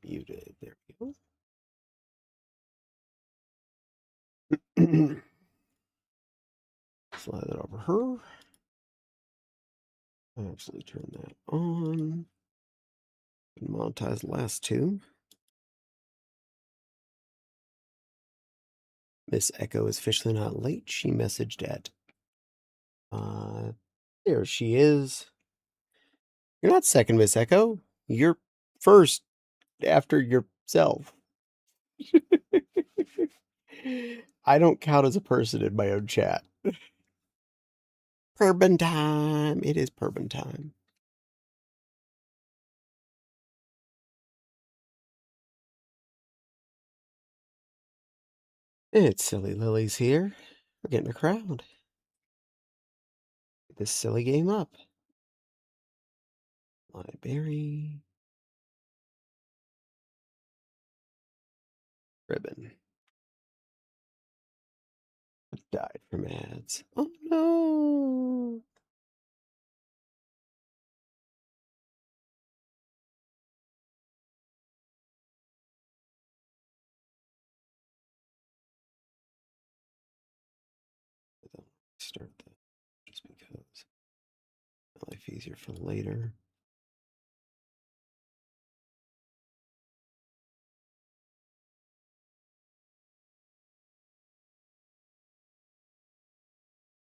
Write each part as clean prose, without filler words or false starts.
muted. There we go. Slide that over her. Actually turn that on. Monetize the last two. Miss Echo is officially not late. She messaged at there she is. You're not second, Miss Echo. You're first after yourself. I don't count as a person in my own chat. Bourbon time. It is bourbon time. It's Silly Lily's here. We're getting a crowd. Get this silly game up. Library. Ribbon. Died from ads. Oh no. Start that just because life easier for later.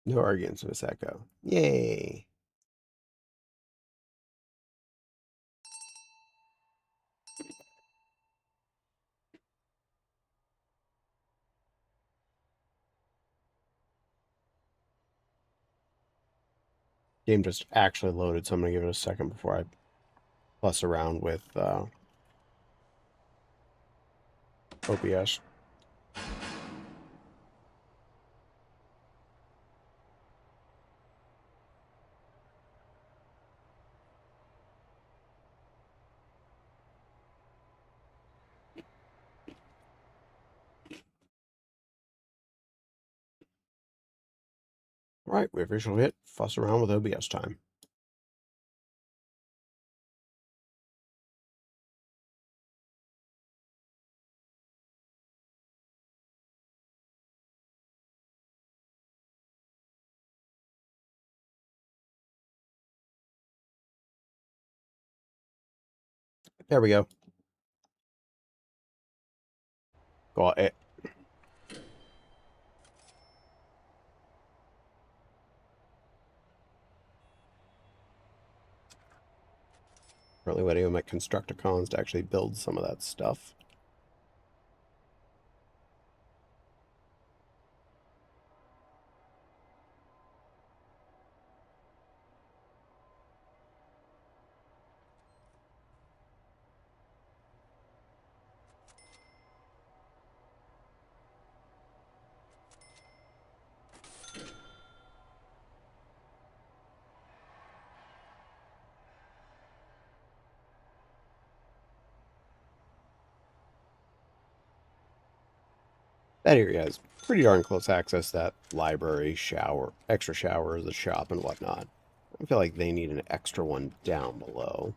No arguments, Miss Echo. Yay. Game just actually loaded, so I'm gonna give it a second before I fuss around with OBS. All right, we officially hit fuss around with OBS time. There we go. Got it. Currently waiting on my Constructicons to actually build some of that stuff. That area has pretty darn close access to that library, shower, extra showers, the shop, and whatnot. I feel like they need an extra one down below.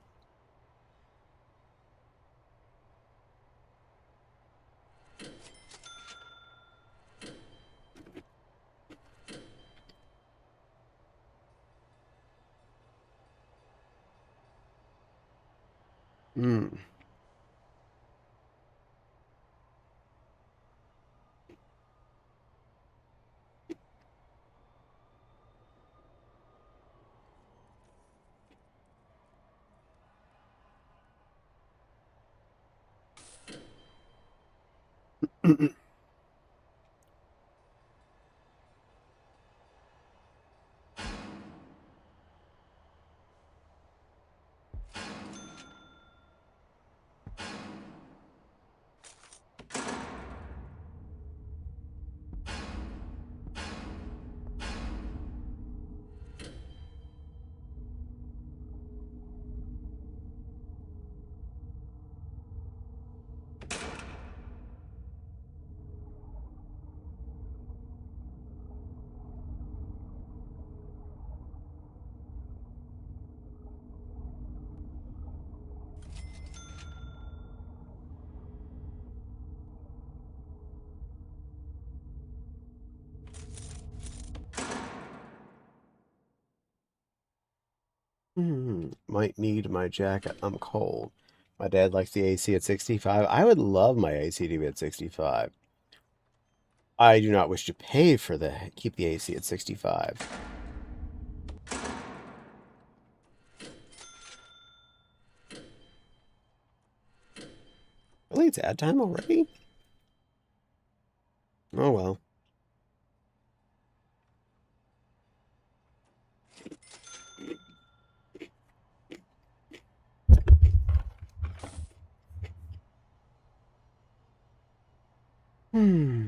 Hmm. Might need my jacket. I'm cold. My dad likes the AC at 65. I would love my AC to be at 65. I do not wish to pay for the keep the AC at 65. Really, it's ad time already? Oh well. Hmm.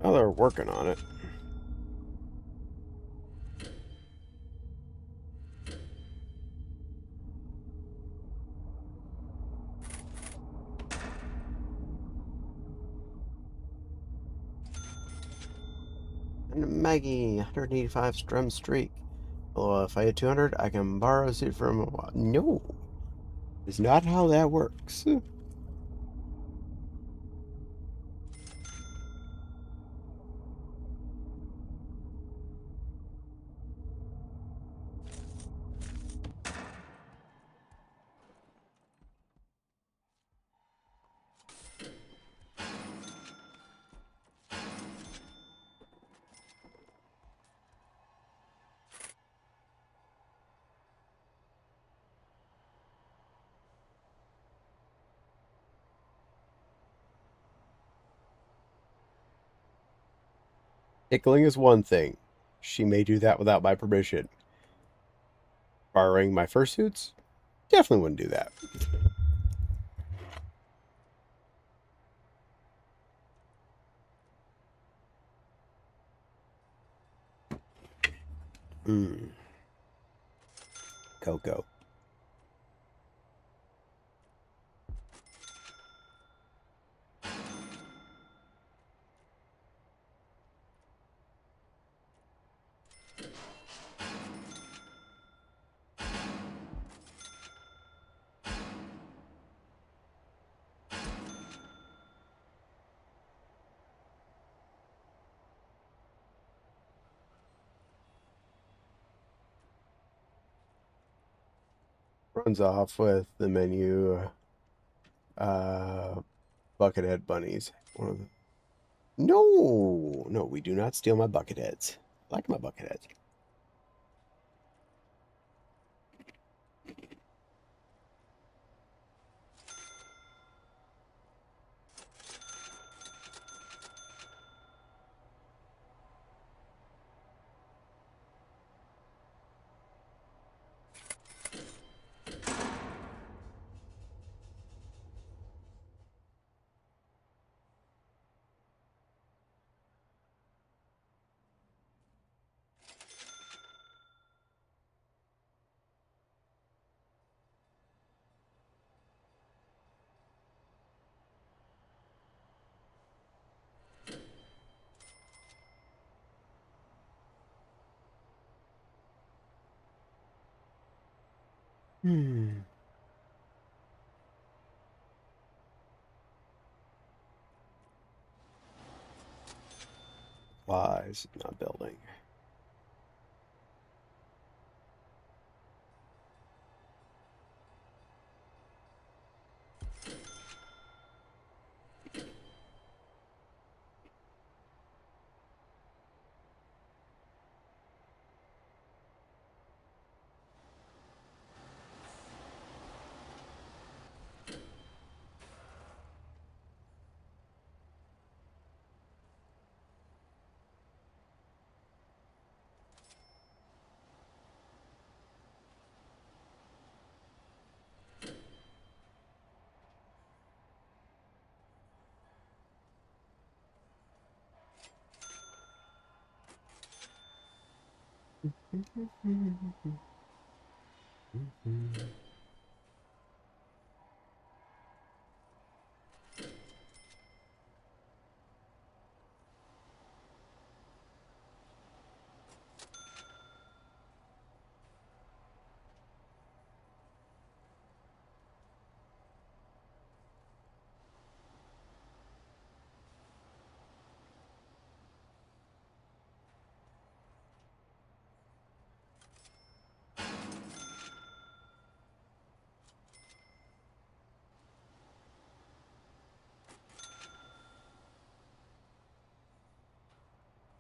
Oh, they're working on it. And Maggie, 185 strum streak. Well, if I hit 200, I can borrow a suit from. No, it's not how that works. Tickling is one thing. She may do that without my permission. Borrowing my fursuits? Definitely wouldn't do that. Hmm. Coco. Runs off with the menu. Uh, Buckethead bunnies. One of the... No, no, we do not steal my bucketheads. I like my bucketheads. Hmm. Lies, not building.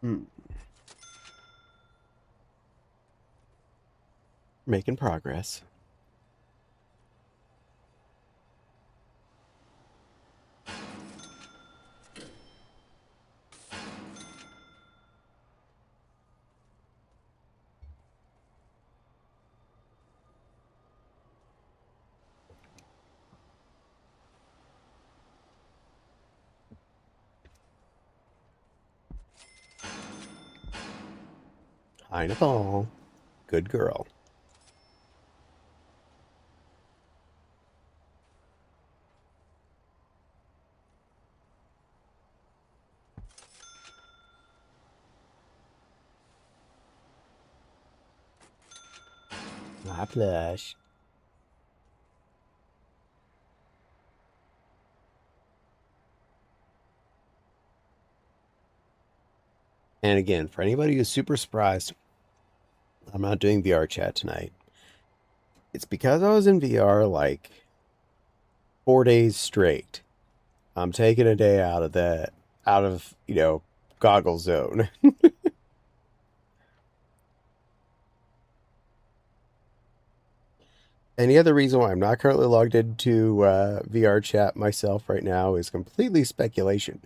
Hmm. Making progress. High ball. Good girl. My plush. And again, for anybody who's super surprised, I'm not doing VR chat tonight. It's because I was in VR like 4 days straight. I'm taking a day out of that, out of, goggle zone. And the other reason why I'm not currently logged into VR chat myself right now is completely speculation.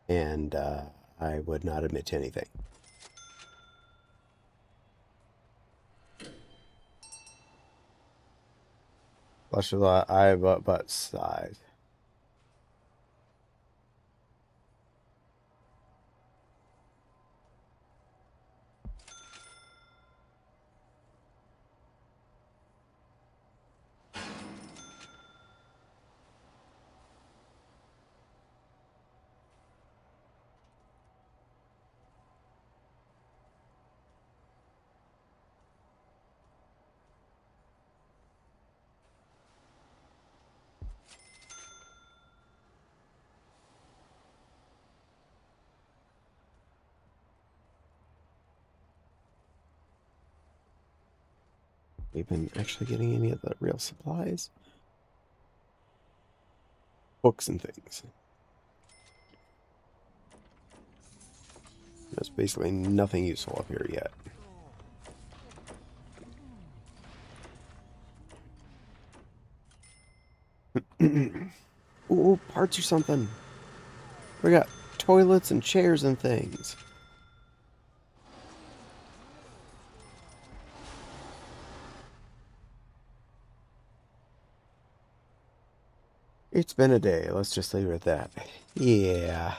And I would not admit to anything. Flush a lot, eye, butt size. We've been actually getting any of the real supplies, books and things. There's basically nothing useful up here yet. Ooh, parts or something. We got toilets and chairs and things. It's been a day. Let's just leave it at that. Yeah.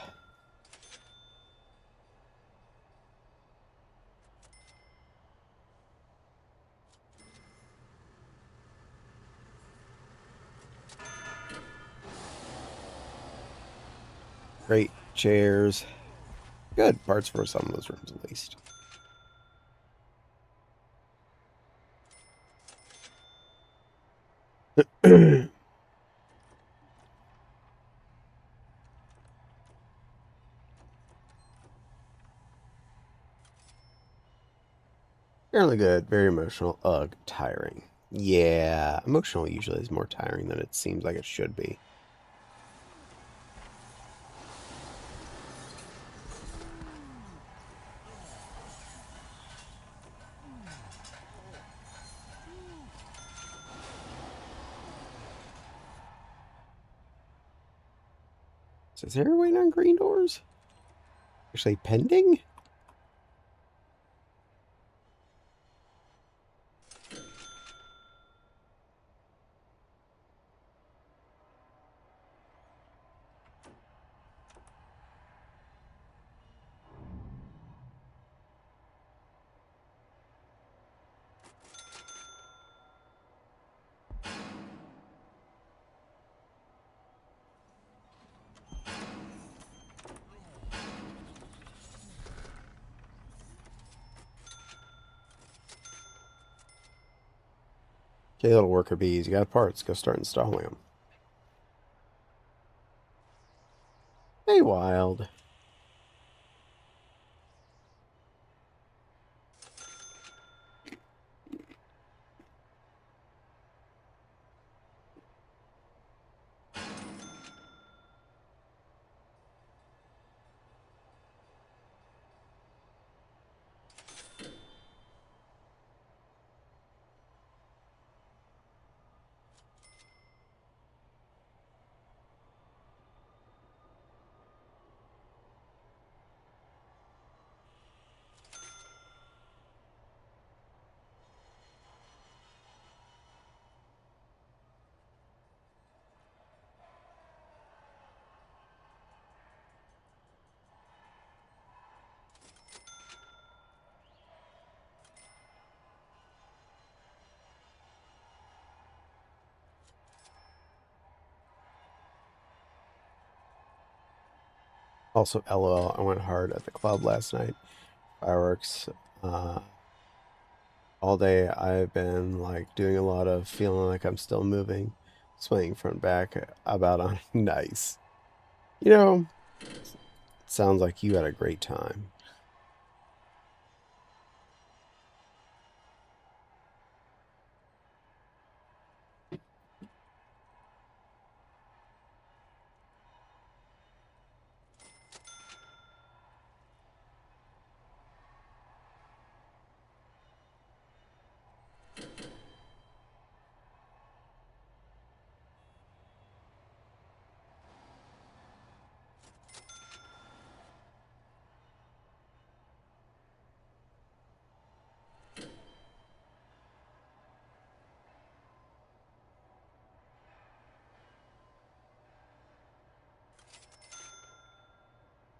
Great chairs. Good parts for some of those rooms, at least. Fairly good. Very emotional. Ugh, tiring. Yeah, emotional usually is more tiring than it seems like it should be. So is there waiting on green doors? Actually pending? Okay, little worker bees, you got parts. Go start installing them. Hey, wild. Also, LOL, I went hard at the club last night. Fireworks. All day I've been like doing a lot of feeling like I'm still moving, swaying front back about on nice. You know, it sounds like you had a great time.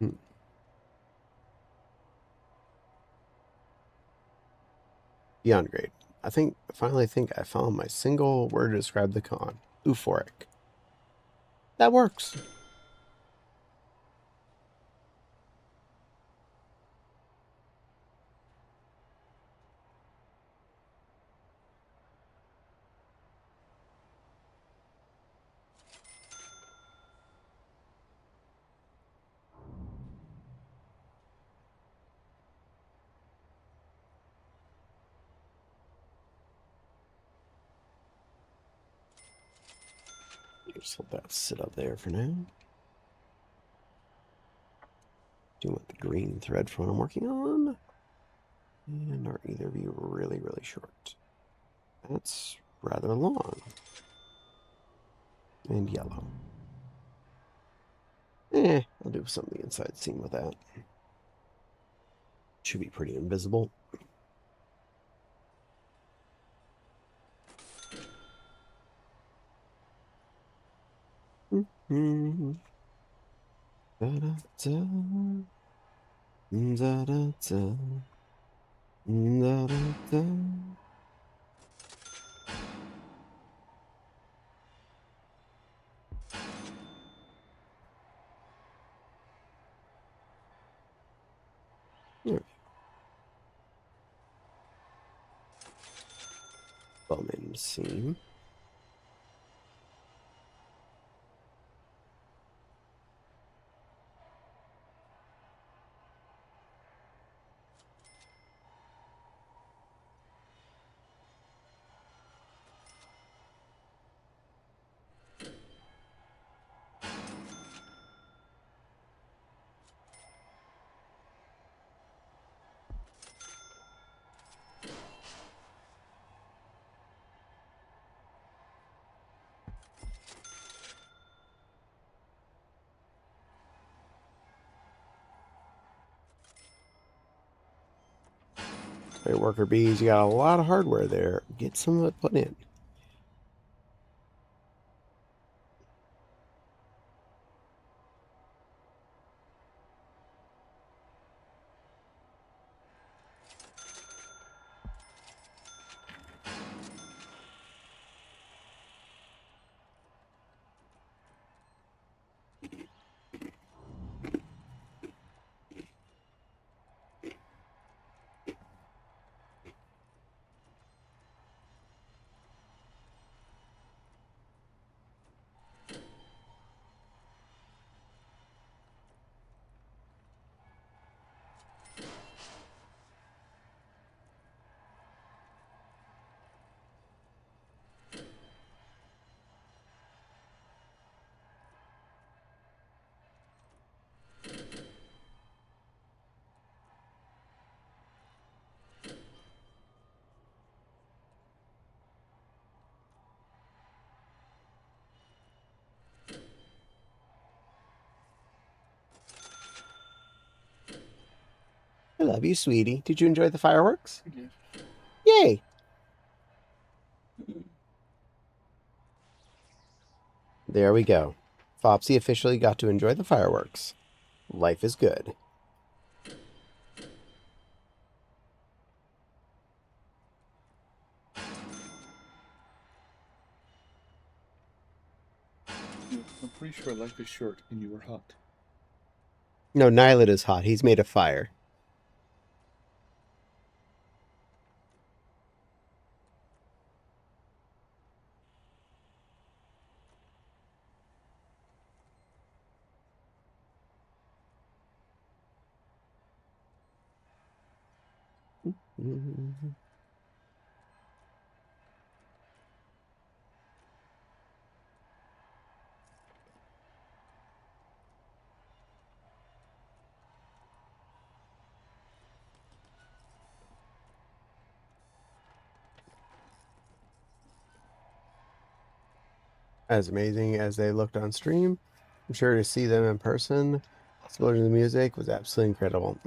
Hmm. Beyond great. Finally think I found my single word to describe the con. Euphoric. That works. Just let that sit up there for now. Do you want the green thread for what I'm working on? And are either of you really, really short? That's rather long. And yellow. I'll do some of the inside seam with that. Should be pretty invisible. Mm-hmm. Da-da-da. Da-da-da. Da-da-da. There. Bowman seam. Hey, worker bees, you got a lot of hardware there. Get some of it put in. I love you, sweetie. Did you enjoy the fireworks? Yeah. Yay! There we go. Fopsy officially got to enjoy the fireworks. Life is good. I'm pretty sure life is short and you were hot. No, Nylet is hot. He's made of fire. As amazing as they looked on stream, I'm sure to see them in person, exploding the music was absolutely incredible.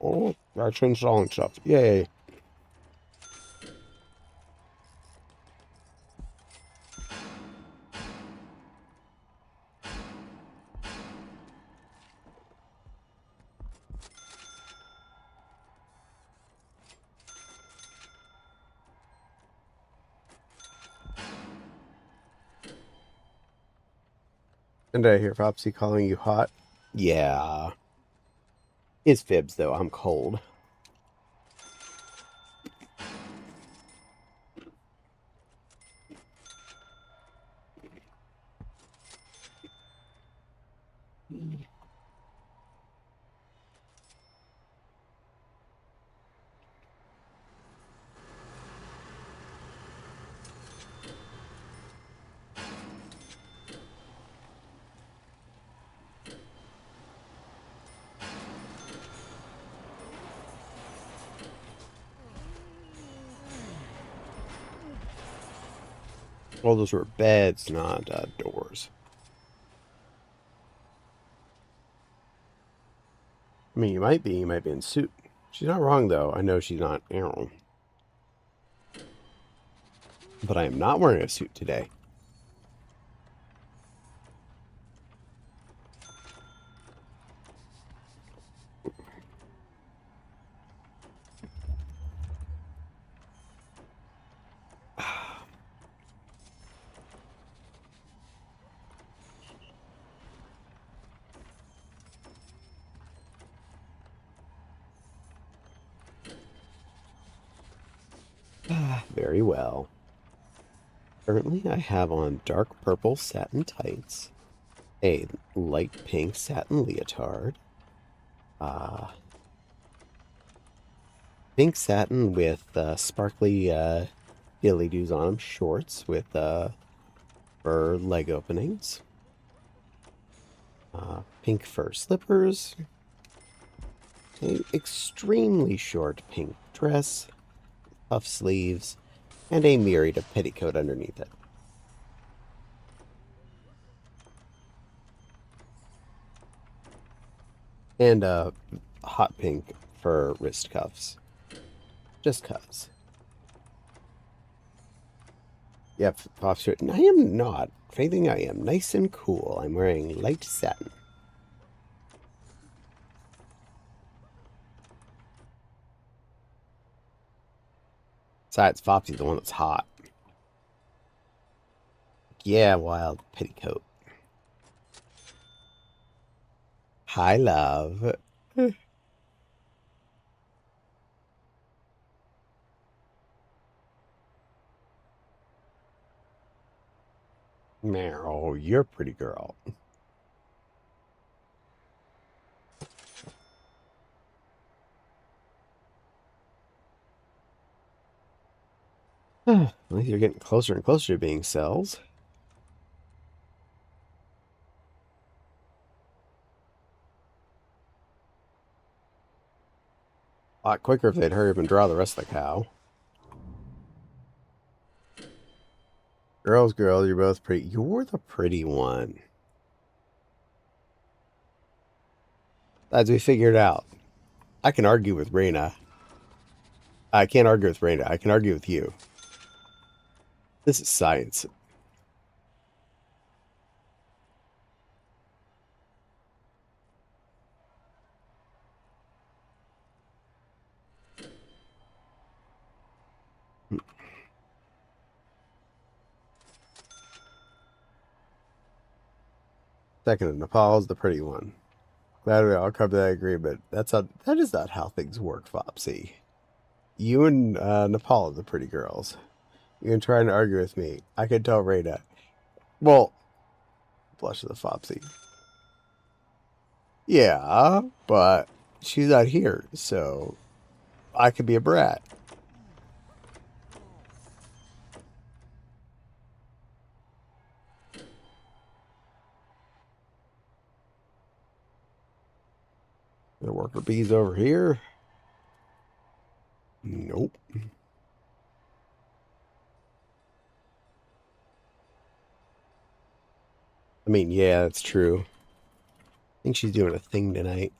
Oh, that's installing stuff. Yay. And I hear Popsy calling you hot. Yeah. It's fibs, though. I'm cold. Well, those were beds, not doors. I mean, you might be in suit. She's not wrong, though. I know she's not Arrow. But I am not wearing a suit today. Very well. Currently, I have on dark purple satin tights, a light pink satin leotard, uh, pink satin with sparkly dilly doos on them, shorts with fur leg openings, pink fur slippers, an extremely short pink dress, puff sleeves, and a myriad of petticoat underneath it. And hot pink fur wrist cuffs. Just cuz. Yep, officer. I am not. If anything, I am nice and cool. I'm wearing light satin. Besides, Foxy's the one that's hot. Yeah, wild petticoat. Hi, love. Meryl, you're a pretty girl. Well, you're getting closer and closer to being cells. A lot quicker if they'd hurry up and draw the rest of the cow. Girls, you're both pretty. You're the pretty one. As we figured out, I can argue with Raina. I can't argue with Raina. I can argue with you. This is science. Second, Nepal's the pretty one. Glad we all come to that agreement. That is not how things work, Fopsy. You and Nepal are the pretty girls. You can try and argue with me. I can tell Raina. Well, blush of the Fopsy. Yeah, but she's not here, so I could be a brat. The worker bees over here. Nope. I mean, yeah, that's true. I think she's doing a thing tonight.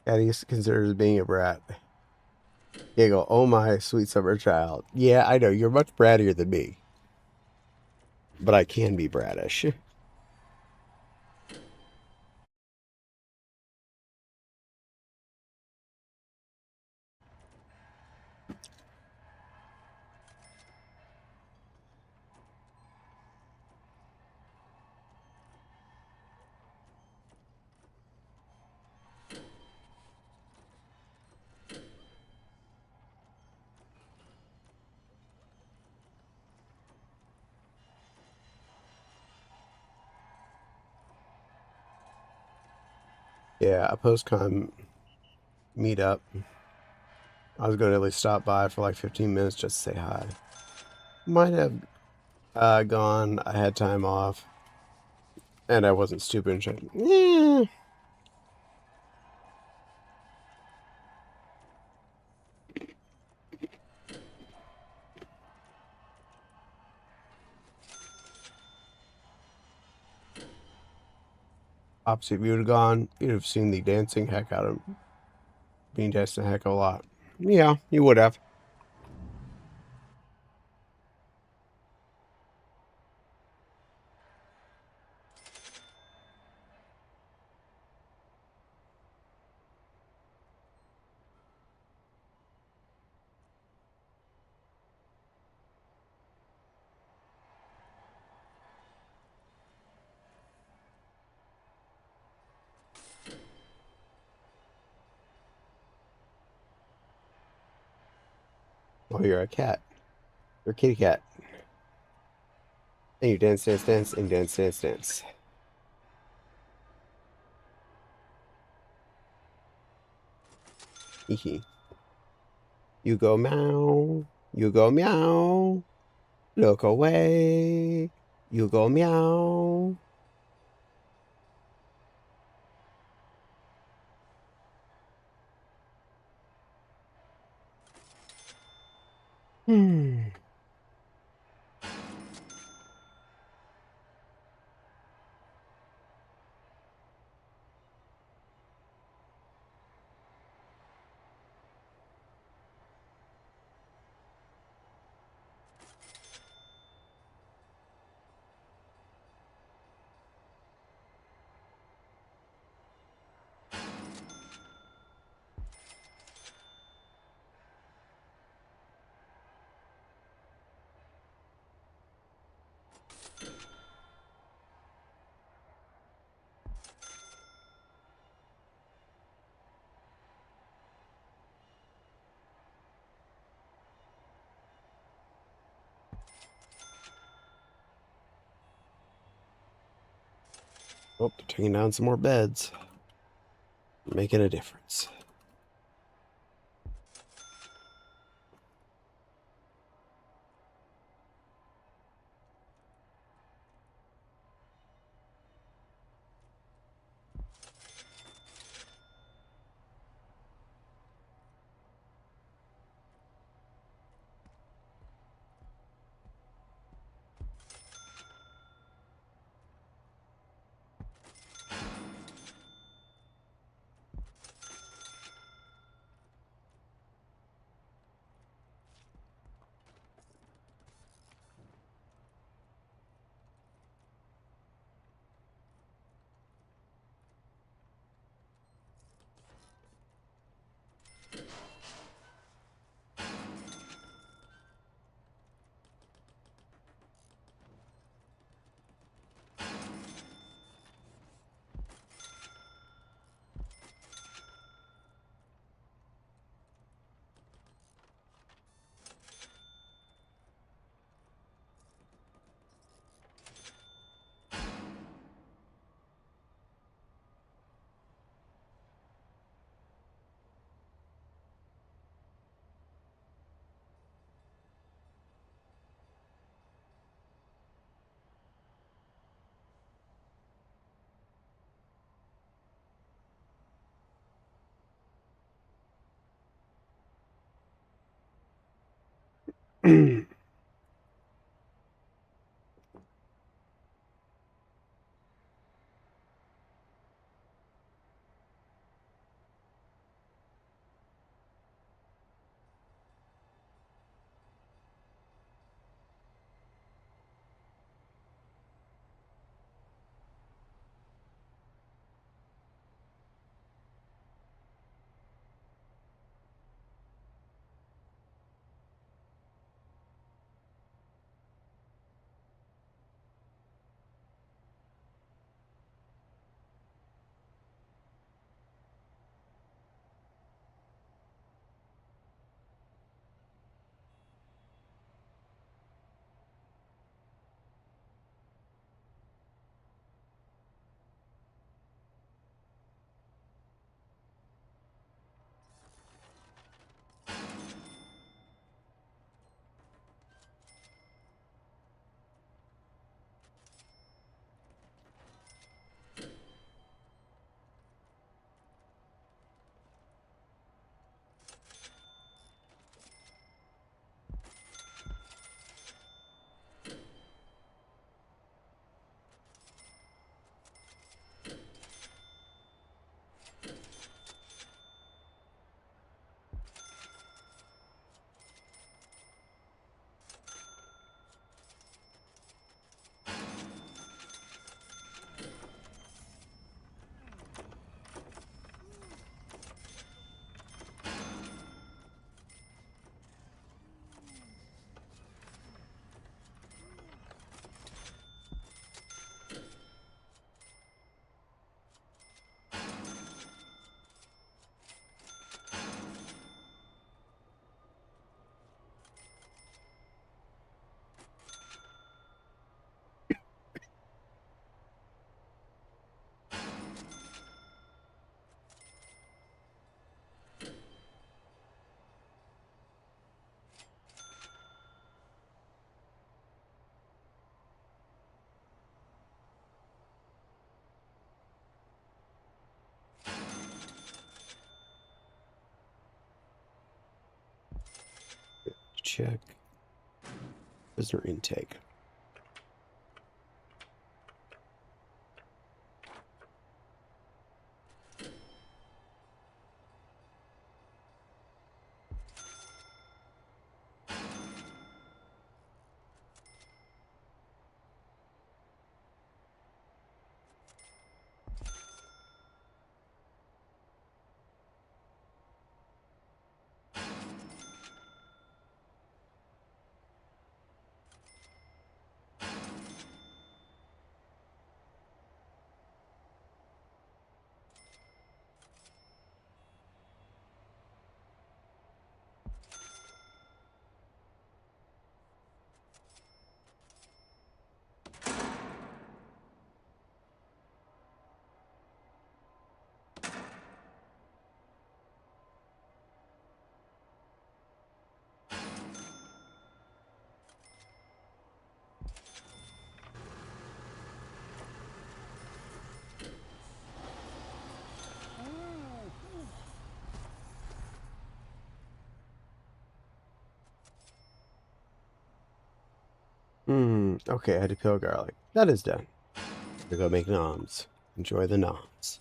Caddy considers being a brat. Giggle, oh my sweet summer child. Yeah, I know, you're much brattier than me. But I can be brattish. Yeah, a post-con meetup. I was going to at least stop by for like 15 minutes just to say hi. Might have gone. I had time off. And I wasn't stupid and shit. Yeah. Opposite, if you would have gone, you'd have seen the dancing heck out of being dancing a heck of a lot. Yeah, you would have. Oh, you're a cat. You're a kitty cat. And you dance, dance, dance, and dance, dance, dance. Hee You go meow. You go meow. Look away. You go meow. Hmm. Oh, they're taking down some more beds. Making a difference. Check prisoner intake. Okay, I had to peel garlic. That is done. We go make noms. Enjoy the noms.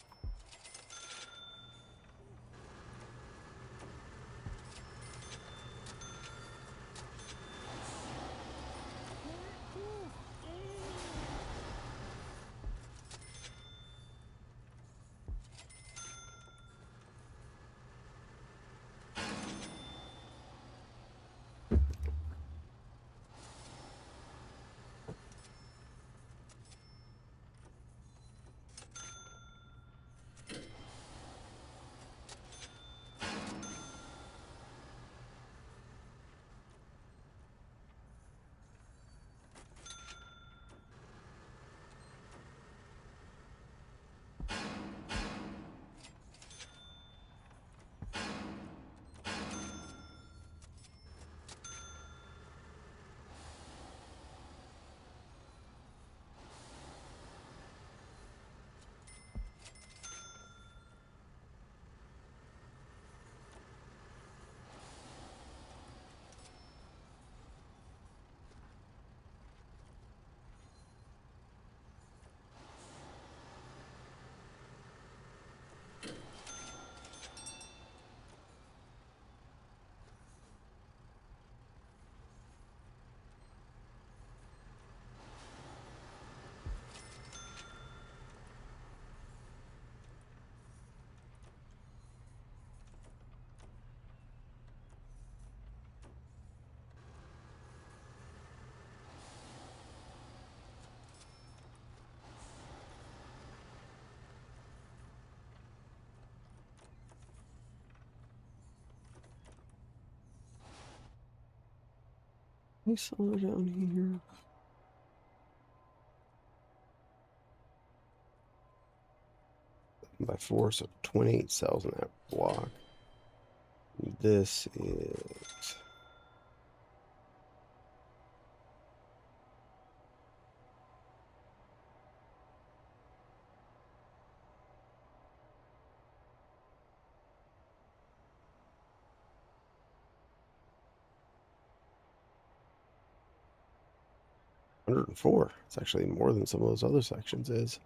I saw down here. By 4, so 28 cells in that block. This is 104. It's actually more than some of those other sections is.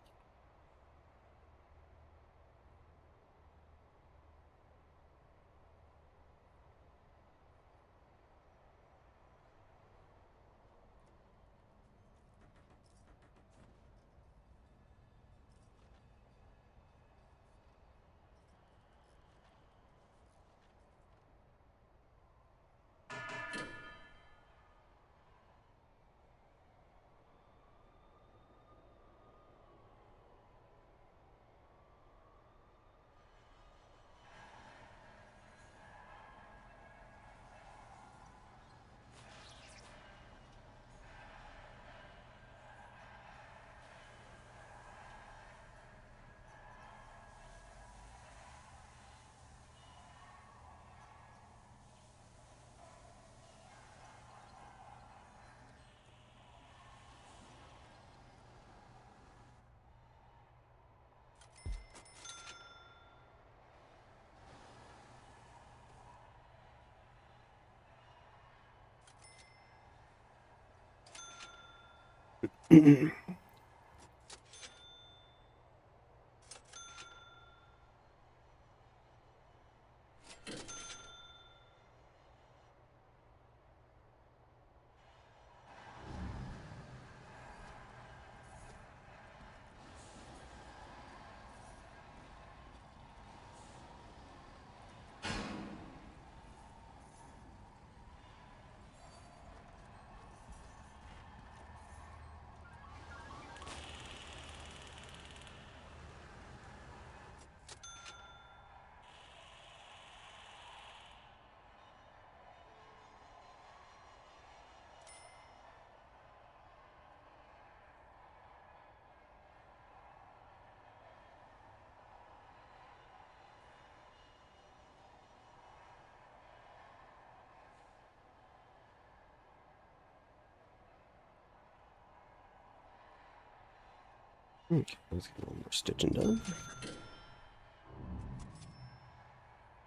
Okay, let's get a little more stitching done.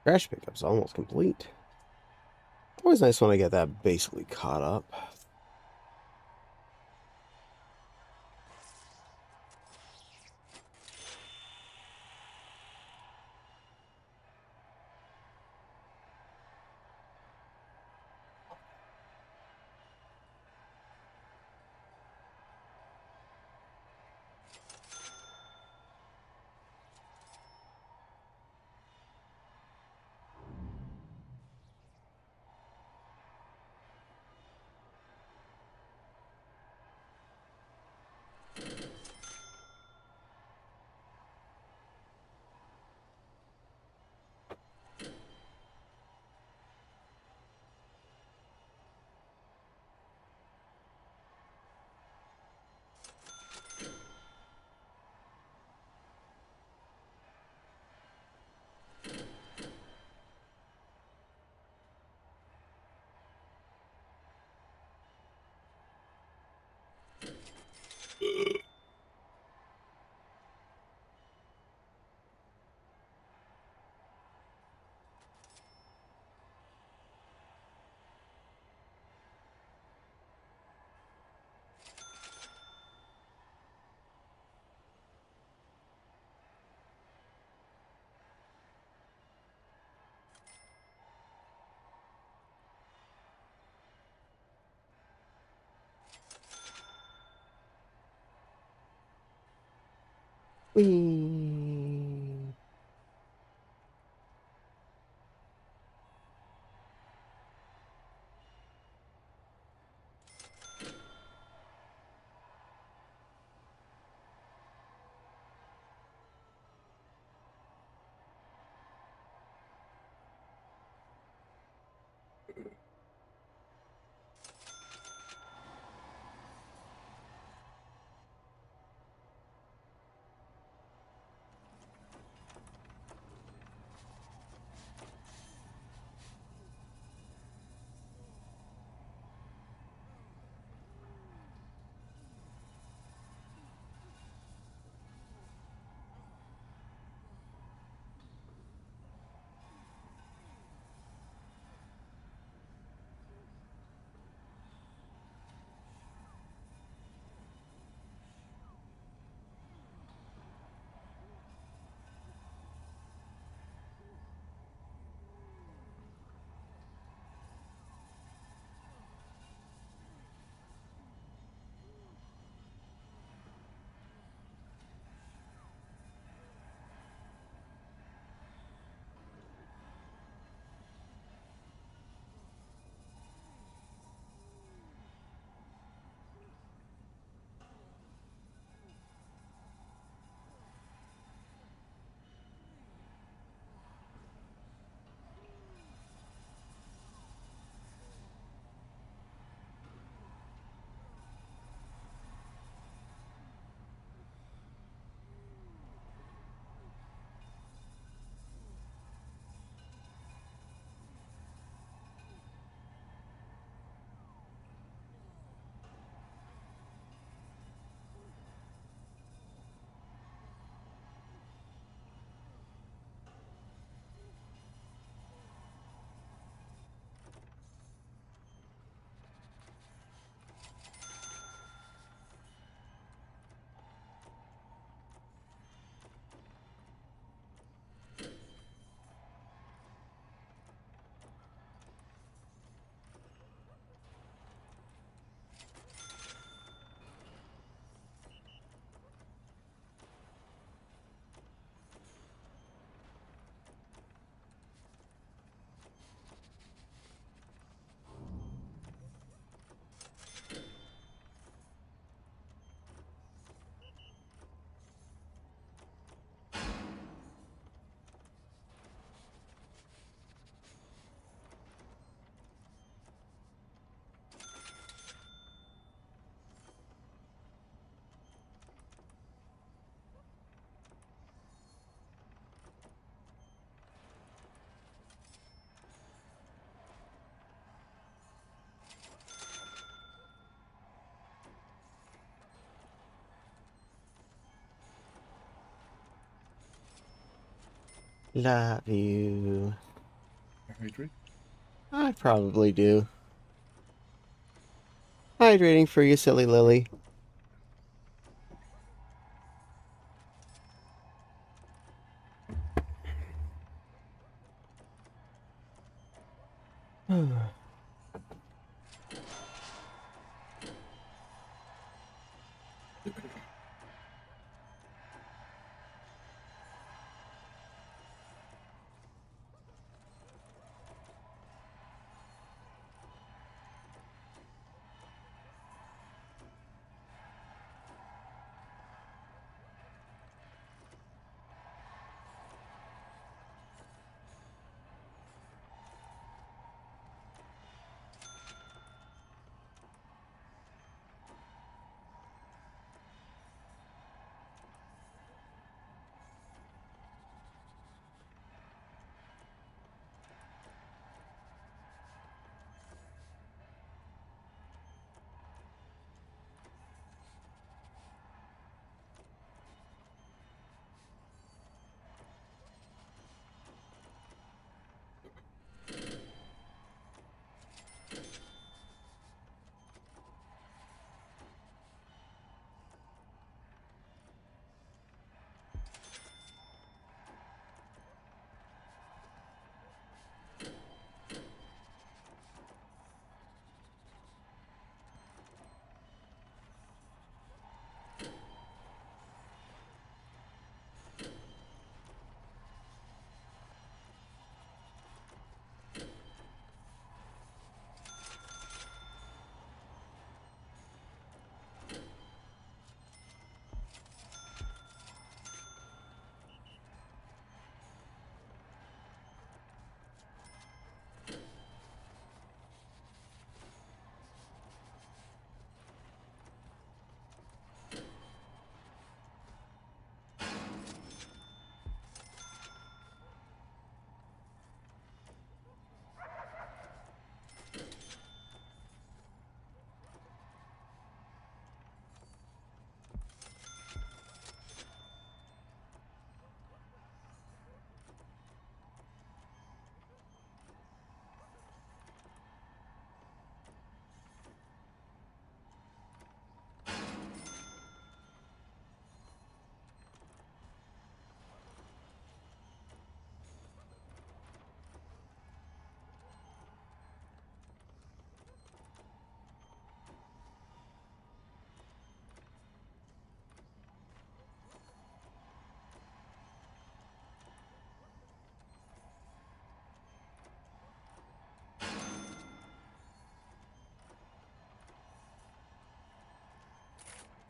Trash pickup's almost complete. Always nice when I get that basically caught up. Whee! Love you. Hydrate. I probably do. Hydrating for you, silly Lily.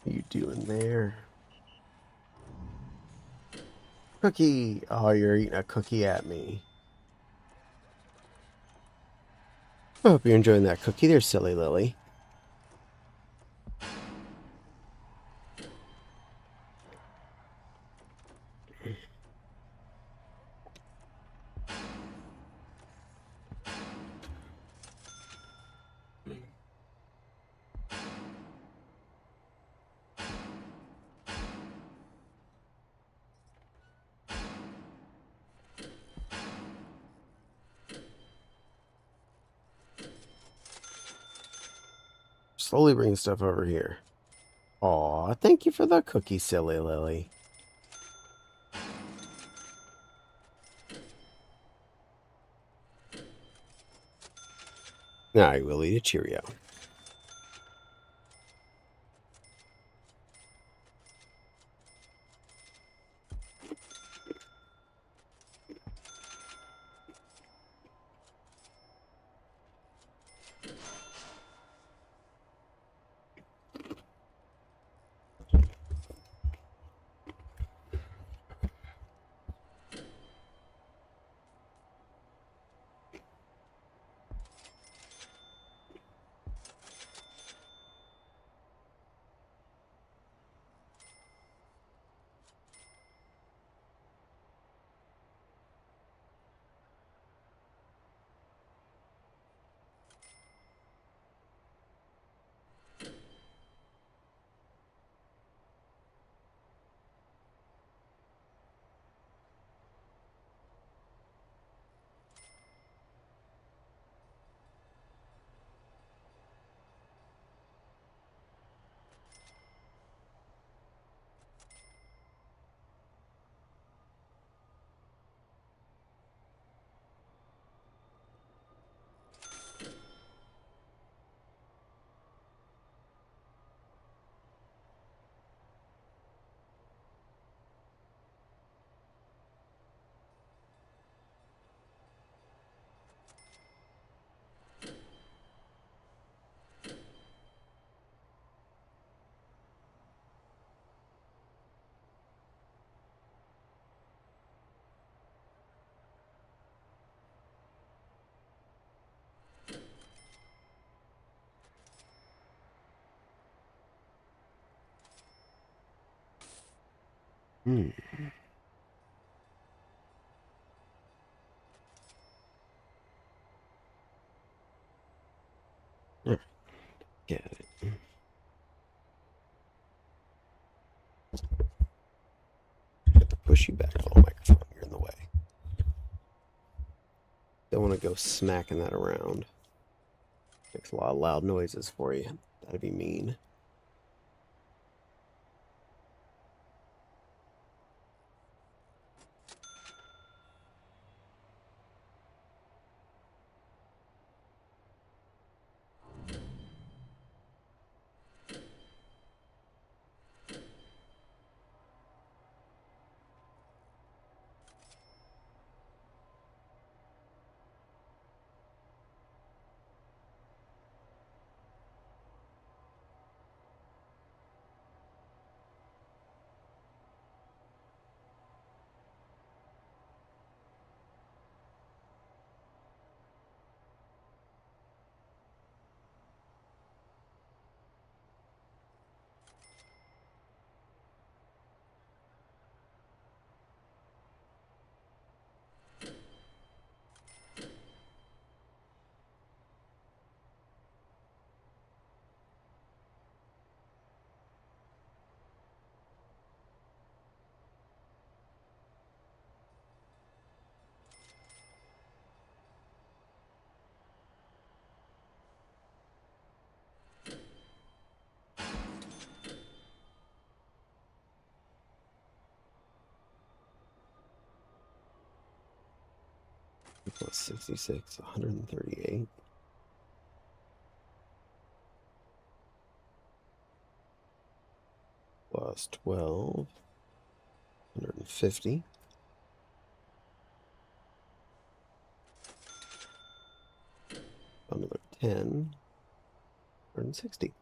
What are you doing there? Cookie! Oh, you're eating a cookie at me. I hope you're enjoying that cookie there, silly Lily. Slowly bringing stuff over here. Aw, thank you for the cookie, silly Lily. I will eat a Cheerio. Hmm. Get it. Push you back a little, microphone. You're in the way. Don't want to go smacking that around. Makes a lot of loud noises for you. That'd be mean. Plus 66, 138. Plus 12, 150. Another 10, 160.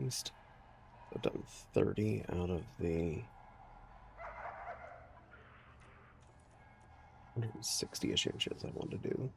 Least I've done 30 out of the 160-ish inches I want to do.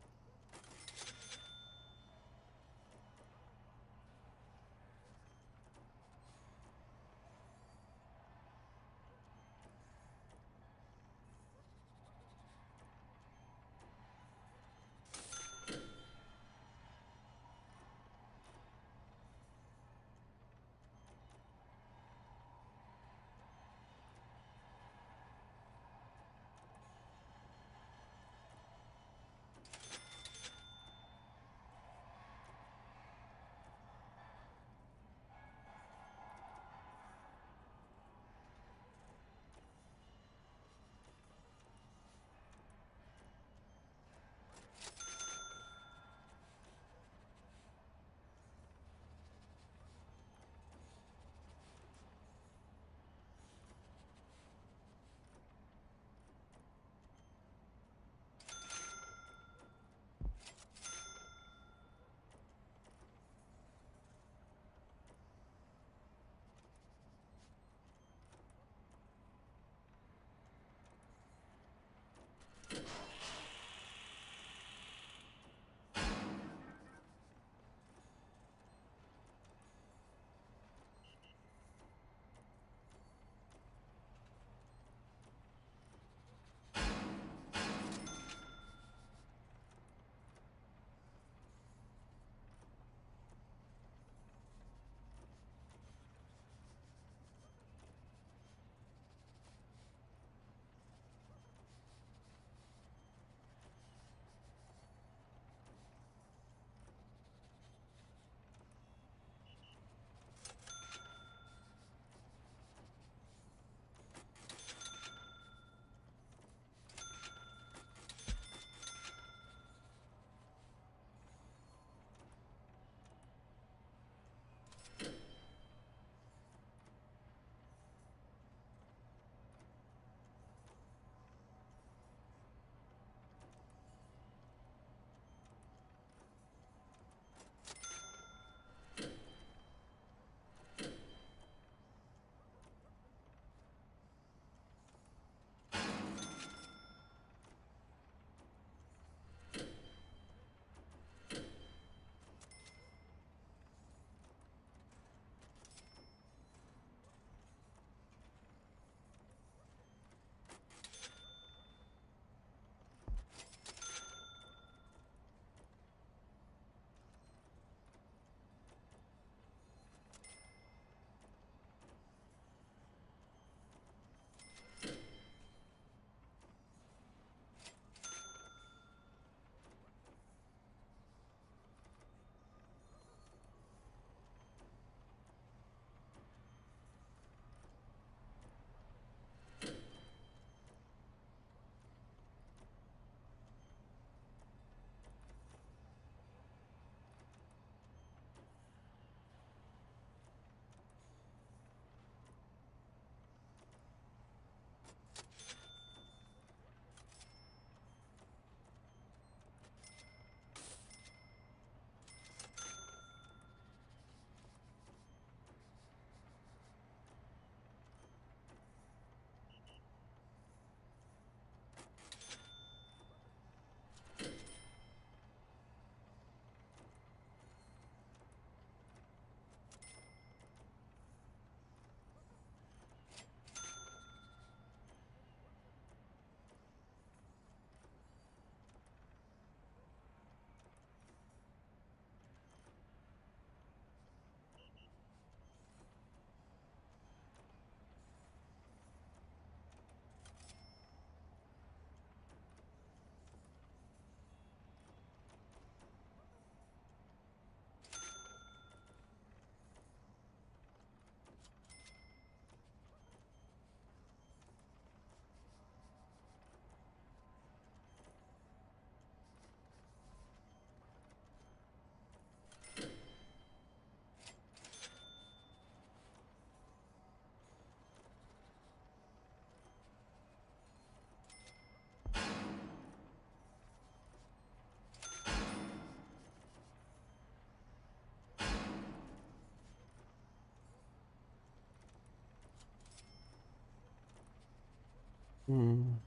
Time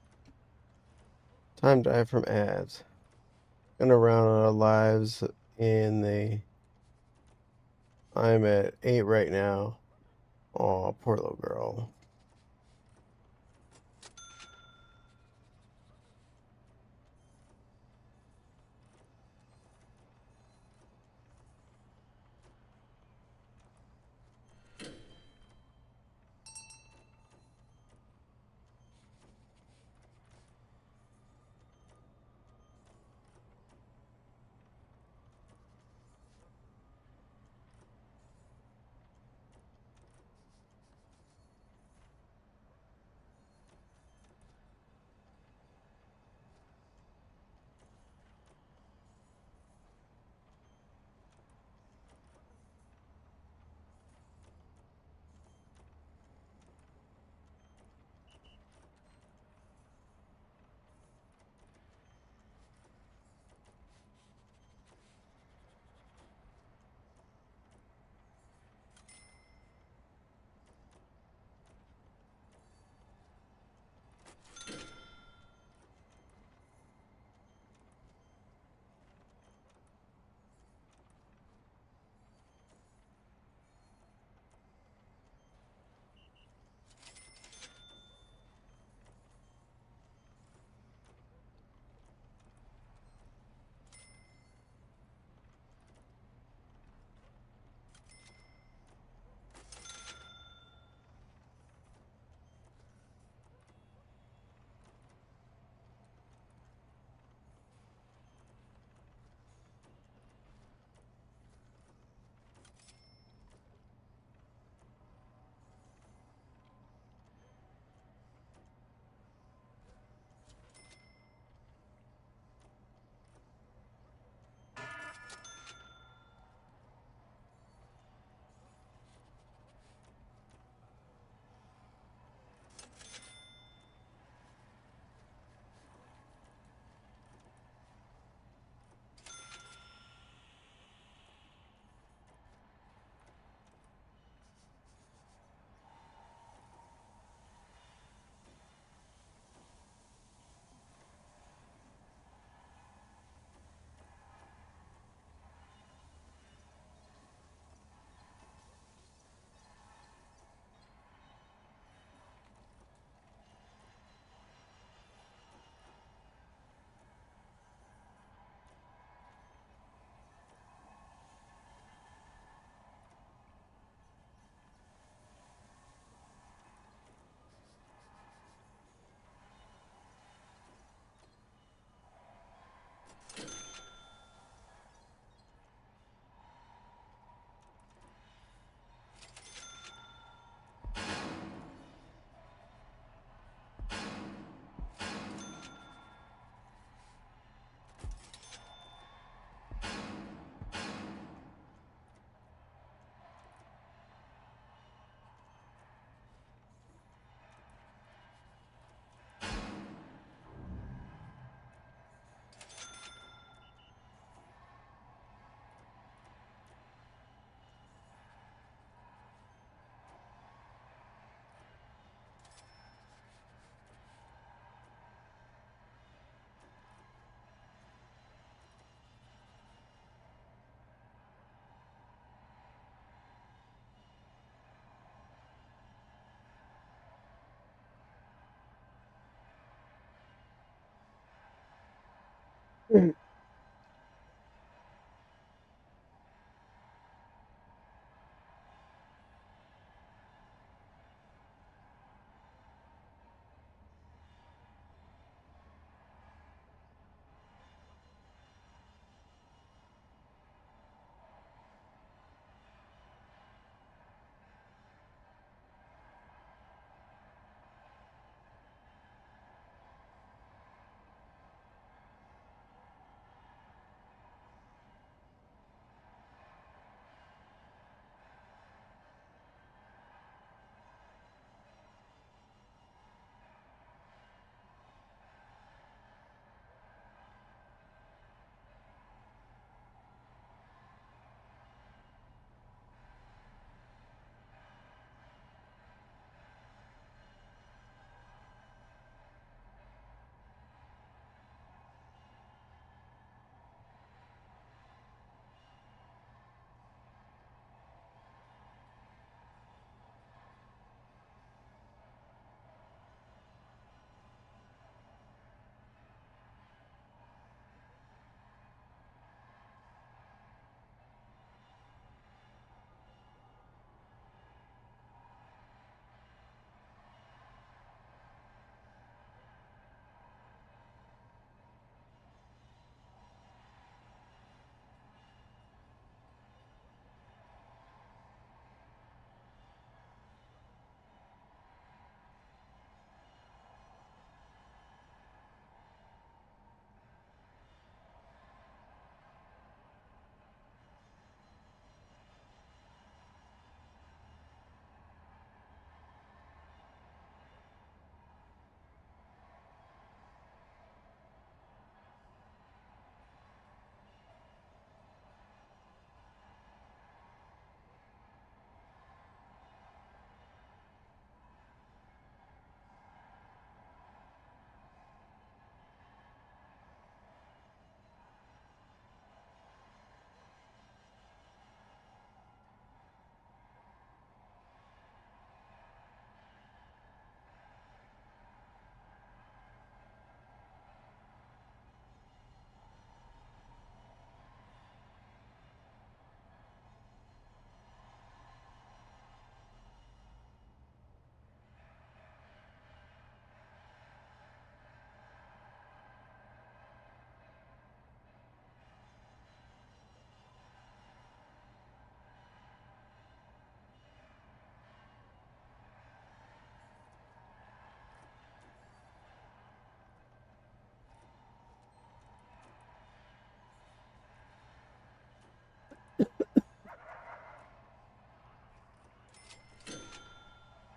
dive from ads. Gonna round out our lives in the. I'm at 8 right now. Oh, poor little girl.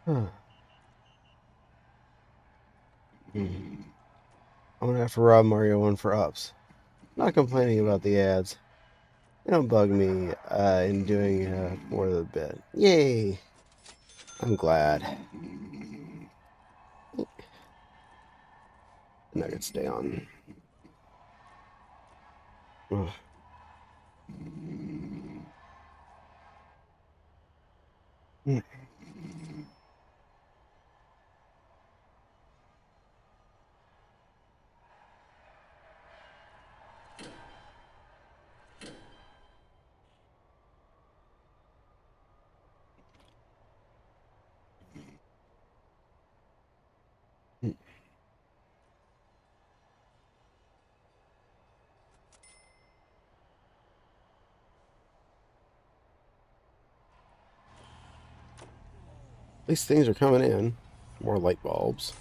Huh. Hmm. I'm gonna have to rob Mario one for ups. Not complaining about the ads. They don't bug me in doing more of the bit. Yay! I'm glad. The nuggets stay on. Ugh. Mm. At least things are coming in. More light bulbs.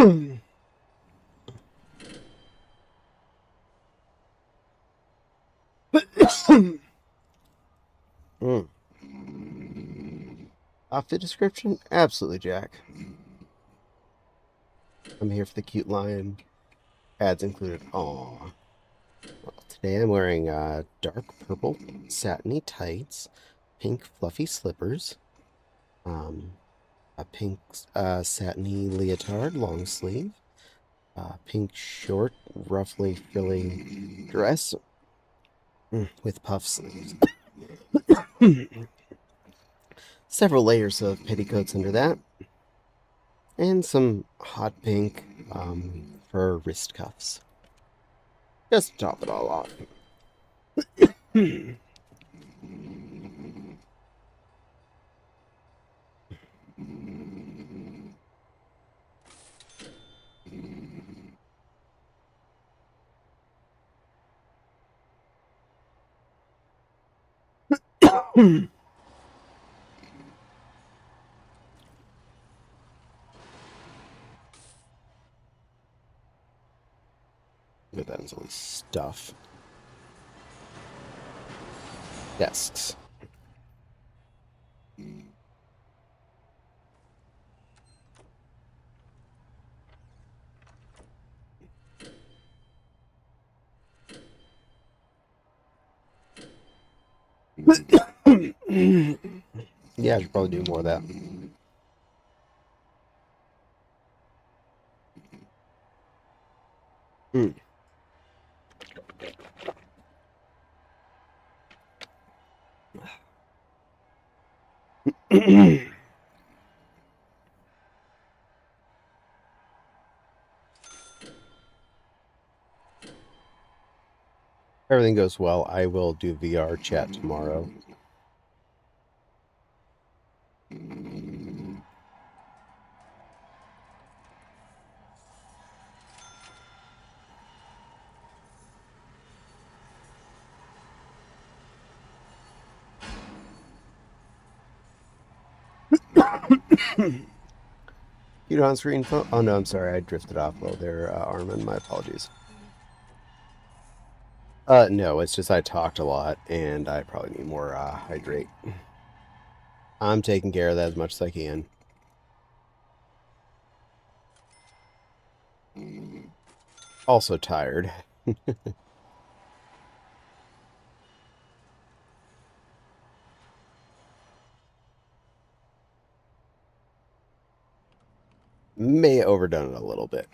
Mm. Off the description? Absolutely, Jack. I'm here for the cute lion. Ads included. Aww. Well, today I'm wearing dark purple satiny tights, pink fluffy slippers, a pink satiny leotard long sleeve, pink short ruffly frilly dress with puff sleeves. Several layers of petticoats under that, and some hot pink fur wrist cuffs. Just to top it all off. Look at that, all this stuff. Desks. Yeah, I should probably do more of that. Mm. Everything goes well, I will do VR chat tomorrow. You on screen phone? Oh no, I'm sorry, I drifted off a little there, Armin. My apologies. No, it's just I talked a lot, and I probably need more hydrate. I'm taking care of that as much as I can. Also tired. May have overdone it a little bit.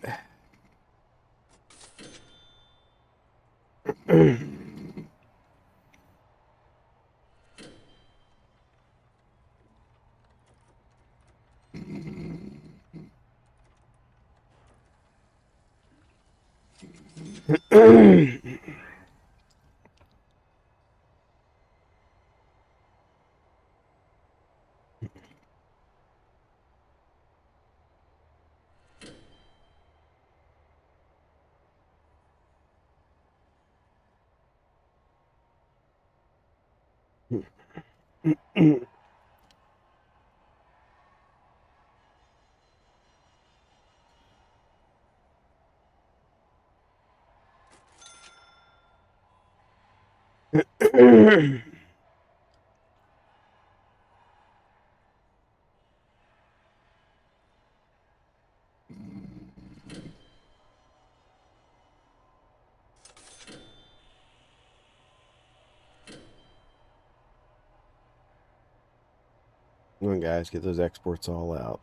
Come on, guys, get those exports all out.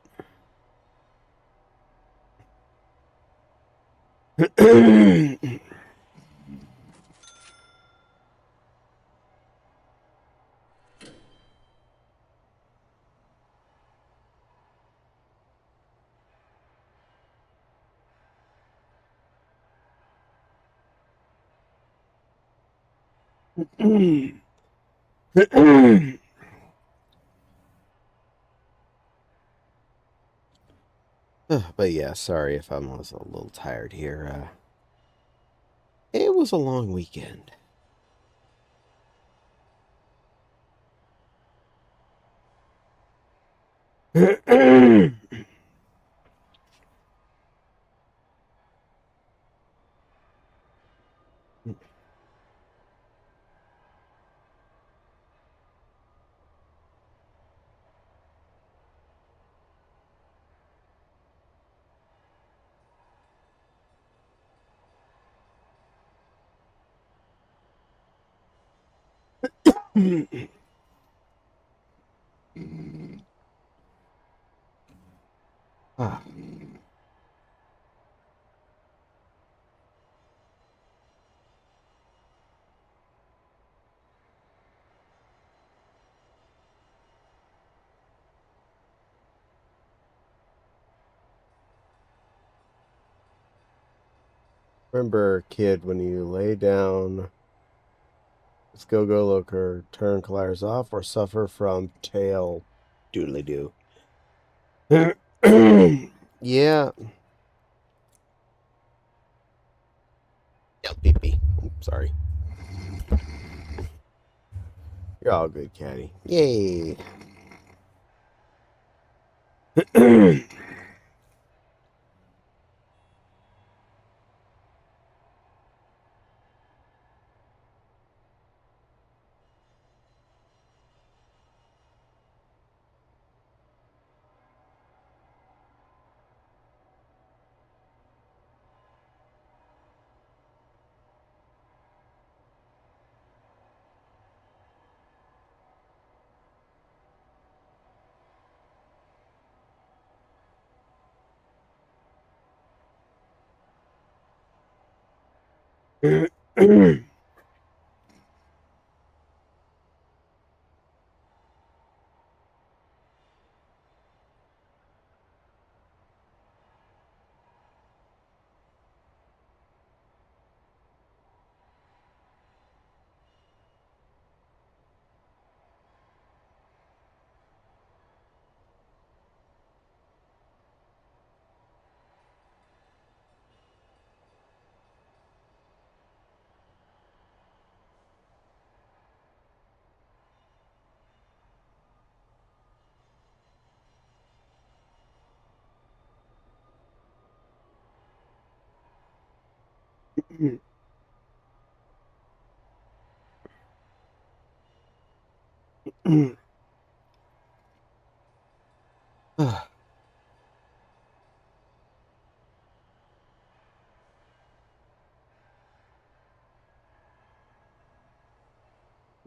But yeah, sorry if I was a little tired here. It was a long weekend. Ah. Remember, kid, when you lay down this go-go loker, turn colliders off, or suffer from tail doodly-doo. Yeah. Pee-pee. Sorry. You're all good, Caddy. Yay. The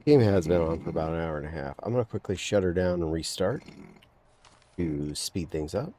game has been on for about an hour and a half. I'm going to quickly shut her down and restart to speed things up.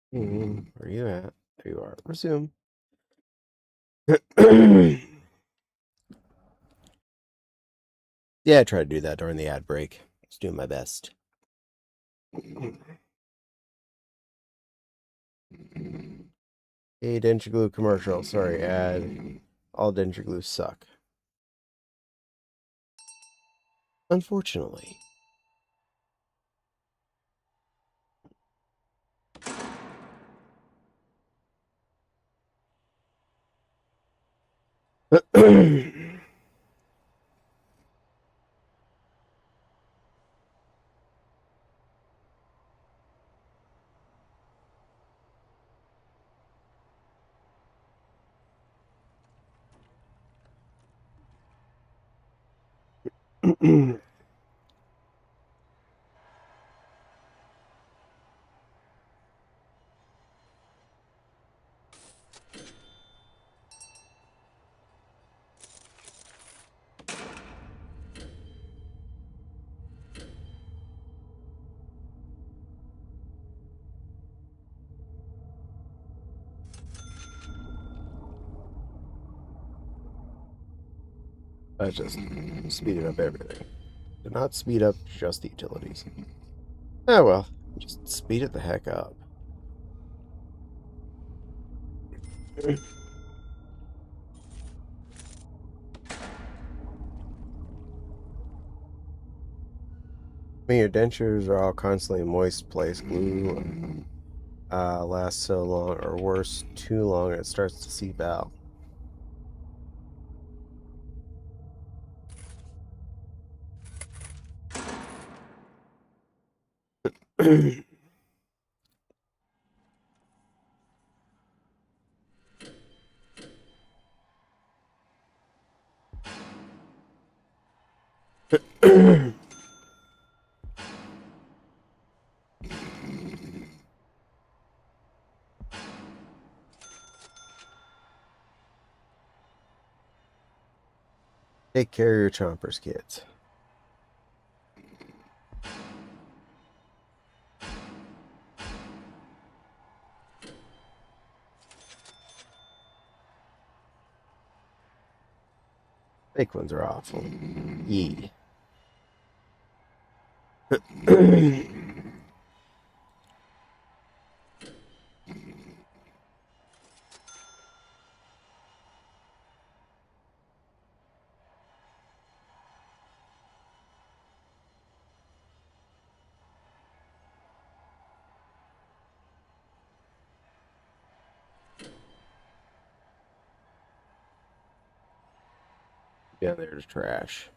Where are you at? There you are. Resume. Yeah, I tried to do that during the ad break. I was doing my best. A denture glue commercial. Sorry, ad. All denture glues suck. Unfortunately. I just speeded up everything. Did not speed up just the utilities. Ah, well, just speed it the heck up. I mean, your dentures are all constantly moist place. Glue lasts so long, or worse, too long, and it starts to seep out. Take care of your chompers, kids. Fake ones are awful. Yee. Yeah, there's trash.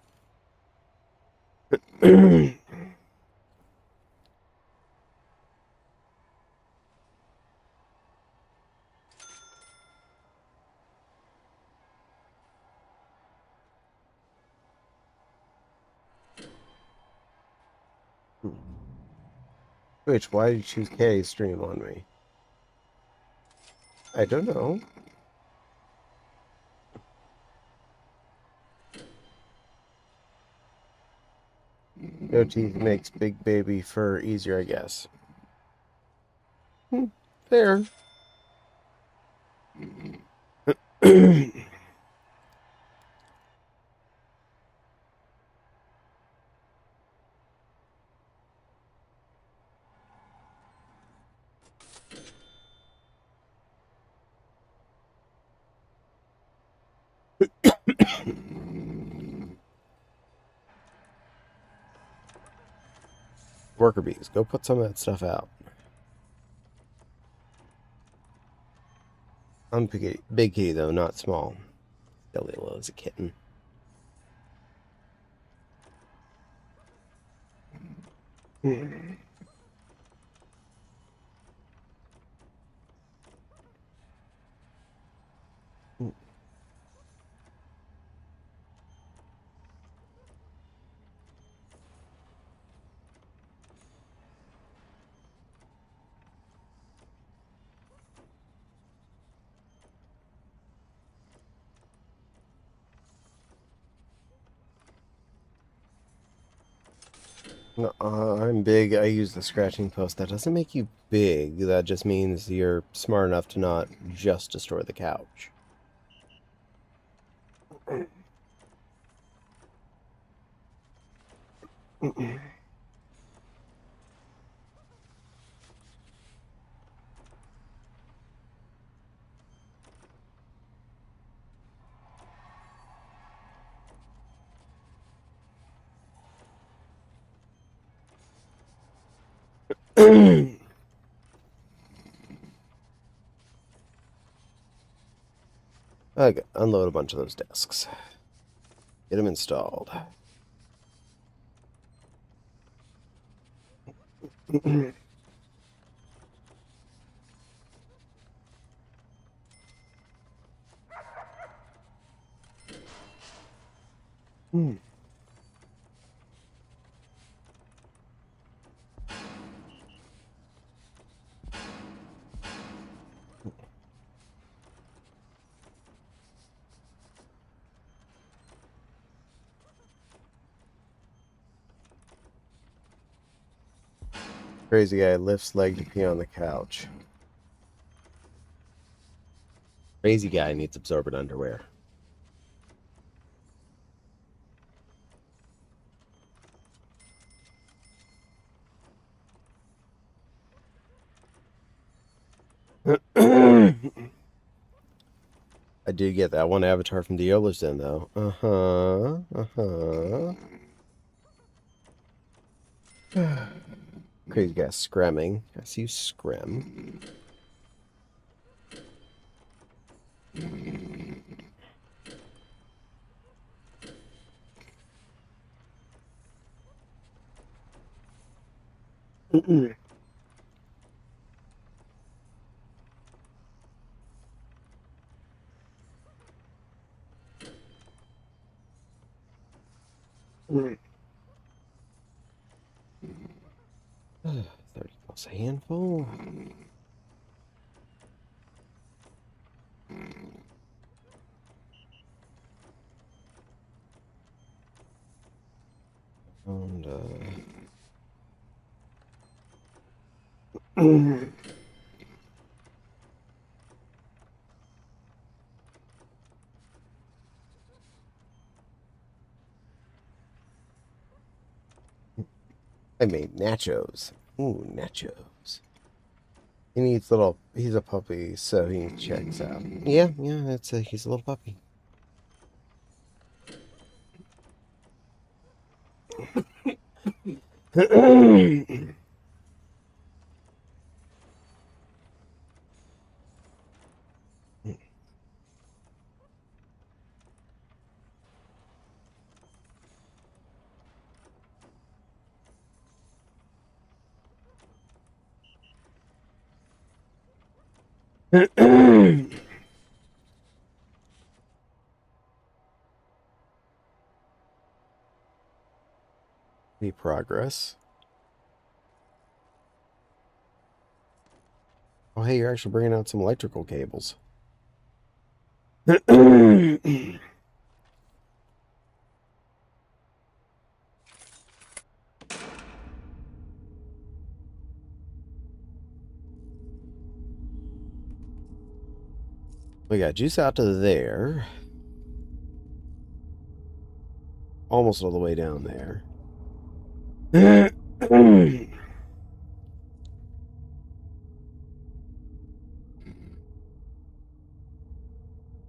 Which, why did you choose Kay's stream on me? I don't know. No teeth makes big baby fur easier, I guess. Fair. Worker bees, go put some of that stuff out. I'm big kitty though, not small. Galileo is a kitten. I'm big. I use the scratching post. That doesn't make you big. That just means you're smart enough to not just destroy the couch. Okay, unload a bunch of those desks. Get them installed. Crazy guy lifts leg to pee on the couch. Crazy guy needs absorbent underwear. I did get that one avatar from the Oilers in though. Crazy guy scremming. I see you scrim. 30 plus a handful. And I made nachos. Ooh, nachos. He needs little. He's a puppy, so he checks out. Yeah, he's a little puppy. Any progress? Oh, hey, you're actually bringing out some electrical cables. We got juice out to there. Almost all the way down there. And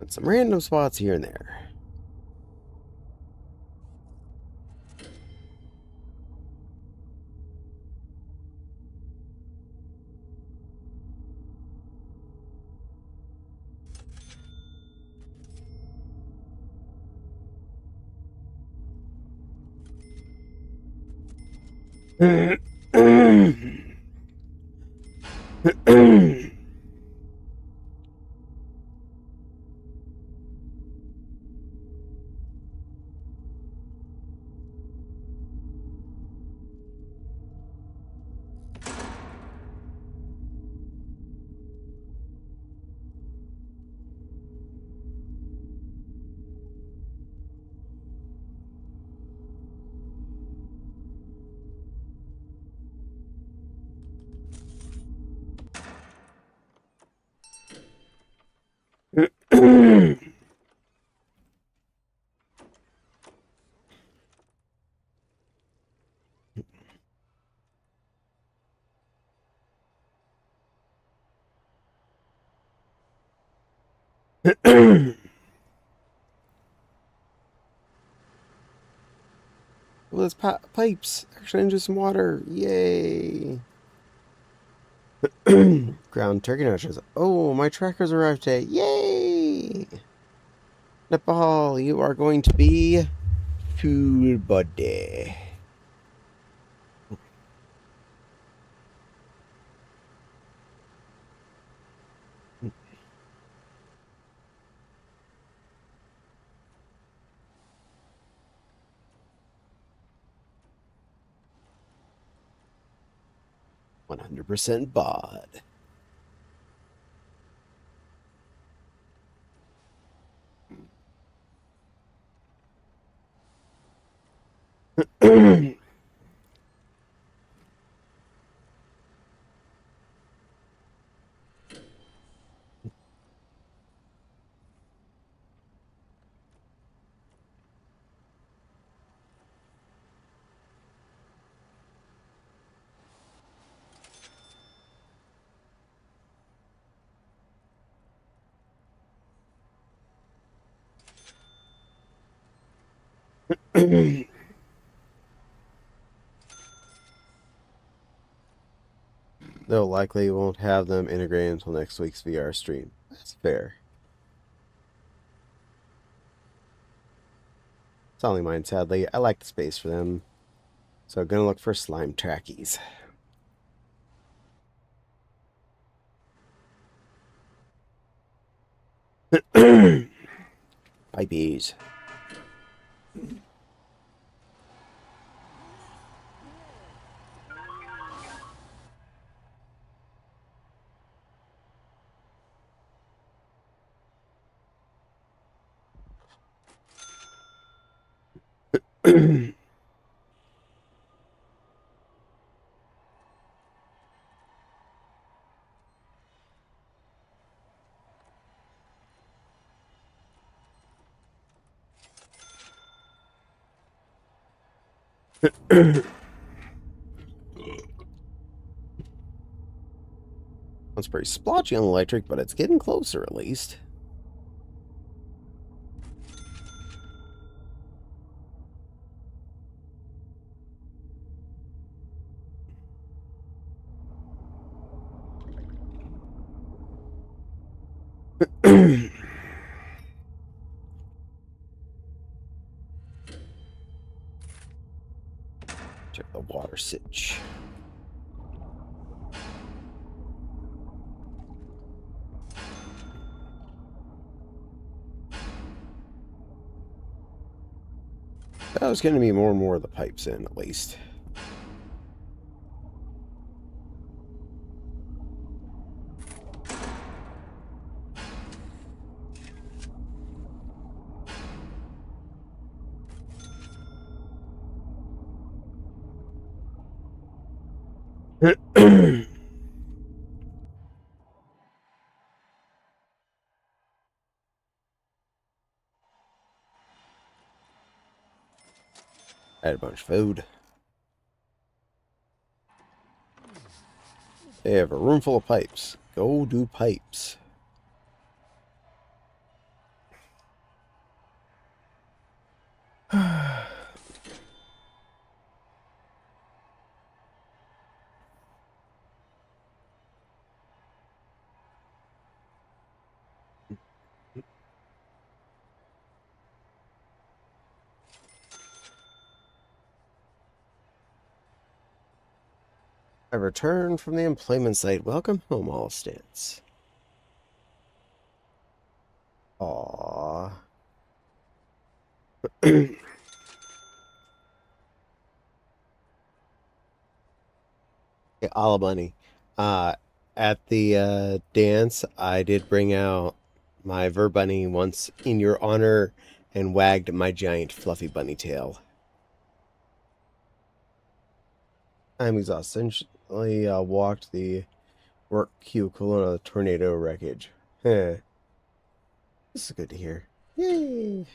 some random spots here and there. Well, there's pipes. Actually, into some water. Yay. Ground turkey notches. Oh, my trackers arrived today. Yay. Nepal, you are going to be food buddy. $100 bod. They'll likely won't have them integrated until next week's VR stream. That's fair. It's only mine, sadly. I like the space for them. So gonna look for slime trackies. Pipeys. It's pretty splotchy on electric, but it's getting closer at least. Check the water sitch. That was going to be more and more of the pipes in, at least. I had a bunch of food. They have a room full of pipes. Go do pipes. I returned from the employment site. Welcome home, all stance. Aww. Yeah, a la bunny. Uh, at the dance, I did bring out my Ver Bunny once in your honor and wagged my giant fluffy bunny tail. I'm exhausted. Essentially, walked the work cubicle on a tornado wreckage. Heh. This is good to hear. Yay!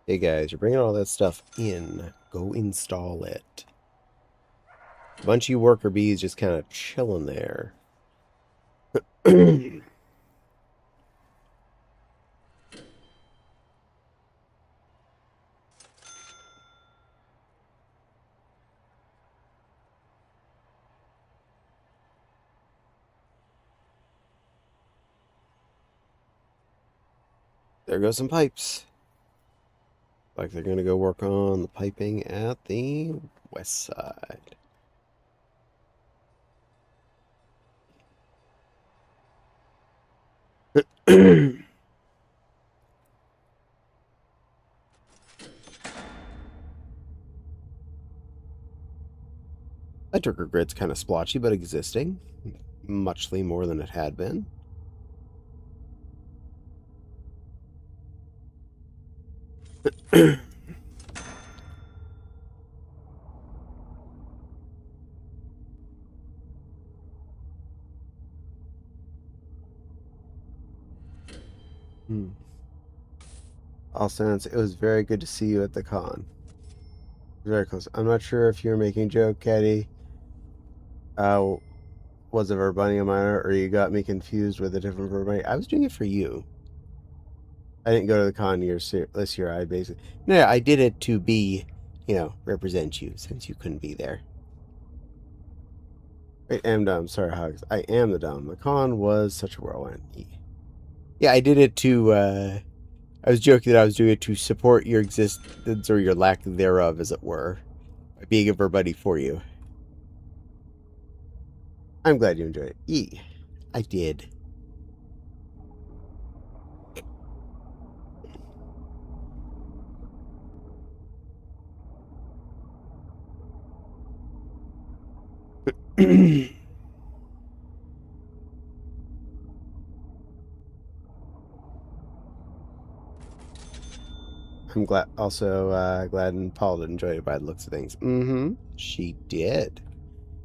Hey guys, you're bringing all that stuff in. Go install it. A bunch of you worker bees just kind of chilling there. There goes some pipes. Like they're gonna go work on the piping at the west side. Electrical grid's kind of splotchy, but existing. Muchly more than it had been. Hmm. All sense, it was very good to see you at the con. Very close. I'm not sure if you're making a joke, Caddy. Was it Verbunny a minor, or you got me confused with a different Verbunny? I was doing it for you. I didn't go to the con this year. I basically no, I did it to be, represent you since you couldn't be there. I am dumb. Sorry, Hugs. I am the dumb. The con was such a whirlwind. Yeah, I did it to. I was joking that I was doing it to support your existence or your lack thereof, as it were, by being a Verbunny for you. I'm glad you enjoyed it. I did. I'm glad and Paul enjoyed it by the looks of things. Mm-hmm. She did.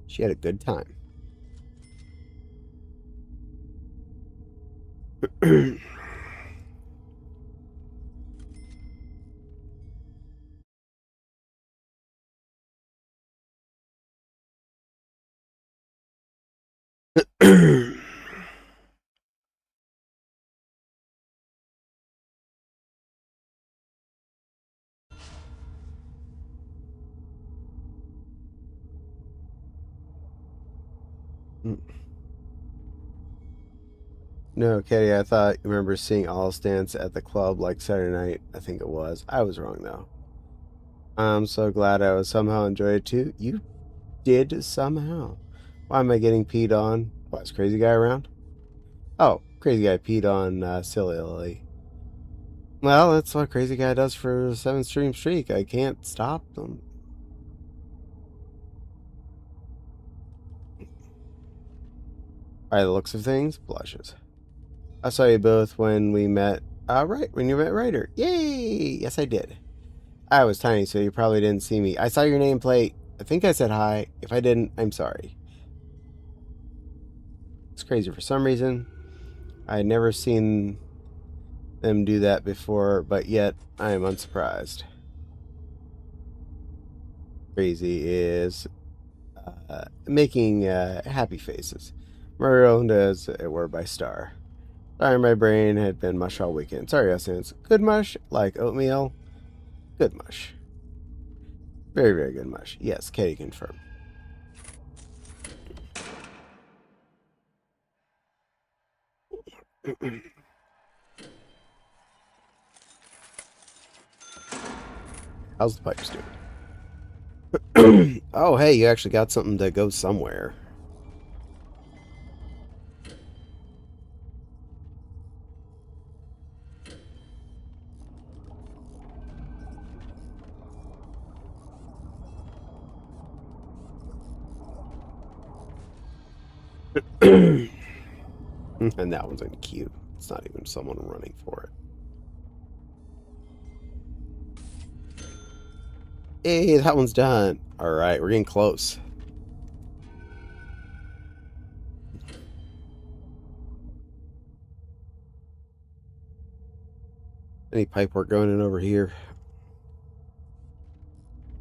She had a good time. No, Katie, I thought you remember seeing All Stance at the club like Saturday night. I think it was. I was wrong though. I'm so glad I was somehow enjoyed it too. You did somehow. Why am I getting peed on? Why is crazy guy around? Oh, crazy guy peed on silly Lily. Well, that's what crazy guy does for a 7 stream streak. I can't stop them. By the looks of things, blushes. I saw you both when we met. Right, when you met Ryder. Yay! Yes, I did. I was tiny, so you probably didn't see me. I saw your nameplate. I think I said hi. If I didn't, I'm sorry. It's crazy for some reason. I had never seen them do that before, but yet I am unsurprised. Crazy is making happy faces. Mario does it were by Star. Sorry, my brain had been mush all weekend. Sorry, Essence. Good mush, like oatmeal. Good mush. Very, very good mush. Yes, Katie confirmed. How's the pipes doing? Oh, hey, you actually got something to go somewhere. And that one's in queue. It's not even someone running for it. Hey, that one's done. All right, we're getting close. Any pipe work going in over here?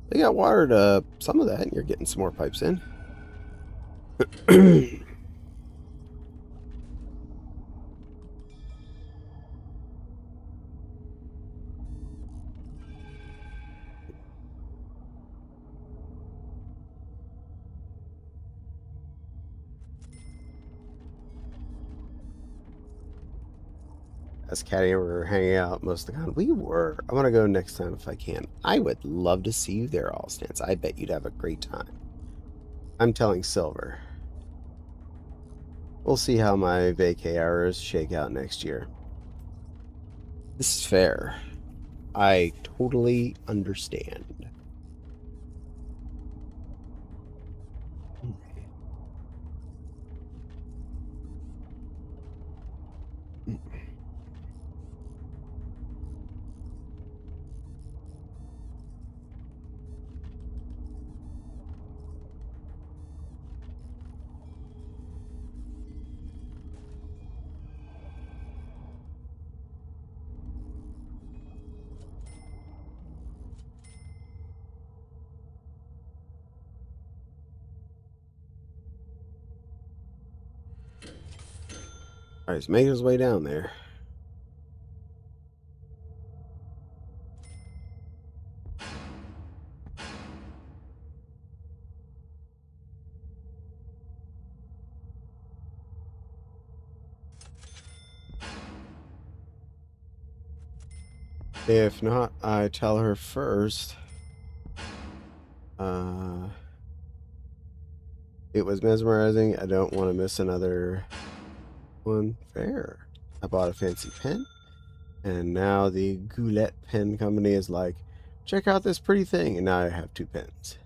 They got watered some of that, and you're getting some more pipes in. As Caddy and we were hanging out most of the time. We were. I want to go next time if I can. I would love to see you there, All Stance. I bet you'd have a great time. I'm telling Silver. We'll see how my vacay hours shake out next year. This is fair. I totally understand. Alright, he's making his way down there. If not, I tell her first. It was mesmerizing. I don't want to miss another one. Fair. I bought a fancy pen, and now the Goulet Pen Company is like, check out this pretty thing, and now I have 2 pens.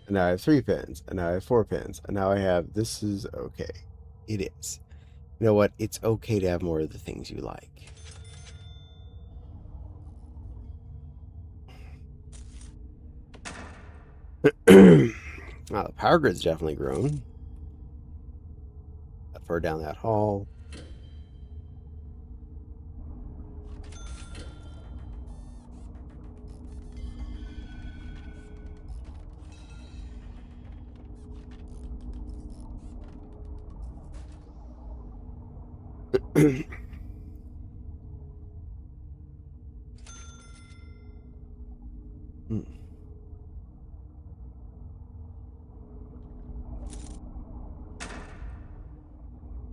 And now I have 3 pins. And now I have 4 pins. And now I have, this is okay. It is. You know what? It's okay to have more of the things you like. The power grid's definitely grown. That far down that hall.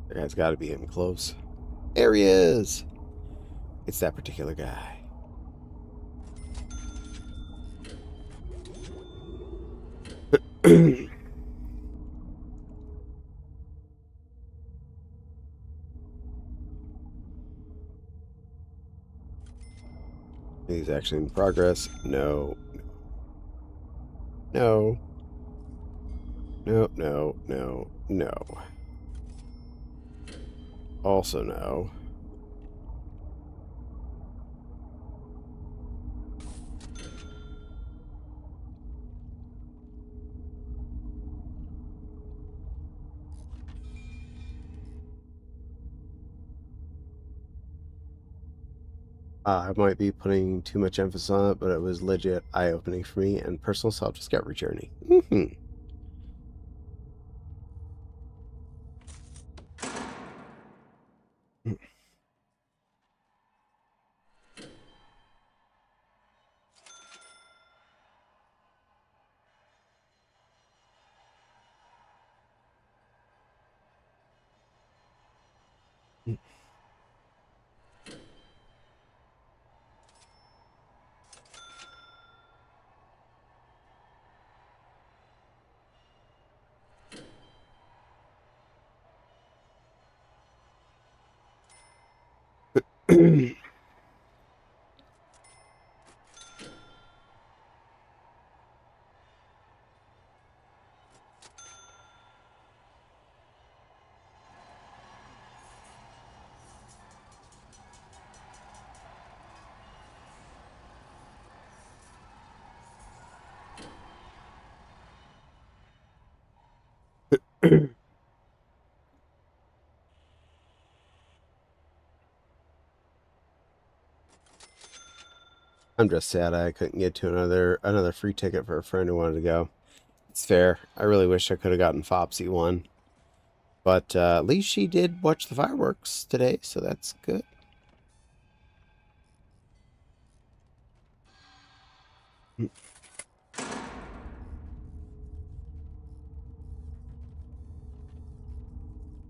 That guy's got to be getting close. There he is. It's that particular guy. He's actually in progress. No. No. No, no, no, no. Also no. I might be putting too much emphasis on it, but it was legit eye-opening for me and personal self-discovery journey. I'm just sad I couldn't get to another free ticket for a friend who wanted to go. It's fair. I really wish I could have gotten Fopsy one. But at least she did watch the fireworks today, so that's good.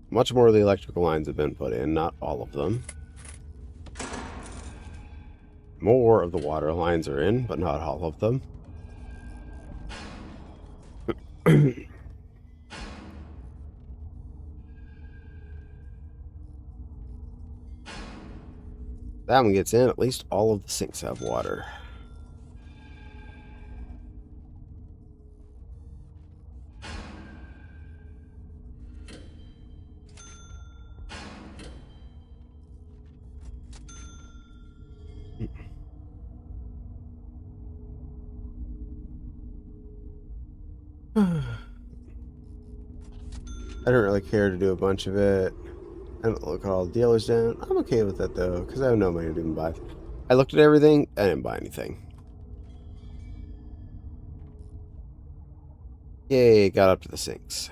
Much more of the electrical lines have been put in, not all of them. More of the water lines are in, but not all of them. That one gets in, at least all of the sinks have water. I don't really care to do a bunch of it. I don't look at all the dealers down. I'm okay with that though, because I have no money to even buy. I looked at everything, I didn't buy anything. Yay, got up to the sinks.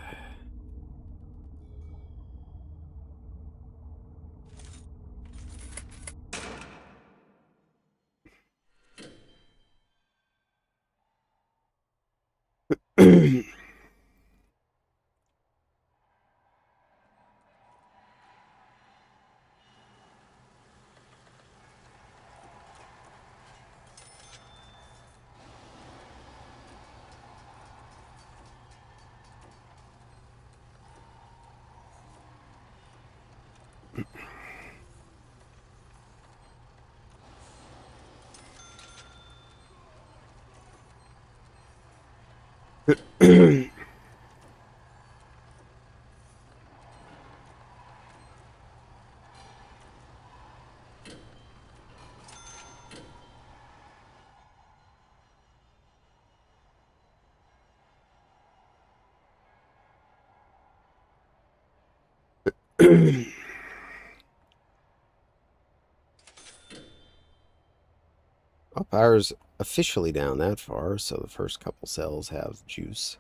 Oh, power's officially down that far, so the first couple cells have juice.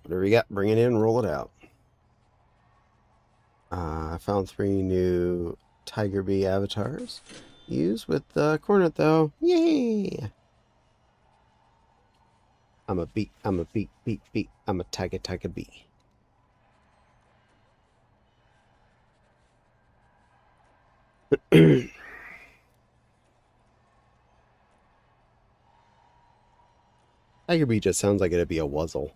Whatever you got, bring it in, roll it out. I found 3 new Tiger Bee avatars. Use with the Cornet though. Yay! I'm a bee. I'm a bee. Bee. Bee. I'm a tiger. Tiger bee. Tiger bee just sounds like it'd be a wuzzle.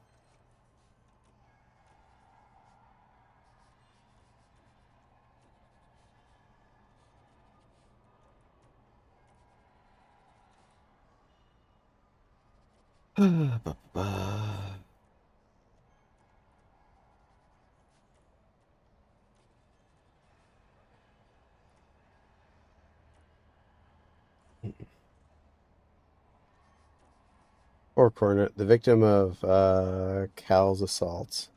Poor Cornet, the victim of Cal's assaults.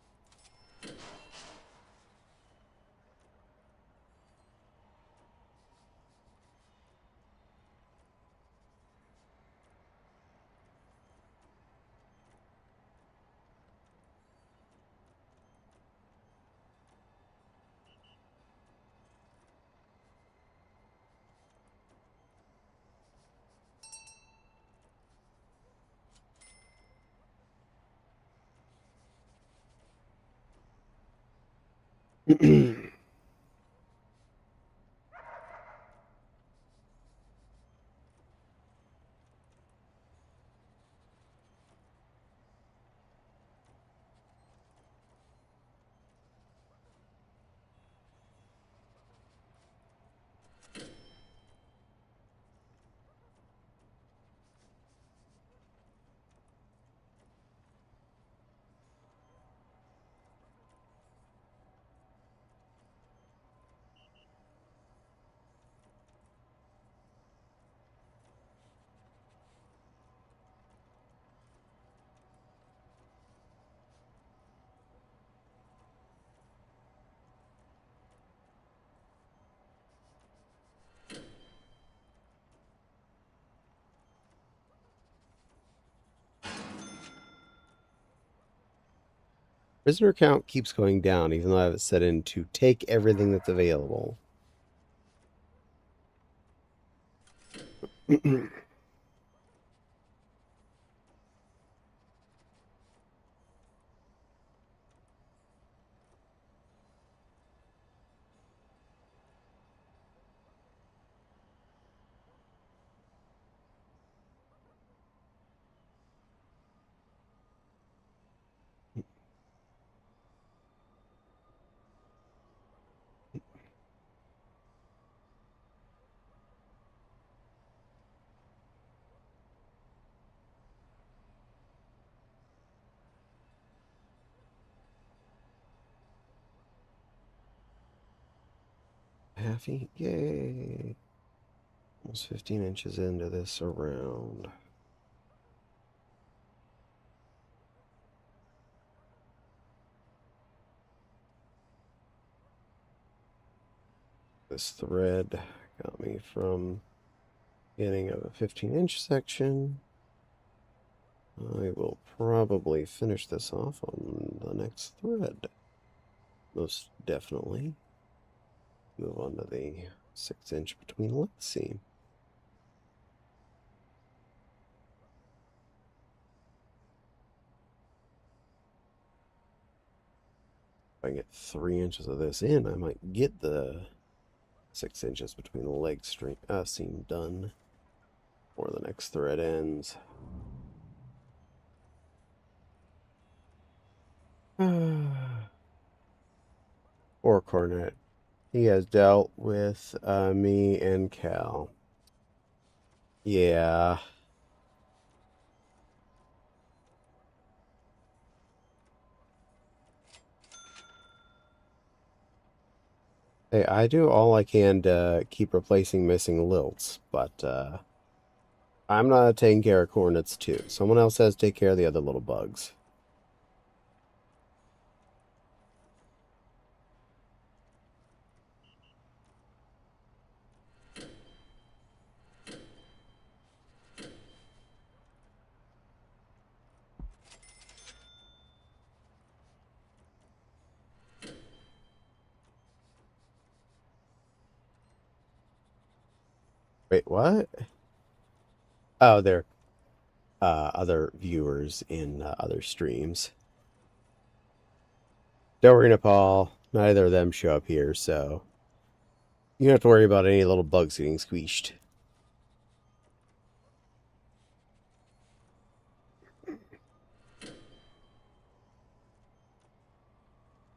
Prisoner count keeps going down, even though I have it set in to take everything that's available. Halfy, yay! Almost 15 inches into this around. This thread got me from beginning of a 15-inch section. I will probably finish this off on the next thread. most definitely. Move on to the 6-inch between leg seam. If I get 3 inches of this in, I might get the 6 inches between the leg seam done before the next thread ends. Or Cornet. He has dealt with me and Cal. Yeah. Hey, I do all I can to keep replacing missing lilts, but I'm not taking care of Cornets too. Someone else has to take care of the other little bugs. Wait, what? Oh, they're other viewers in other streams. Don't worry, Nepal. Neither of them show up here, so you don't have to worry about any little bugs getting squeezed.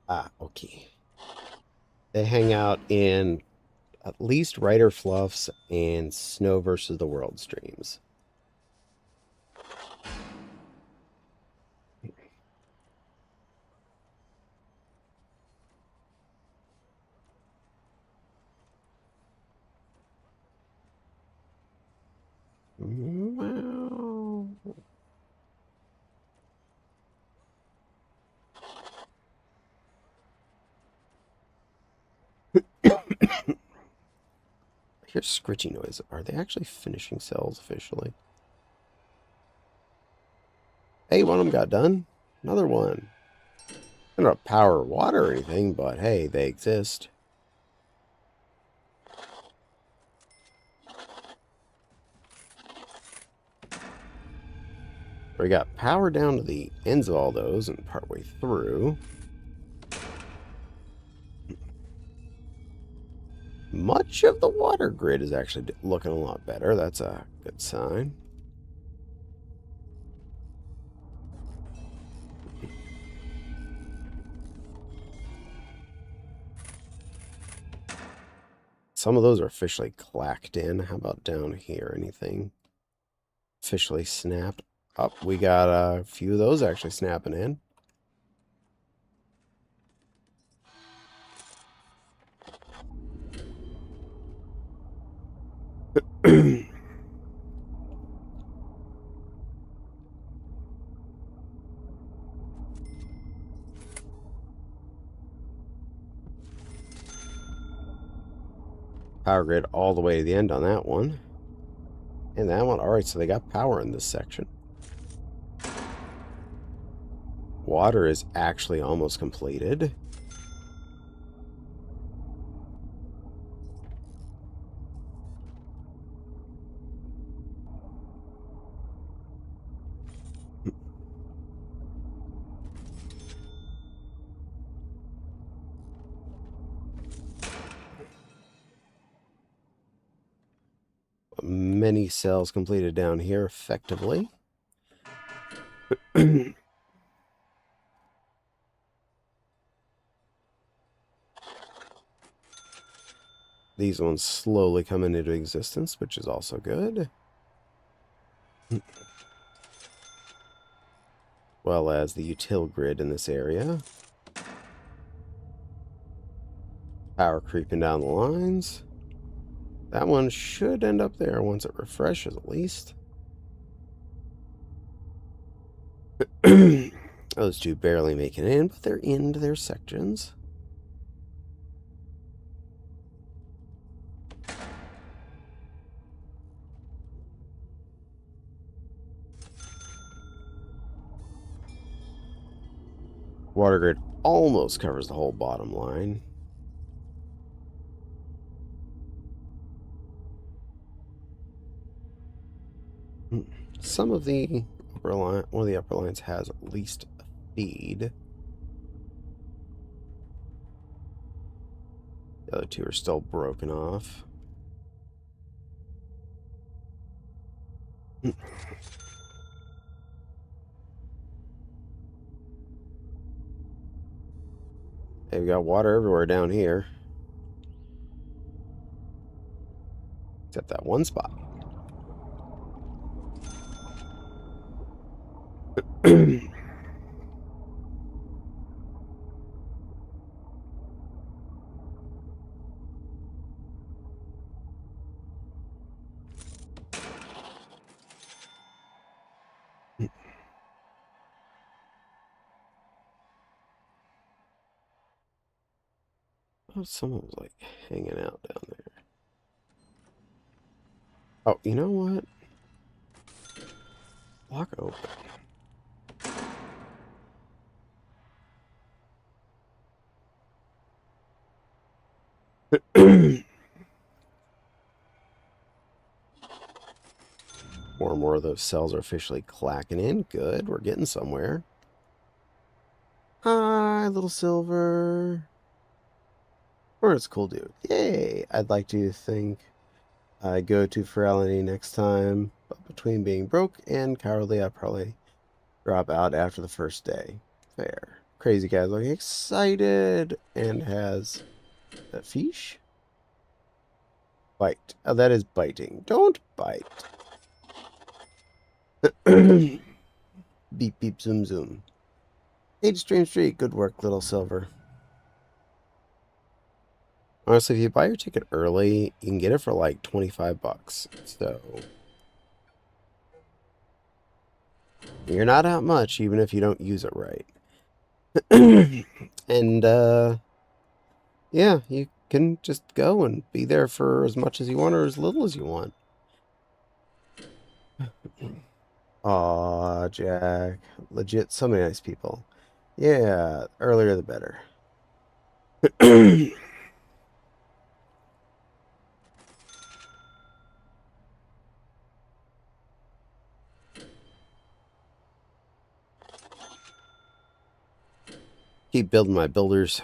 Ah, okay. They hang out in at least Writer Fluffs and Snow versus the World streams. Wow. I hear scritchy noise. Are they actually finishing cells officially? Hey, one of them got done. Another one. I don't power or water or anything, but hey, they exist. We got power down to the ends of all those and partway through. Much of the water grid is actually looking a lot better. That's a good sign. Some of those are officially clacked in. How about down here? Anything officially snapped? Up, we got a few of those actually snapping in. Power grid all the way to the end on that one. And that one, all right, so they got power in this section. Water is actually almost completed. Many cells completed down here effectively. These ones slowly coming into existence, which is also good. Well as the util grid in this area. Power creeping down the lines. That one should end up there once it refreshes at least. Those two barely making it in, but they're into their sections. Water grid almost covers the whole bottom line. Some of the upper line, one of the upper lines has at least a feed. The other two are still broken off. Hey, we got water everywhere down here. Except that one spot. Oh, someone was like hanging out down there. Oh, you know what? Lock it open. More and more of those cells are officially clacking in. Good, we're getting somewhere. Hi, little silver. Or it's cool dude. Yay! I'd like to think I go to Ferality next time, but between being broke and cowardly, I probably drop out after the first day. Fair. Crazy guy's looking excited and has a fish. Bite. Oh, that is biting. Don't bite. Beep beep zoom zoom. Hey, Stream Street. Good work, little silver. Honestly, if you buy your ticket early, you can get it for like 25 bucks. So you're not out much, even if you don't use it right. And yeah, you can just go and be there for as much as you want or as little as you want. Aw, Jack. Legit, so many nice people. Yeah, earlier the better. Keep building my builders.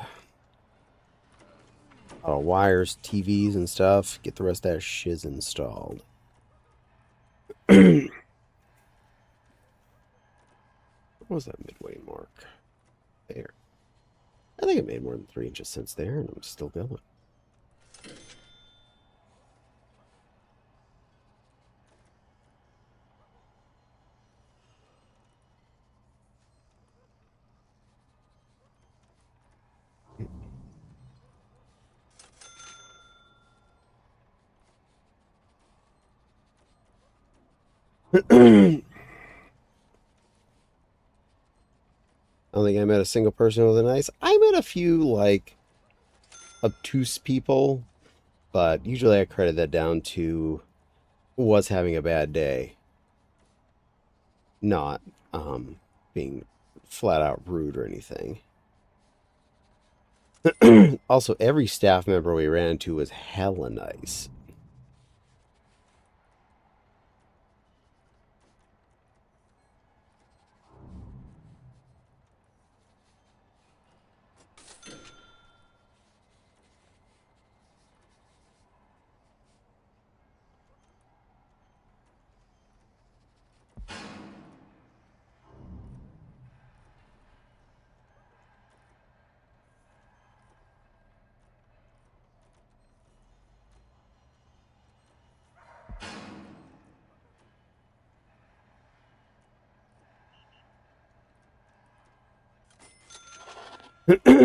Wires, TVs, and stuff. Get the rest of that shiz installed. What was that midway mark? There. I think I made more than 3 inches since there, and I'm still going. I don't think I met a single person with a nice. I met a few, like, obtuse people, but usually I credit that down to was having a bad day, not being flat out rude or anything. Also, every staff member we ran into was hella nice. Yeah,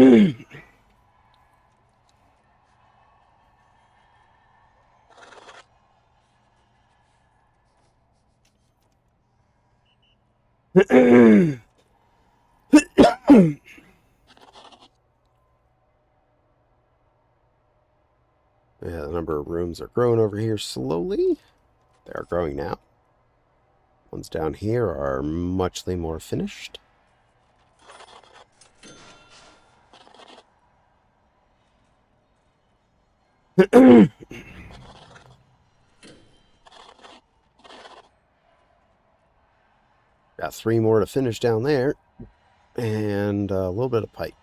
the number of rooms are growing over here slowly. They are growing now. Ones down here are muchly more finished. Got 3 more to finish down there. And a little bit of pipe.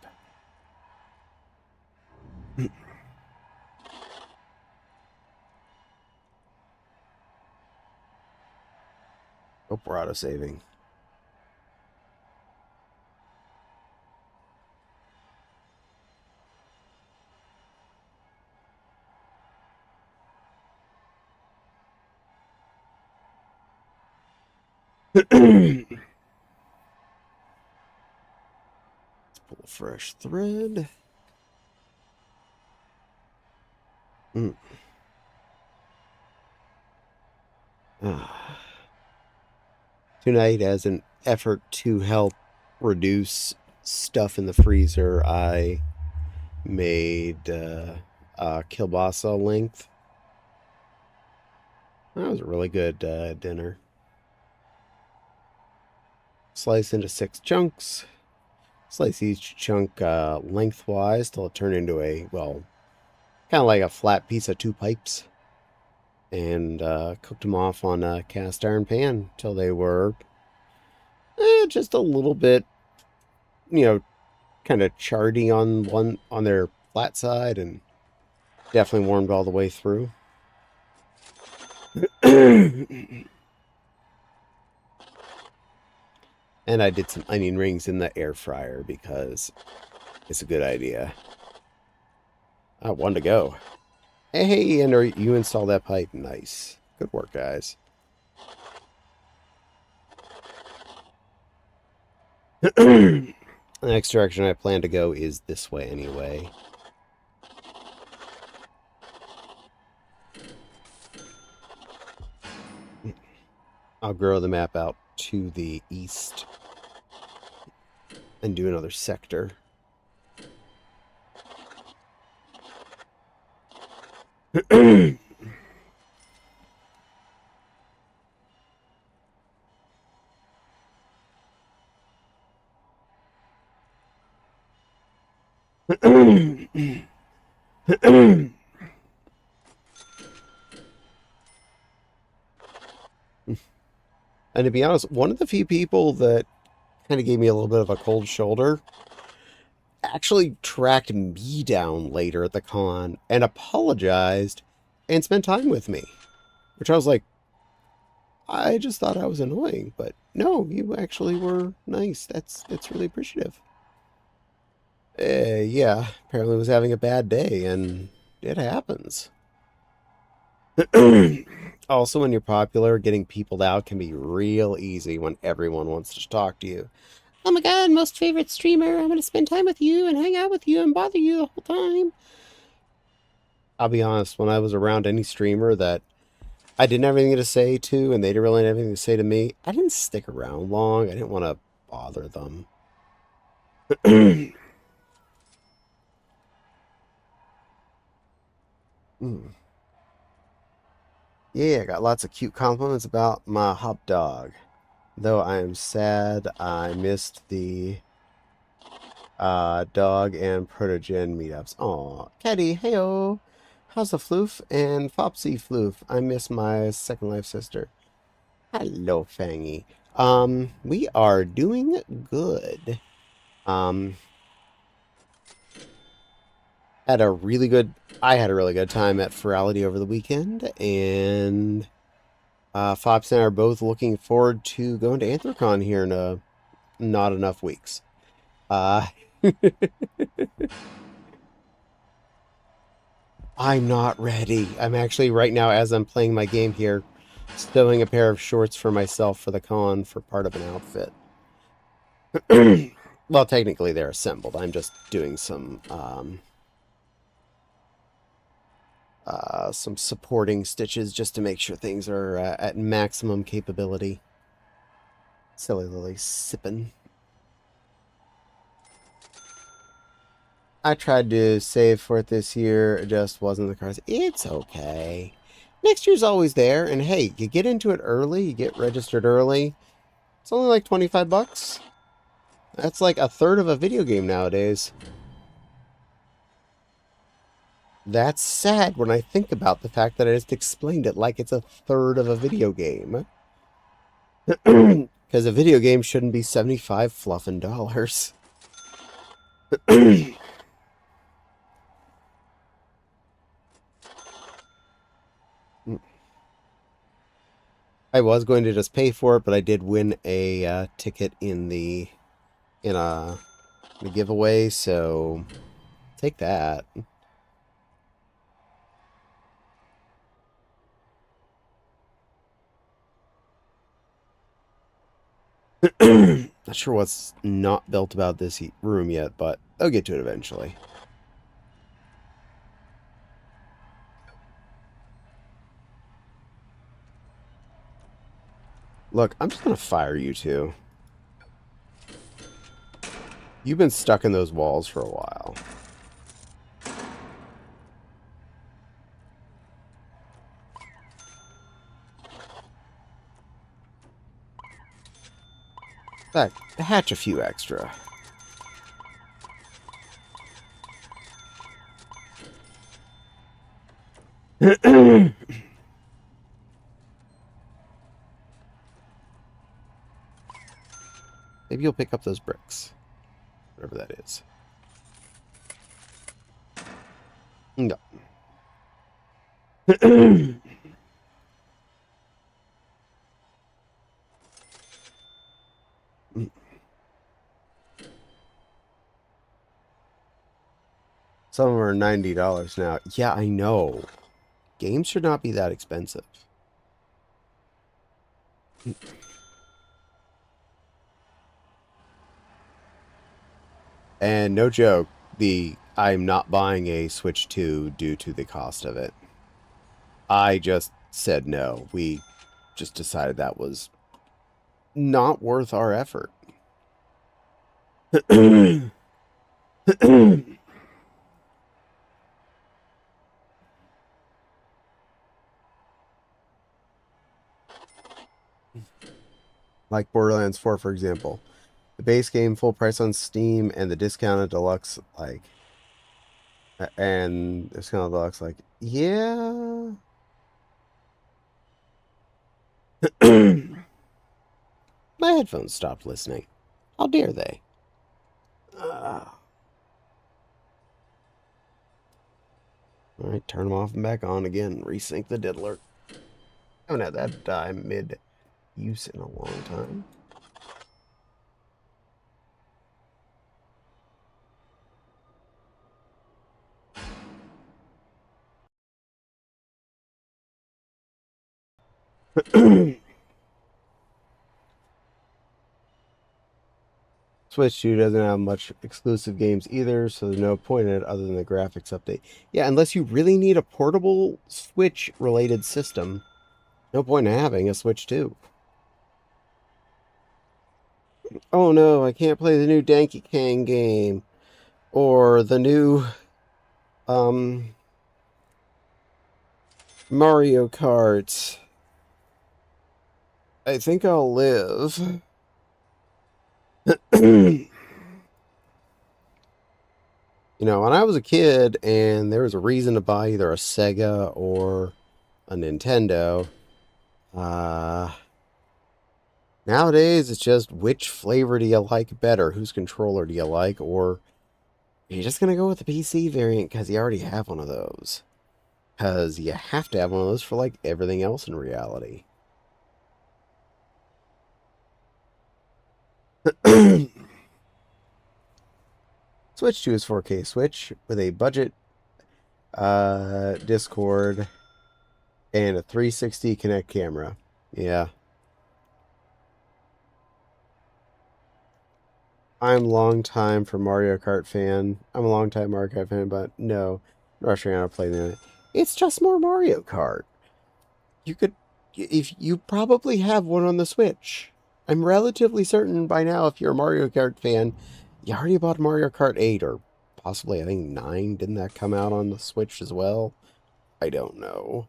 Oh, we're auto saving. Let's pull a fresh thread. Tonight, as an effort to help reduce stuff in the freezer, I made kielbasa length. That was a really good dinner. Slice into 6 chunks. Slice each chunk lengthwise till it turned into a, well, kind of like a flat piece of 2 pipes. And cooked them off on a cast iron pan till they were just a little bit, kind of chardy on their flat side, and definitely warmed all the way through. And I did some onion rings in the air fryer because it's a good idea. One to go. Hey, and you installed that pipe. Nice. Good work, guys. The next direction I plan to go is this way anyway. I'll grow the map out to the east and do another sector. And to be honest, one of the few people that kind of gave me a little bit of a cold shoulder actually tracked me down later at the con and apologized and spent time with me. Which I was like, I just thought I was annoying, but no, you actually were nice. That's really appreciative. Yeah, apparently was having a bad day, and it happens. Also, when you're popular, getting peopled out can be real easy when everyone wants to talk to you. Oh my god, most favorite streamer, I'm going to spend time with you and hang out with you and bother you the whole time. I'll be honest, when I was around any streamer that I didn't have anything to say to and they didn't really have anything to say to me, I didn't stick around long. I didn't want to bother them. Yeah, I got lots of cute compliments about my hop dog. Though I am sad I missed the dog and protogen meetups. Aw, Caddy, heyo. How's the floof? And Fopsy floof. I miss my Second Life sister. Hello, Fangy. We are doing good. I had a really good time at Ferality over the weekend, and Fops and I are both looking forward to going to Anthrocon here in not enough weeks. I'm not ready. I'm actually, right now, as I'm playing my game here, stowing a pair of shorts for myself for the con for part of an outfit. Well, technically they're assembled. I'm just doing some supporting stitches just to make sure things are at maximum capability. Silly Lily sipping. I tried to save for it this year. It just wasn't the cards. It's okay. Next year's always there. And hey, you get into it early. You get registered early. It's only like 25 bucks. That's like a third of a video game nowadays. That's sad when I think about the fact that I just explained it like it's a third of a video game. Because a video game shouldn't be 75 fluffin' dollars. I was going to just pay for it, but I did win a ticket in a giveaway, so take that. Not sure what's not built about this room yet, but I'll get to it eventually. Look, I'm just gonna fire you two. You've been stuck in those walls for a while. In fact, hatch a few extra. Maybe you'll pick up those bricks. Whatever that is. No. Some of them are $90 now. Yeah, I know. Games should not be that expensive. And no joke, I'm not buying a Switch 2 due to the cost of it. I just said no. We just decided that was not worth our effort. Like Borderlands 4, for example. The base game full price on Steam and the discounted deluxe, and discounted deluxe, yeah. My headphones stopped listening. How dare they? All right, turn them off and back on again. Resync the diddler. I haven't had that die mid-use in a long time. Switch 2 doesn't have much exclusive games either, so there's no point in it other than the graphics update. Yeah, unless you really need a portable Switch-related system, no point in having a Switch 2. Oh no, I can't play the new Donkey Kong game. Or the new, um, Mario Kart. I think I'll live. When I was a kid and there was a reason to buy either a Sega or a Nintendo, uh, nowadays it's just which flavor do you like better? Whose controller do you like? Or you're just going to go with the PC variant because you already have one of those. Because you have to have one of those for everything else in reality. Switch 2 is 4K Switch with a budget Discord and a 360 Kinect camera. Yeah. I'm a long time for Mario Kart fan. I'm a long time Mario Kart fan, but no, I'm rushing out to play that. It's just more Mario Kart. You could, if you probably have one on the Switch. I'm relatively certain by now, if you're a Mario Kart fan, you already bought Mario Kart 8 or possibly, I think, 9. Didn't that come out on the Switch as well? I don't know.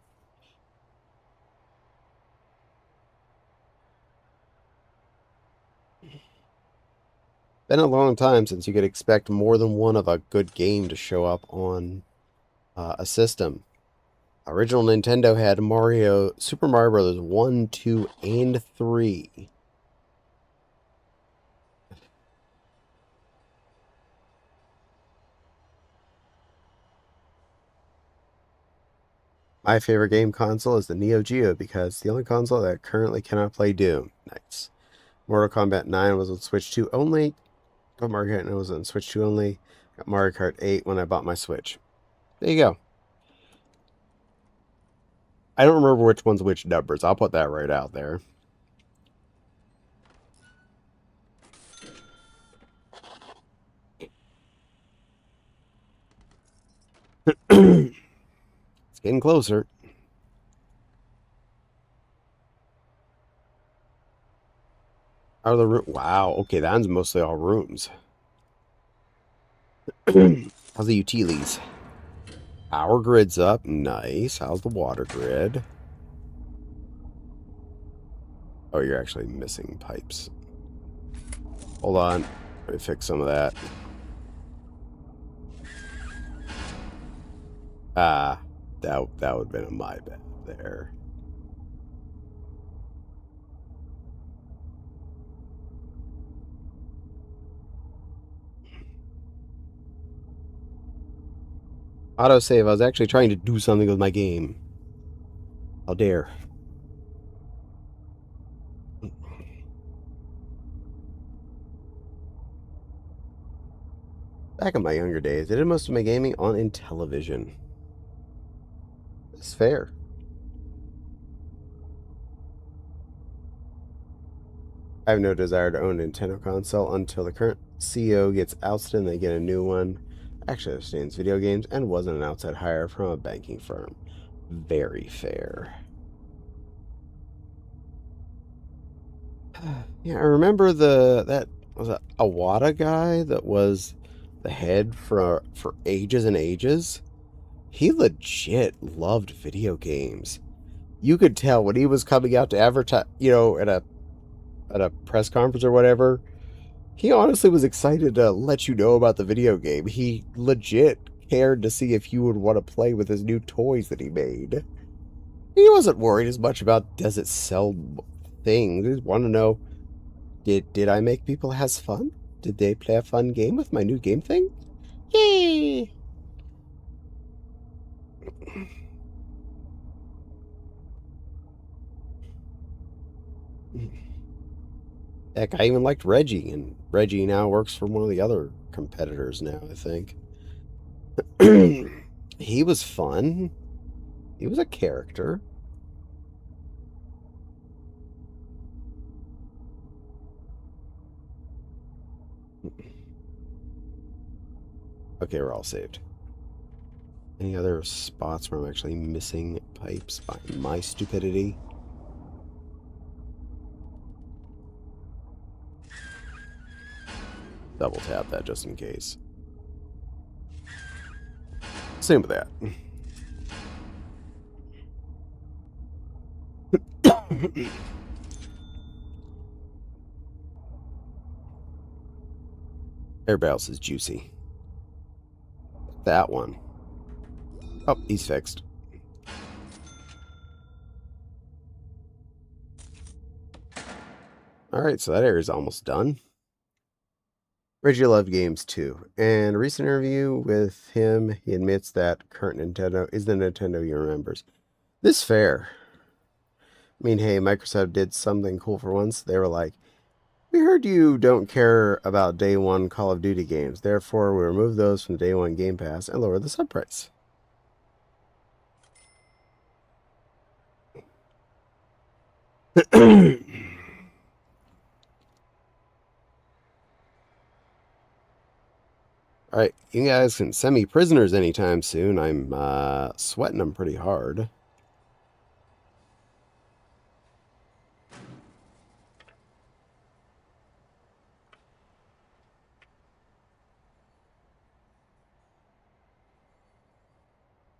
Been a long time since you could expect more than one of a good game to show up on A system. Original Nintendo had Super Mario Brothers 1, 2, and 3. My favorite game console is the Neo Geo because it's the only console that currently cannot play Doom. Nice. Mortal Kombat 9 was on Switch 2 only. But Mario Kart 9 was on Switch 2 only. Got Mario Kart 8 when I bought my Switch. There you go. I don't remember which one's which numbers. I'll put that right out there. It's getting closer. Are the room? Wow. Okay, that's mostly all rooms. How's the utilities? Power grid's up. Nice. How's the water grid? Oh, you're actually missing pipes. Hold on. Let me fix some of that. Ah, that would have been a my bad there. Autosave. I was actually trying to do something with my game. How dare. Back in my younger days, I did most of my gaming on Intellivision. It's fair. I have no desire to own a Nintendo console until the current CEO gets ousted and they get a new one. Actually understands video games and wasn't an outside hire from a banking firm. Very fair. Yeah, I remember that was a Awada guy that was the head for ages and ages. He legit loved video games. You could tell when he was coming out to advertise, at a press conference or whatever. He honestly was excited to let you know about the video game. He legit cared to see if you would want to play with his new toys that he made. He wasn't worried as much about does it sell things. He just wanted to know did I make people have fun? Did they play a fun game with my new game thing? Yay! Heck, I even liked Reggie, and Reggie now works for one of the other competitors now, I think. He was fun. He was a character. Okay, we're all saved. Any other spots where I'm actually missing pipes by my stupidity? Double tap that just in case. Same with that. Everybody else is juicy. That one. Oh, he's fixed. Alright, so that area's almost done. Reggie loved games too. And a recent interview with him, he admits that current Nintendo is the Nintendo he remembers. This fair. I mean, hey, Microsoft did something cool for once. They were like, we heard you don't care about day one Call of Duty games. Therefore, we remove those from the day one Game Pass and lower the sub price. Alright, you guys can send me prisoners anytime soon. I'm sweating them pretty hard.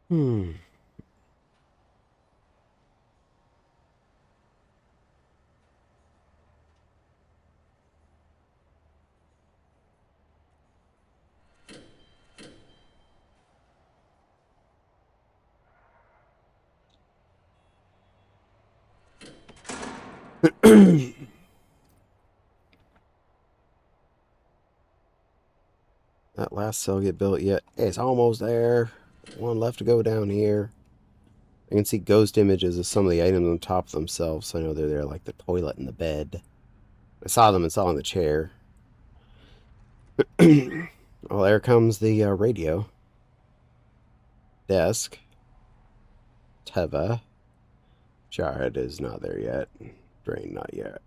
Hmm. That last cell get built yet? It's almost there. One left to go down here. I can see ghost images of some of the items on top of themselves, so I know they're there, like the toilet and the bed. I saw them and saw on the chair. Well, there comes the radio. Desk. Teva. Jared is not there yet. Drain, not yet.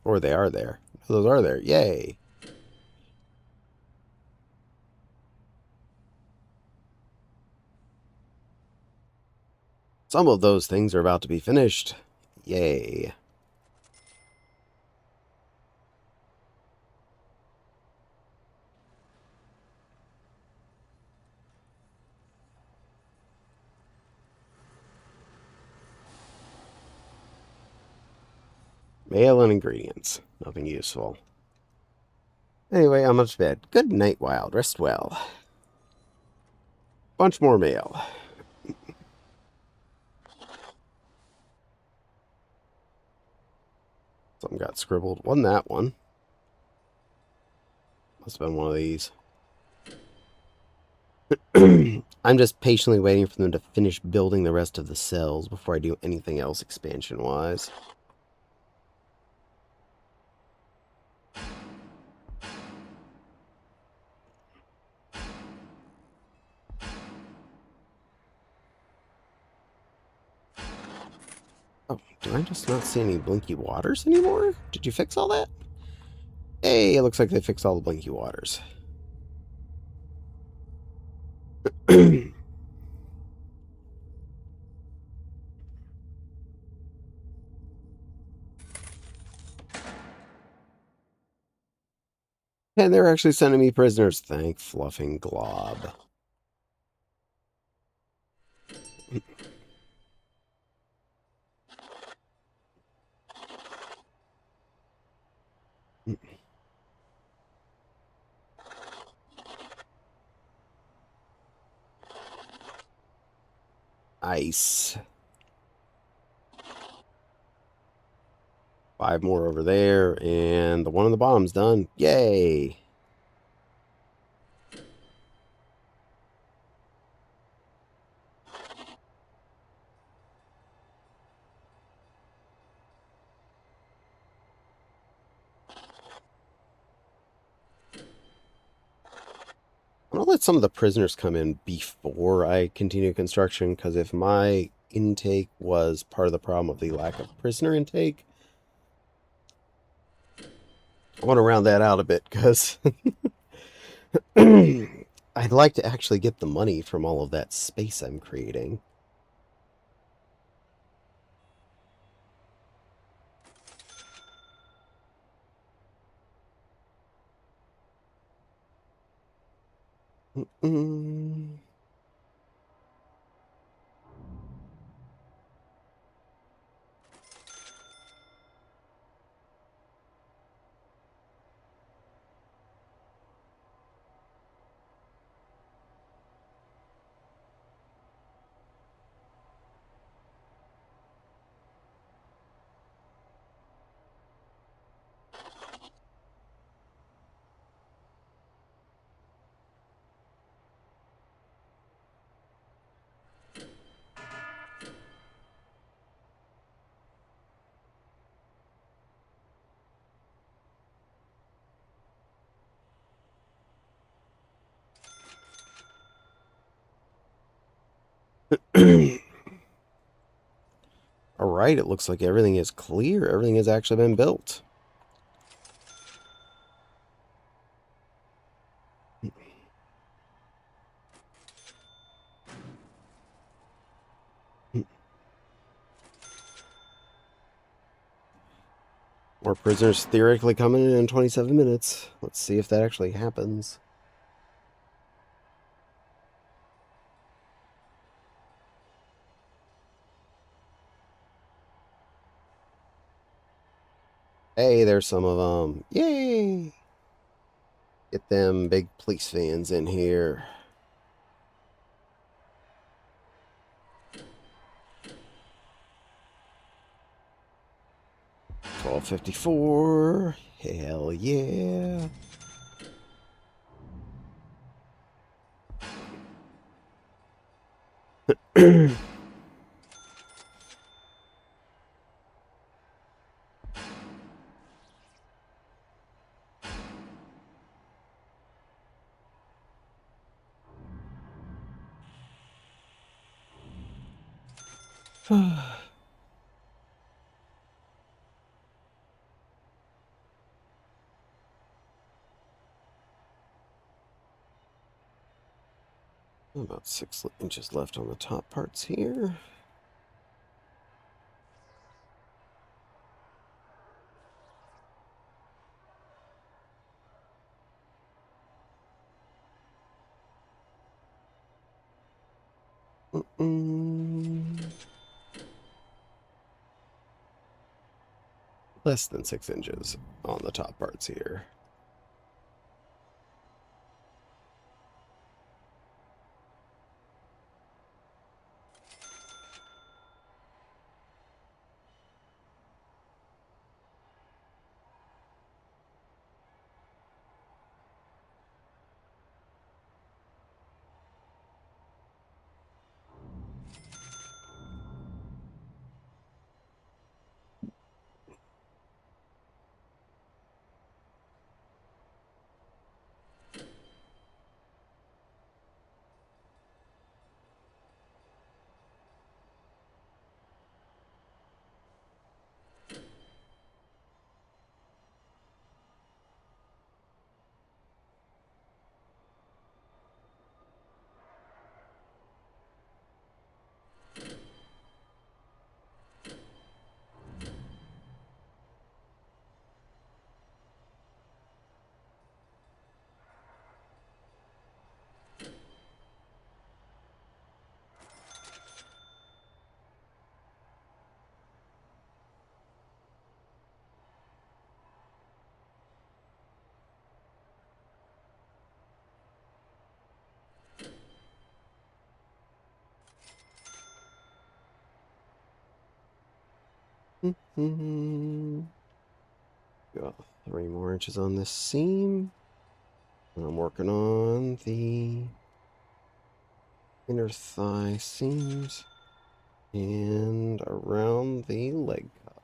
Or they are there. Those are there. Yay. Some of those things are about to be finished. Yay. Mail and ingredients. Nothing useful. Anyway, I'm up to bed. Good night, Wild. Rest well. Bunch more mail. Something got scribbled. Wasn't that one? Must have been one of these. I'm just patiently waiting for them to finish building the rest of the cells before I do anything else expansion-wise. Oh, do I just not see any blinky waters anymore? Did you fix all that? Hey, it looks like they fixed all the blinky waters. And they're actually sending me prisoners. Thank fluffing glob. Ice. 5 more over there, and the one on the bottom's done. Yay! I'm gonna let some of the prisoners come in before I continue construction, because if my intake was part of the problem of the lack of prisoner intake, I want to round that out a bit, because I'd like to actually get the money from all of that space I'm creating. Mm. All right, it looks like everything is clear. Everything has actually been built. More prisoners theoretically coming in 27 minutes. Let's see if that actually happens. Hey, there's some of them. Yay! Get them big police fans in here. 1254. Hell yeah. About 6 inches left on the top parts here. Less than 6 inches on the top parts here. Got 3 more inches on this seam. And I'm working on the inner thigh seams and around the leg cup.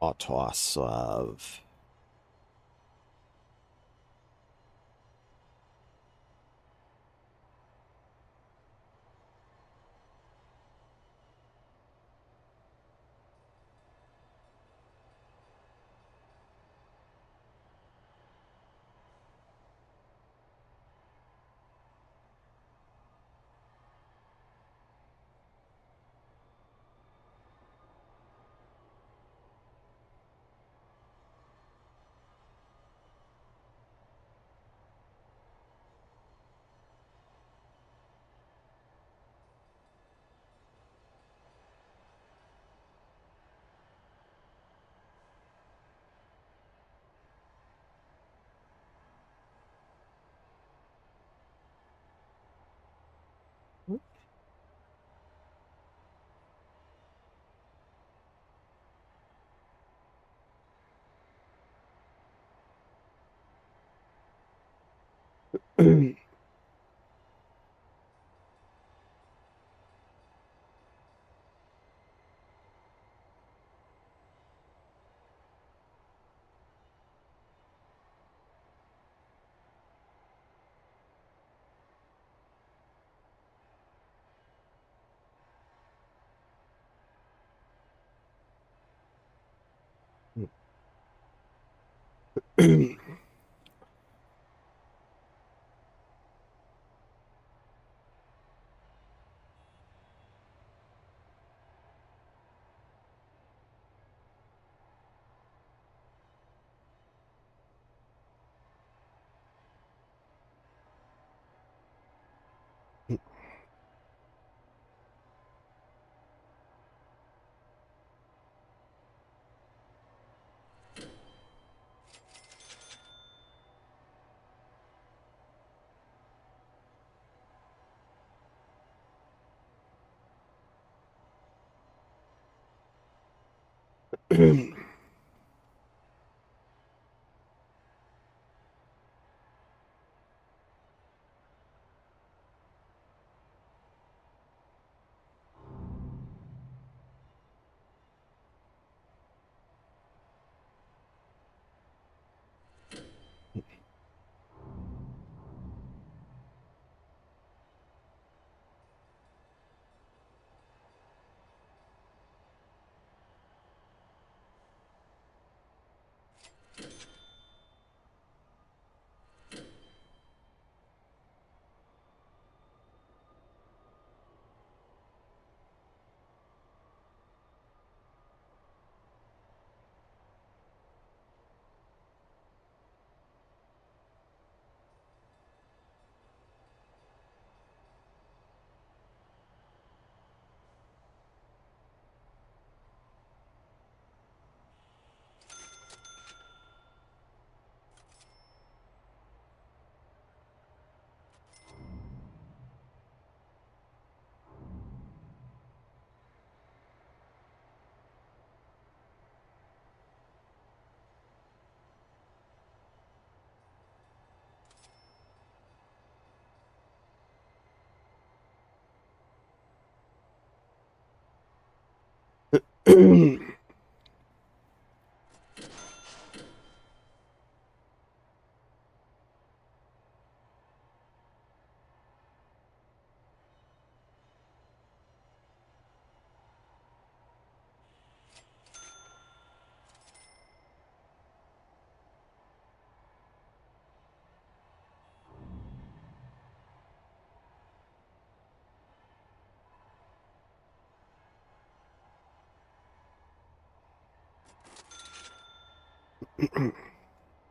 Autosave.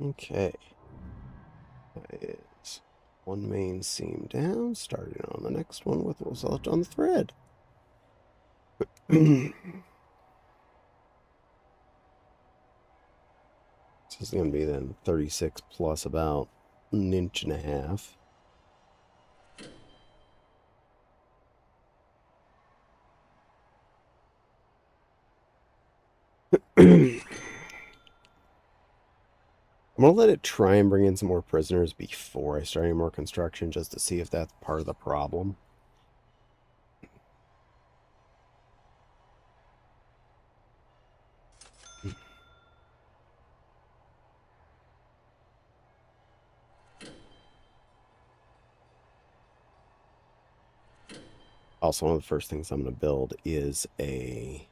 Okay. That is one main seam down, starting on the next one with what's left on the thread. This is going to be then 36 plus about an inch and a half. I'm going to let it try and bring in some more prisoners before I start any more construction, just to see if that's part of the problem. Also, one of the first things I'm going to build is a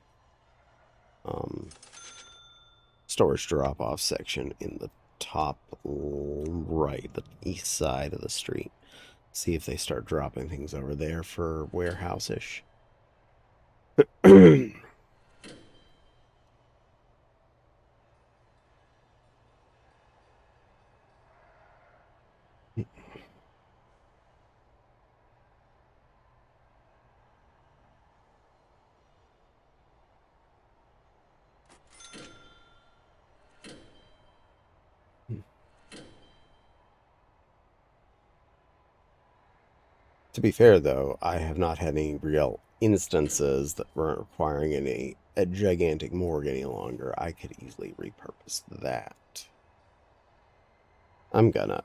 storage drop-off section in the top right, the east side of the street. See if they start dropping things over there for warehouse-ish. To be fair, though, I have not had any real instances that weren't requiring a gigantic morgue any longer. I could easily repurpose that. I'm gonna.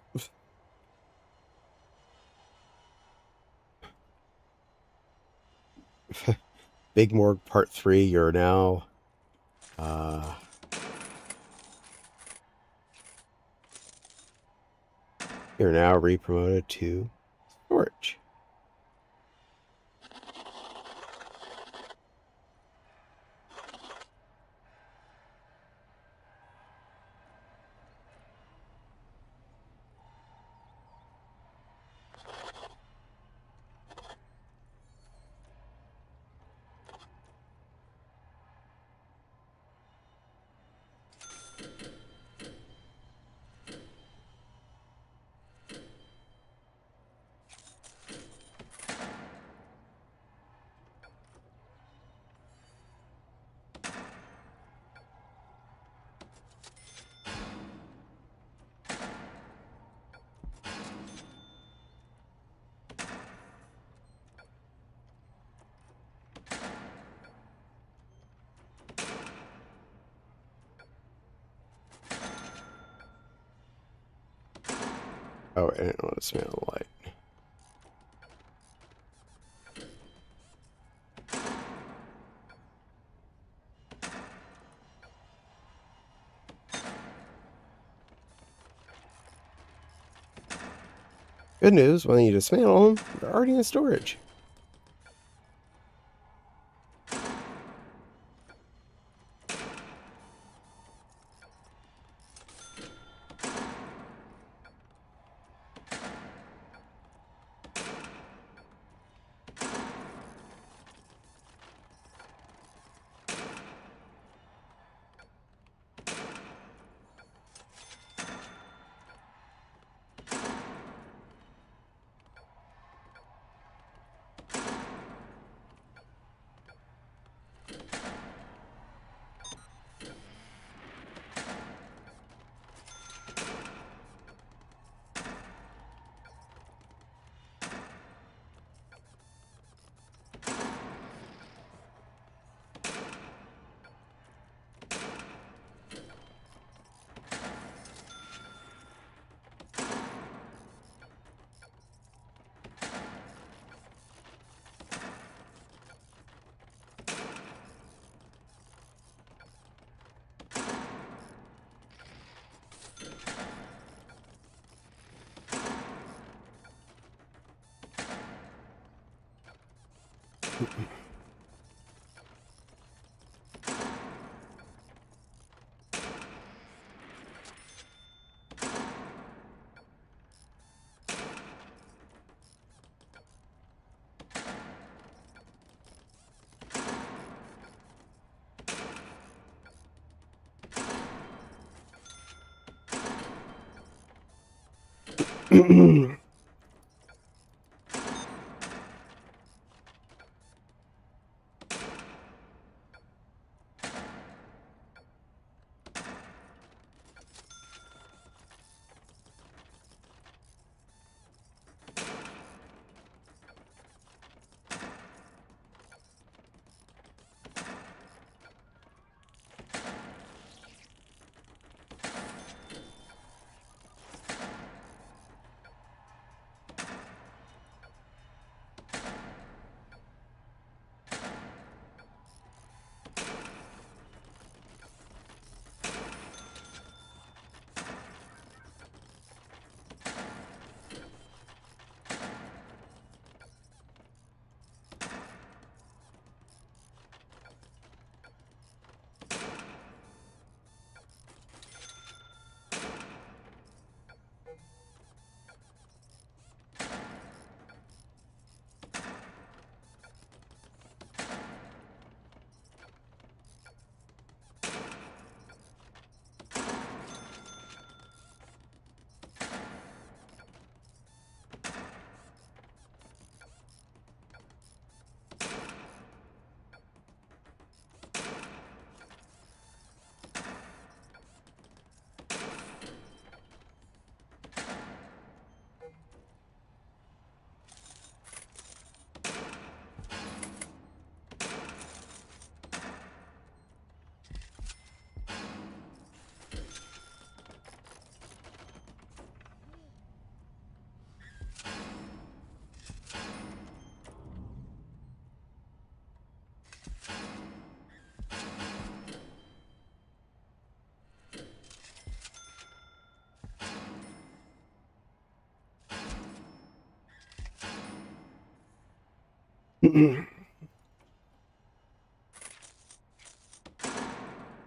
Big Morgue Part 3, uh, you're now re-promoted to storage. Oh, I didn't want to smell the light. Good news, when you dismantle them, they're already in storage.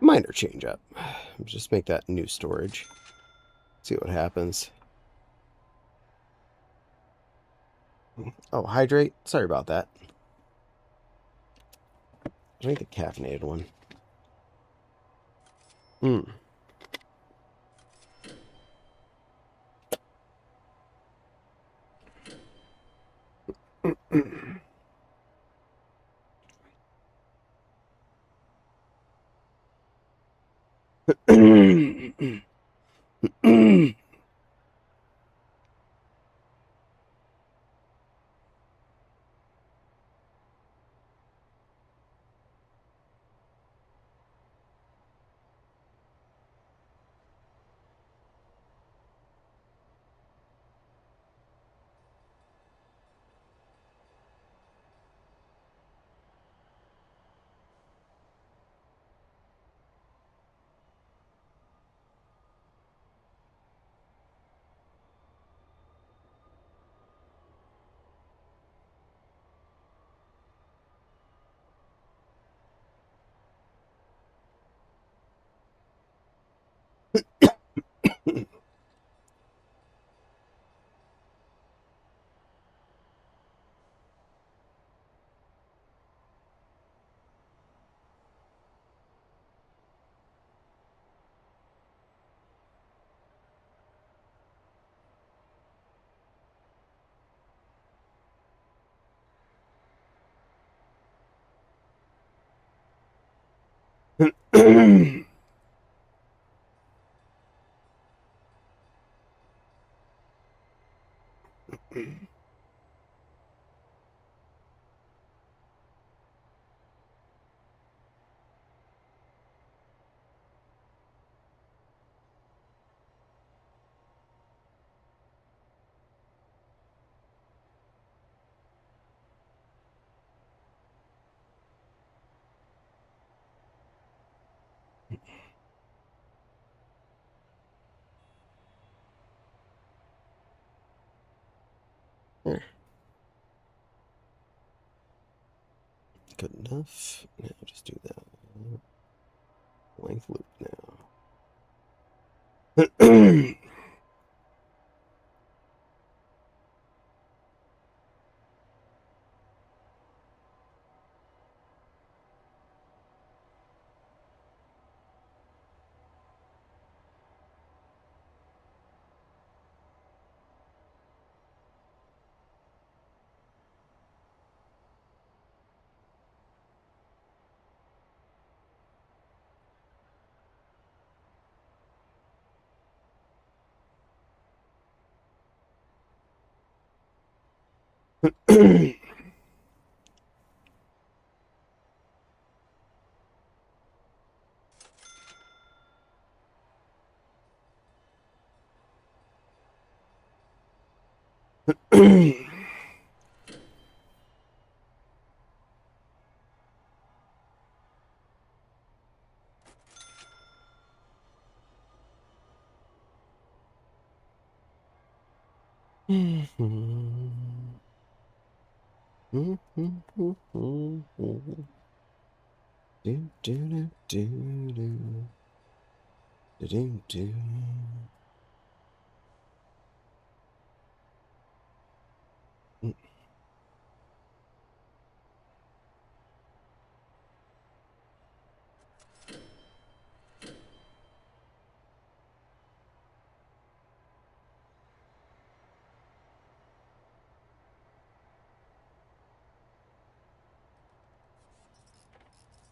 Minor change up. Just make that new storage. See what happens. Oh, hydrate. Sorry about that. Drink the caffeinated one. Mm. There. Good enough. Now just do that. Length loop now. Do, do, do, do, do, do, do.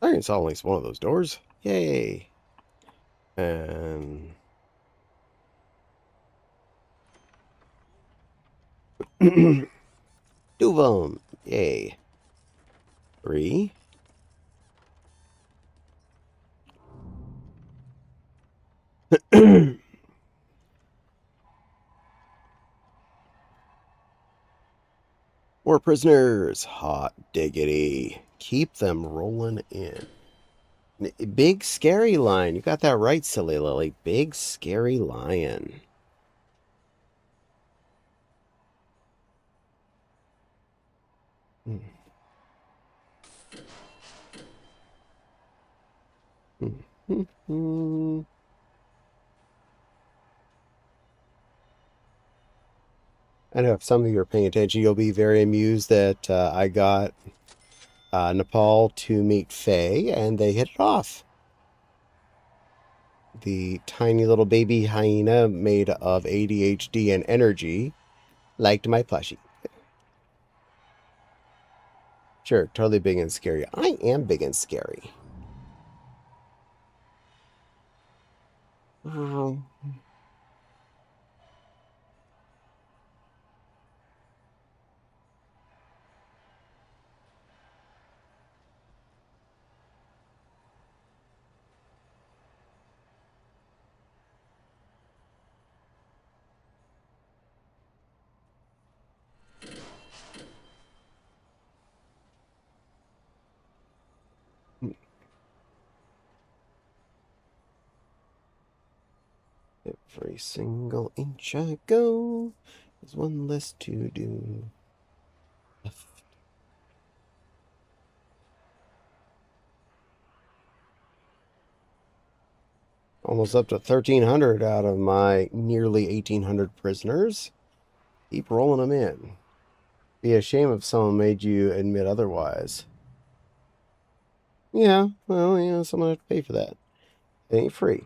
I can solve at least one of those doors. Yay. And two of them. Yay. 3. More prisoners. Hot diggity. Keep them rolling in. Big scary lion. You got that right, silly Lily. Big scary lion. I know if some of you are paying attention, you'll be very amused that I got Nepal to meet Faye, and they hit it off. The tiny little baby hyena made of ADHD and energy liked my plushie. Sure, totally big and scary. I am big and scary. Um, every single inch I go is one less to do. Almost up to 1,300 out of my nearly 1,800 prisoners. Keep rolling them in. Be a shame if someone made you admit otherwise. Yeah, well, someone have to pay for that. It ain't free.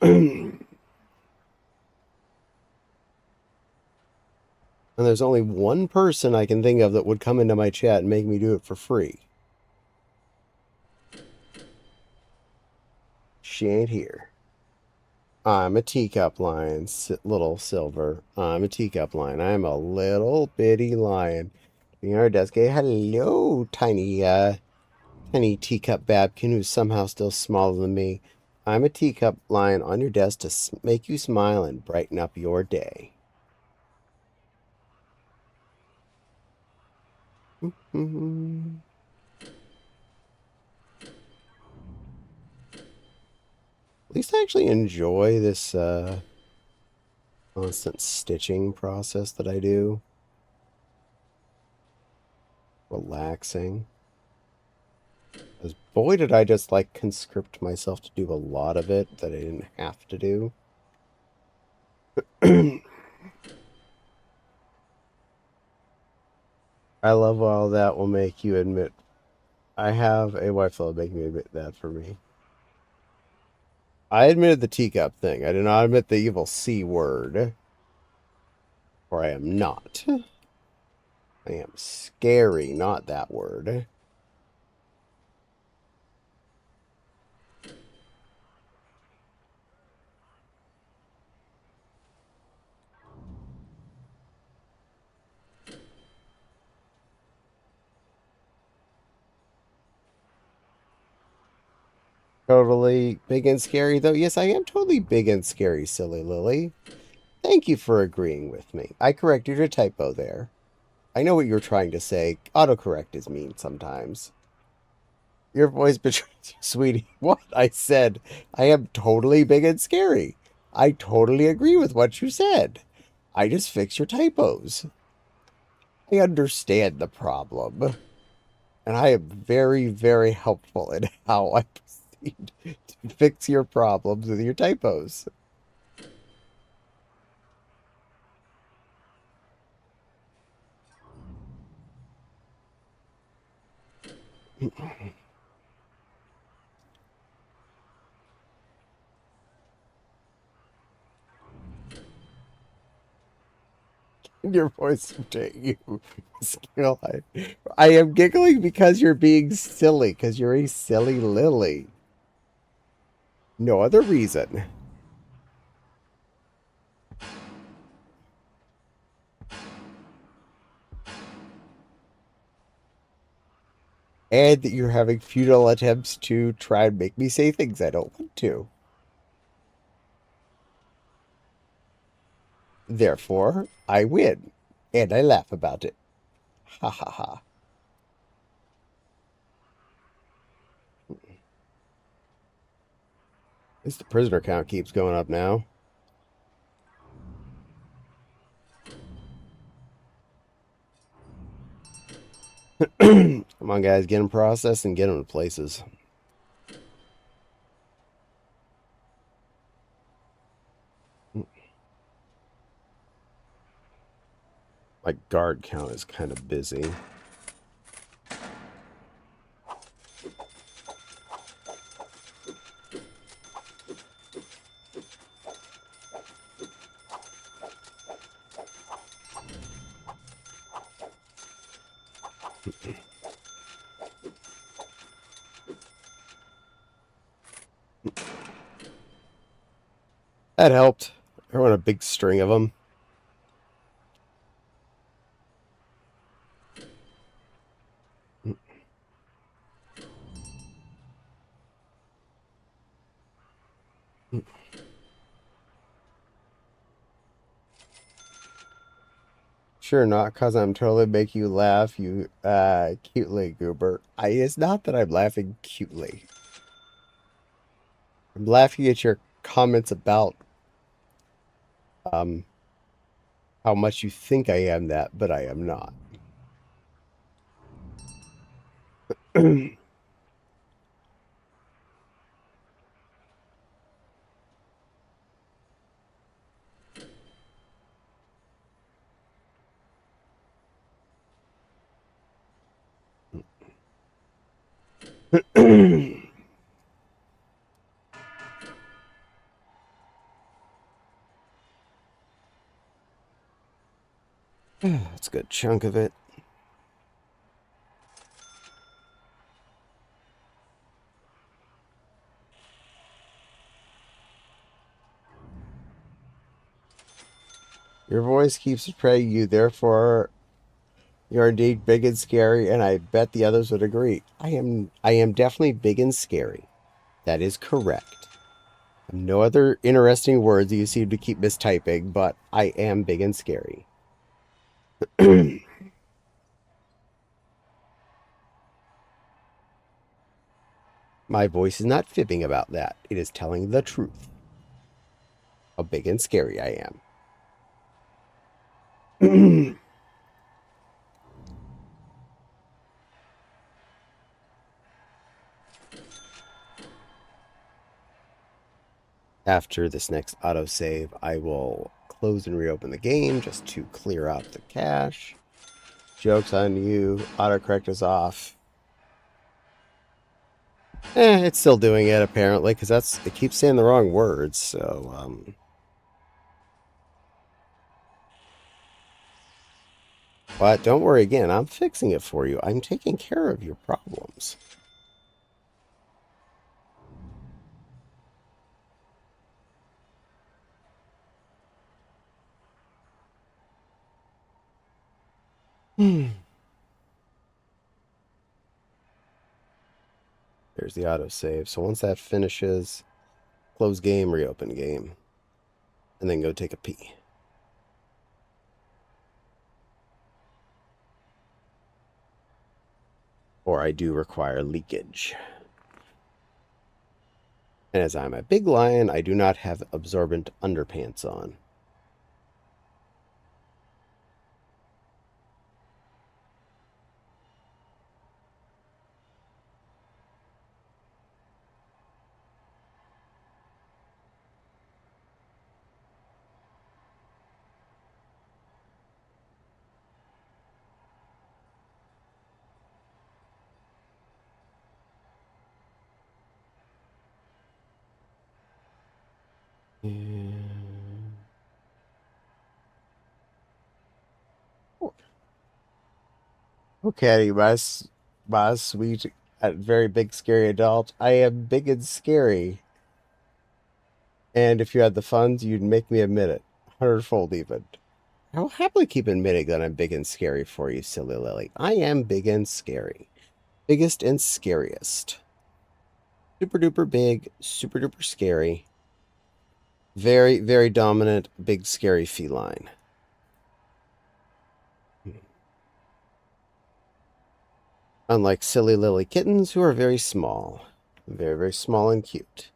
And there's only one person I can think of that would come into my chat and make me do it for free. she ain't here. I'm a teacup lion, little silver. I'm a teacup lion. I'm a little bitty lion. Being our desk. Hello, tiny teacup babkin who's somehow still smaller than me. I'm a teacup lion on your desk to make you smile and brighten up your day. At least I actually enjoy this constant stitching process that I do. Relaxing. Because boy, did I just like conscript myself to do a lot of it that I didn't have to do. I love how that will make you admit. I have a wife that will make me admit that for me. I admitted the teacup thing. I did not admit the evil C word. Or I am not. I am scary, not that word. Totally big and scary, though. Yes, I am totally big and scary, silly Lily. Thank you for agreeing with me. I corrected your typo there. I know what you're trying to say. Autocorrect is mean sometimes. Your voice betrays you, sweetie. What? I said, I am totally big and scary. I totally agree with what you said. I just fix your typos. I understand the problem. And I am very, very helpful in how I proceed to fix your problems with your typos. Your voice betraying you. Skill. I am giggling because you're being silly, because you're a silly lily. No other reason. And that you're having futile attempts to try and make me say things I don't want to. Therefore, I win. And I laugh about it. Ha ha ha. At least the prisoner count keeps going up now. Come on, guys. Get them processed and get them to places. My guard count is kind of busy. That helped. I run a big string of them. Sure, not because I'm totally make you laugh, you cutely goober. It's not that I'm laughing cutely. I'm laughing at your comments about how much you think I am that, but I am not. That's a good chunk of it. Your voice keeps betraying you, therefore you're indeed big and scary, and I bet the others would agree. I am definitely big and scary. That is correct. No other interesting words you seem to keep mistyping, but I am big and scary. My voice is not fibbing about that. It is telling the truth. How big and scary I am. After this next autosave, I will close and reopen the game just to clear out the cache. Joke's on you. Autocorrect is off. It's still doing it apparently because it keeps saying the wrong words. So but don't worry again. I'm fixing it for you. I'm taking care of your problems. There's the autosave. So once that finishes, close game, reopen game, and then go take a pee. Or I do require leakage. And as I'm a big lion, I do not have absorbent underpants on. And... Okay, my sweet, very big, scary adult. I am big and scary. And if you had the funds, you'd make me admit it. 100-fold even. I will happily keep admitting that I'm big and scary for you, silly Lily. I am big and scary. Biggest and scariest. Super duper big, super duper scary. Very, very dominant, big, scary feline. Unlike silly Lily kittens, who are very small. Very, very small and cute.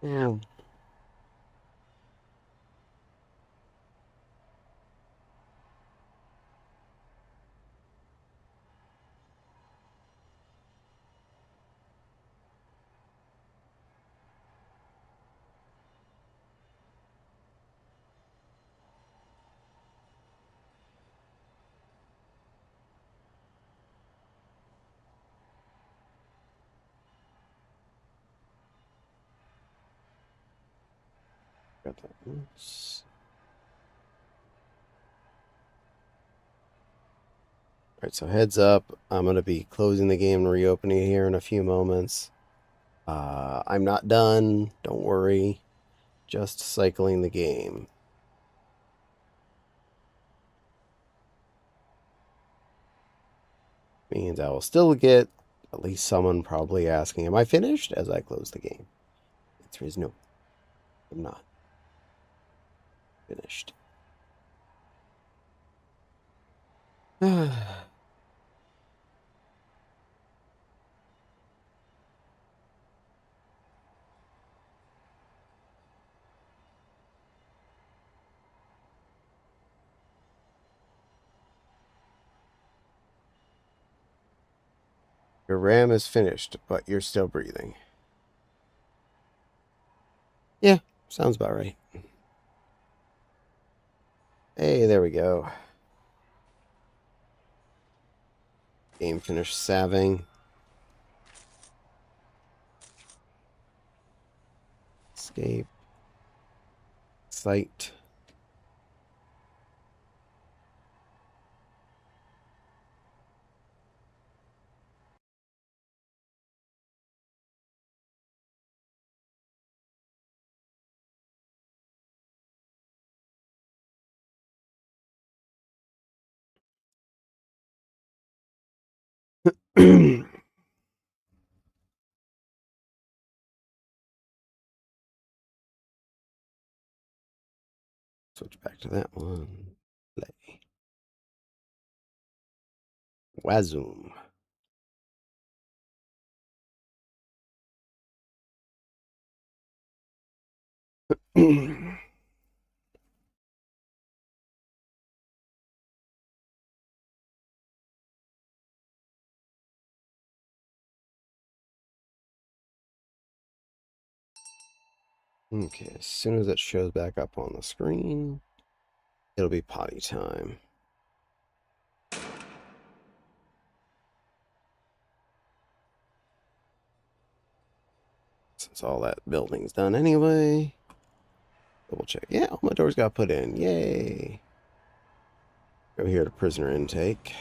Yeah. Got that. Oops. All right, so heads up. I'm going to be closing the game and reopening it here in a few moments. I'm not done. Don't worry. Just cycling the game. Means I will still get at least someone probably asking, am I finished? As I close the game. The answer is no. I'm not finished. Your RAM is finished, but you're still breathing. Yeah, sounds about right. Hey, there we go. Game finished saving. Escape. Site. Switch back to that one. Play. Wazoom. Okay, as soon as it shows back up on the screen, it'll be potty time. Since all that building's done anyway. Double check. Yeah, all my doors got put in. Yay. Go here to prisoner intake.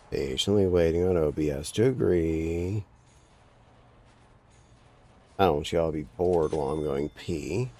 Patiently waiting on OBS to agree. I don't want y'all to be bored while I'm going pee.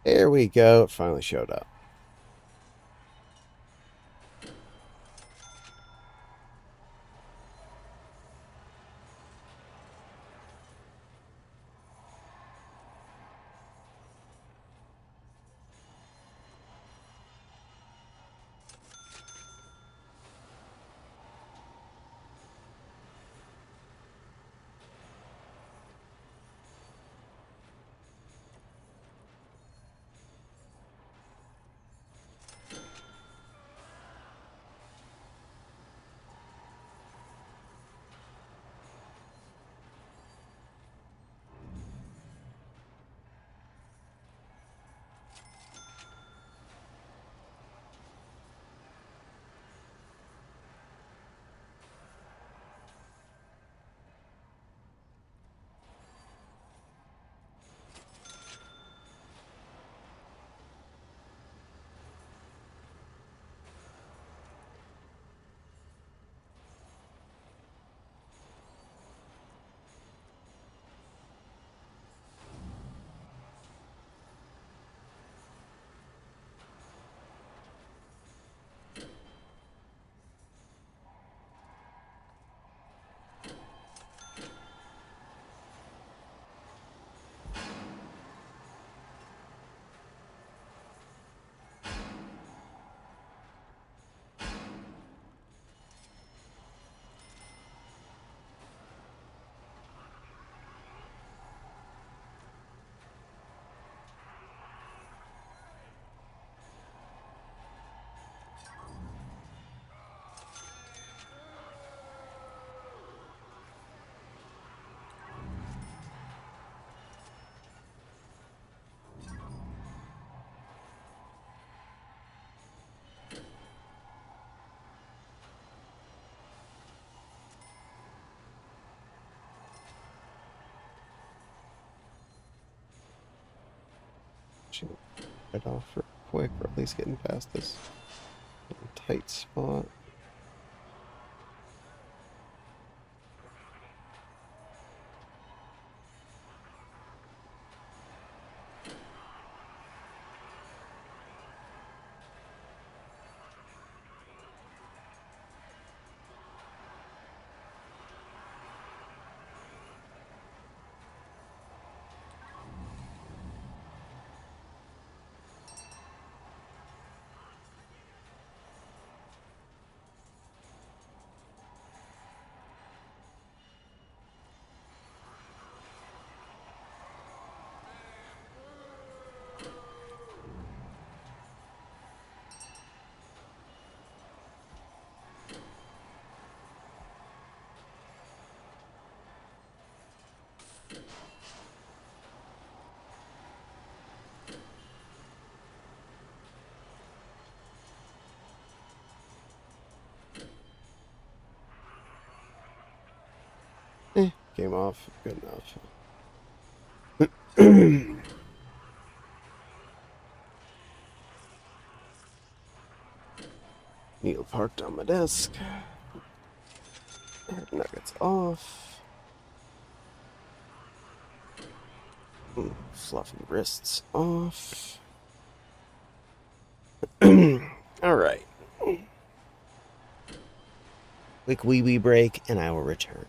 There we go. It finally showed up. Should head off real quick, or at least getting past this tight spot. came off. Good enough. Needle parked on my desk. Nuggets off. Fluffy wrists off. Alright. Quick wee break, and I will return.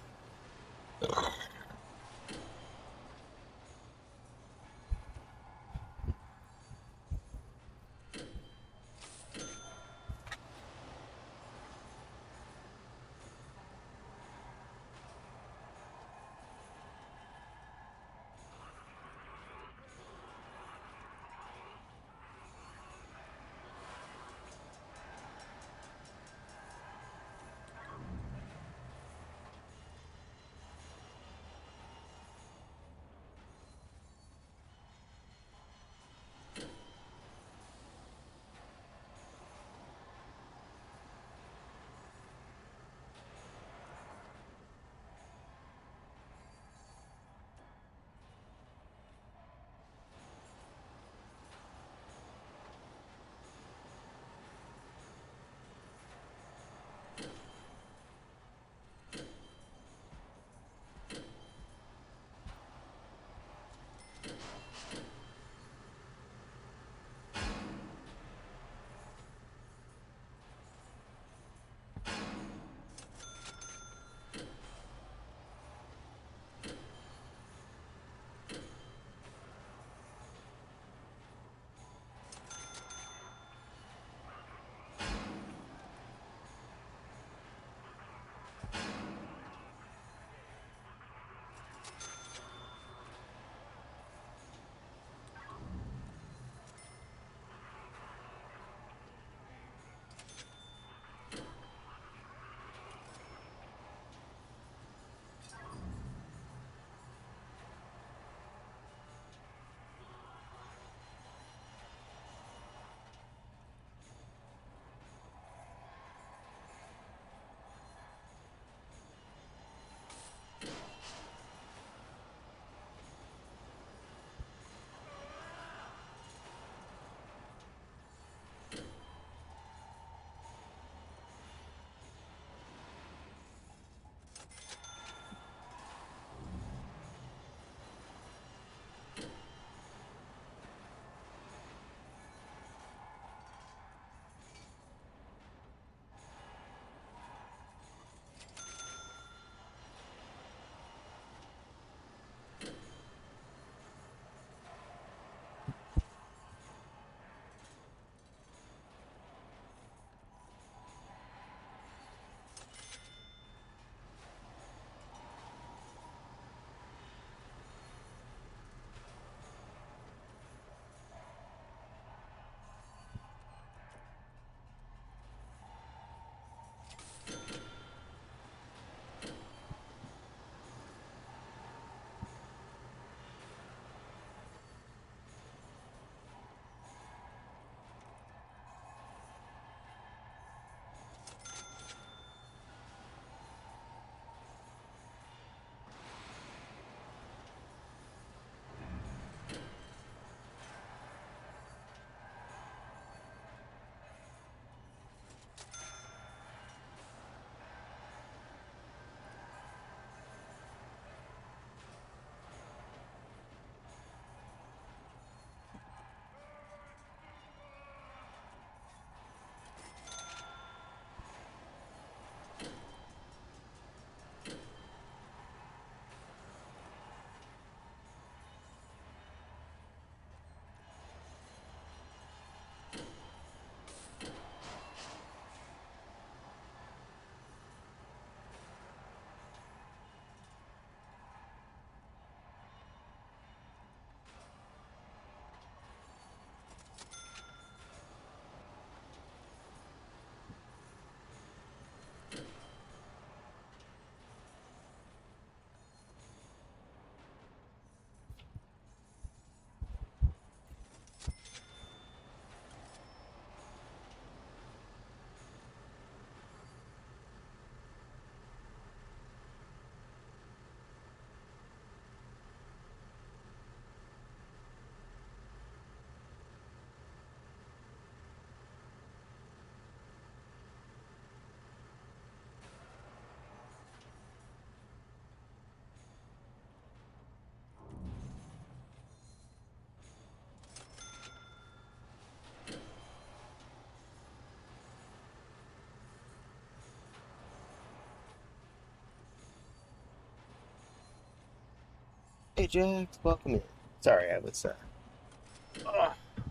Hey, Jax, welcome in. Sorry, I was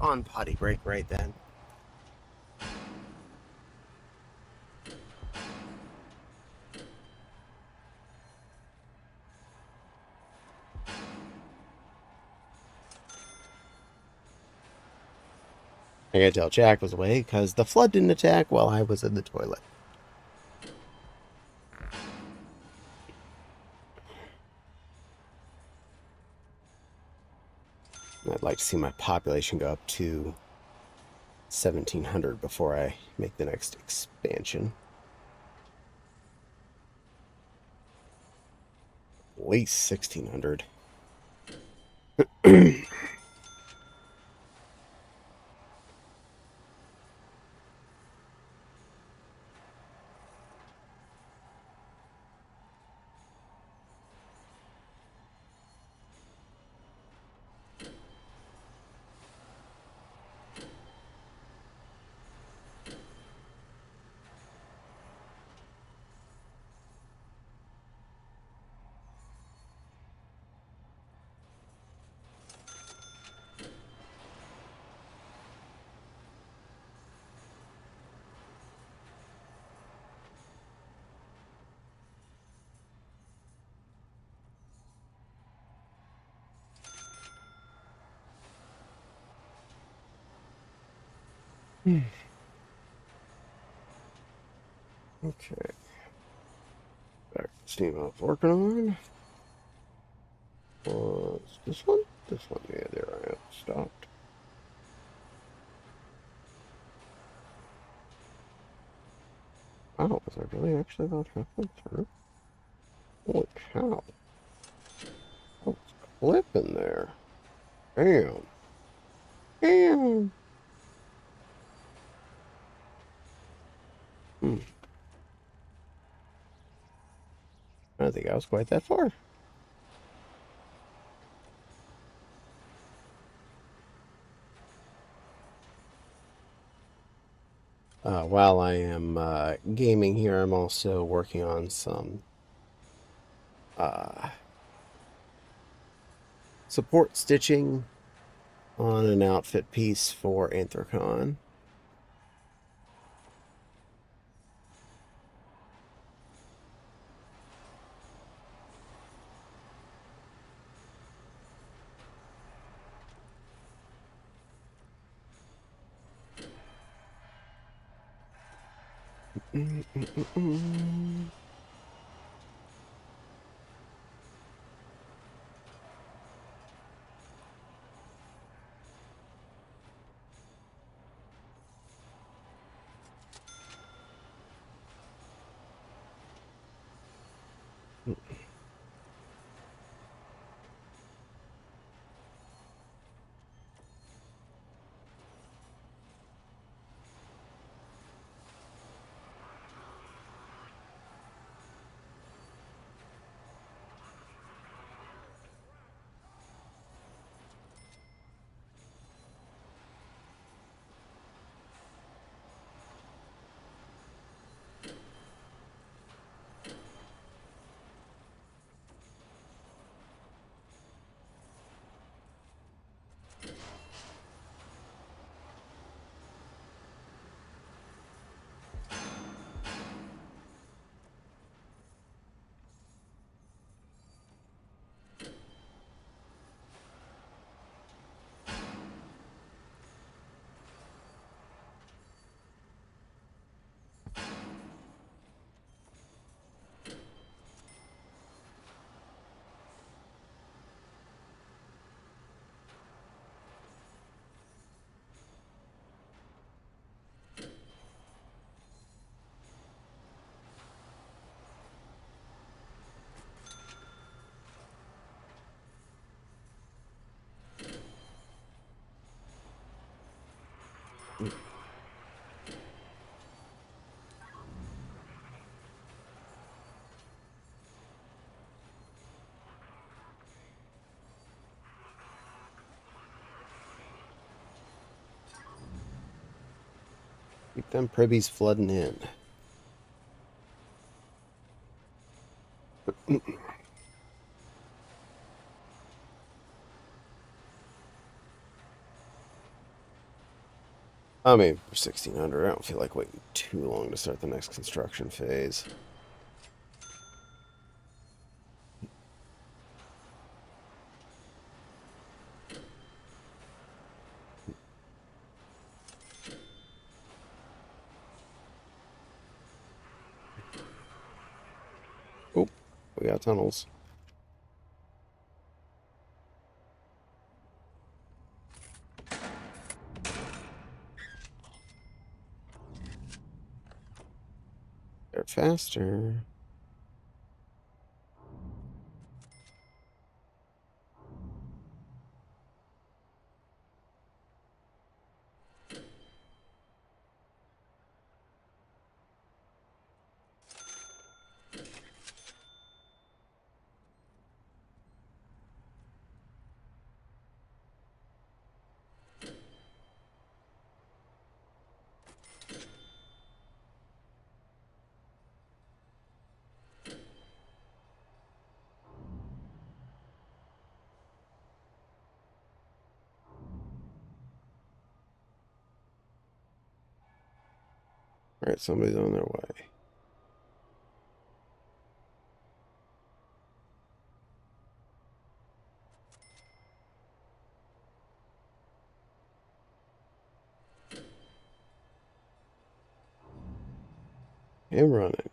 on potty break right then. I gotta tell Jack was away because the flood didn't attack while I was in the toilet. I'd like to see my population go up to 1,700 before I make the next expansion. At least 1,600. Okay. Back to Steam I was working on. Was this one? This one, yeah, there I am. Stopped. Oh, was I really actually about halfway through? Holy cow. I was clipping there. Damn. Damn. Hmm. I don't think I was quite that far. While I am gaming here, I'm also working on some uh, support stitching on an outfit piece for Anthrocon. Mm, mm, mm, mm. Keep them privvies flooding in. I mean, for 1600, I don't feel like waiting too long to start the next construction phase. Oh, we got tunnels. They're faster. All right, somebody's on their way. I'm running.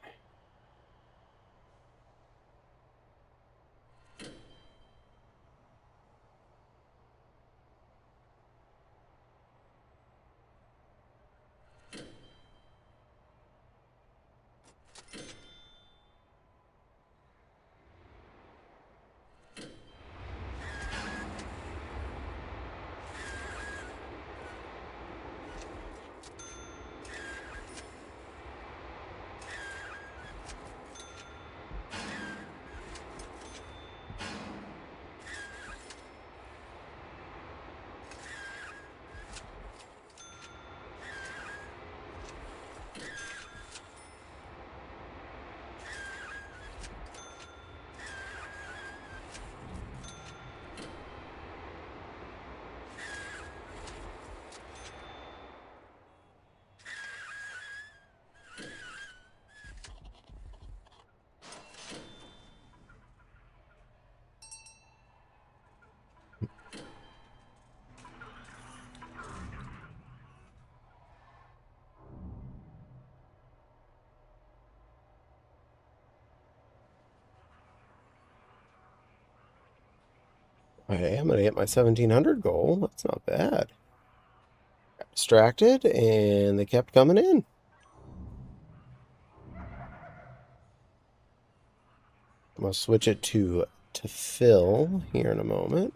I am going to hit my 1700 goal. That's not bad. Got distracted, and they kept coming in. I'm going to switch it to fill here in a moment.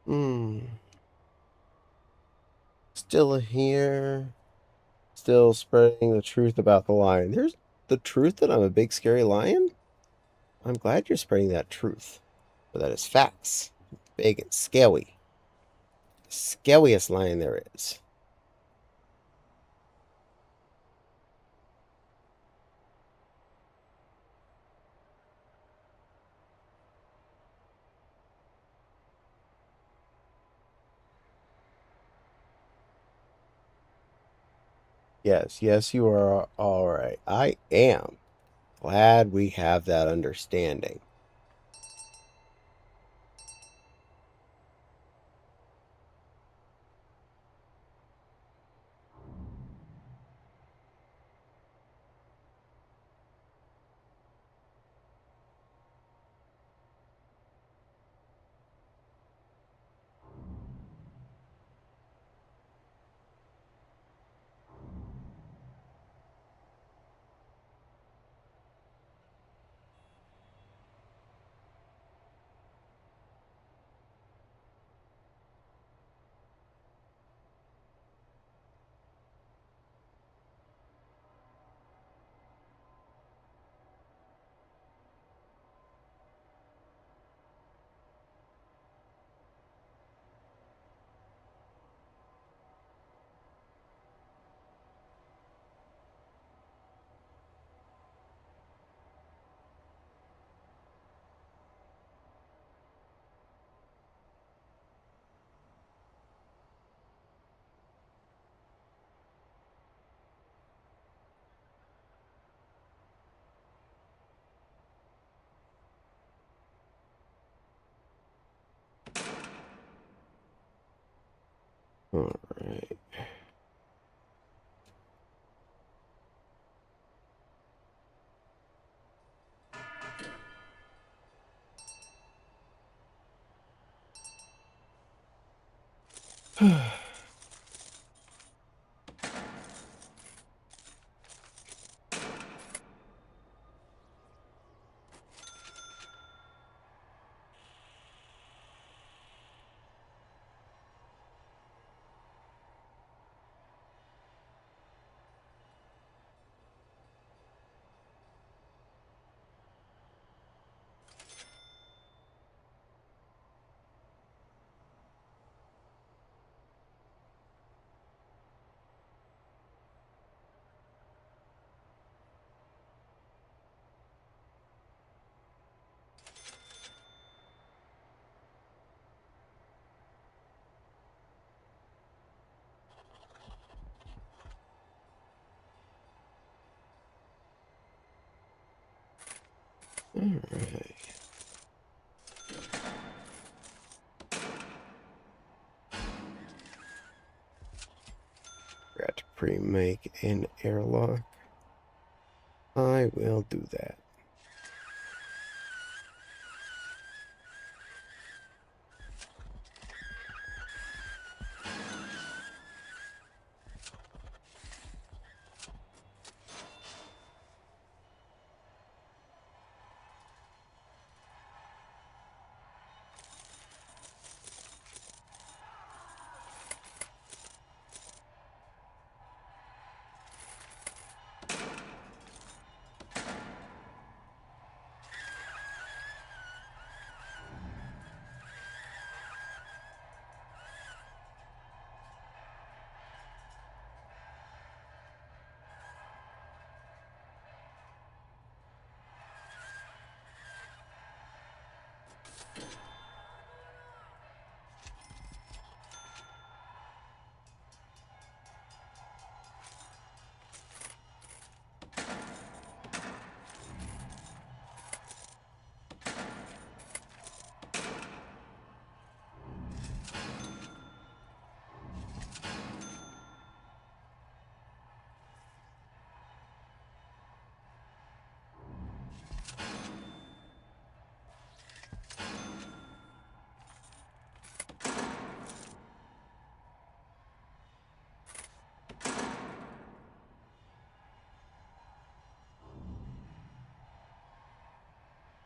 Hmm. Still here. Still spreading the truth about the lion. There's the truth that I'm a big scary lion? I'm glad you're spreading that truth. But that is facts. Big and scary. The scariest lion there is. Yes, yes, you are all right. I am glad we have that understanding. All right. All right. Forgot to pre-make an airlock. I will do that.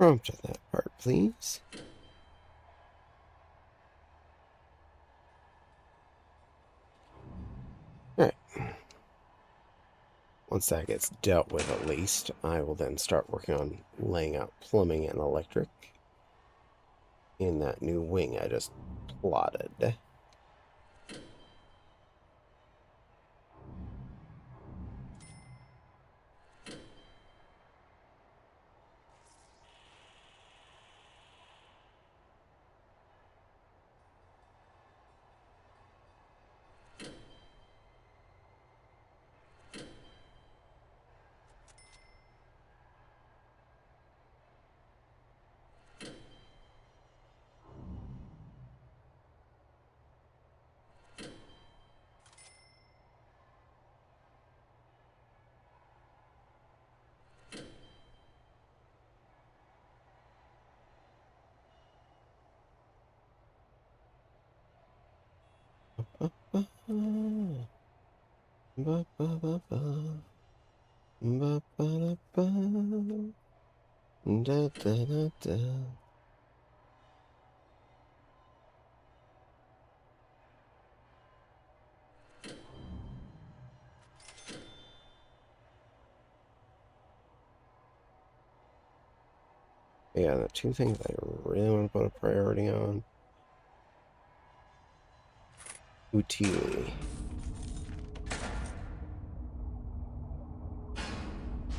Prompt on that part, please. Alright. Once that gets dealt with at least, I will then start working on laying out plumbing and electric in that new wing I just plotted. Yeah, the two things I really want to put a priority on. Utili.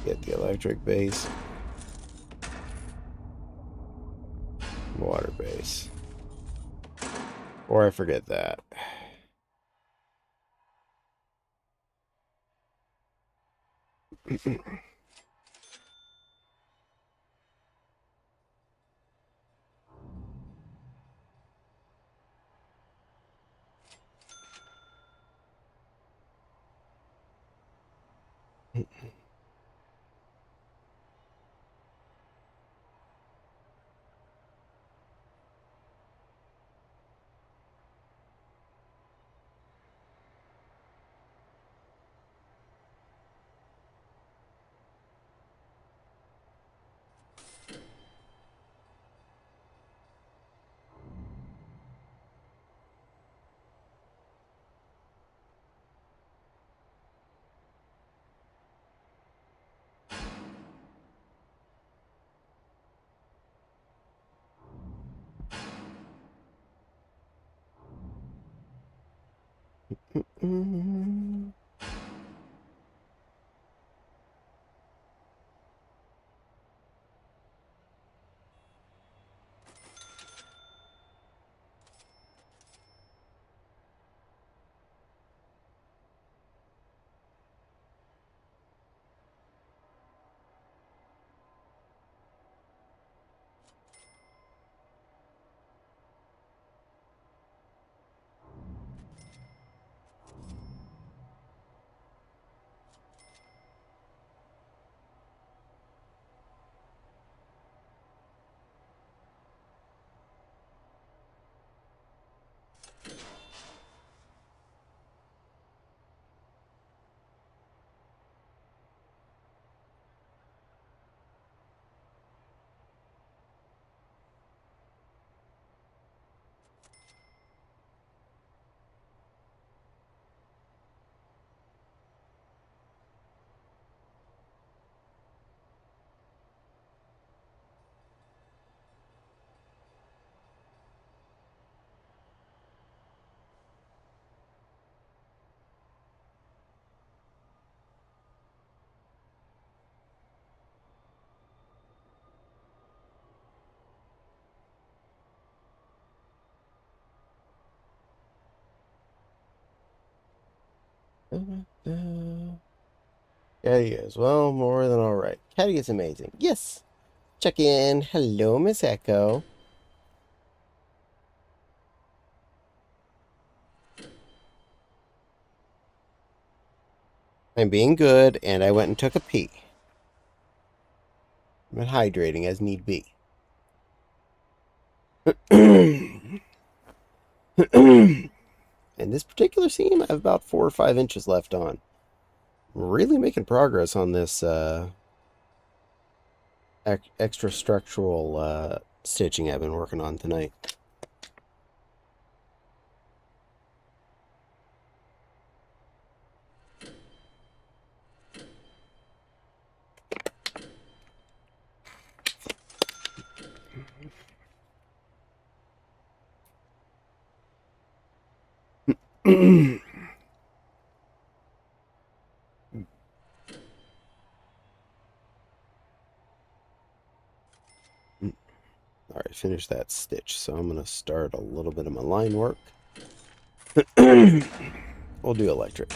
Get the electric base. Water base. Or I forget that. Caddy is, well, more than all right. Caddy is amazing. Yes. Check in. Hello, Miss Echo. I'm being good, and I went and took a pee. I'm hydrating as need be. In this particular seam, I have about 4 or 5 inches left on. Really making progress on this extra structural stitching I've been working on tonight. Alright, finish that stitch. So I'm going to start a little bit of my line work. We'll do electric.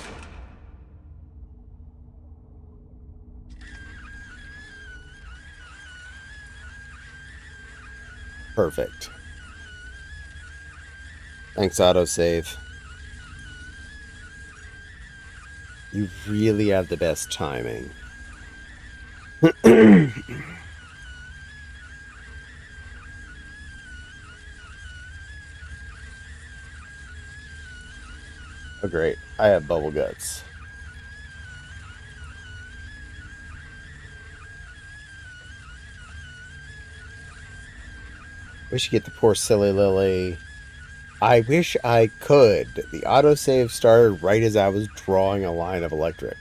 Perfect. Thanks, autosave. You really have the best timing. Oh, great. I have bubble guts. We should get the poor silly Lily. I wish I could. The autosave started right as I was drawing a line of electric.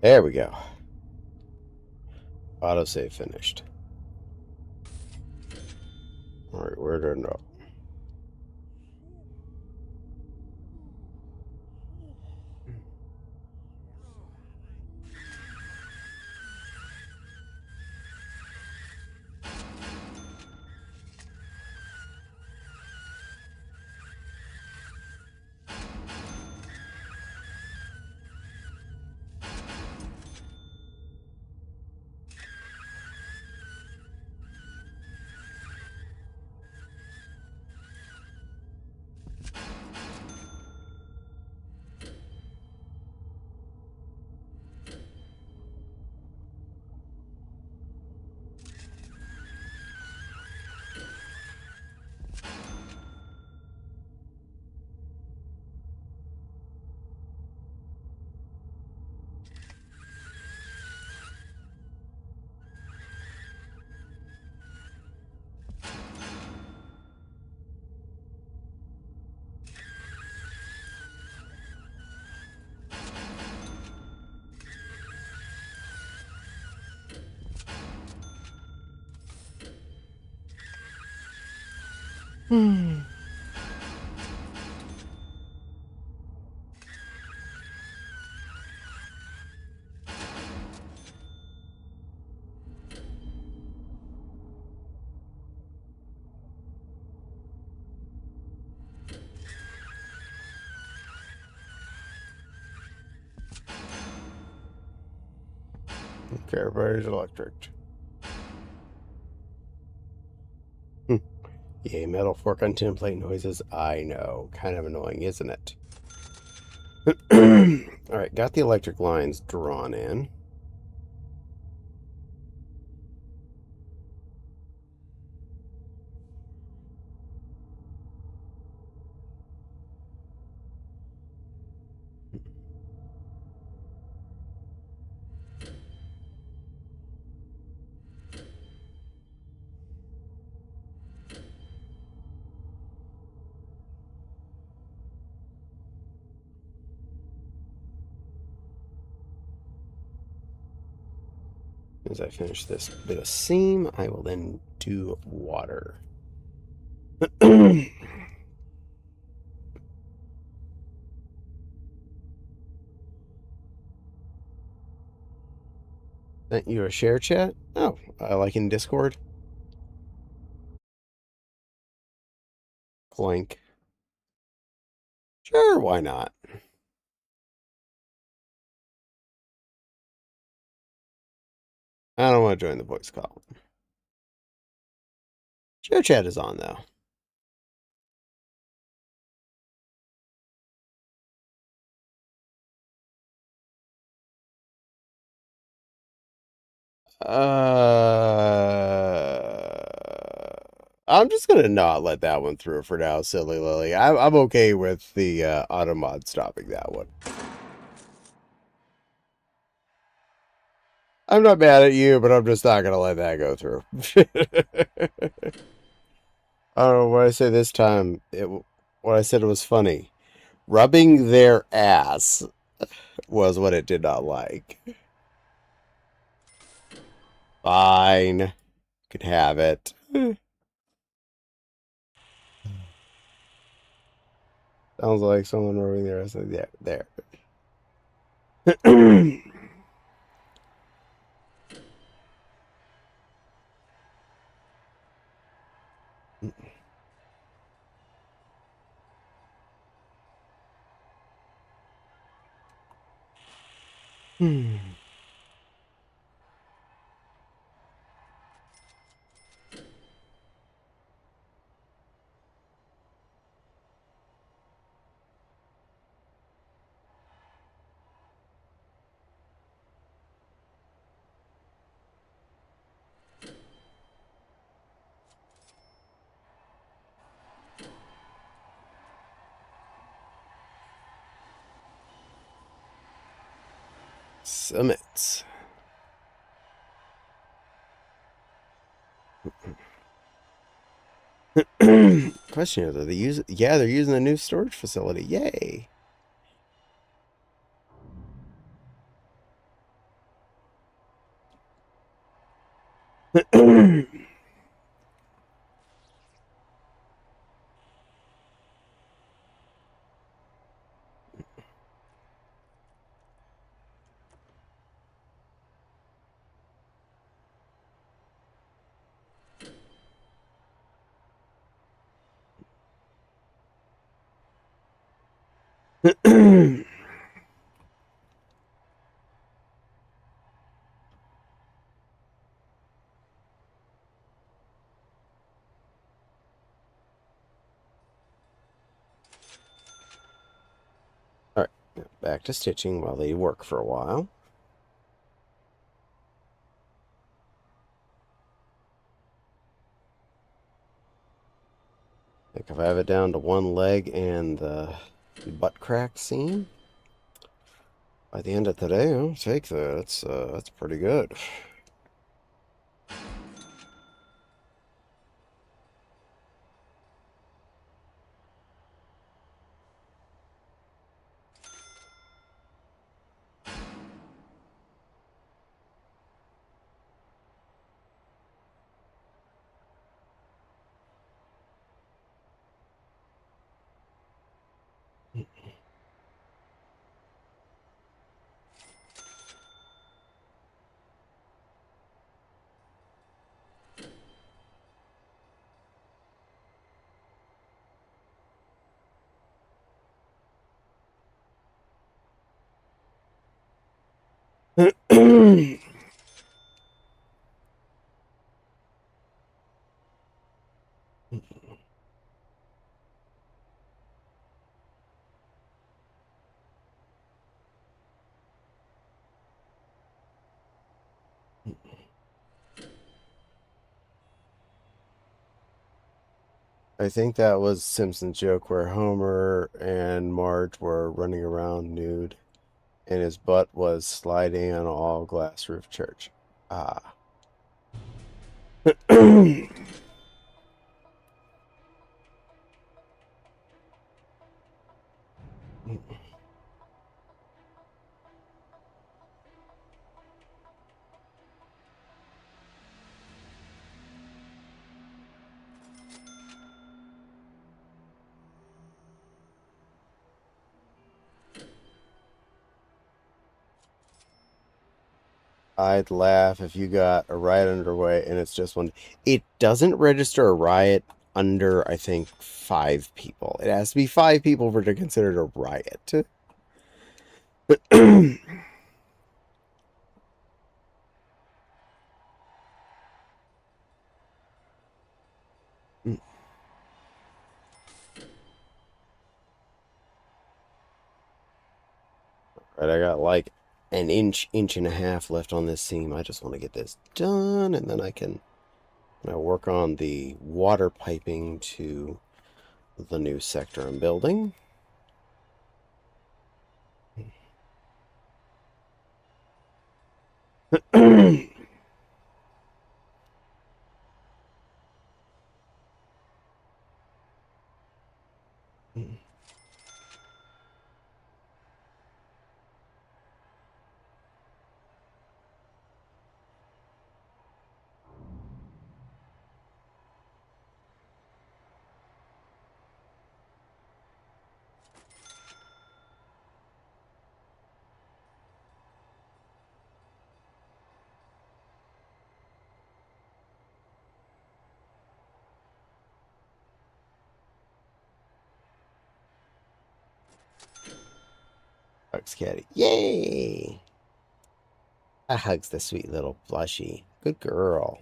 There we go. Autosave finished. Alright, where did I know? Hmm. Okay, everybody's electric. Yay, metal fork on tin plate noises. I know. Kind of annoying, isn't it? Alright, got the electric lines drawn in. As I finish this bit of seam, I will then do water. Sent you a share chat? Oh, like in Discord? Clank. Sure, why not? I don't want to join the voice call. Share chat is on, though. I'm just gonna not let that one through for now, silly Lily. I'm okay with the automod stopping that one. I'm not mad at you, but I'm just not gonna let that go through. I don't know what I say this time. What I said was funny. Rubbing their ass was what it did not like. Fine, could have it. Sounds like someone rubbing their ass. There. Summits. Question is, are they using? Yeah, they're using the new storage facility. Yay! All right, back to stitching while they work for a while. I think if I have it down to one leg and the butt crack seam by the end of today, I'll take that. That's pretty good. I think that was Simpson's joke where Homer and Marge were running around nude and his butt was sliding on an all glass roof church. Ah. I'd laugh if you got a riot underway and it's just one. It doesn't register a riot under, I think, 5 people. It has to be 5 people for it to consider it a riot. Right, I got like an inch and a half left on this seam. I just want to get this done, and then I can work on the water piping to the new sector I'm building. Hugs Caddy. Yay! That hugs the sweet little blushy. Good girl.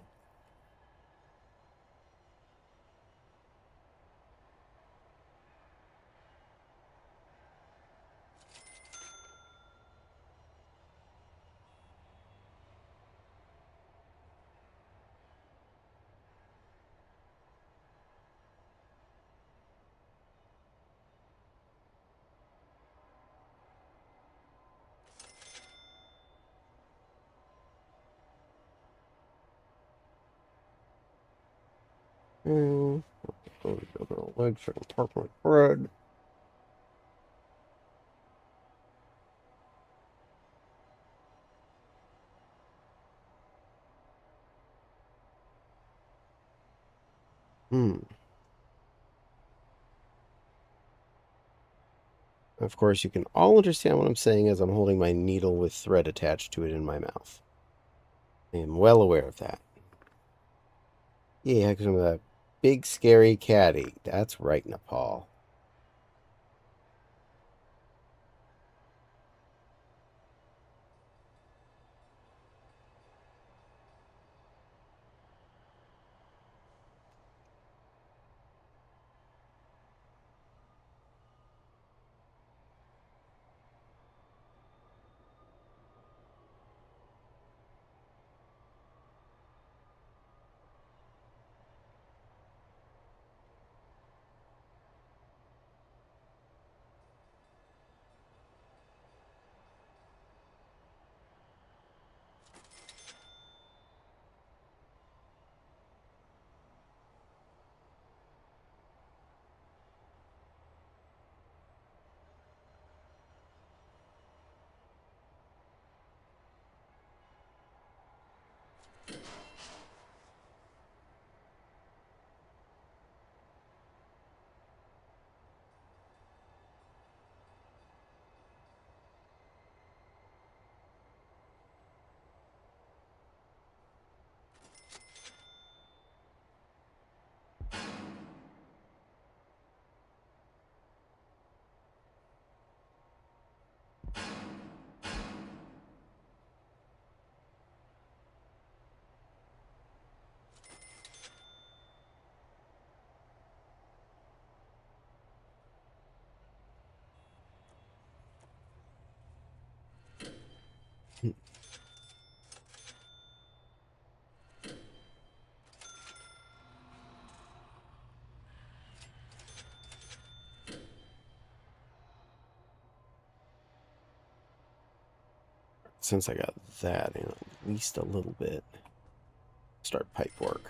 Mm. Legs so I can park my bread. Hmm. Of course, you can all understand what I'm saying as I'm holding my needle with thread attached to it in my mouth. I am well aware of that. Yeah, because I'm that big scary caddy. That's right, Nepal. Since I got that in at least a little bit, start pipe work.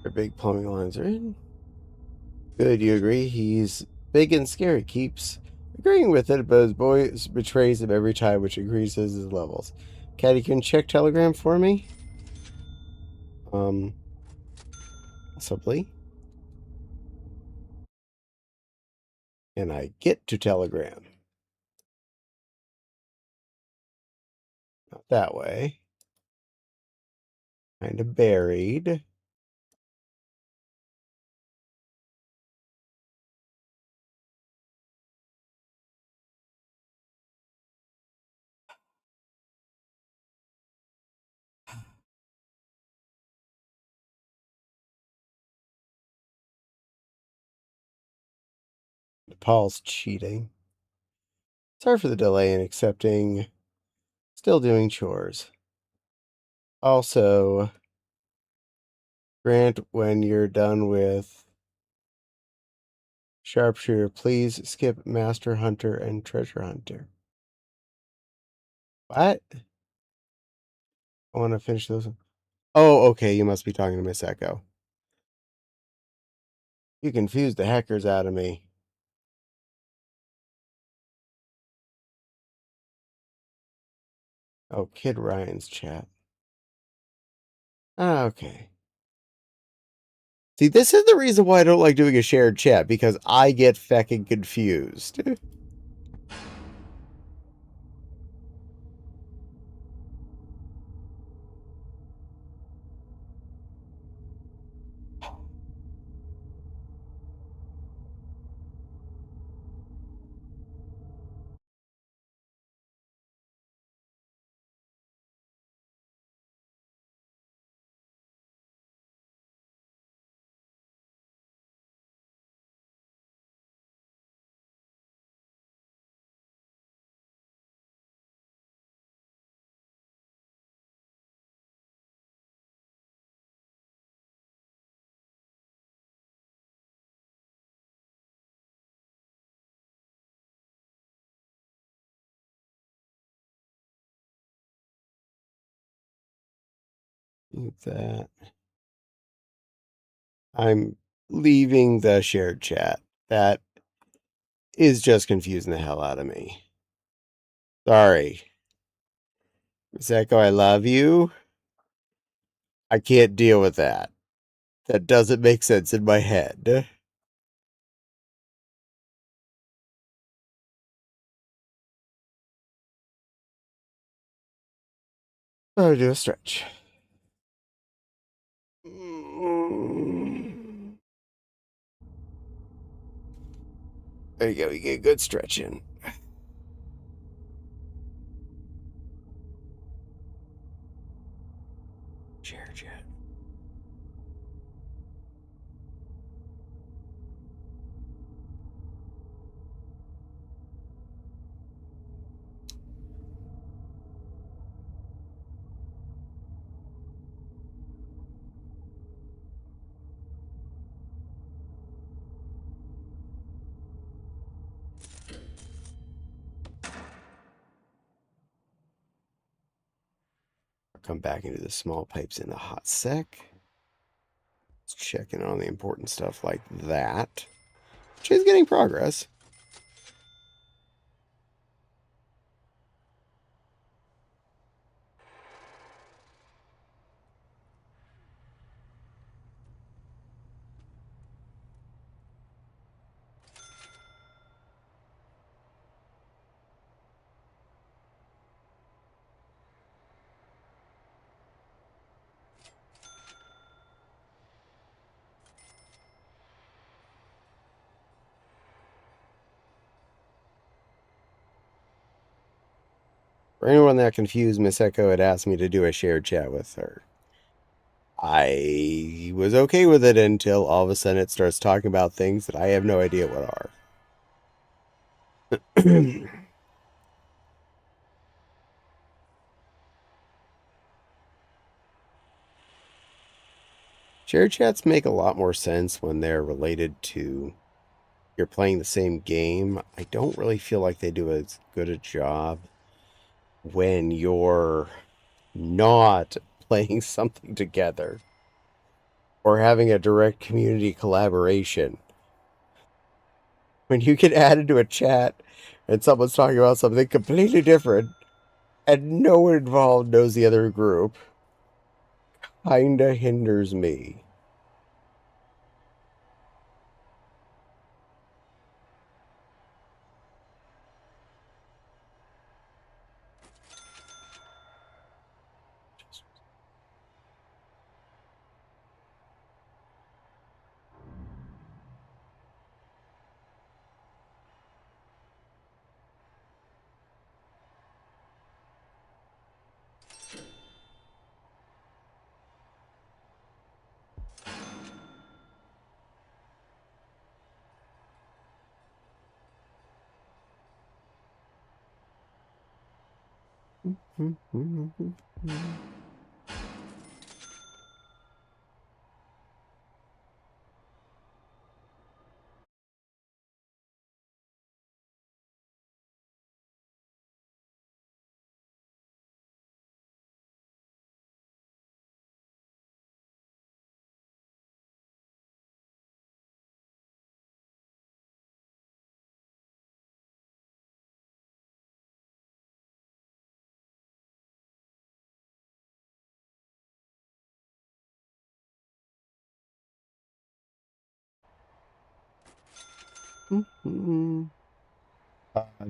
Our big plumbing lines are in. Good, you agree? He's big and scary. Keeps agreeing with it, but his voice betrays him every time, which increases his levels. Cat, you can check Telegram for me? Um, possibly. And I get to Telegram. Not that way. Kind of buried. Paul's cheating. Sorry for the delay in accepting. Still doing chores. Also, Grant, when you're done with Sharpshooter, please skip Master Hunter and Treasure Hunter. What? I want to finish those. Oh, okay. You must be talking to Miss Echo. You confused the heckers out of me. Oh, Kid Ryan's chat. Ah, okay. See, this is the reason why I don't like doing a shared chat, because I get fecking confused. That I'm leaving the shared chat. That is just confusing the hell out of me. Sorry. Miss Echo, I love you. I can't deal with that. That doesn't make sense in my head. I'll do a stretch. There you go. You get a good stretch in. Share chat. I'll come back into the small pipes in a hot sec. Let's check in on the important stuff like that. She's getting progress. For anyone that confused, Miss Echo had asked me to do a shared chat with her. I was okay with it until all of a sudden it starts talking about things that I have no idea what are. Shared chats make a lot more sense when they're related to you're playing the same game. I don't really feel like they do as good a job when you're not playing something together or having a direct community collaboration. When you get added to a chat and someone's talking about something completely different and no one involved knows the other group, kinda hinders me.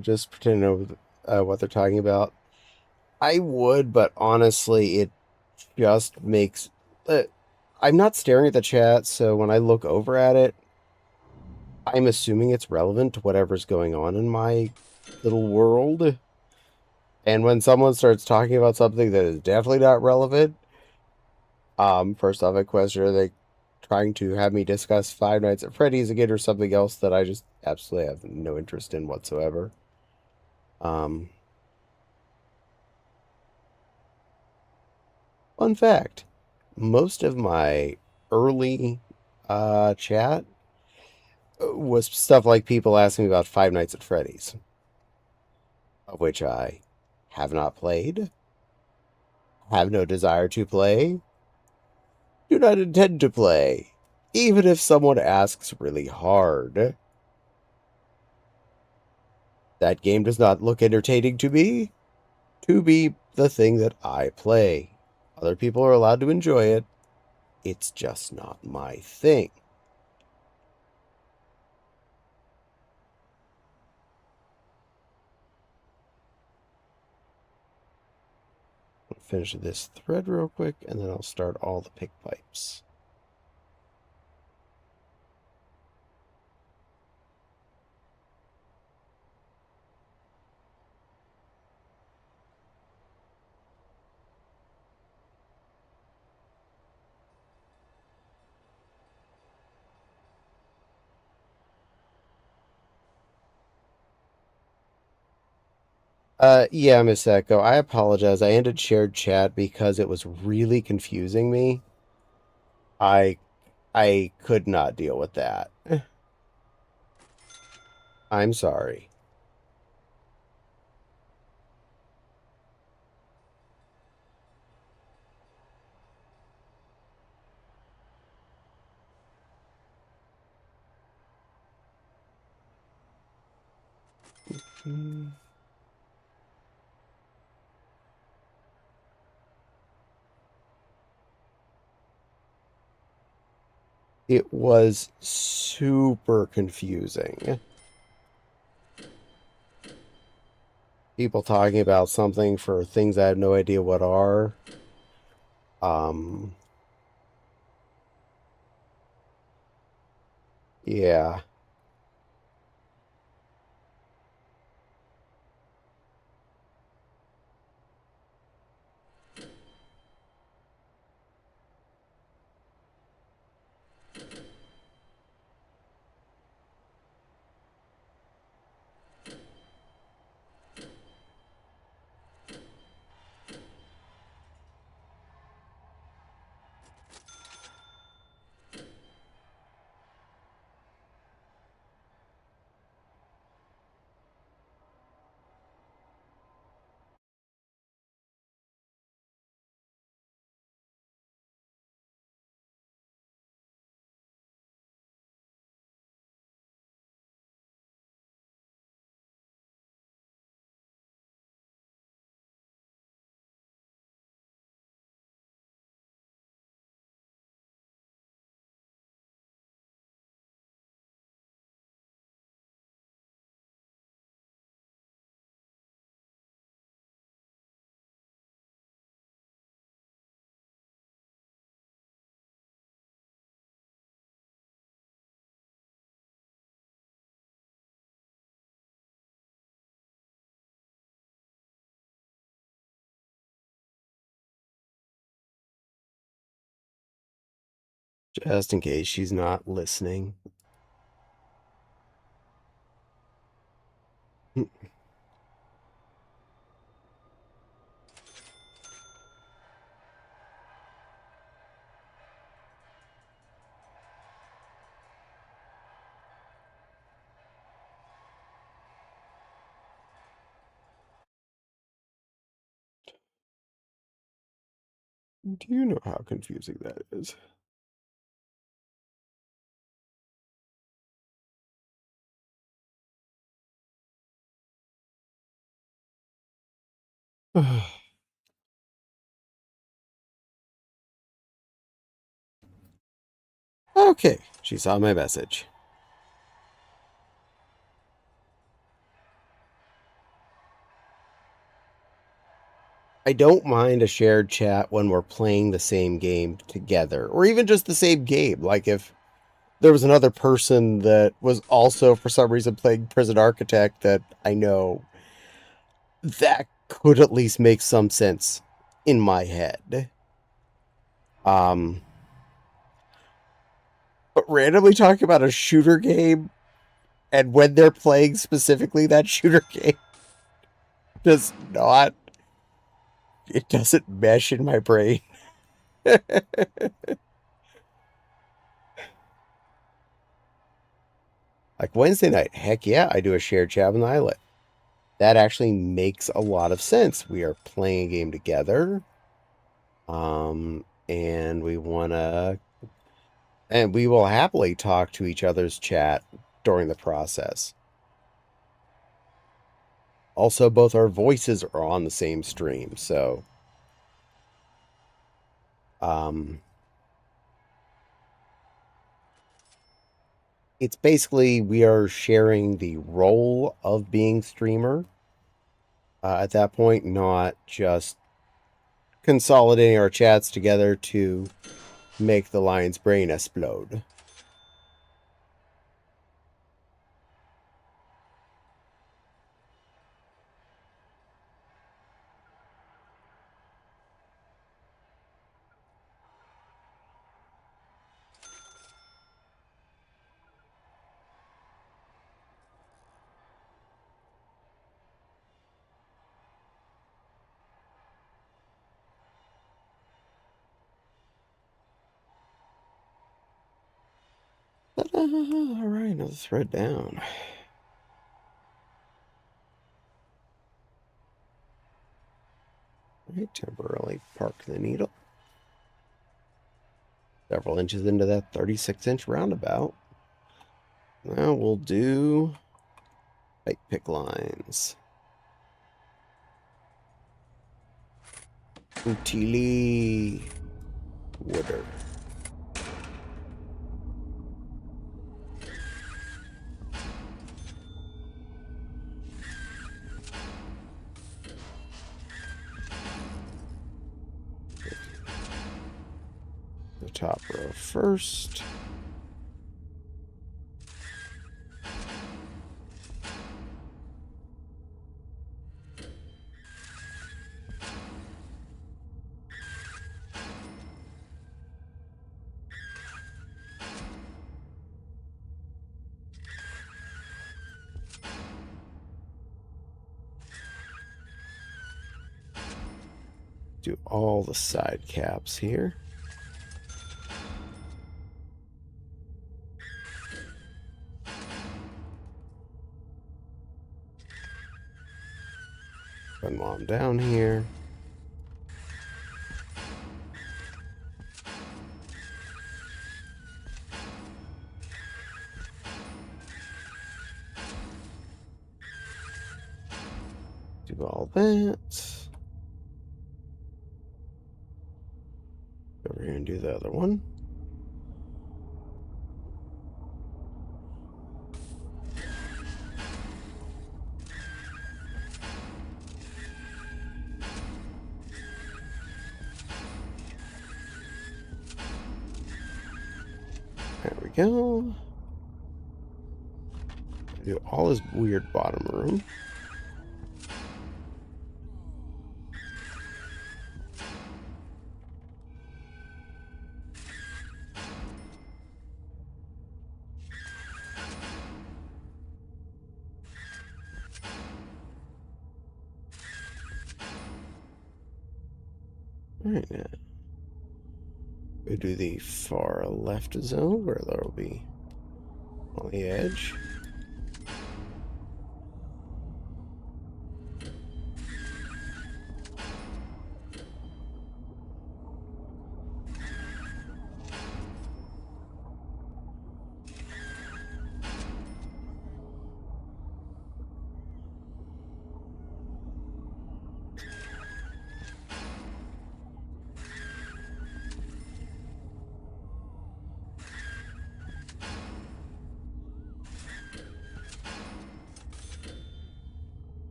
Just pretend to know what they're talking about. I would, but honestly, it just makes. I'm not staring at the chat, so when I look over at it, I'm assuming it's relevant to whatever's going on in my little world. And when someone starts talking about something that is definitely not relevant, first off, I question, are they trying to have me discuss Five Nights at Freddy's again or something else that I just absolutely have no interest in whatsoever? Um, Fun fact, most of my early chat was stuff like people asking me about Five Nights at Freddy's, of which I have not played, have no desire to play, do not intend to play, even if someone asks really hard. That game does not look entertaining to be the thing that I play. Other people are allowed to enjoy it. It's just not my thing. I'll finish this thread real quick, and then I'll start all the pick pipes. Yeah, Miss Echo, I apologize. I ended shared chat because it was really confusing me. I I could not deal with that. I'm sorry. It was super confusing. People talking about something for things I have no idea what are. Um, yeah. Just in case she's not listening. Do you know how confusing that is? Okay, she saw my message. I don't mind a shared chat when we're playing the same game together, or even just the same game. Like if there was another person that was also, for some reason, playing Prison Architect that I know, that could at least make some sense in my head. Um, but randomly talking about a shooter game and when they're playing specifically that shooter game does not, it doesn't mesh in my brain. Like Wednesday night, heck yeah, I do a shared chat on the islet. That actually makes a lot of sense. We are playing a game together. And we want to, and we will happily talk to each other's chat during the process. Also, both our voices are on the same stream, so um, it's basically we are sharing the role of being streamer at that point, not just consolidating our chats together to make the lion's brain explode. All right, another thread down. All right, temporarily park the needle. Several inches into that 36-inch roundabout. Now we'll do pipe pick lines. Utili Wooder. The top row first. Do all the side caps here. Run while I'm down here. Do all that. Over here and do the other one. There we go. Do all his weird bottom room. All right, now we do the far left zone where there will be on the edge.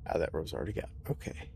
Ah, that row's already got. Okay.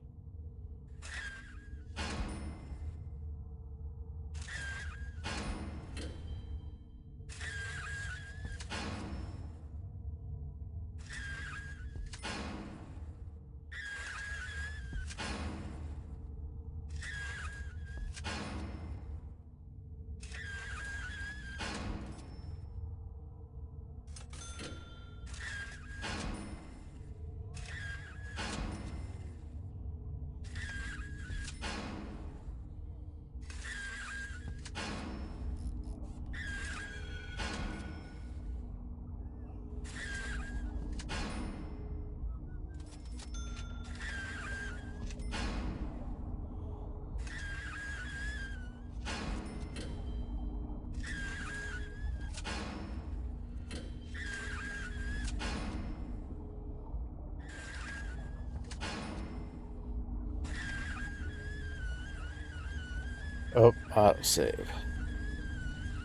Oh, autosave.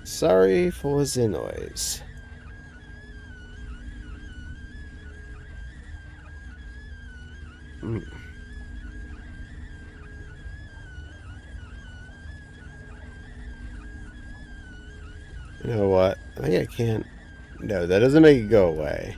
Sorry for the noise. Mm. You know what? I think I can't. No, that doesn't make it go away.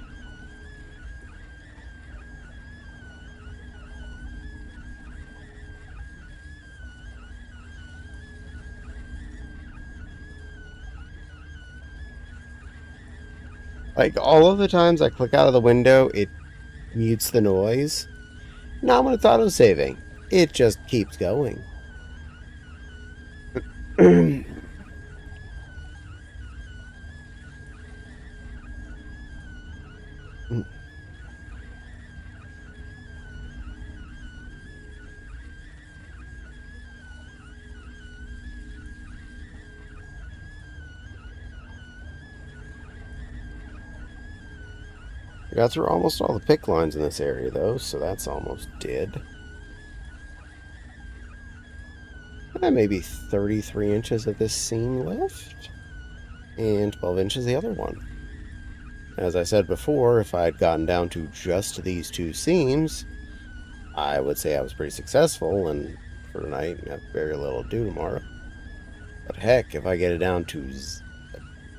Like, all of the times I click out of the window, it mutes the noise. Not when it's auto-saving. It just keeps going. I got through almost all the pick lines in this area, though, so that's almost dead. And maybe 33 inches of this seam left, and 12 inches the other one. As I said before, if I had gotten down to just these two seams, I would say I was pretty successful, and for tonight, I have very little to do tomorrow. But heck, if I get it down to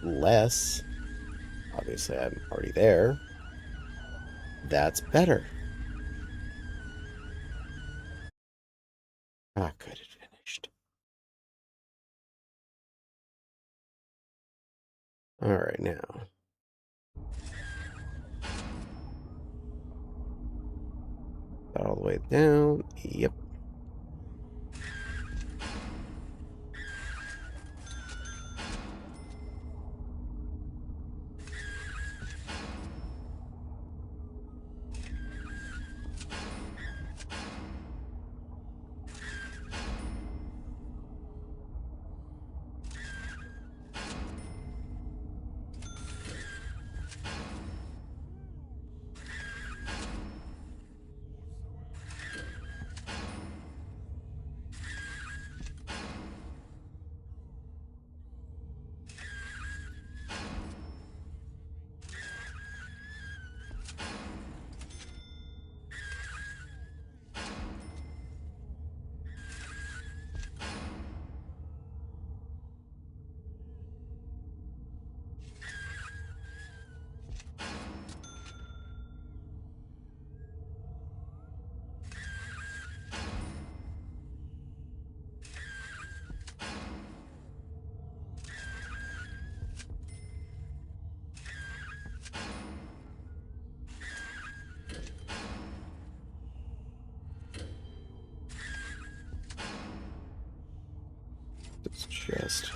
less, obviously I'm already there, that's better. Ah, good, it finished. Alright, now. All the way down. Yep. It's just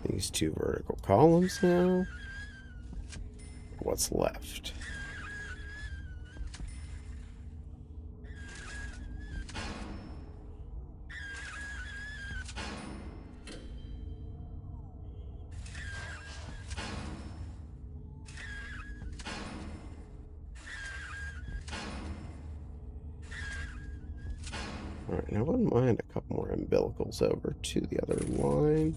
these two vertical columns now. What's left? Alright, now I wouldn't mind a couple more umbilicals over to the other line.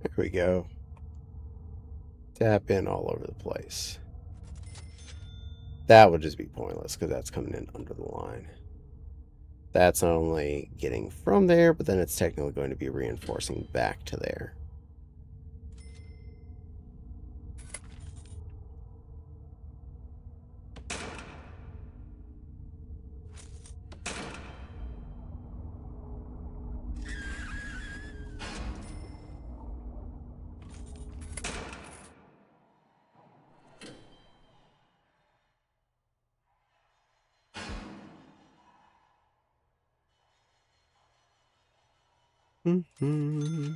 There we go. Tap in all over the place. That would just be pointless because that's coming in under the line. That's not only getting from there, but then it's technically going to be reinforcing back to there. Mm-hmm.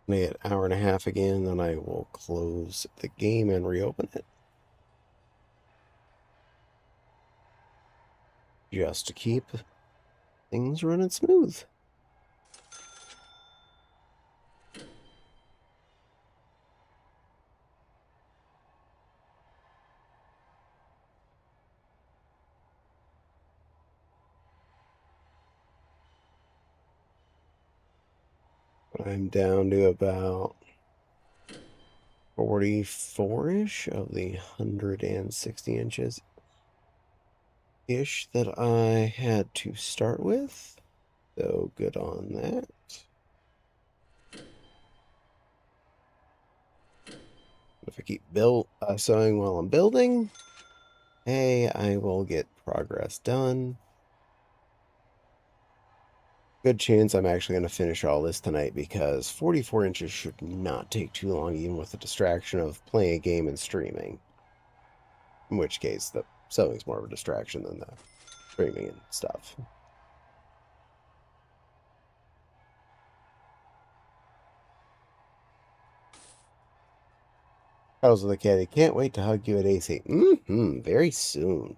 Maybe an hour and a half again, then I will close the game and reopen it. Just to keep things running smooth. I'm down to about 44-ish of the 160 inches ish that I had to start with. So good on that. If I keep sewing while I'm building, hey, I will get progress done. Good chance I'm actually going to finish all this tonight because 44 inches should not take too long, even with the distraction of playing a game and streaming. In which case, the sewing's more of a distraction than the streaming and stuff. How's the kitty? Can't wait to hug you at AC. Very soon.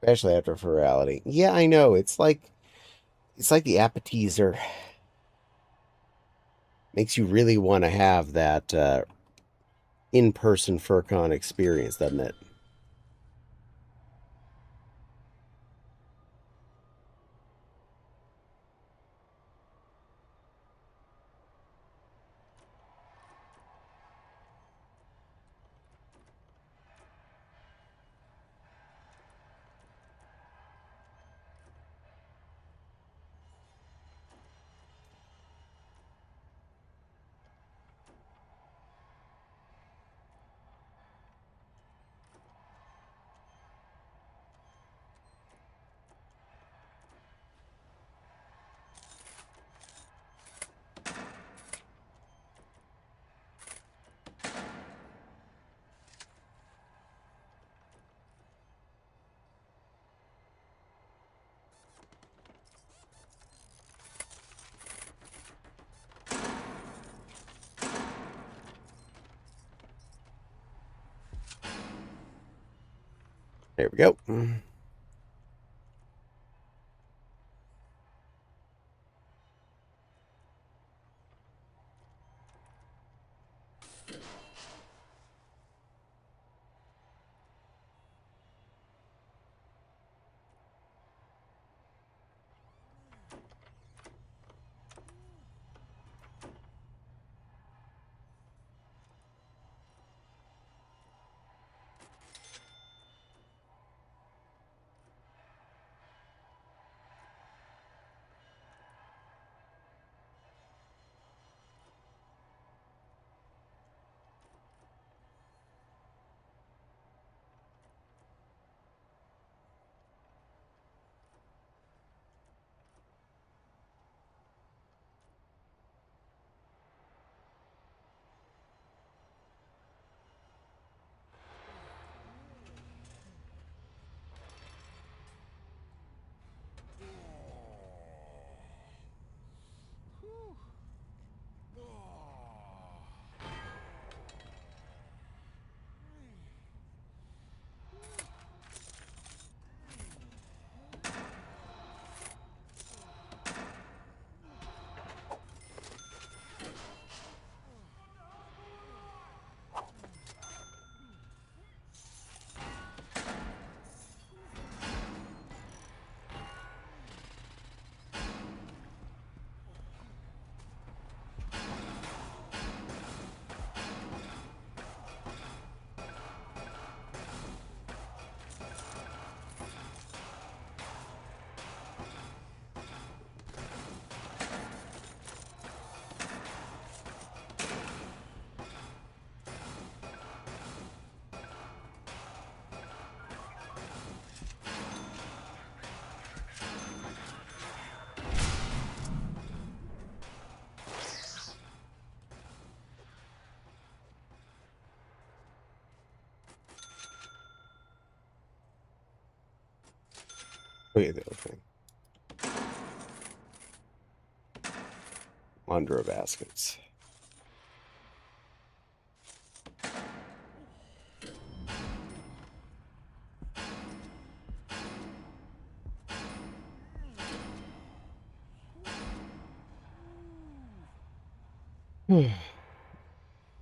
Especially after virality. Yeah, I know. It's like the appetizer. Makes you really want to have that in-person FurCon experience, doesn't it? There we go. Look at the other thing. Laundry baskets.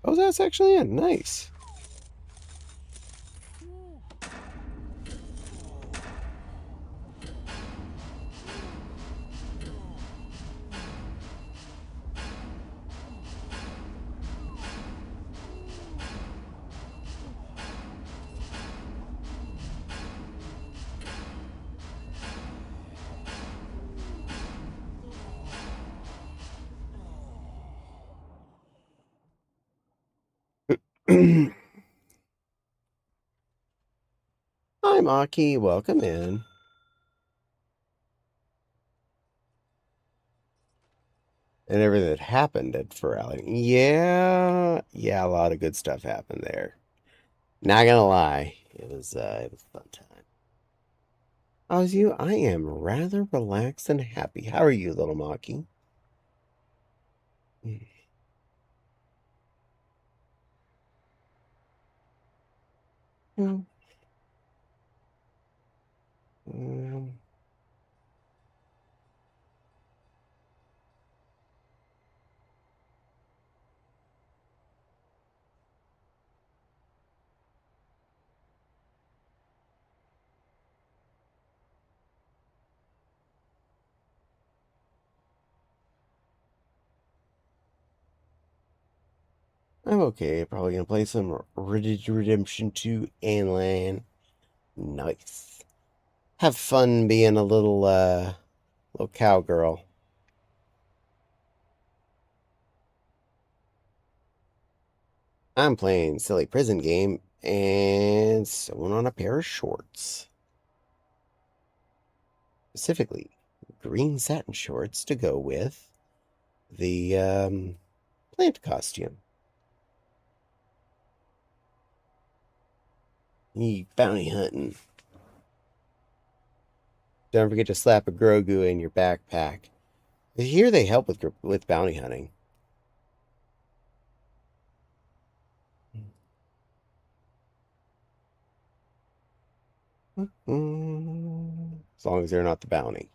Oh, that's actually it. Nice. Hi, Maki. Welcome in. And everything that happened at Ferrari. Yeah, a lot of good stuff happened there. Not gonna lie, it was a fun time. How's you? I am rather relaxed and happy. How are you, little Maki? Mm, um, I'm okay. Probably gonna play some Red Dead Redemption 2 and LAN. Nice. Have fun being a little cowgirl. I'm playing silly prison game and sewing on a pair of shorts. Specifically, green satin shorts to go with the plant costume. You bounty hunting. Don't forget to slap a Grogu in your backpack. Here they help with bounty hunting. As long as they're not the bounty.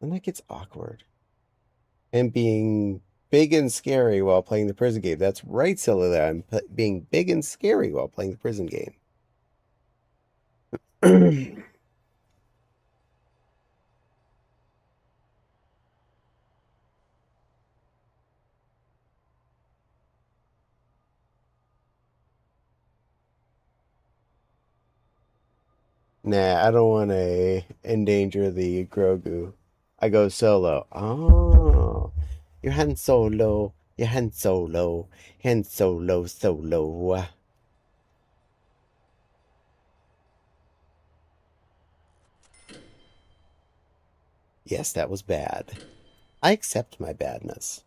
And that gets awkward. And being big and scary while playing the prison game. That's right, Cylinder. I'm being big and scary while playing the prison game. Nah, I don't want to endanger the Grogu. I go solo. Oh, you're Han Solo. You're Han Solo. Han Solo, solo. Yes, that was bad. I accept my badness.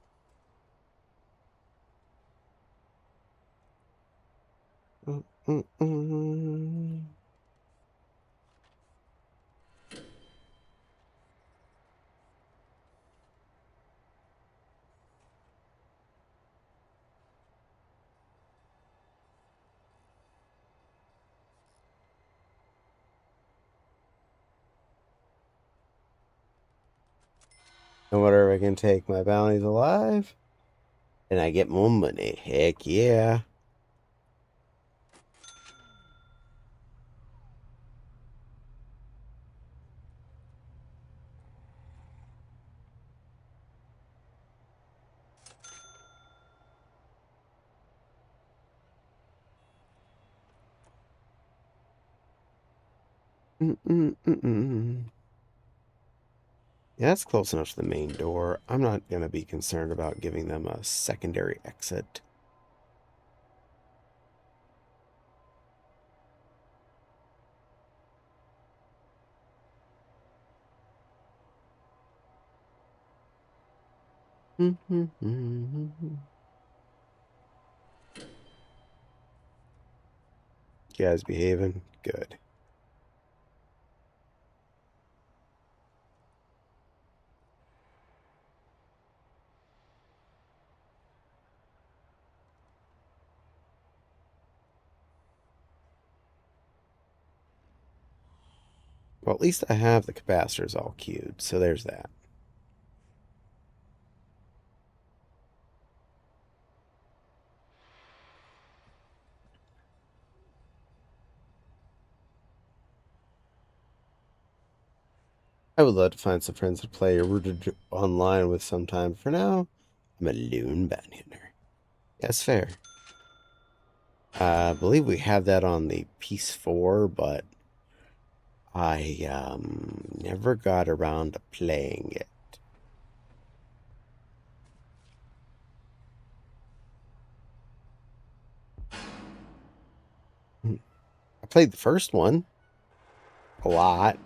Mm, mm, mm. And whatever I can take my bounties alive, and I get more money. Heck yeah. Mm, mm, mm, mm. Yeah, that's close enough to the main door. I'm not going to be concerned about giving them a secondary exit. You guys behaving? Good. Well, at least I have the capacitors all queued, so there's that. I would love to find some friends to play Rooted online with sometime. For now, I'm a lone bounty hunter. That's fair. I believe we have that on the Piece 4, but I never got around to playing it. I played the first one a lot.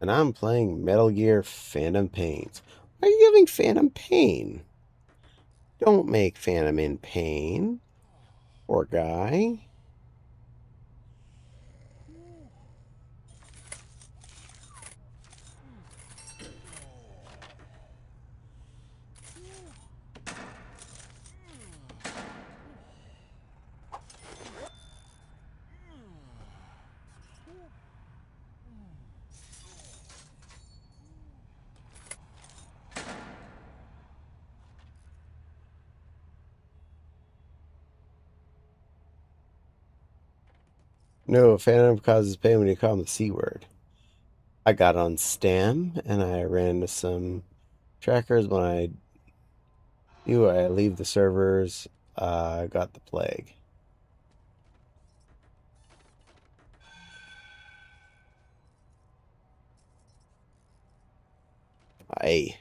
And I'm playing Metal Gear Phantom Pains. Why are you giving Phantom pain? Don't make Phantom in pain. Poor guy. No, Phantom causes pain when you call him the C word. I got on Stam and I ran into some trackers when I knew I leave the servers. I got the plague. I.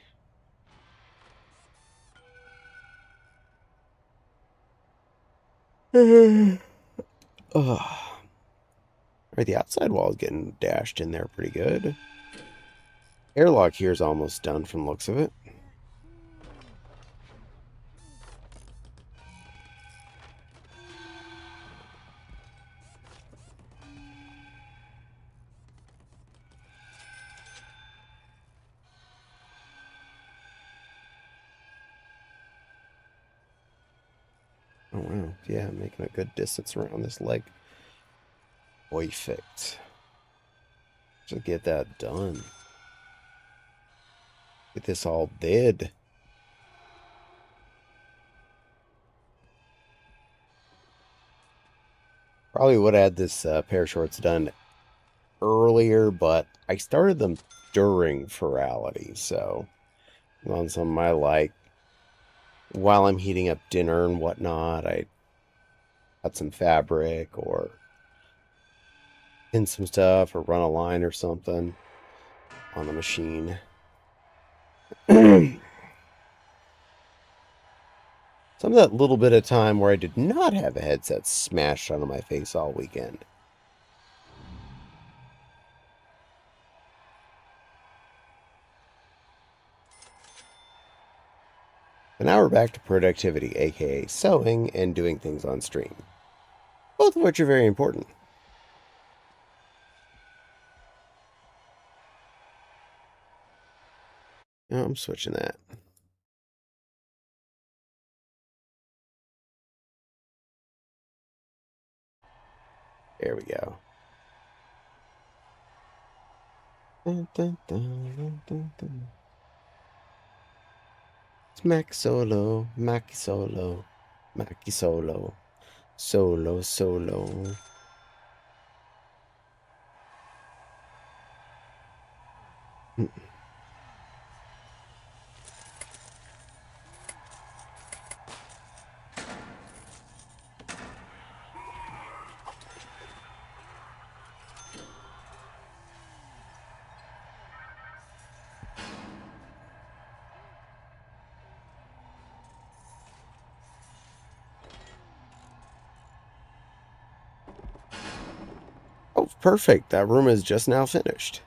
Ugh. Right, the outside wall is getting dashed in there pretty good. Airlock here is almost done from the looks of it. Oh wow, yeah, making a good distance around this leg. Perfect. To get that done. Get this all did. Probably would have had this pair of shorts done earlier, but I started them during Ferality, so on some of my like while I'm heating up dinner and whatnot, I cut some fabric or pin some stuff or run a line or something on the machine. Some of that little bit of time where I did not have a headset smashed onto my face all weekend. And now we're back to productivity, aka sewing and doing things on stream. Both of which are very important. No, I'm switching that. There we go. Dun, dun, dun, dun, dun. It's Mac Solo, Mackie Solo, Mackie Solo, Solo, Solo. Oh, Perfect. That room is just now finished.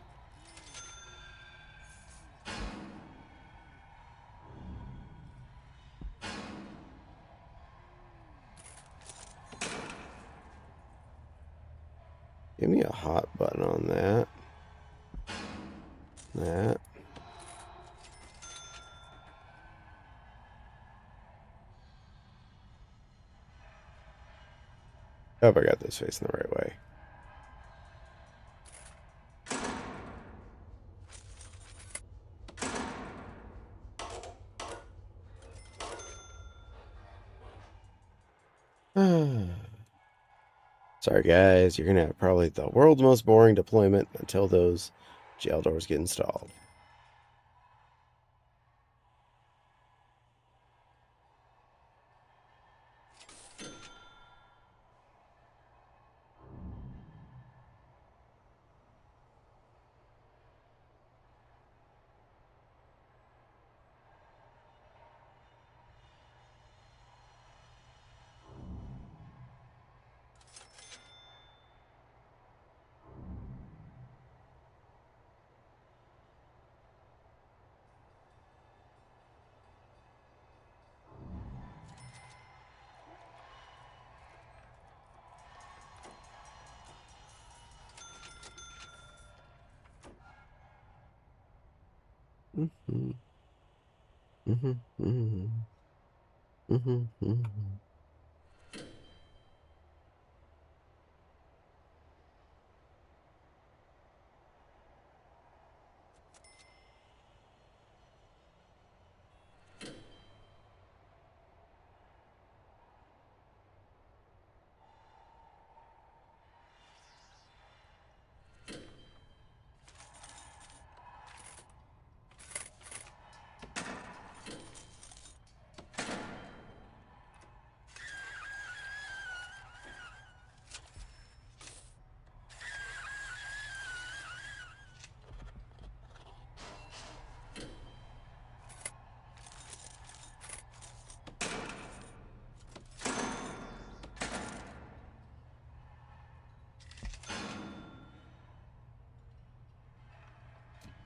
Give me a hot button on that. That. Hope I got this facing the right way. Sorry, guys. You're going to have probably the world's most boring deployment until those jail doors get installed. Mm-hmm. Mm-hmm. Mm-hmm. Mm-hmm. Mm-hmm.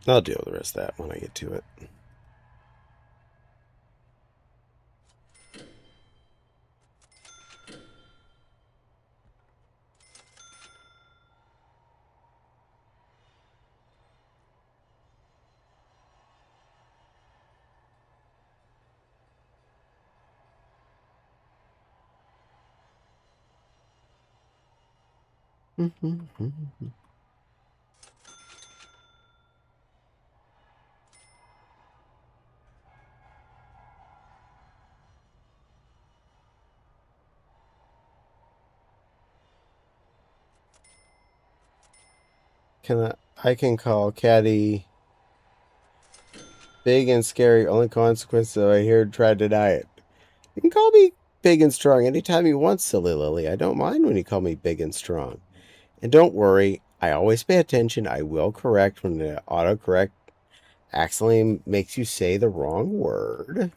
I'll deal with the rest of that when I get to it. Mm-hmm. I can call Caddy big and scary. Only consequence that I hear try to deny it. You can call me big and strong anytime you want, silly Lily. I don't mind when you call me big and strong. And don't worry, I always pay attention. I will correct when the autocorrect accidentally makes you say the wrong word.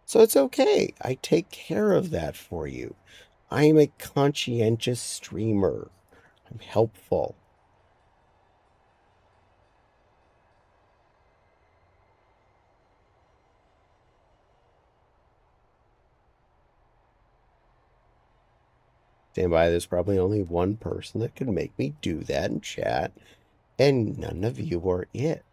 So it's okay. I take care of that for you. I am a conscientious streamer. I'm helpful. Stand by, there's probably only one person that can make me do that in chat, and none of you are it.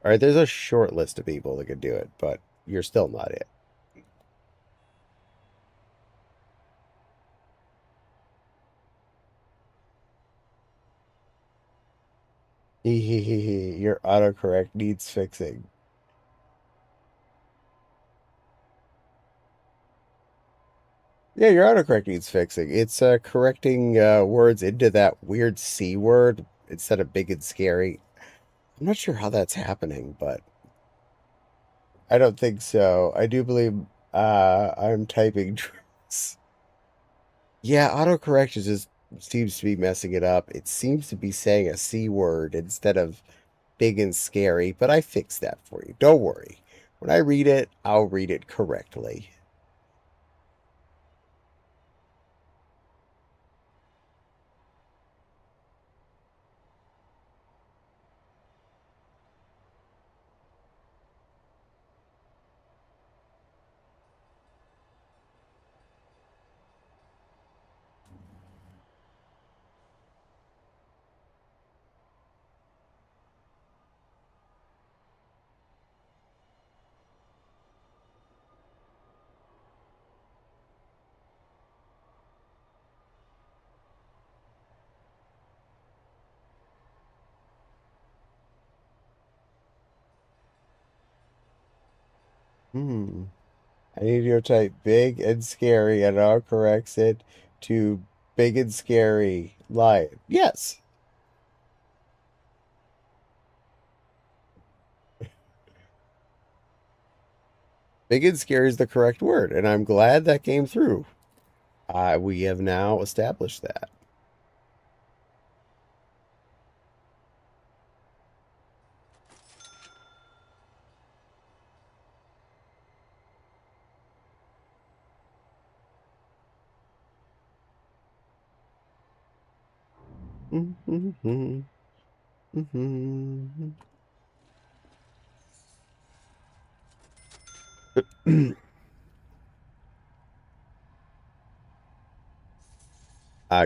All right, there's a short list of people that could do it, but you're still not it. Your autocorrect needs fixing. Yeah, your autocorrect needs fixing. It's correcting words into that weird C word instead of big and scary. I'm not sure how that's happening, but I don't think so. I do believe I'm typing. Yeah, autocorrect is just seems to be messing it up. It seems to be saying a C word instead of big and scary, but I fixed that for you. Don't worry. When I read it, I'll read it correctly. Hmm. I need you to type big and scary, and it corrects it to big and scary lion. Yes. Big and scary is the correct word, and I'm glad that came through. We have now established that. Mm-hmm. Mm-hmm.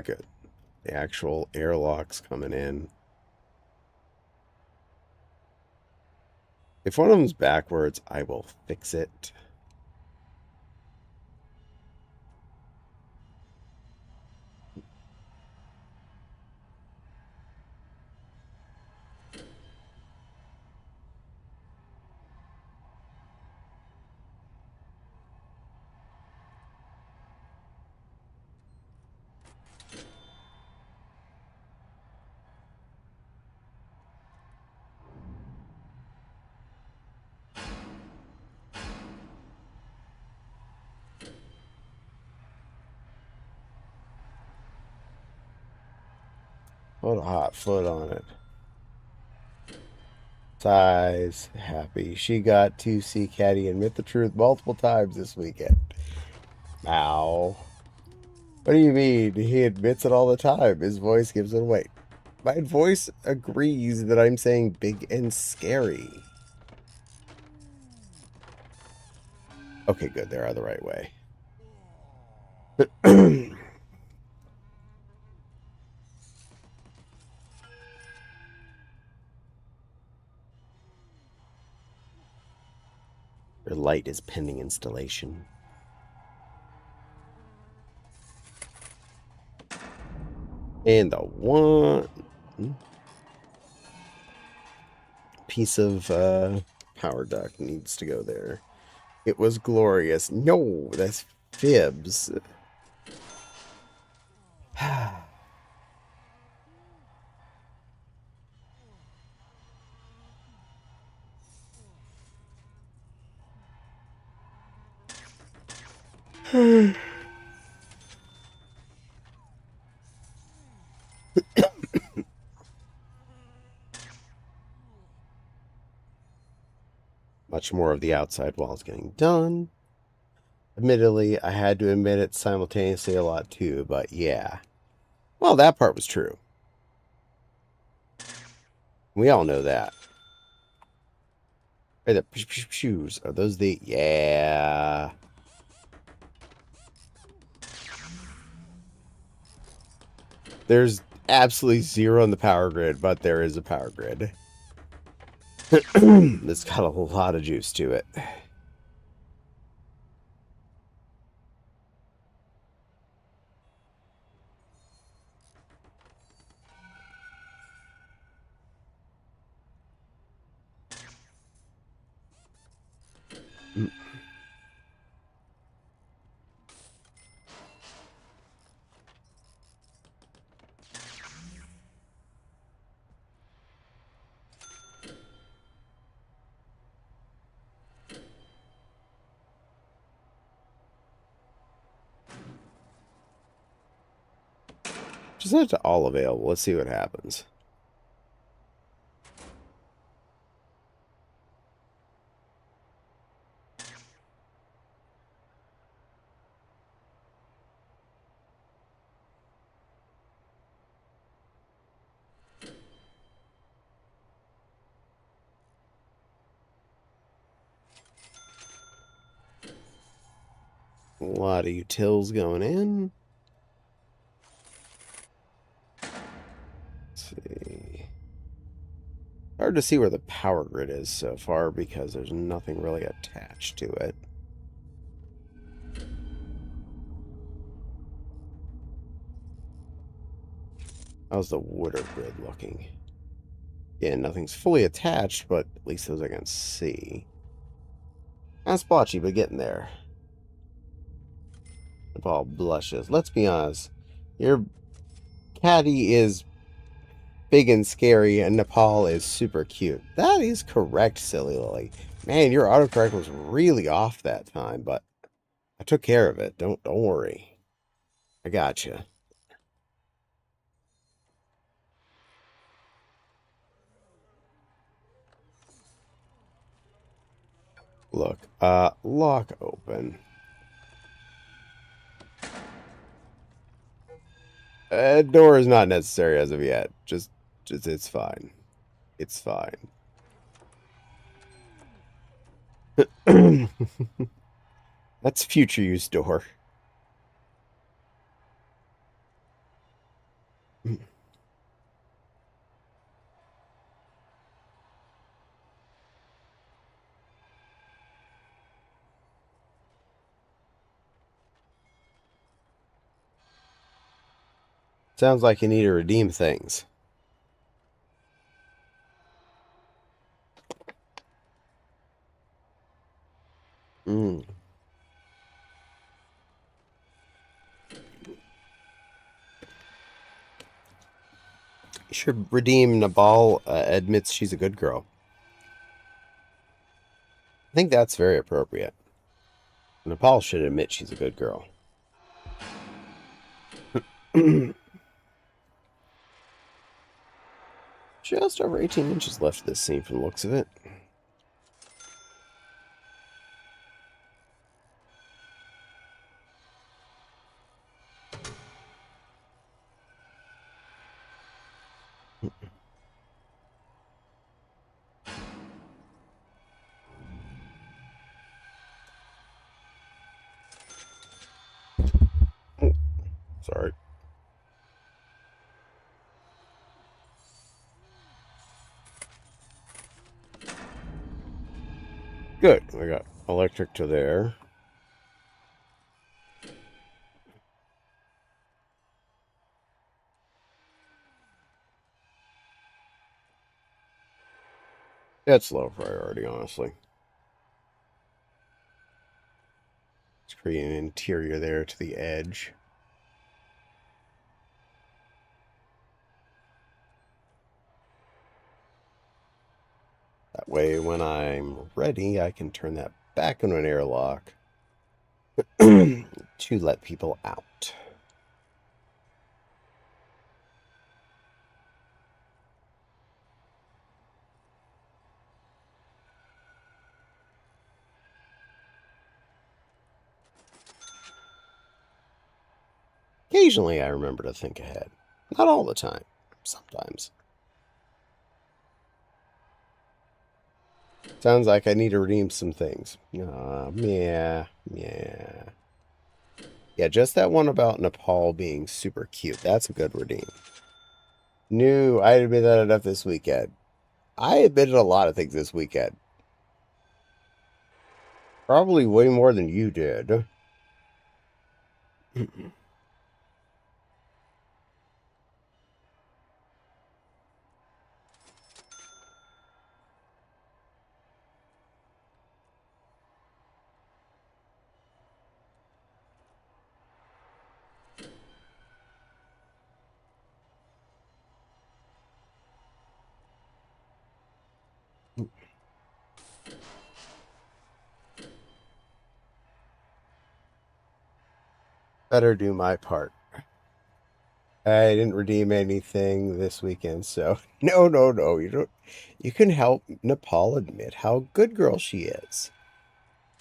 Good. The actual airlock's coming in. If one of them's backwards, I will fix it. Put a hot foot on it. Sighs, happy. She got to see Caddy admit the truth multiple times this weekend. Ow. What do you mean? He admits it all the time. His voice gives it away. My voice agrees that I'm saying big and scary. Okay, good. They're out of the right way. Your light is pending installation. And the one piece of power duct needs to go there. It was glorious. No, that's fibs. Much more of the outside wall is getting done. Admittedly, I had to admit it simultaneously a lot too, but yeah. Well, that part was true. We all know that. Hey, the shoes. Are those the... Yeah. There's absolutely zero in the power grid, but there is a power grid. It's got a lot of juice to it. Just set it to all available. Let's see what happens. A lot of utils going in. Let's see. Hard to see where the power grid is so far because there's nothing really attached to it. How's the water grid looking? Yeah, nothing's fully attached, but at least those I can see. Kind of splotchy, but getting there. Nepal blushes. Let's be honest. Your caddy is big and scary, and Nepal is super cute. That is correct, Silly Lily. Man, your autocorrect was really off that time, but I took care of it. Don't worry. I gotcha. Look, lock open. Door is not necessary as of yet. Just it's fine. It's fine. That's future use door. Sounds like you need to redeem things. Mm. You should redeem Nabal admits she's a good girl. I think that's very appropriate. Nepal should admit she's a good girl. Just over 18 inches left of this scene from the looks of it. Oh, sorry. Good. We got electric to there. That's low priority, honestly. Let's create an interior there to the edge. That way, when I'm ready, I can turn that back into an airlock to let people out. Occasionally, I remember to think ahead. Not all the time. Sometimes. Sounds like I need to redeem some things. Yeah. Yeah, just that one about Nepal being super cute. That's a good redeem. No, I admit that enough this weekend. I admitted a lot of things this weekend. Probably way more than you did. Better do my part. I didn't redeem anything this weekend, so no. You don't. You can help Nepal admit how good girl she is.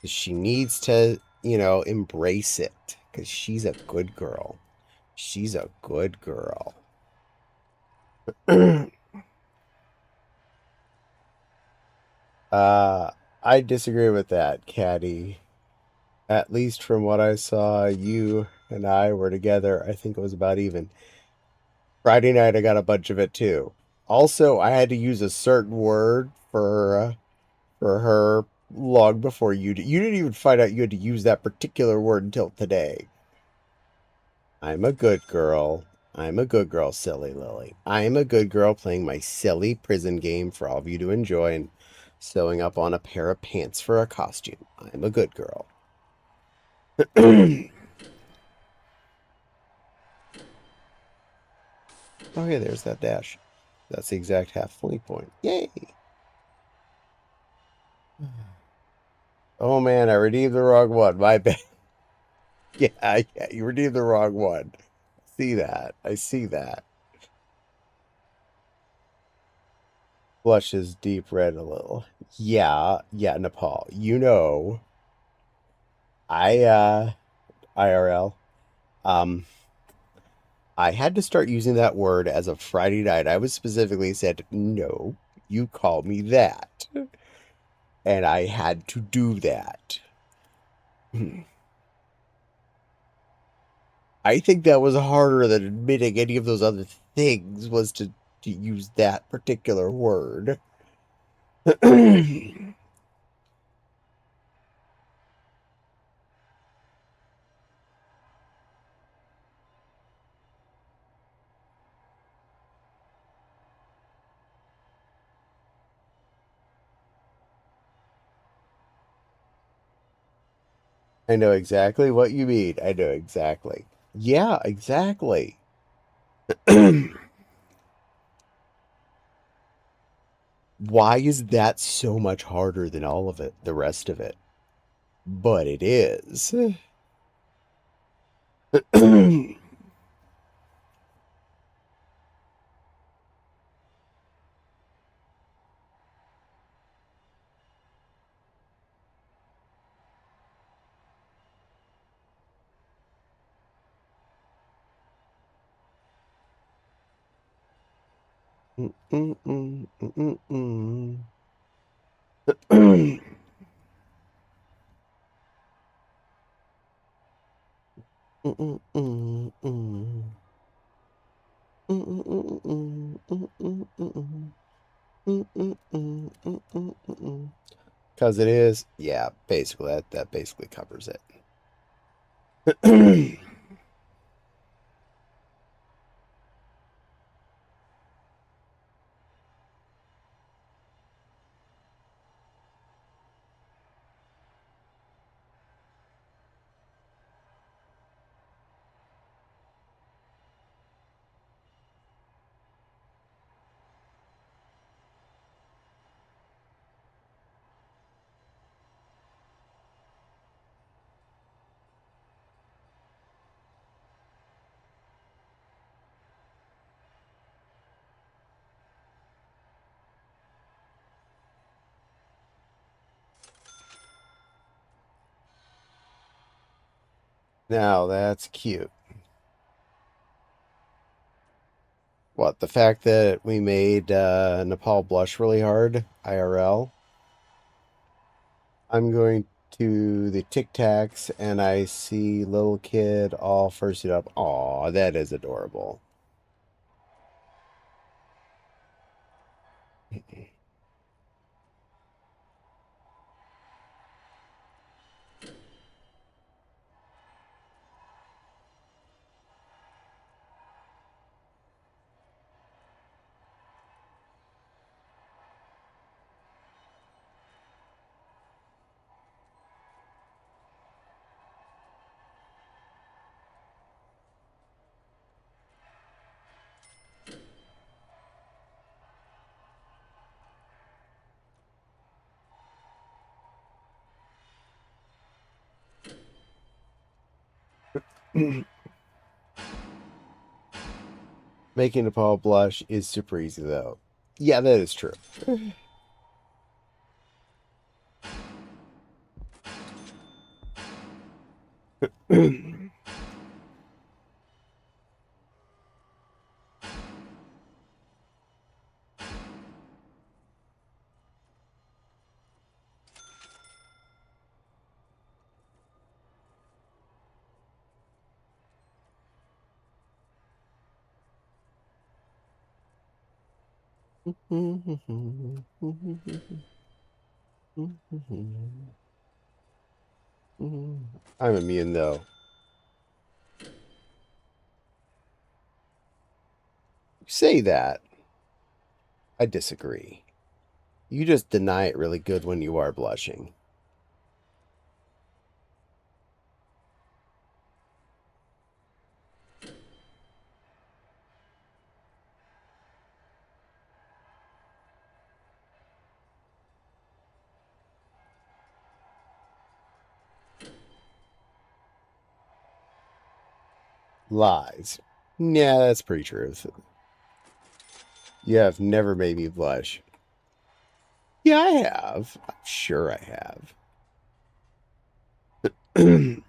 She needs to, embrace it because she's a good girl. She's a good girl. uh, I disagree with that, Caddy. At least from what I saw, you and I were together. I think it was about even. Friday night, I got a bunch of it too. Also, I had to use a certain word for her long before you did. You didn't even find out you had to use that particular word until today. I'm a good girl. I'm a good girl, silly Lily. I'm a good girl playing my silly prison game for all of you to enjoy and sewing up on a pair of pants for a costume. I'm a good girl. Okay, there's that dash. That's the exact halfway point. Yay! Oh man, I redeemed the wrong one. My bad. Yeah, you redeemed the wrong one. See that. I see that. Blushes deep red a little. Yeah, Nepal. You know, IRL. Um, I had to start using that word as of Friday night. I was specifically said, no, you call me that. And I had to do that. I think that was harder than admitting any of those other things was to use that particular word. I know exactly what you mean. I know exactly. Yeah, exactly. Why is that so much harder than all of it, the rest of it? But it is. Because it is, yeah, basically that basically covers it. Now that's cute. What, the fact that we made Nepal blush really hard, IRL? I'm going to the Tic Tacs and I see little kid all fursued up. Aw, that is adorable. Making Nepal blush is super easy though. Yeah, that is true. I'm immune though. You say that. I disagree. You just deny it really good when you are blushing. Lies. Yeah, that's pretty true. You have never made me blush. Yeah, I have. I'm sure I have. You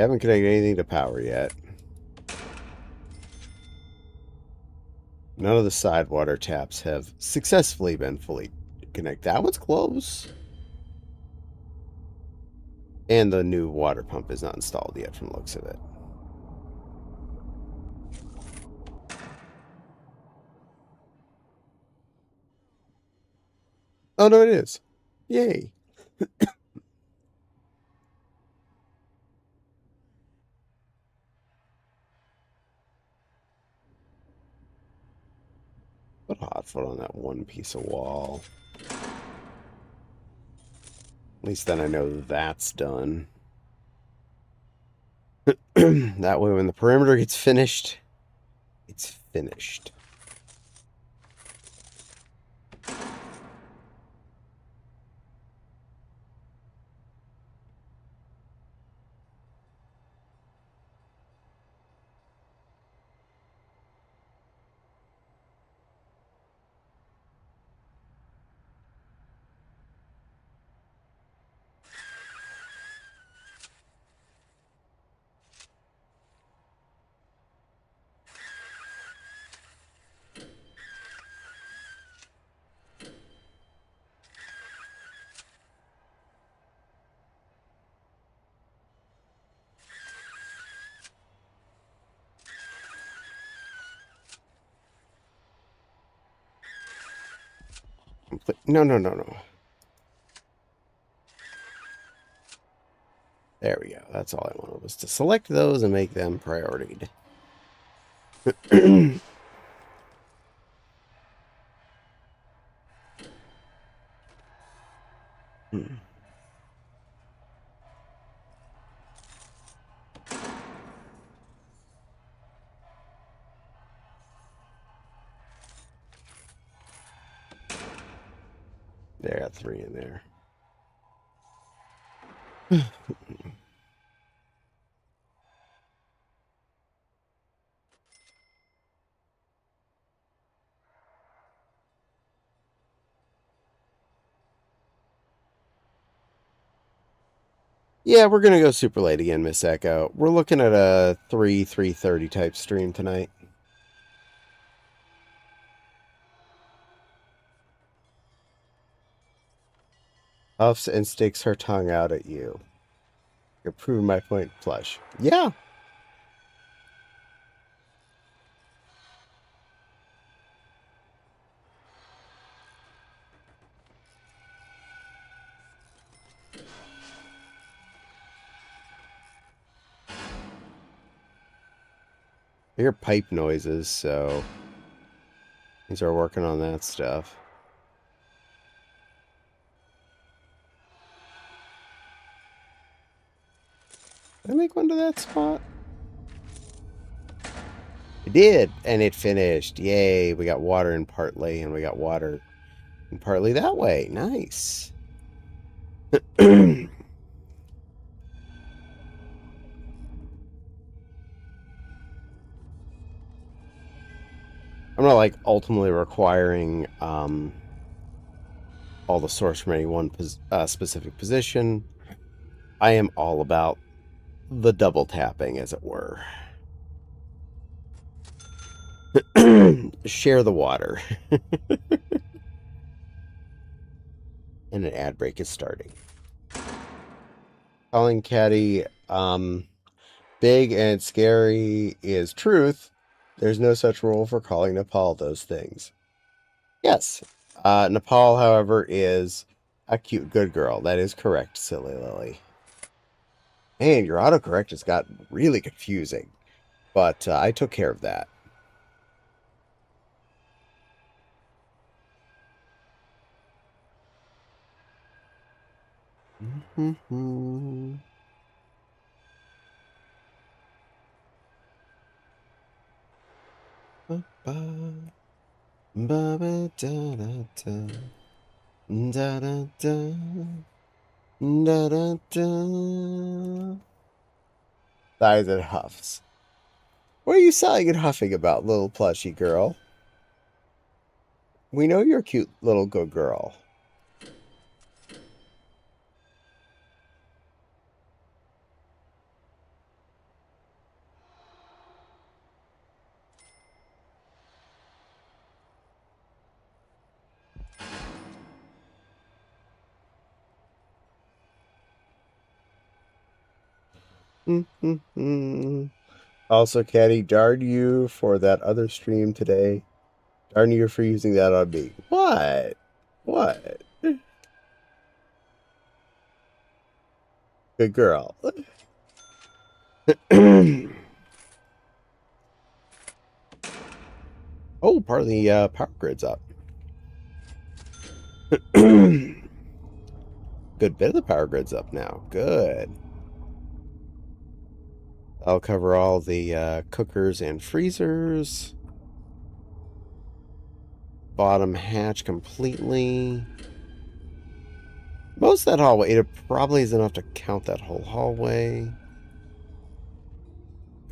haven't connected anything to power yet. None of the side water taps have successfully been fully connected. That one's close. And the new water pump is not installed yet from the looks of it. Oh, no, it is. Yay. Put a hotfoot on that one piece of wall. At least then I know that's done. That way when the perimeter gets finished, it's finished. No, no, no, no. There we go. That's all I wanted was to select those and make them prioritied. There, I got 3 in there. Yeah, we're gonna go super late again, Miss Echo. We're looking at a 3:30 type stream tonight. Huffs and sticks her tongue out at you. You're proving my point, Plush. Yeah. I hear pipe noises, so these are working on that stuff. Did I make one to that spot? I did, and it finished. Yay, we got water in partly, and we got water in partly that way. Nice. I'm not like ultimately requiring all the source from any one specific position. I am all about the double tapping, as it were. Share the water. And an ad break is starting. Calling Caddy, big and scary is truth, there's no such rule for calling Nepal those things. Yes. Nepal, however, is a cute, good girl. That is correct, silly Lily. And your autocorrect has got really confusing. But I took care of that. Sighs and huffs. What are you sighing and huffing about, little plushy girl? We know you're a cute little good girl. Also, Caddy, darn you for that other stream today. Darn you for using that on me. What? What? Good girl. Oh, part of the power grid's up. Good bit of the power grid's up now. Good. I'll cover all the cookers and freezers. Bottom hatch completely. Most of that hallway, it probably is enough to count that whole hallway.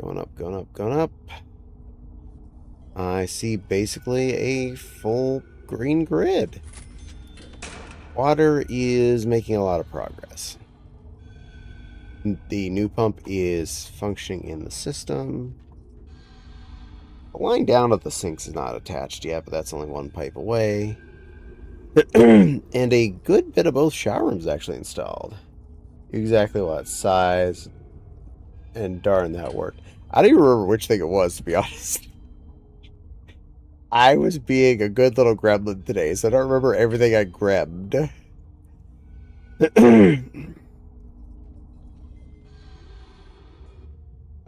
Going up, going up, going up. I see basically a full green grid. Water is making a lot of progress. The new pump is functioning in the system. The line down at the sinks is not attached yet, but that's only one pipe away. And a good bit of both shower rooms actually installed. Exactly what size, and darn, that worked. I don't even remember which thing it was, to be honest. I was being a good little gremlin today, so I don't remember everything I grabbed.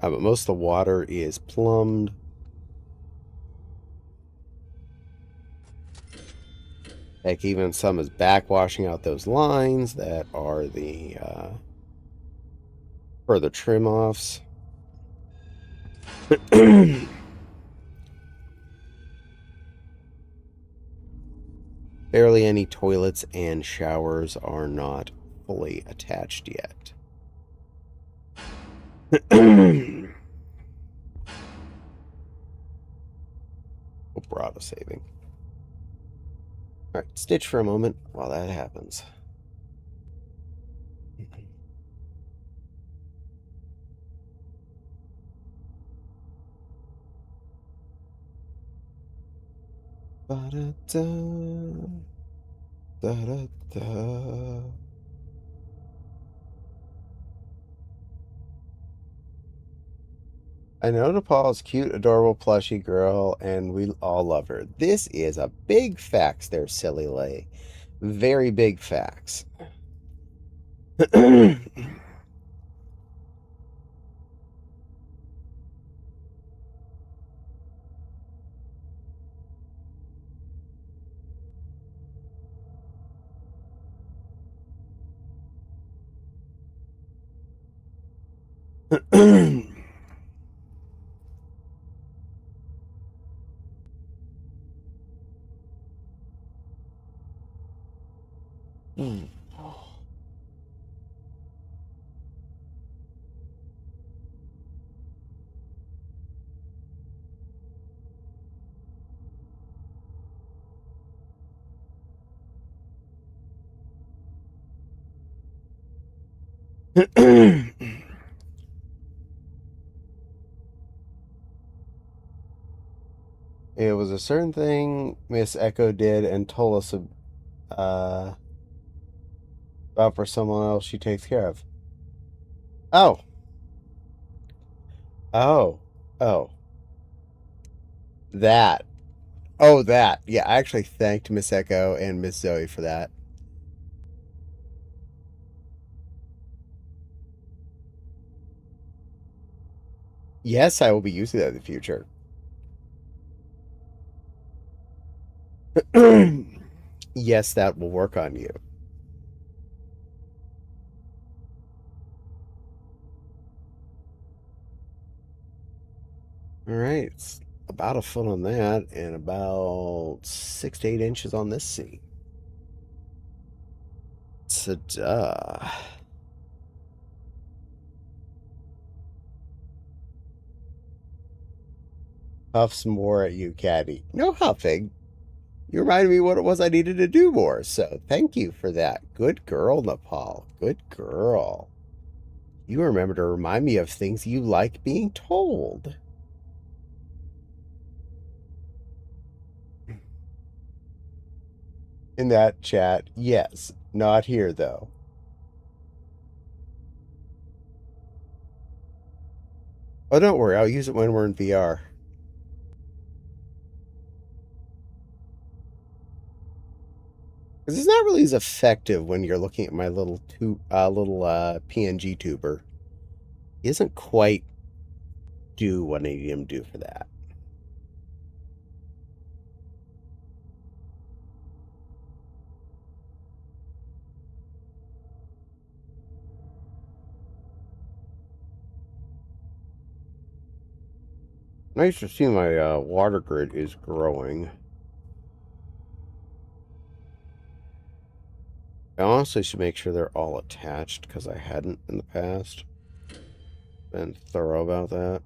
But most of the water is plumbed. Heck, even some is backwashing out those lines that are the further trim offs. Barely any toilets and showers are not fully attached yet. Auto saving. Alright, stitch for a moment while that happens. Ba-da-da, da-da-da. I know Nepal's cute, adorable, plushy girl, and we all love her. This is a big facts there, silly lay. Very big facts. It was a certain thing Miss Echo did and told us uh, about for someone else she takes care of. Oh. Oh. Oh. That. Oh, that. Yeah, I actually thanked Miss Echo and Miss Zoe for that. Yes, I will be using that in the future. Yes, that will work on you. All right. It's about a foot on that and about 6 to 8 inches on this seam. Ta-da. Huff some more at you, Caddy. No huffing. You reminded me what it was I needed to do more, so thank you for that. Good girl, Nepal. Good girl. You remember to remind me of things you like being told. In that chat, yes. Not here, though. Oh, don't worry. I'll use it when we're in VR. Because it's not really as effective when you're looking at my little PNG tuber. He doesn't quite do what I need him to do for that. Nice to see my water grid is growing. I honestly should make sure they're all attached because I hadn't in the past. Been thorough about that.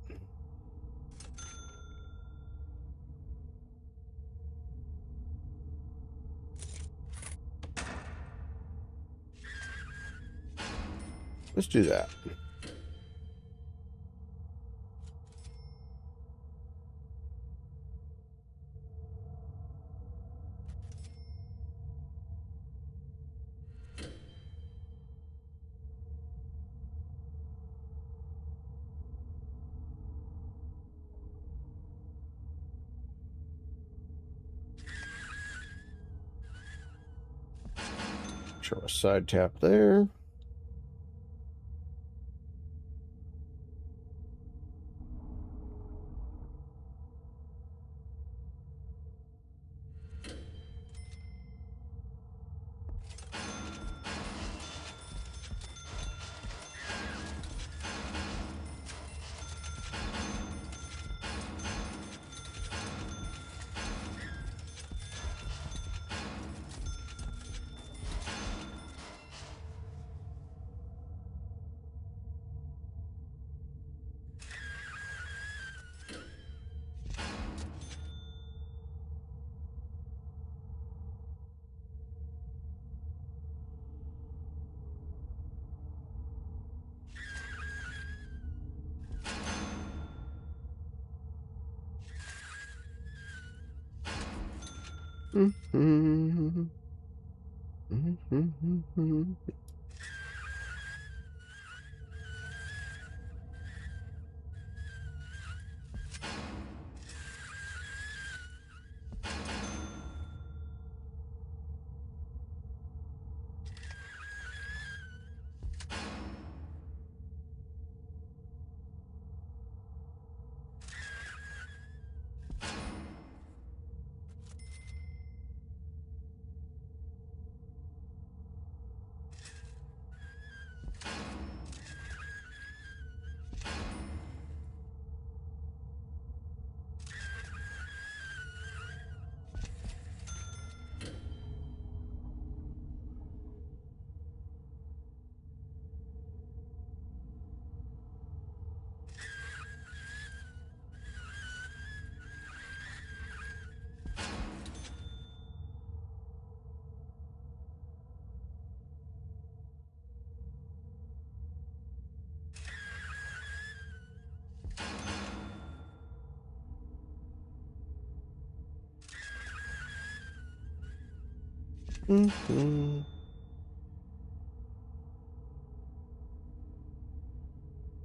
Let's do that. Sure, a side tap there.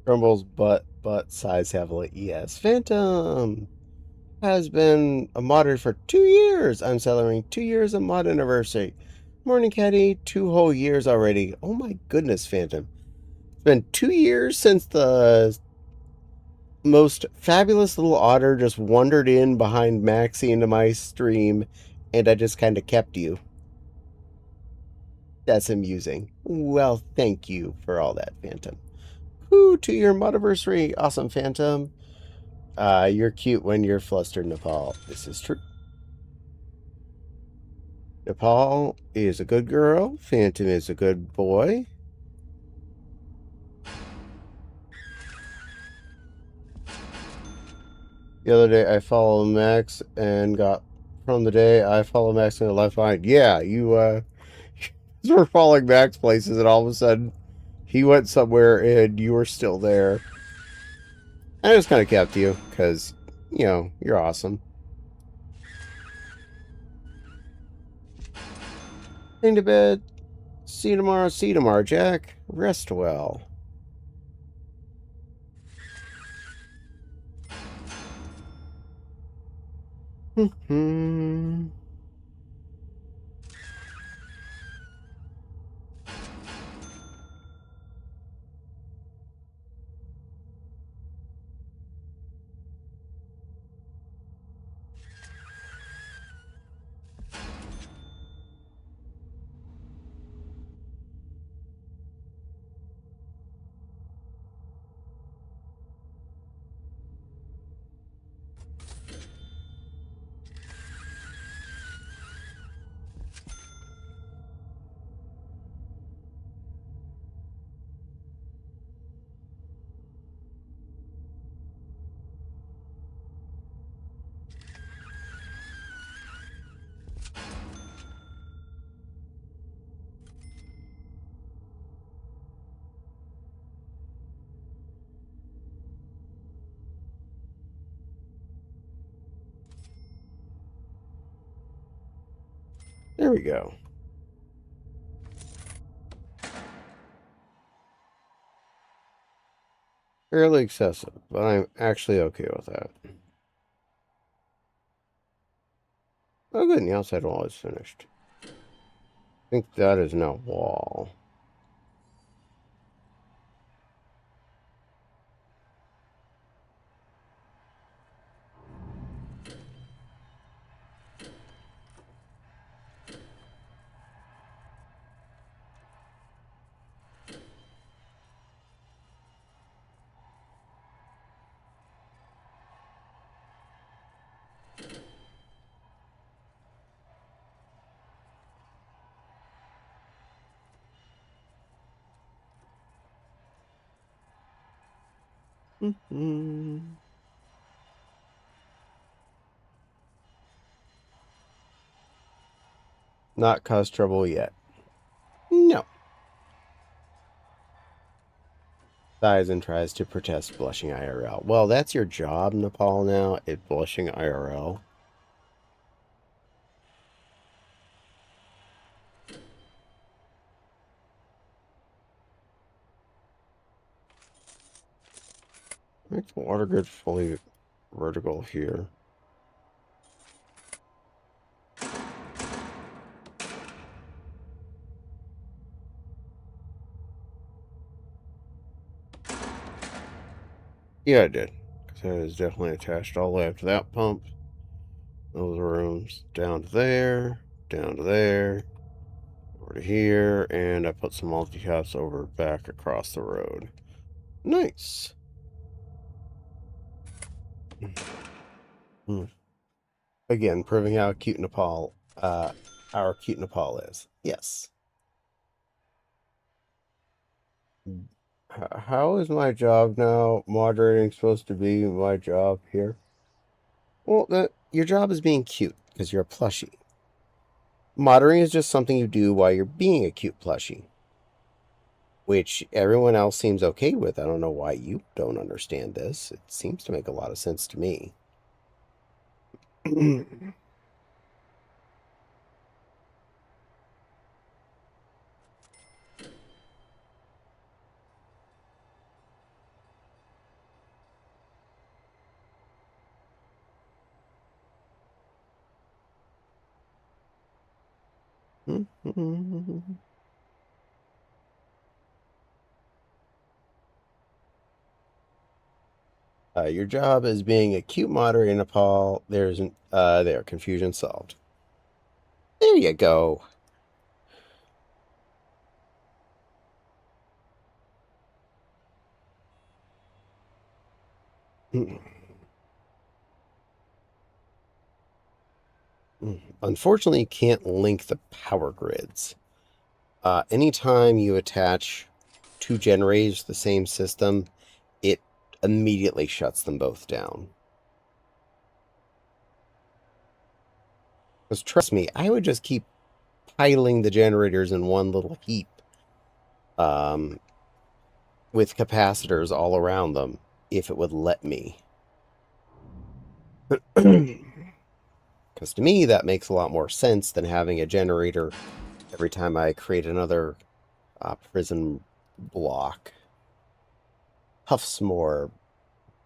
Grumbles butt size heavily. Yes. Phantom has been a modder for 2 years. I'm celebrating 2 years of mod anniversary. Morning, Caddy. 2 whole years already. Oh my goodness, Phantom. It's been 2 years since the most fabulous little otter just wandered in behind Maxie into my stream, and I just kind of kept you. That's amusing. Well, thank you for all that, Phantom. Woo, 2 year modiversary. Awesome, Phantom. You're cute when you're flustered, Nepal. This is true. Nepal is a good girl. Phantom is a good boy. The other day I followed Max and got from the day I followed Max and got left behind. Yeah, you were following Max places and all of a sudden he went somewhere and you were still there. I just kind of kept you because, you're awesome. Going to bed. See you tomorrow, Jack. Rest well. Hmm. There we go. Fairly excessive, but I'm actually okay with that. Oh, good. And the outside wall is finished. I think that is now wall. Not caused trouble yet. No. Sighs and tries to protest blushing IRL. Well, that's your job, Nepal, now, at blushing IRL. Make the water grid fully vertical here. Yeah, I did. Because that is definitely attached all the way up to that pump. Those rooms down to there, over to here, and I put some multi-caps over back across the road. Nice. Again, proving how cute Nepal, our cute Nepal is. Yes. How is my job now? Moderating supposed to be my job here? Well, your job is being cute because you're a plushie. Moderating is just something you do while you're being a cute plushie, which everyone else seems okay with. I don't know why you don't understand this. It seems to make a lot of sense to me. Your job as being a cute moderator in Nepal. There, confusion solved. There you go. Unfortunately, you can't link the power grids. Anytime you attach two generators to the same system, it immediately shuts them both down. Because trust me, I would just keep piling the generators in one little heap um, with capacitors all around them if it would let me. Because to me, that makes a lot more sense than having a generator every time I create another prison block. Huffsmore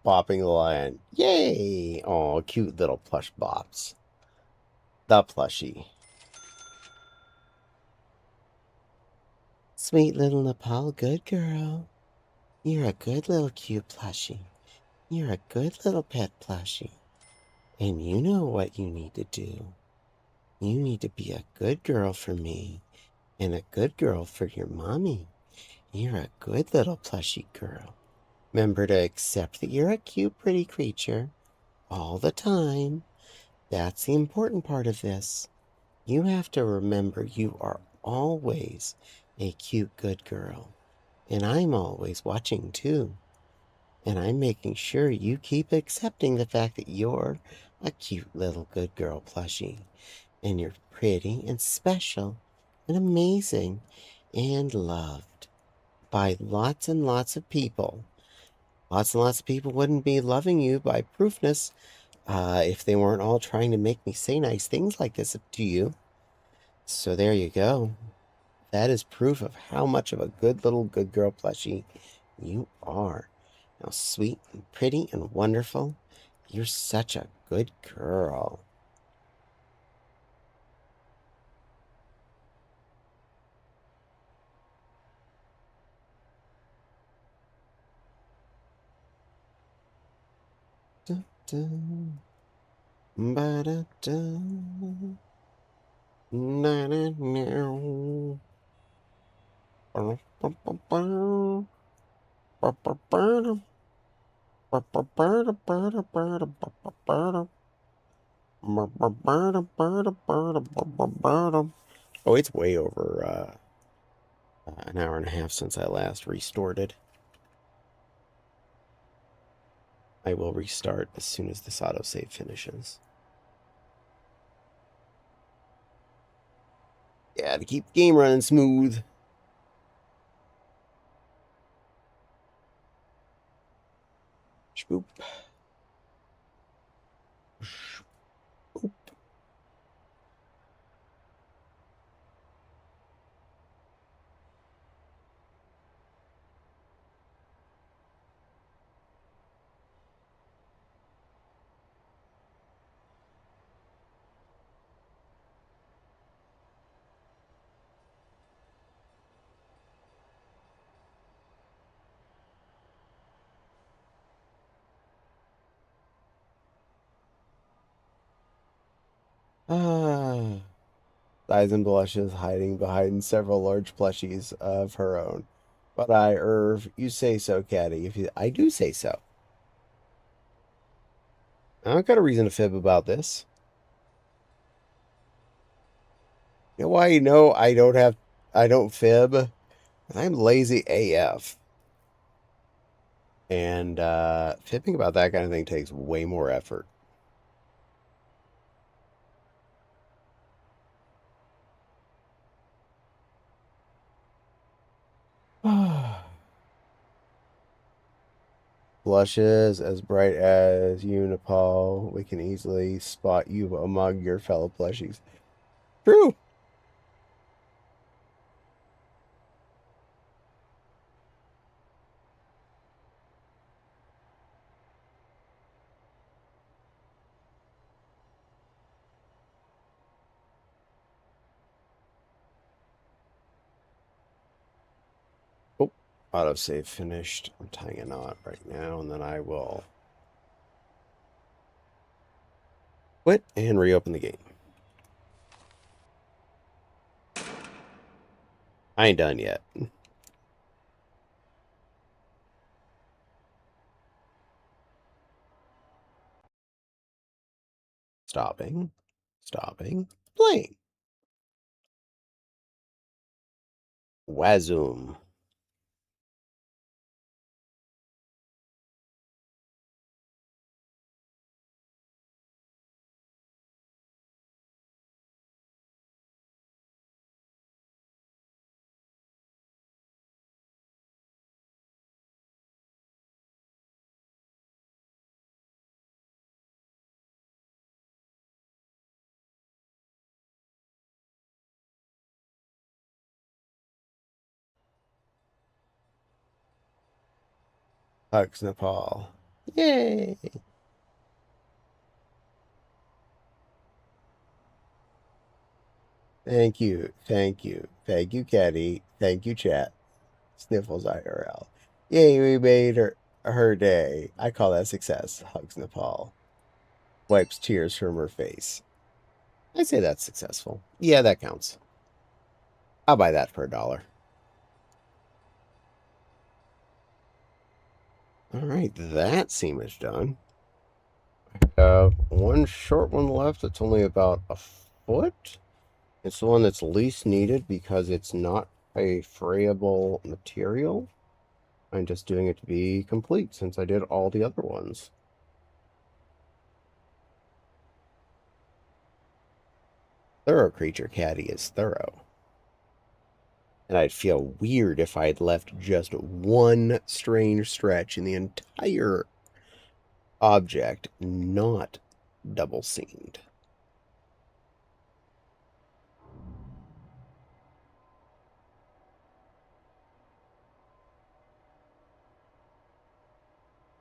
bopping the lion. Yay! Oh, cute little plush bops. The plushie. Sweet little Nepal good girl. You're a good little cute plushie. You're a good little pet plushie. And you know what you need to do. You need to be a good girl for me and a good girl for your mommy. You're a good little plushy girl. Remember to accept that you're a cute, pretty creature all the time. That's the important part of this. You have to remember you are always a cute, good girl. And I'm always watching too. And I'm making sure you keep accepting the fact that you're a cute little good girl plushie. And you're pretty and special and amazing and loved by lots and lots of people. Lots and lots of people wouldn't be loving you by proofness if they weren't all trying to make me say nice things like this to you. So there you go. That is proof of how much of a good little good girl plushie you are. How sweet and pretty and wonderful. You're such a good girl. Dun, dun, ba-da-dun, na-na-na. Ba-ba-ba-ba, ba-ba-ba-da, ba-ba-ba-da, ba-da-ba-da, ba-ba-ba-da, ba-ba-ba-da, ba-da-ba-da, ba-ba-ba-da. Oh, it's way over an hour and a half since I last restored it. I will restart as soon as this autosave finishes. Yeah, to keep the game running smooth. Swoop. Swoop. Ah. Sighs and blushes, hiding behind several large plushies of her own. But you say so, Caddy. I do say so. I don't got a reason to fib about this. You know why you know I don't fib? 'Cause I'm lazy AF. And fibbing about that kind of thing takes way more effort. Blushes as bright as you, Nepal. We can easily spot you among your fellow plushies. True. Autosave finished. I'm tying a knot right now, and then I will quit and reopen the game. I ain't done yet. Stopping. Stopping. Playing. Wazoom. Hugs Nepal. Yay! Thank you. Thank you. Thank you, Caddy. Thank you, chat. Sniffles IRL. Yay, we made her day. I call that success. Hugs Nepal. Wipes tears from her face. I say that's successful. Yeah, that counts. I'll buy that for $1. Alright, that seam is done. I have one short one left. It's only about a foot. It's the one that's least needed because it's not a frayable material. I'm just doing it to be complete since I did all the other ones. Thorough Creature Caddy is thorough. And I'd feel weird if I'd left just one strange stretch in the entire object not double seamed.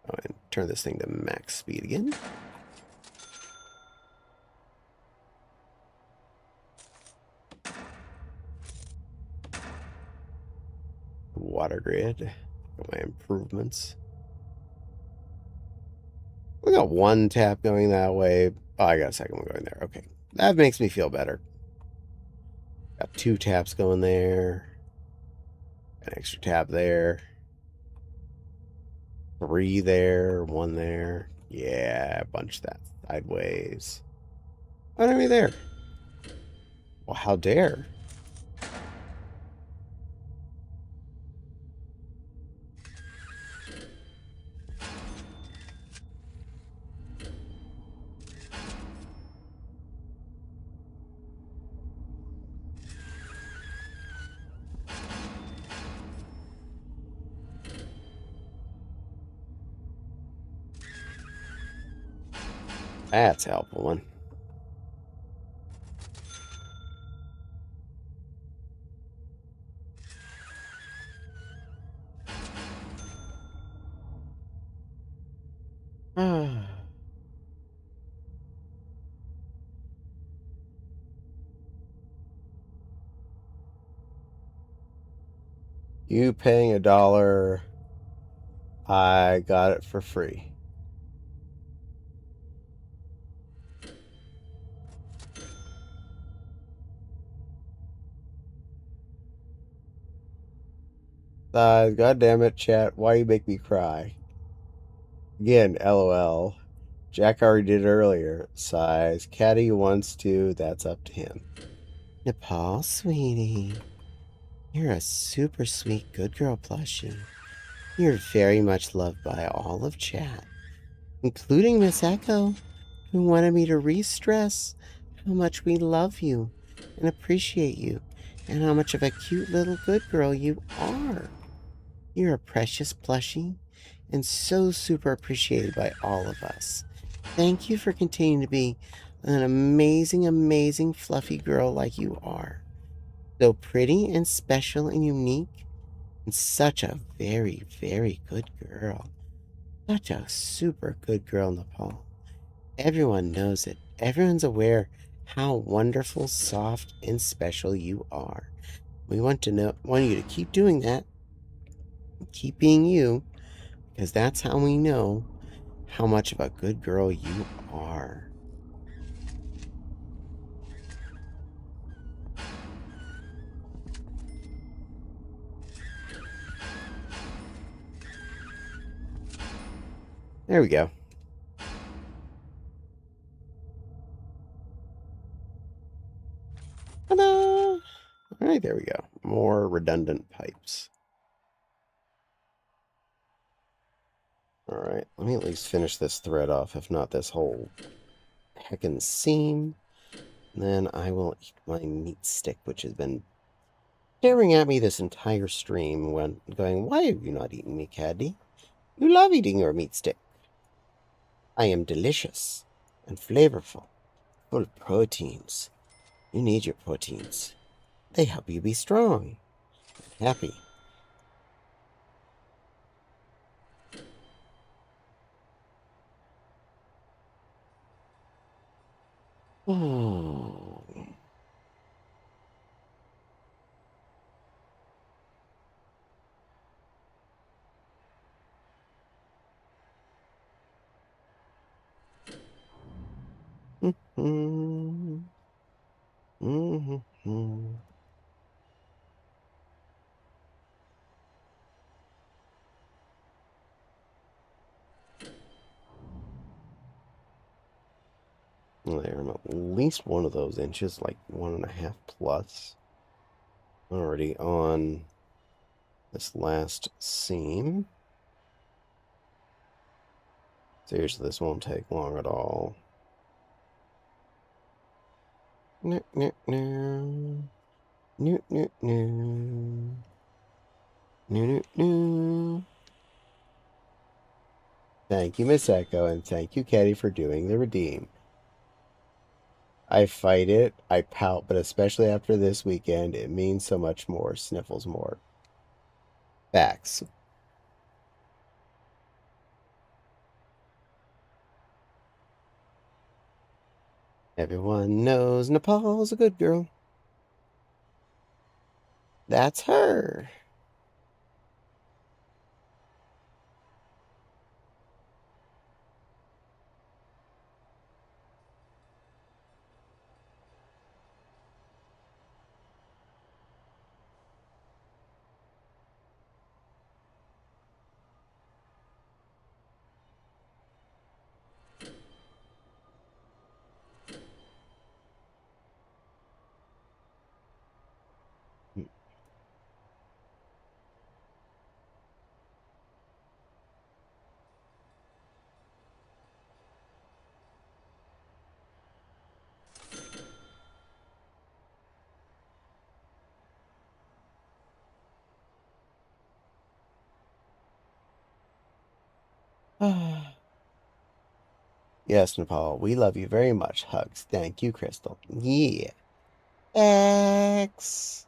Oh, and turn this thing to max speed again. Water grid. My improvements. We got one tap going that way. Oh, I got a second one going there. Okay. That makes me feel better. Got 2 taps going there. An extra tap there. 3 there. 1 there. Yeah, bunch that sideways. Enemy there. Well, how dare. That's a helpful one. You paying $1, I got it for free. God damn it, chat. Why you make me cry? Again, LOL. Jack already did it earlier. Sighs. Caddy wants to. That's up to him. Nepal, sweetie. You're a super sweet good girl plushie. You're very much loved by all of chat, including Miss Echo, who wanted me to re-stress how much we love you and appreciate you and how much of a cute little good girl you are. You're a precious plushie and so super appreciated by all of us. Thank you for continuing to be an amazing, amazing fluffy girl like you are. So pretty and special and unique and such a very, very good girl. Such a super good girl, Nepal. Everyone knows it. Everyone's aware how wonderful, soft, and special you are. We want you to keep doing that. Keep being you, because that's how we know how much of a good girl you are. There we go. Ta-da! All right, there we go. More redundant pipes. All right, let me at least finish this thread off, if not this whole heckin' seam. And then I will eat my meat stick, which has been staring at me this entire stream, when going, "Why have you not eaten me, Caddy? You love eating your meat stick. I am delicious and flavorful, full of proteins. You need your proteins. They help you be strong and happy." Oh. Mm-hmm. Mm-hmm. There, I'm at least one of those inches, like 1.5 plus, already on this last seam. Seriously, this won't take long at all. No, no, no. No, no, no. No, no, no. Thank you, Miss Echo, and thank you, Caddy, for doing the redeem. I fight it, I pout, but especially after this weekend, it means so much more. Sniffles more. Facts. Everyone knows Nepal's a good girl. That's her. Yes, Nepal, we love you very much. Hugs. Thank you, Crystal. Yeah. X.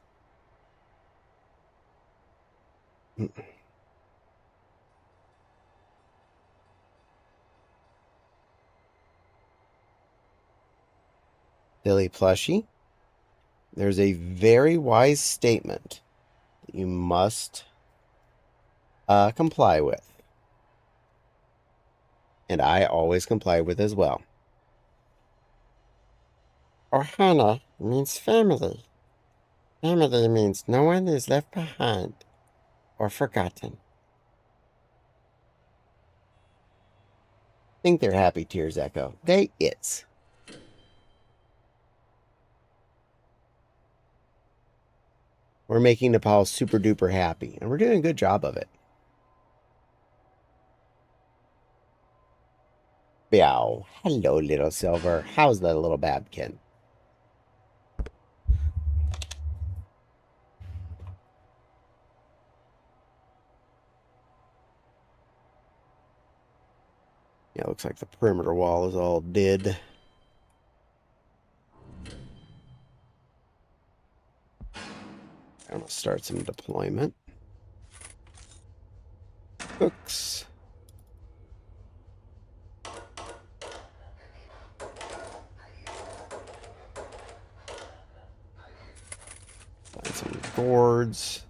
Billy Plushie, there's a very wise statement that you must comply with. And I always comply with as well. Ohana means family. Family means no one is left behind or forgotten. Think they're happy tears, Echo. They is. We're making Nepal super duper happy, and we're doing a good job of it. Meow. Hello, little Silver. How's that little Babkin? Yeah, looks like the perimeter wall is all dead. I'm going to start some deployment. Hooks. Find some gourds.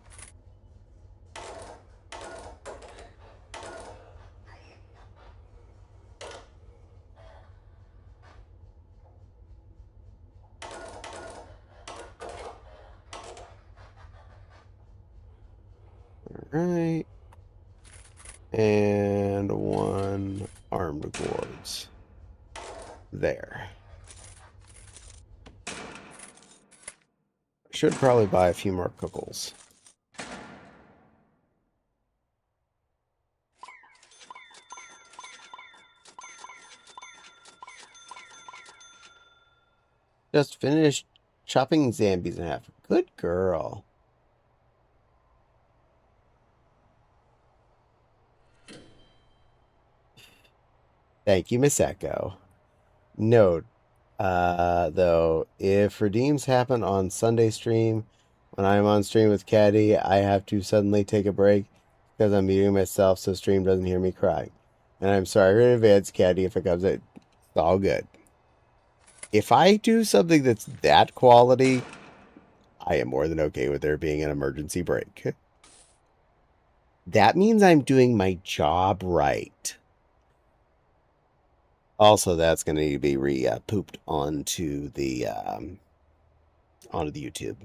Right. And one armed guards. There. Should probably buy a few more cookles. Just finished chopping zombies in half. Good girl. Thank you, Miss Echo. Note, though, if redeems happen on Sunday stream, when I'm on stream with Caddy, I have to suddenly take a break because I'm muting myself so stream doesn't hear me crying. And I'm sorry in advance, Caddy, if it comes out. It's all good. If I do something that's that quality, I am more than okay with there being an emergency break. That means I'm doing my job right. Also, that's going to need to be pooped onto the YouTube.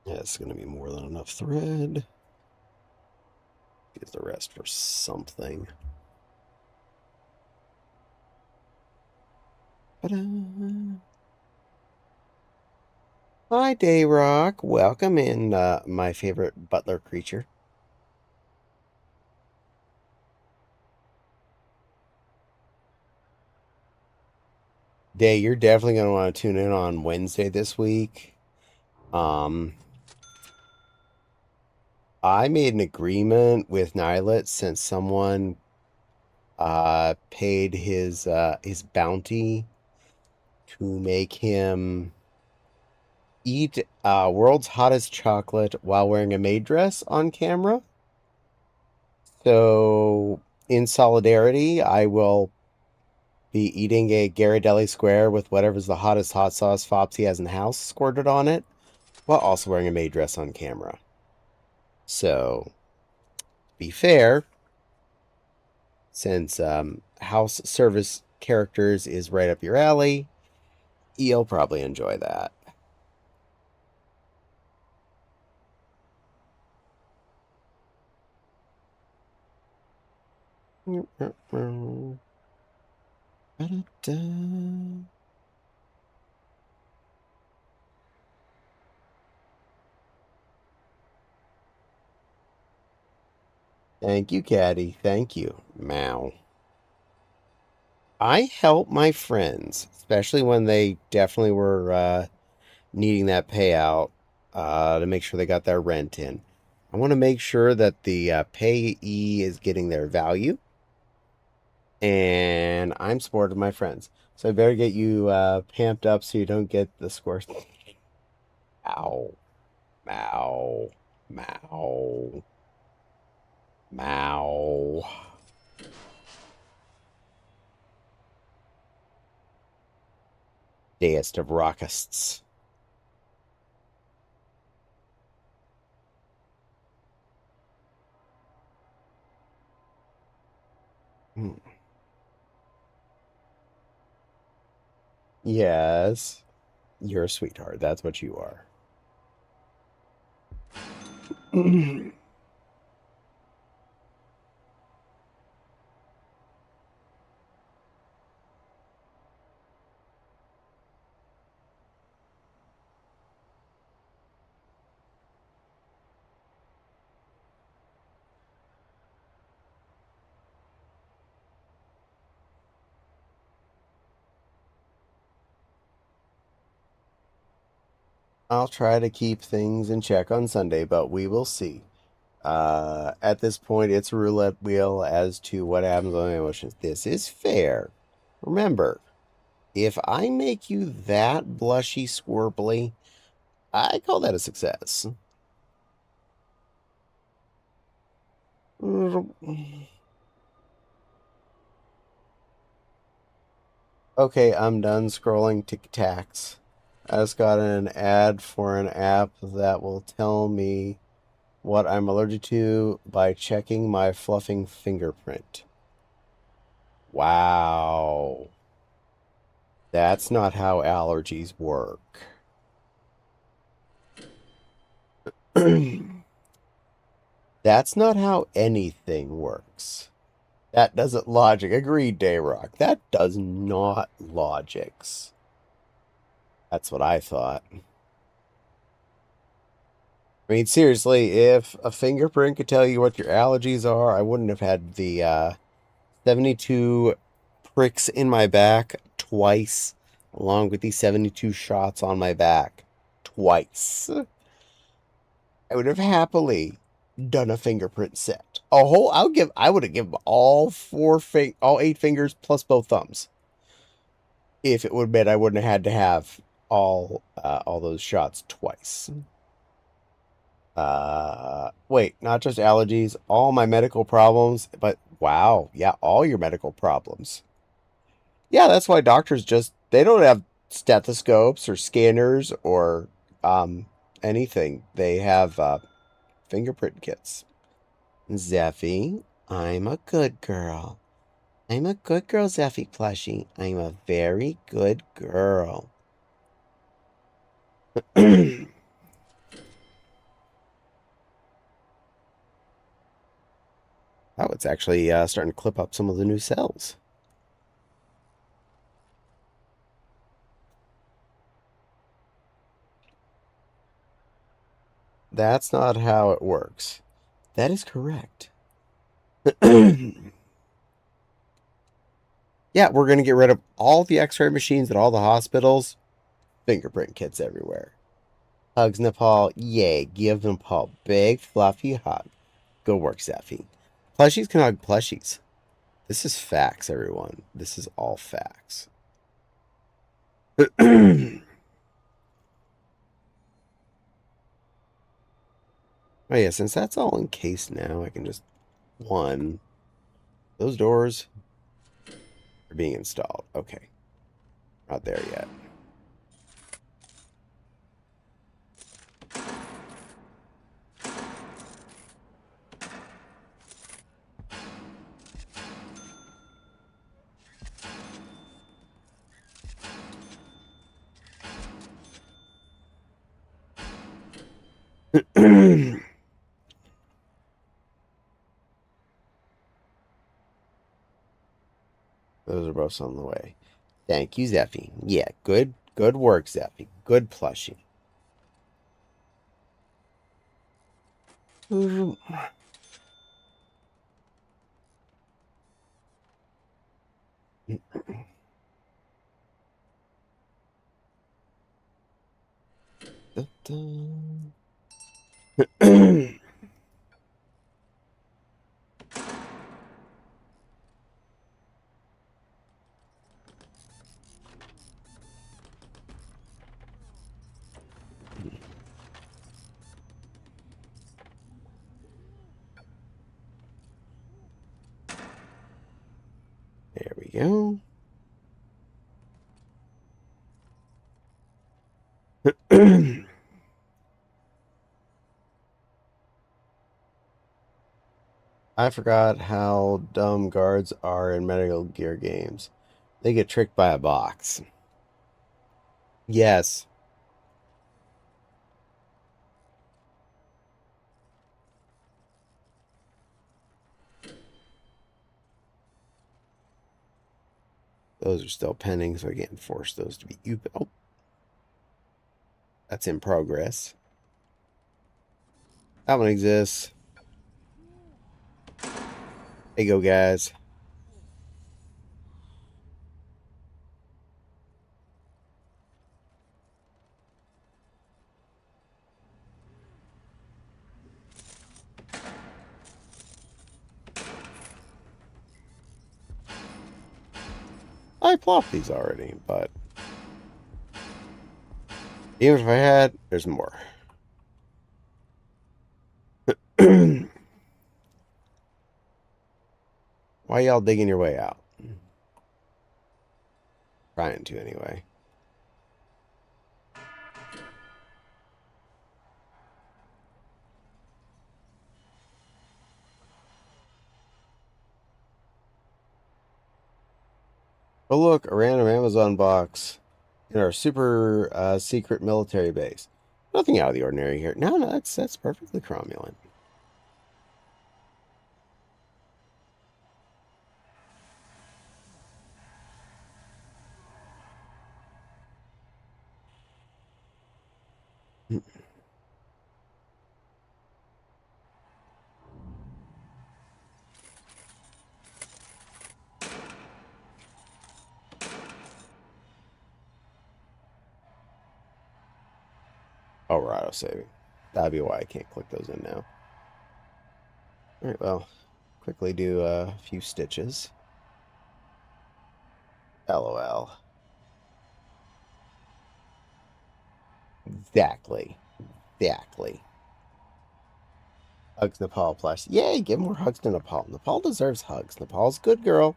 Yeah, it's going to be more than enough thread. Use the rest for something. Ta-da. Hi, Dayrock. Welcome in, my favorite butler creature. Day, you're definitely going to want to tune in on Wednesday this week. I made an agreement with Nilet since someone paid his bounty to make him eat world's hottest chocolate while wearing a maid dress on camera. So, in solidarity, I will be eating a Ghirardelli square with whatever's the hottest hot sauce Fops he has in the house squirted on it, while also wearing a maid dress on camera. So, to be fair, since house service characters is right up your alley, you'll probably enjoy that. Thank you, Caddy. Thank you. Meow. I help my friends, especially when they definitely were needing that payout to make sure they got their rent in. I want to make sure that the payee is getting their value, and I'm supportive of my friends. So I better get you pamped up so you don't get the score. Ow. Mow. Mow. Mow. Deist of Rockists. Yes. You're a sweetheart. That's what you are. I'll try to keep things in check on Sunday, but we will see. At this point, it's a roulette wheel as to what happens on the emotions. This is fair. Remember, if I make you that blushy squirply, I call that a success. Okay, I'm done scrolling Tic Tacs. I just got an ad for an app that will tell me what I'm allergic to by checking my fluffing fingerprint. Wow. That's not how allergies work. That's not how anything works. That doesn't logic. Agreed, Dayrock. That does not logics. That's what I thought. I mean, seriously, if a fingerprint could tell you what your allergies are, I wouldn't have had the 72 pricks in my back twice, along with the 72 shots on my back twice. I would have happily done a fingerprint set. I would have given all 8 fingers plus both thumbs. If it would have been, I wouldn't have had to have all those shots twice. Wait, not just allergies, all my medical problems, but wow, yeah, all your medical problems. Yeah, that's why doctors they don't have stethoscopes or scanners or anything. They have fingerprint kits. Zeffy, I'm a good girl. I'm a good girl, Zeffy plushie. I'm a very good girl. Oh, it's actually starting to clip up some of the new cells. That's not how it works. That is correct. Yeah, we're going to get rid of all the x-ray machines at all the hospitals. Fingerprint kits everywhere. Hugs Nepal. Yay. Give Nepal big fluffy hug. Go work, Zeffy. Plushies can hug plushies. This is facts, everyone. This is all facts. Oh yeah, since that's all encased now, I can just those doors are being installed. Okay. Not there yet. Those are both on the way. Thank you, Zeffy. Yeah, good work, Zeffy. Good plushie. There we go. I forgot how dumb guards are in Metal Gear games. They get tricked by a box. Yes, those are still pending, so I can't force those to be. Oh, that's in progress. That one exists. Hey, go, guys. I plopped these already, but even if I had, there's more. Why y'all digging your way out? Trying to, anyway. Oh, look, a random Amazon box in our super secret military base. Nothing out of the ordinary here. No, no, that's perfectly cromulent. Oh, we're auto saving. That'd be why I can't click those in now. All right, well, quickly do a few stitches. LOL. Exactly. Exactly. Hugs Nepal plus. Yay, give more hugs to Nepal. Nepal deserves hugs. Nepal's good girl.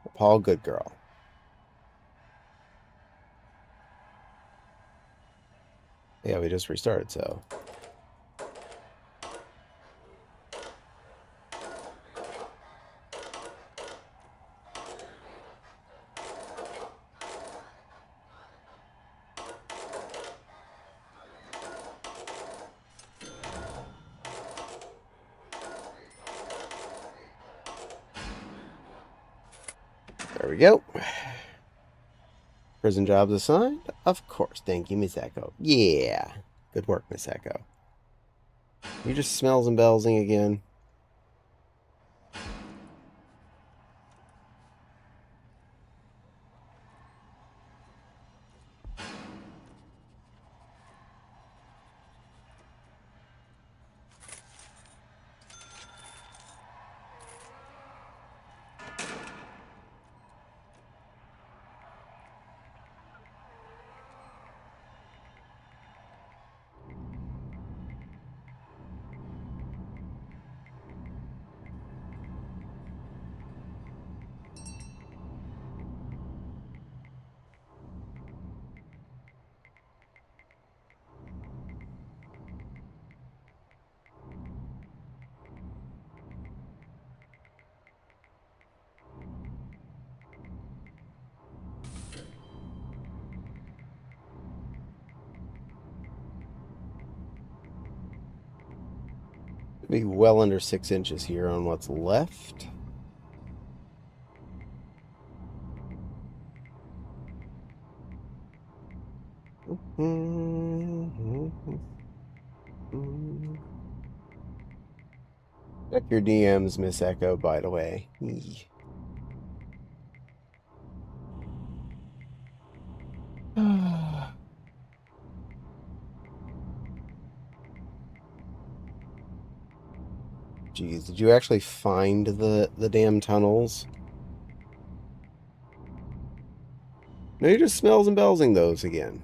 Nepal, good girl. Yeah, we just restarted, so. There we go. Prison jobs assigned? Of course. Thank you, Miss Echo. Yeah. Good work, Miss Echo. You just smells and bellsing again. Be well under 6 inches here on what's left. Check your DMs, Miss Echo, by the way. Jeez, did you actually find the damn tunnels? No, you just smells and bellsing those again.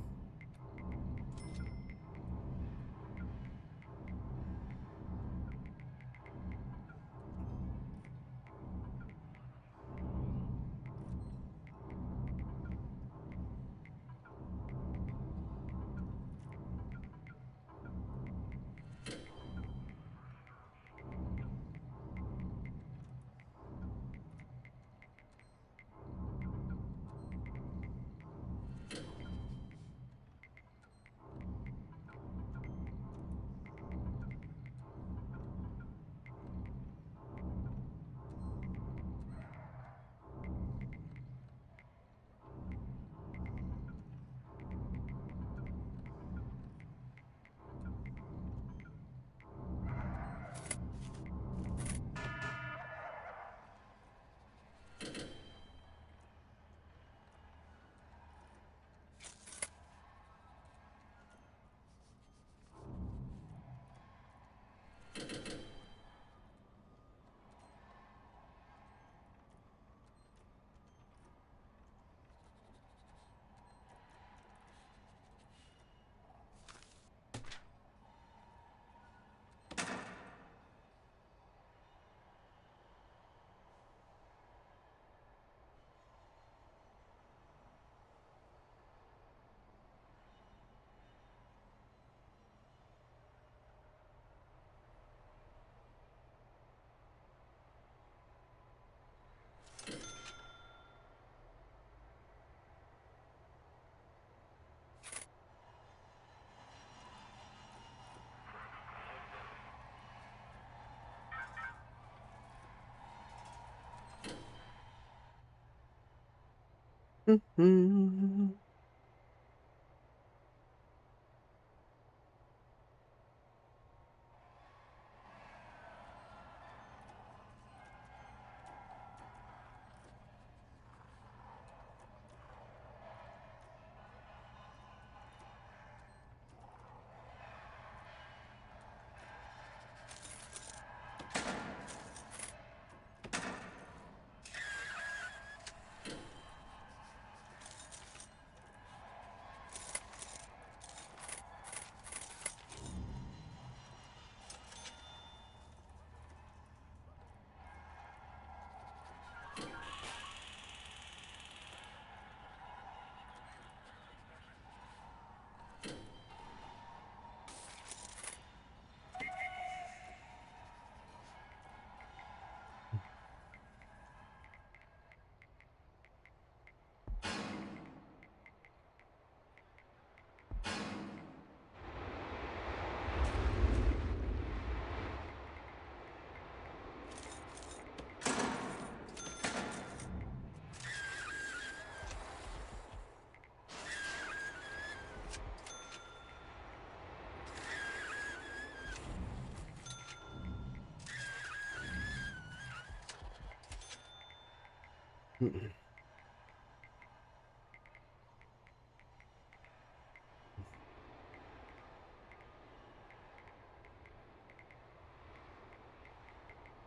Mm-hmm.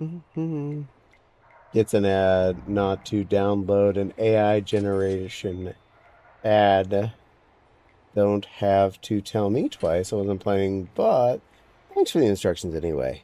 Mm-hmm. It's an ad not to download an AI generation ad. Don't have to tell me twice. I wasn't planning, but thanks for the instructions anyway.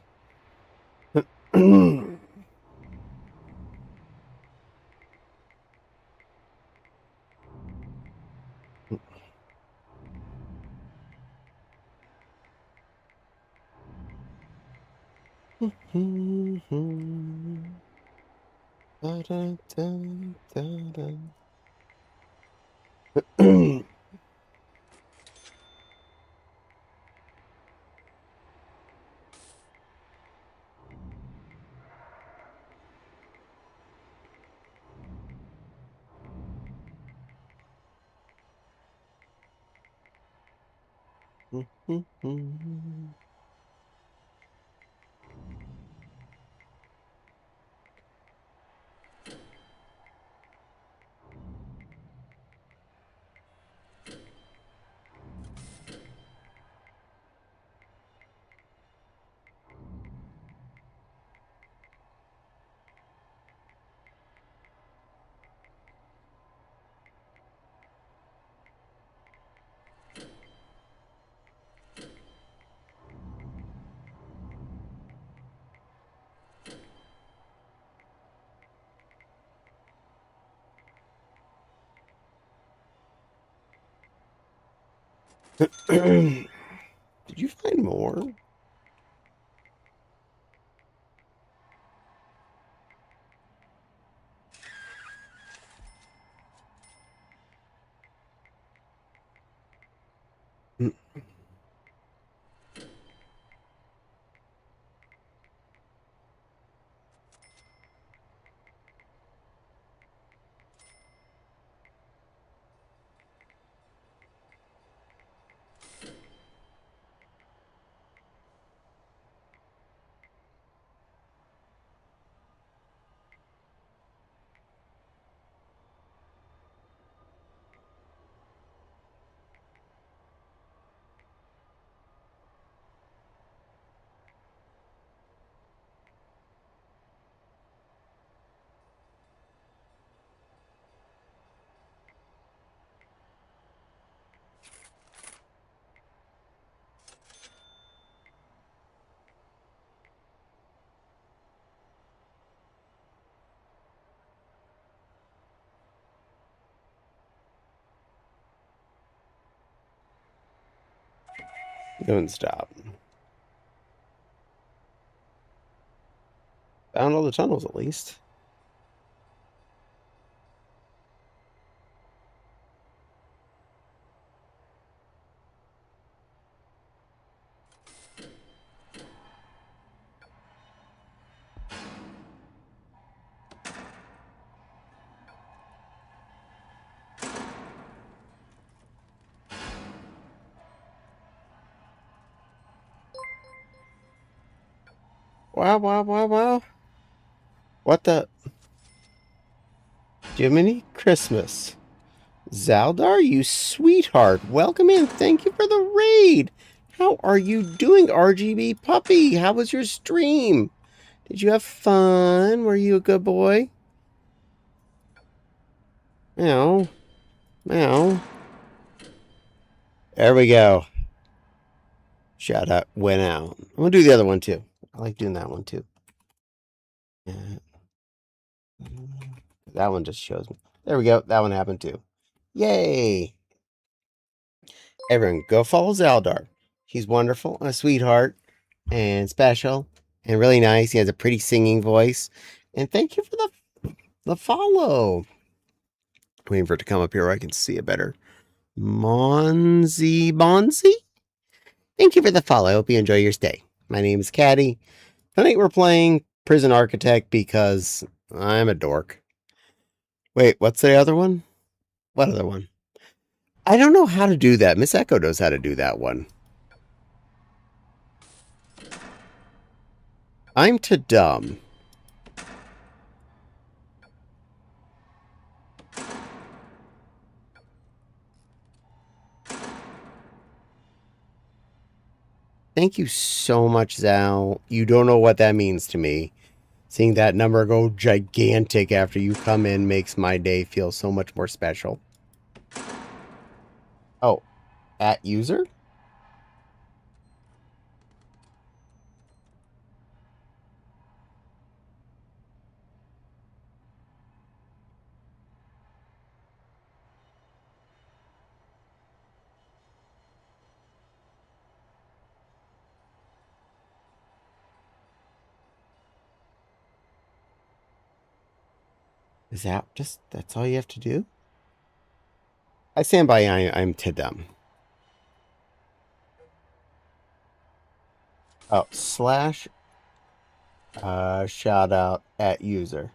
Did you find more? Don't stop. Found all the tunnels at least. Wow. What the? Jiminy Christmas. Zaldar, you sweetheart. Welcome in. Thank you for the raid. How are you doing, RGB puppy? How was your stream? Did you have fun? Were you a good boy? Meow. Meow. There we go. Shout out went out. I'm going to do the other one too. I like doing that one too. That one just shows me. There we go. That one happened too. Yay. Everyone, go follow Zaldar. He's wonderful, a sweetheart, and special, and really nice. He has a pretty singing voice. And thank you for the follow. Waiting for it to come up here where I can see it better. Bonzi. Thank you for the follow. I hope you enjoy your stay. My name is Caddy. Tonight we're playing Prison Architect because I'm a dork. Wait, what's the other one? What other one? I don't know how to do that. Miss Echo knows how to do that one. I'm too dumb. Thank you so much, Zal. You don't know what that means to me. Seeing that number go gigantic after you come in makes my day feel so much more special. Oh, at user? Is that just, that's all you have to do? I stand by I'm too dumb. Oh, slash shout out at user.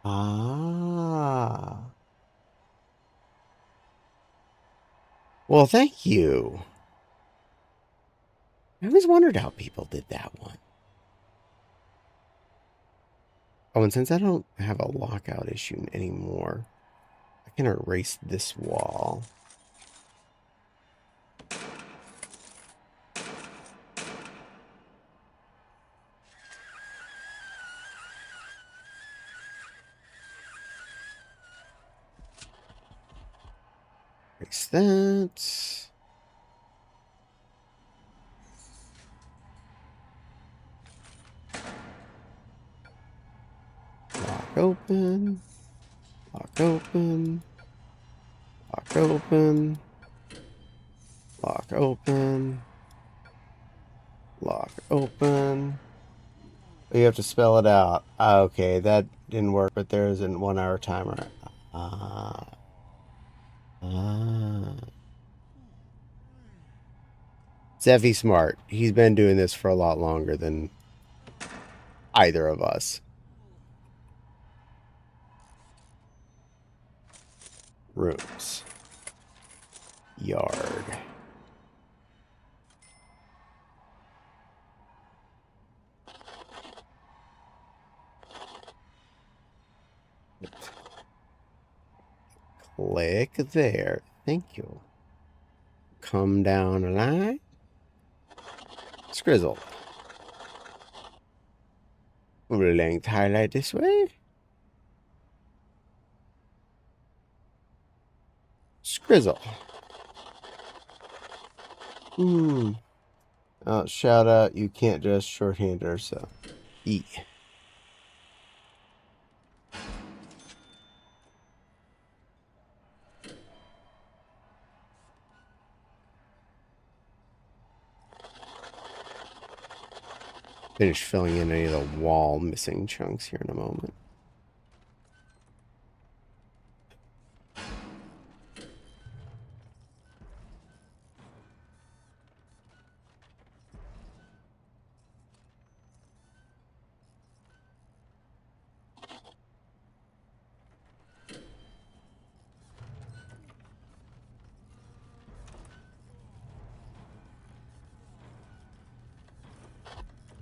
Ah. Well, thank you. I always wondered how people did that one. Oh, and since I don't have a lockout issue anymore, I can erase this wall. Erase that. Lock open. Lock open. Lock open. Lock open. Lock open. You have to spell it out. Okay, that didn't work, but there is a 1 hour timer. Ah. Zeffy's smart. He's been doing this for a lot longer than either of us. Rooms. Yard. Click there. Thank you. Come down a line. Scrizzle. Length highlight this way. Scrizzle. Shout out, you can't just shorthand her, so. E. Finish filling in any of the wall missing chunks here in a moment.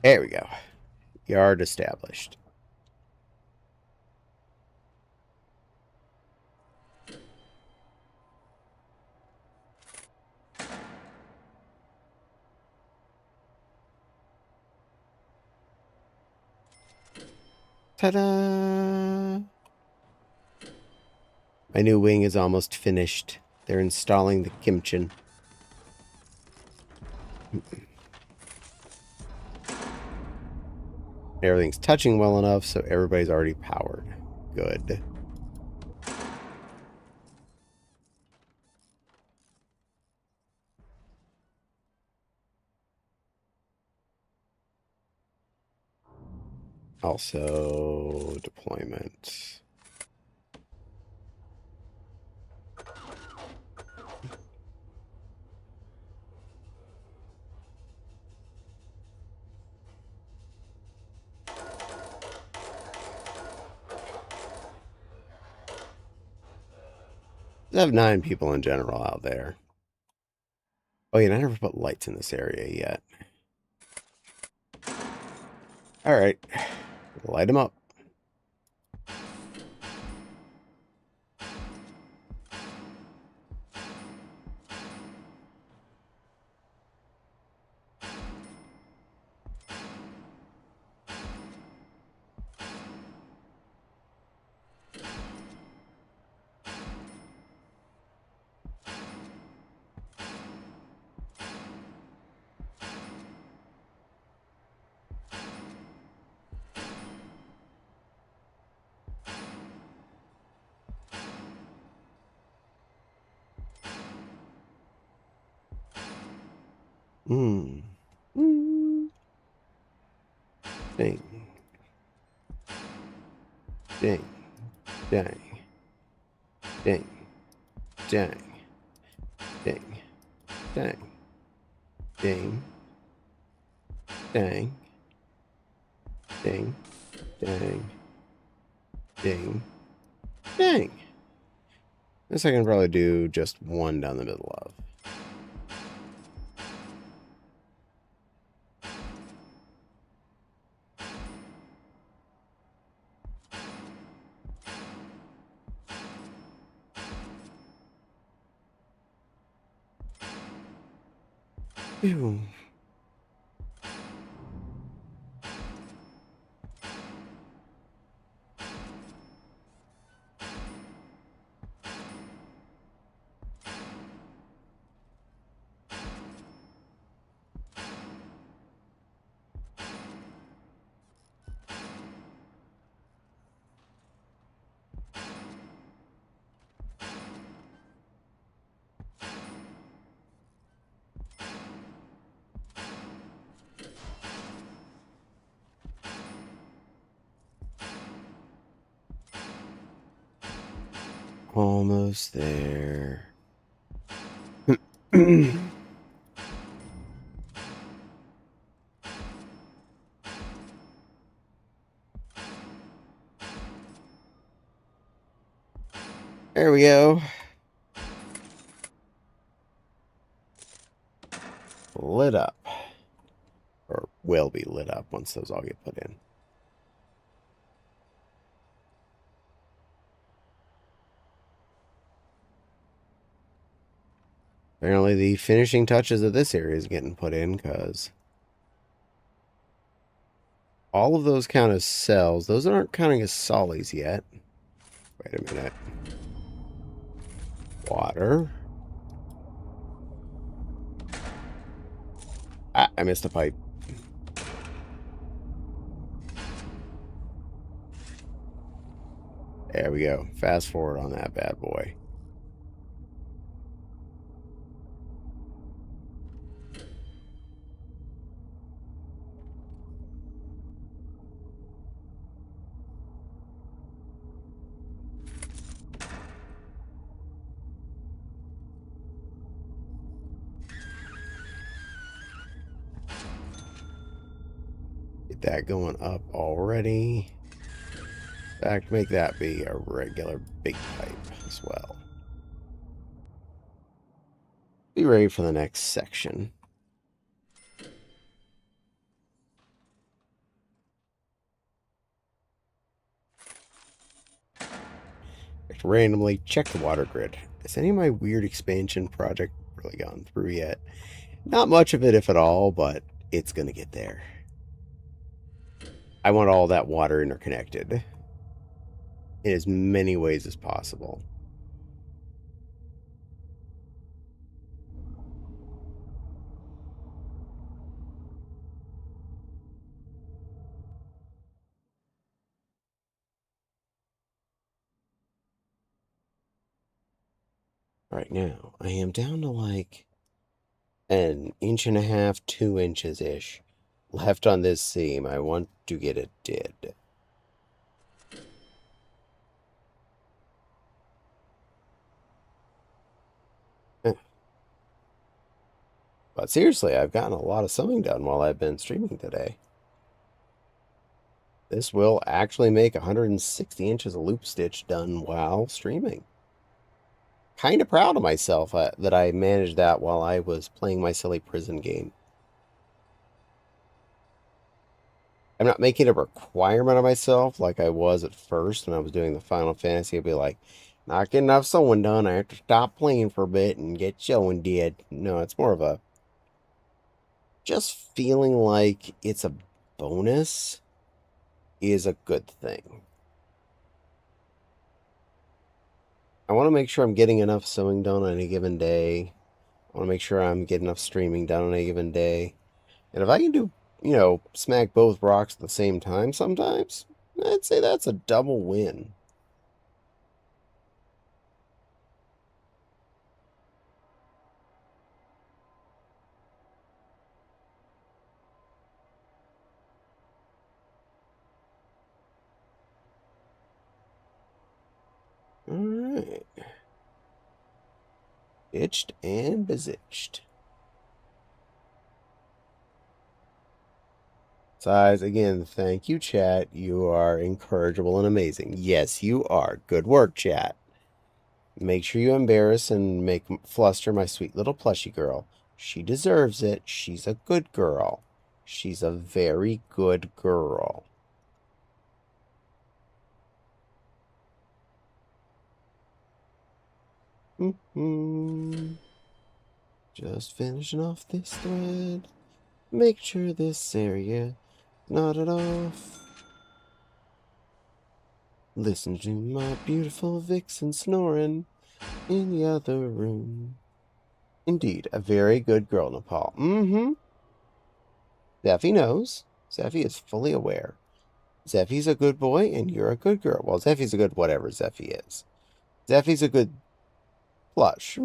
There we go. Yard established. Ta-da! My new wing is almost finished. They're installing the kimchi. Everything's touching well enough, so everybody's already powered. Good. Also, deployment. I have 9 people in general out there. Oh, yeah, I never put lights in this area yet. Alright. Light them up. Ding. Ding. Ding. Dang. Ding. Dang. Ding. Dang. Ding. Dang. Ding. Dang. Ding. Dang. This I can probably do just one down the middle of. Ew. Almost there. There we go. Lit up. Or will be lit up once those all get put in. Apparently the finishing touches of this area is getting put in because all of those count as cells. Those aren't counting as sollies yet. Wait a minute. Water. Ah, I missed a pipe. There we go. Fast forward on that bad boy. Get that going up already. In fact, make that be a regular big pipe as well. Be ready for the next section. randomly check the water grid. Has any of my weird expansion project really gone through yet? Not much of it, if at all, but it's going to get there. I want all that water interconnected in as many ways as possible. Right now, I am down to like an inch and a half, 2 inches-ish left on this seam. I want to get it did. But seriously, I've gotten a lot of sewing done while I've been streaming today. This will actually make 160 inches of loop stitch done while streaming. Kind of proud of myself that I managed that while I was playing my silly prison game. I'm not making a requirement of myself like I was at first when I was doing the Final Fantasy. I'd be like, not getting enough sewing done. I have to stop playing for a bit and get sewing did. No, it's more of a just feeling like it's a bonus is a good thing. I want to make sure I'm getting enough sewing done on any given day. I want to make sure I'm getting enough streaming done on any given day. And if I can do, smack both rocks at the same time sometimes, I'd say that's a double win. All right. Itched and bezitched. Size, again, thank you, chat. You are incorrigible and amazing. Yes, you are. Good work, chat. Make sure you embarrass and make fluster my sweet little plushy girl. She deserves it. She's a good girl. She's a very good girl. Just finishing off this thread. Make sure this area knotted off. Listen to my beautiful vixen snoring in the other room. Indeed, a very good girl, Nepal. Zeffy knows. Zeffy is fully aware. Zeffy's a good boy, and you're a good girl. Well, Zeffy's a good whatever Zeffy is. Zeffy's a good plush.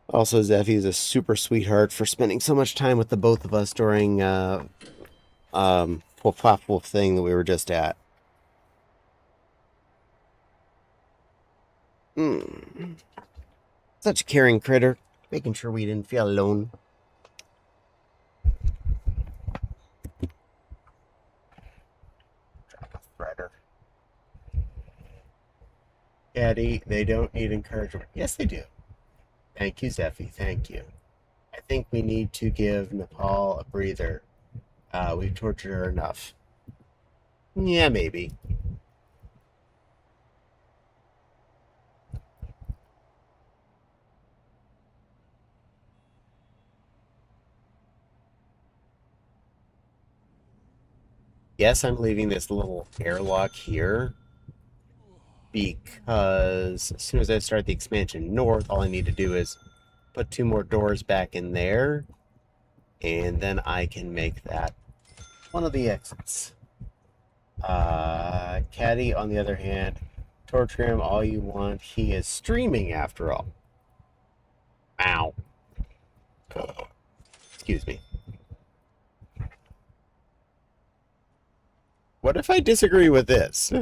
Also, Zeffy is a super sweetheart for spending so much time with the both of us during Wolf thing that we were just at. Such a caring critter, making sure we didn't feel alone. Drop a threader. Daddy, they don't need encouragement. Yes, they do. Thank you, Zeffy. Thank you. I think we need to give Nepal a breather. We've tortured her enough. Yeah, maybe. Yes, I'm leaving this little airlock here because as soon as I start the expansion north, all I need to do is put 2 more doors back in there, and then I can make that one of the exits. Caddy, on the other hand, torture him all you want. He is streaming after all. Ow. Excuse me. What if I disagree with this?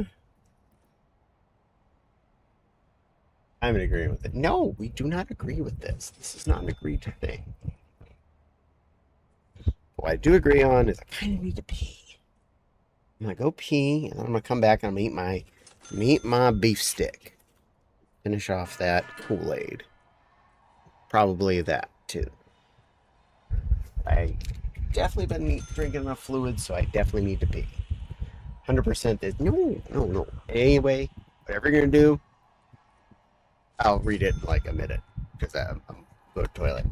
I'm in agreement with it. No, we do not agree with this. This is not an agreed to thing. What I do agree on is I kind of need to pee. I'm gonna go pee, and then I'm gonna come back and I'm gonna eat my beef stick. Finish off that Kool-Aid. Probably that, too. I definitely been drinking enough fluid, so I definitely need to pee. 100% is no. Anyway, whatever you're going to do, I'll read it in like a minute because I'm going to the toilet.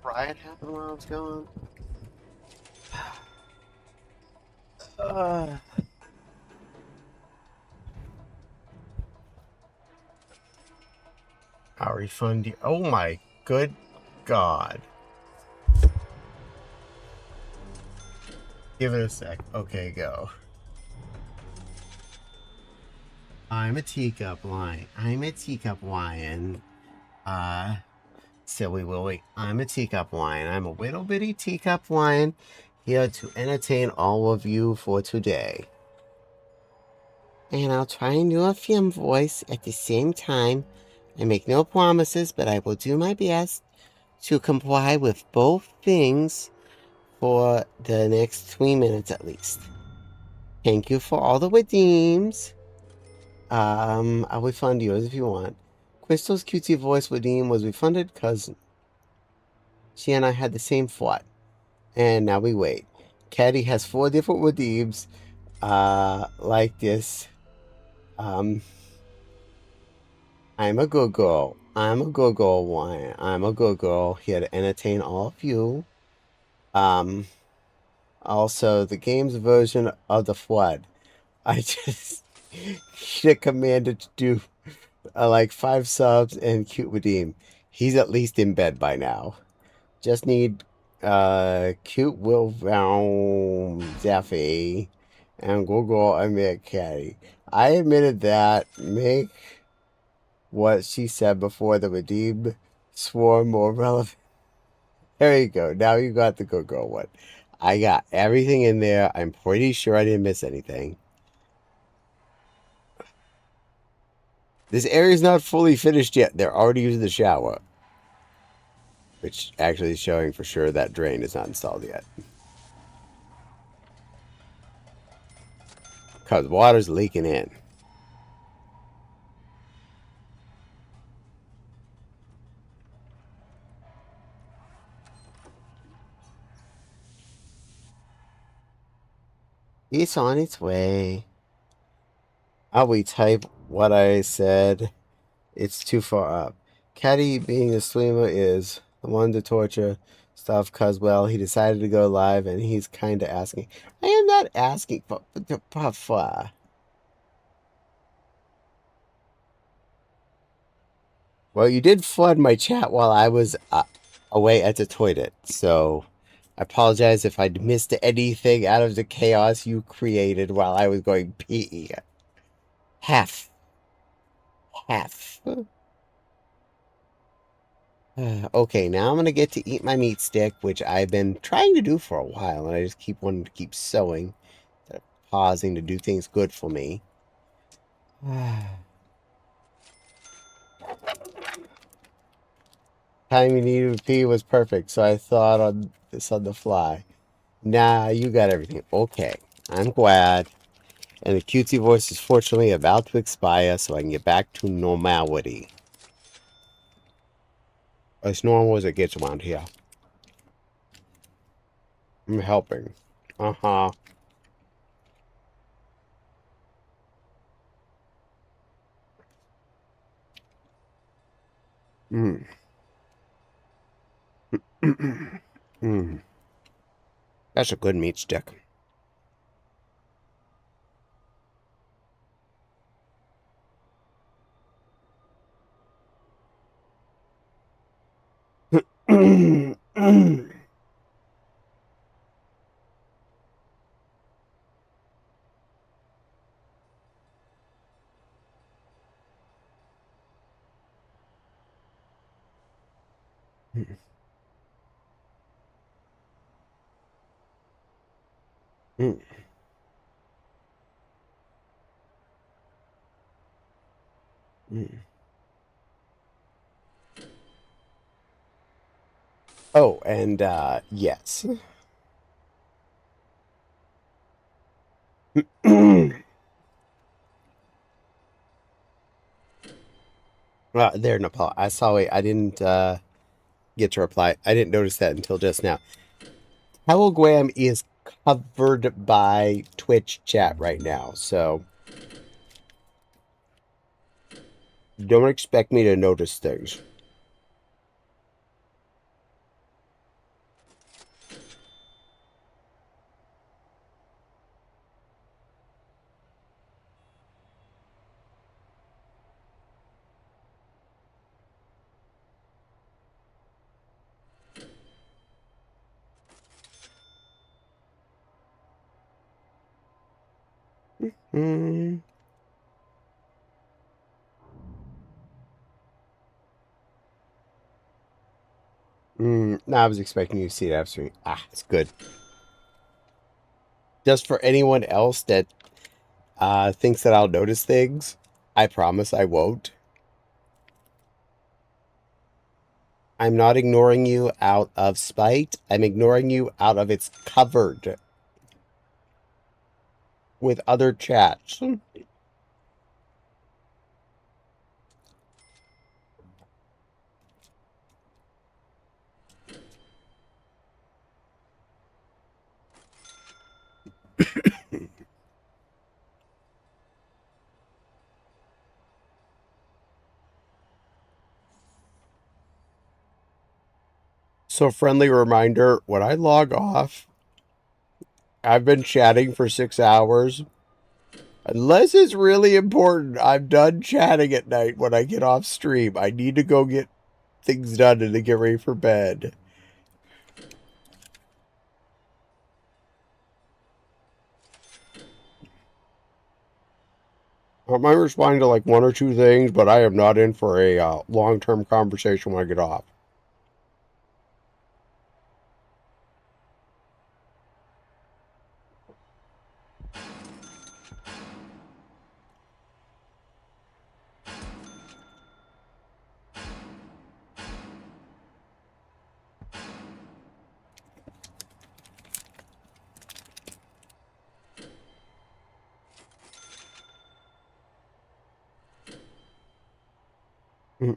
Riot happened while I was gone. Uh, I'll refund you. Oh my good God. Give it a sec. Okay, go. I'm a teacup lion. I'm a teacup lion. Uh, Silly Willy. I'm a teacup lion. I'm a little bitty teacup lion here to entertain all of you for today. And I'll try and do a film voice at the same time. I make no promises, but I will do my best to comply with both things for the next 3 minutes at least. Thank you for all the redeems. I'll refund yours if you want. Crystal's cutesy voice redeem was refunded because she and I had the same thought. And now we wait. Caddy has 4 different redeems, like this. I'm a good girl. I'm a good girl, one. I'm a good girl here to entertain all of you. Also, the game's version of the flood. I just get commanded to do like 5 subs and cute redeem. He's at least in bed by now. Just need cute will Zaffy and Google admit Caddy. I admitted that. Make what she said before the redeem swore more relevant. There you go. Now you got the good girl one. I got everything in there. I'm pretty sure I didn't miss anything. This area's not fully finished yet. They're already using the shower. Which actually is showing for sure that drain is not installed yet. Because water's leaking in. It's on its way. I'll retype what I said. It's too far up. Caddy, being a streamer, is the one to torture stuff because, well, he decided to go live and he's kind of asking. I am not asking for. Well, you did flood my chat while I was away at the toilet, so I apologize if I missed anything out of the chaos you created while I was going pee. Half. Okay, now I'm gonna get to eat my meat stick, which I've been trying to do for a while, and I just keep wanting to keep sewing, instead of pausing to do things good for me. Time you needed to pee was perfect, so I thought on this on the fly. Nah, you got everything. Okay, I'm glad. And the cutesy voice is fortunately about to expire, so I can get back to normality. As normal as it gets around here. I'm helping. Uh-huh. Mm. Mm. That's a good meat stick. Mm. Mm. Oh, and yes. There, Nepal. I saw it. I didn't get to reply. I didn't notice that until just now. Telegram is covered by Twitch chat right now, so don't expect me to notice things. Mm. No, I was expecting you to see it after me. It's good. Just for anyone else that thinks that I'll notice things, I promise I won't. I'm not ignoring you out of spite. I'm ignoring you out of it's covered with other chats. So, friendly reminder, when I log off, I've been chatting for 6 hours. Unless it's really important, I'm done chatting at night when I get off stream. I need to go get things done and to get ready for bed. I might respond to like one or two things, but I am not in for a long-term conversation when I get off. Mm.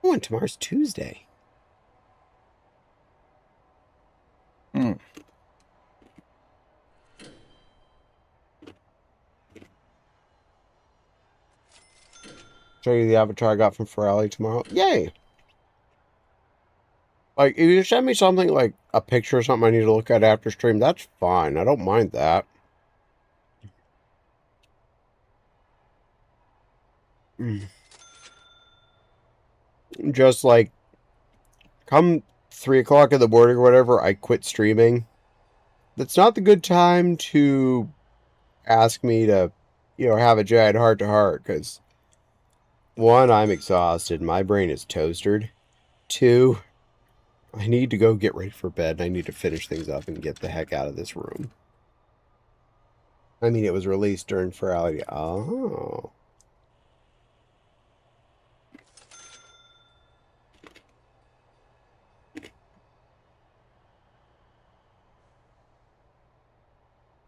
Oh, and tomorrow's Tuesday. Hmm. Show you the avatar I got from Ferrari tomorrow. Yay! Like, if you send me something like a picture or something I need to look at after stream, that's fine. I don't mind that. Just like, come 3 o'clock in the morning or whatever, I quit streaming. That's not the good time to ask me to, have a giant heart to heart, because one, I'm exhausted. My brain is toasted. Two, I need to go get ready for bed. I need to finish things up and get the heck out of this room. I mean, it was released during Ferality. Oh.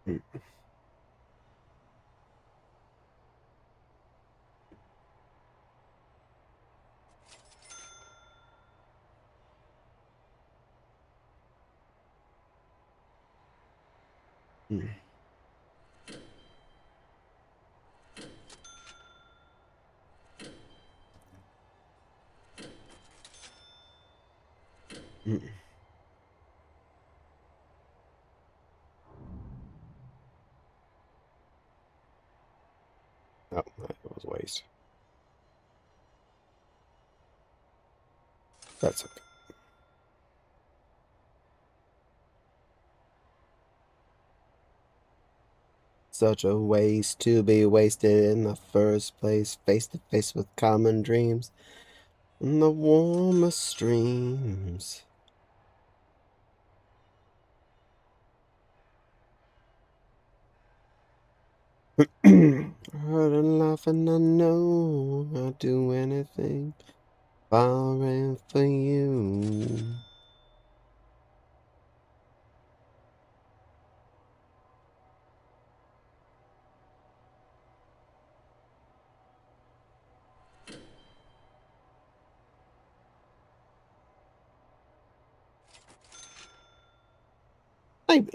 Mm, mm, mm. Oh, that was a waste. That's okay. Such a waste to be wasted in the first place, face to face with common dreams and the warmest streams. Heard and laugh and I know I'd do anything barring for you. Maybe.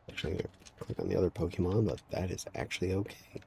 Actually, I'm gonna click on the other Pokemon, but that is actually okay.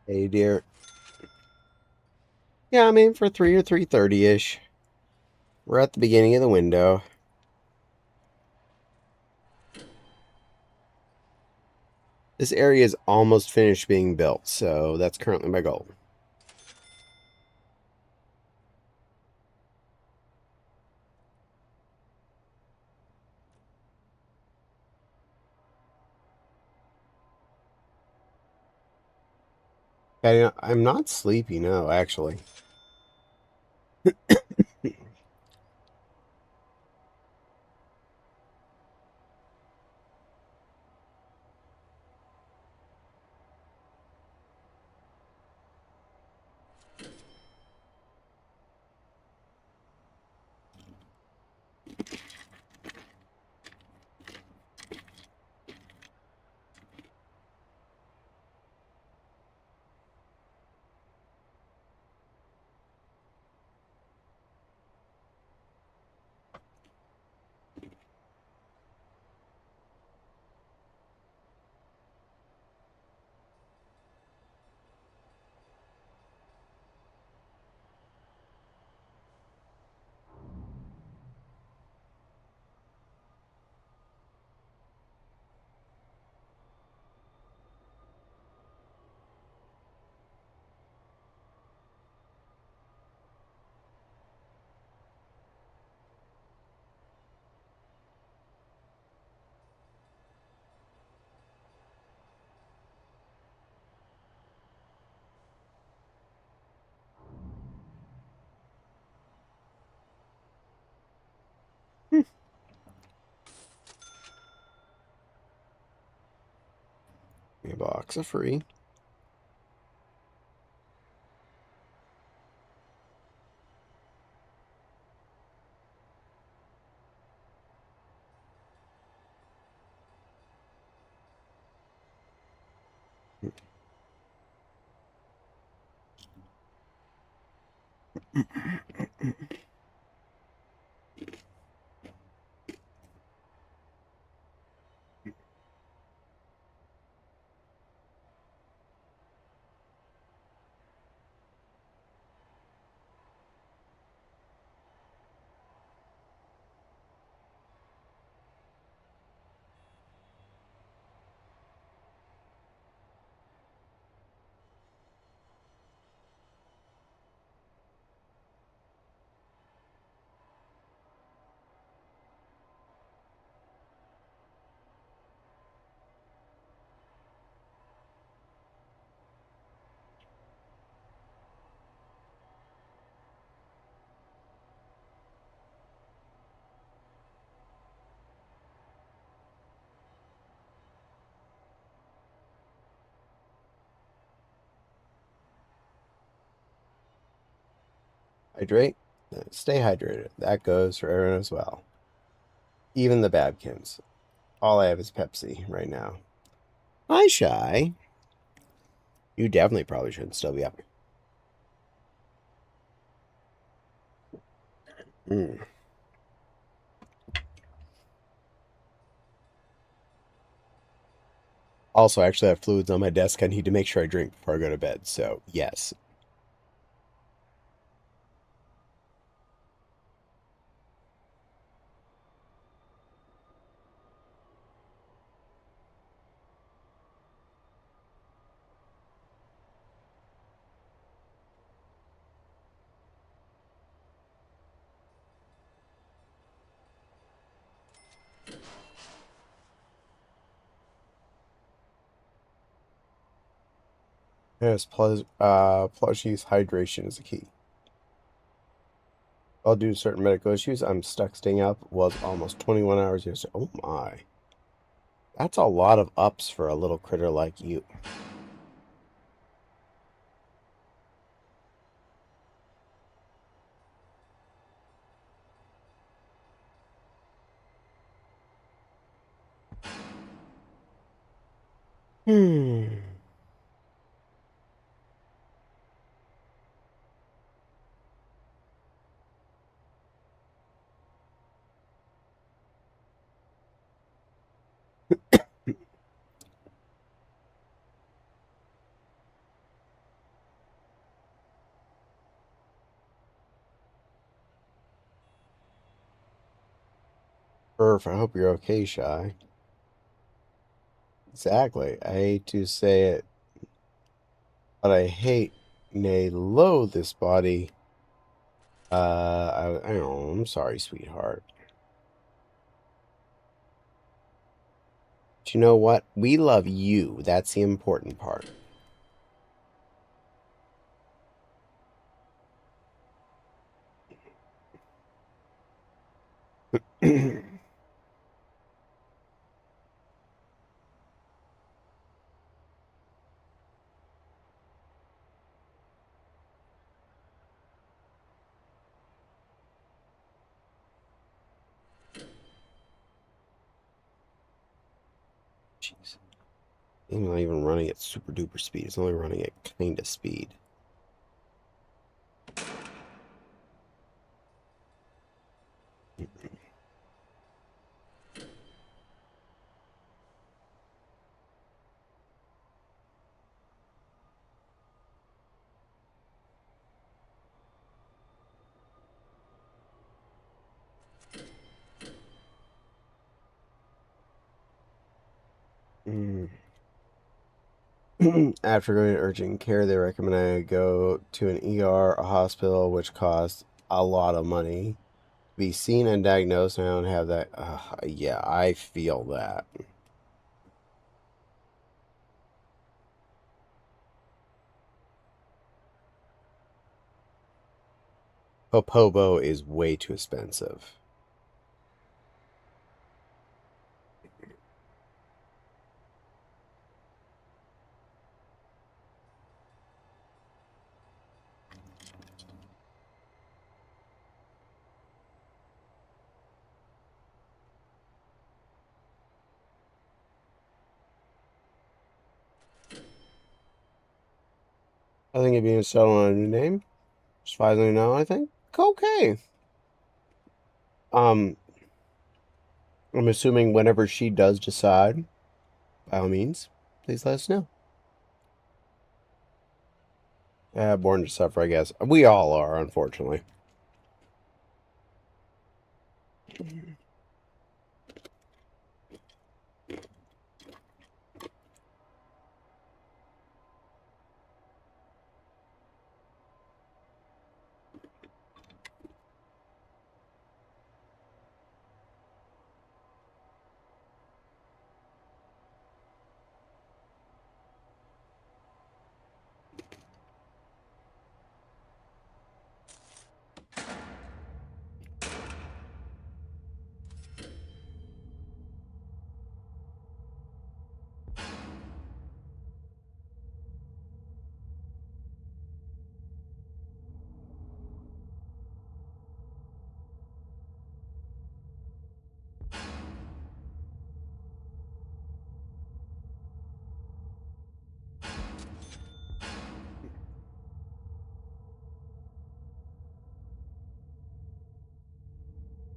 Hey, dear. Yeah, I'm in for 3 or 3:30-ish. We're at the beginning of the window. This area is almost finished being built, so that's currently my goal. I'm not sleepy, no, actually. A box of free. Hydrate. Stay hydrated. That goes for everyone as well. Even the Babkins. All I have is Pepsi right now. Hi, Shy. You definitely probably shouldn't still be up. Mm. Also, I actually have fluids on my desk I need to make sure I drink before I go to bed. So, yes. Yes, plus use hydration is the key. While due to certain medical issues, I'm stuck staying up. Was almost 21 hours yesterday. Oh my. That's a lot of ups for a little critter like you. Hmm. Perf, I hope you're okay, Shy. Exactly. I hate to say it, but I hate, nay, loathe this body. I don't know. I'm sorry, sweetheart. But you know what? We love you. That's the important part. Jeez. It's not even running at super duper speed. It's only running at kind of speed. Mm. After going to urgent care, they recommend I go to an ER, a hospital, which costs a lot of money. Be seen and diagnosed, and I don't have that. Yeah, I feel that. Popobo is way too expensive. I think it'd be installed on a new name. Surprisingly now, I think. Okay. Um, I'm assuming whenever she does decide, by all means, please let us know. Born to suffer, I guess. We all are, unfortunately.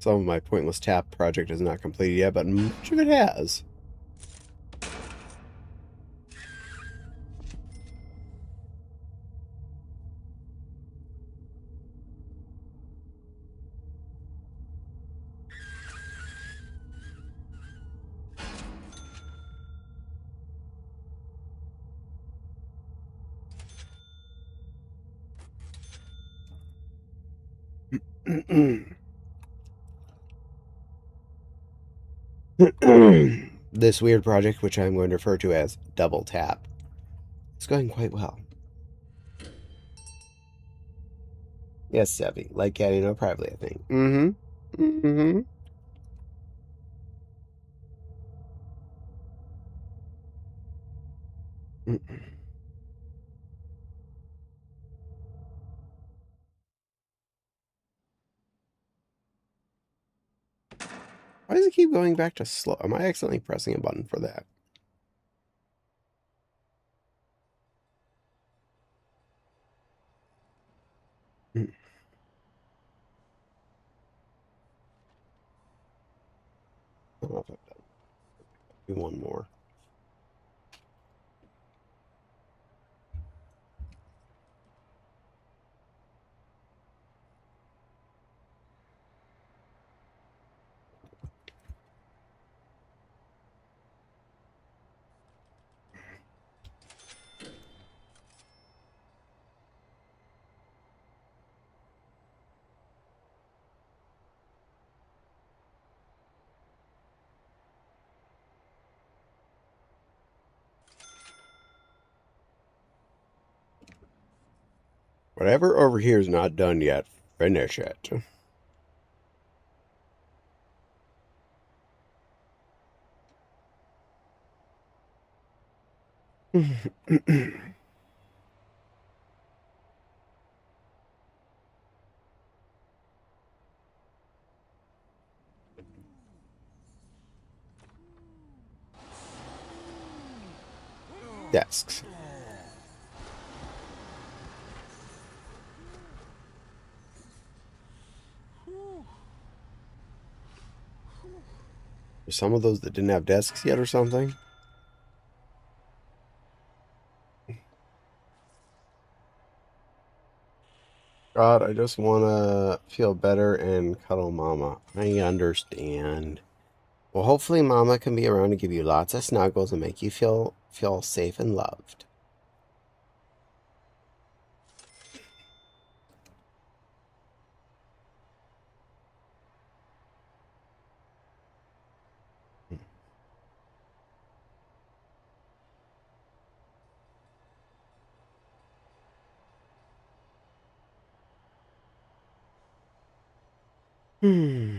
Some of my pointless tap project is not completed yet, but much of it has. This weird project, which I'm going to refer to as double tap, is going quite well. Yes, Sevy. Like Caddy, no privately, I think. Mm-hmm. Mm-hmm. Why does it keep going back to slow? Am I accidentally pressing a button for that? I don't know if I've done. Do one more. Whatever over here is not done yet, finish it. Desks. There's some of those that didn't have desks yet or something. God, I just want to feel better and cuddle Mama. I understand. Well, hopefully Mama can be around to give you lots of snuggles and make you feel safe and loved. Hmm.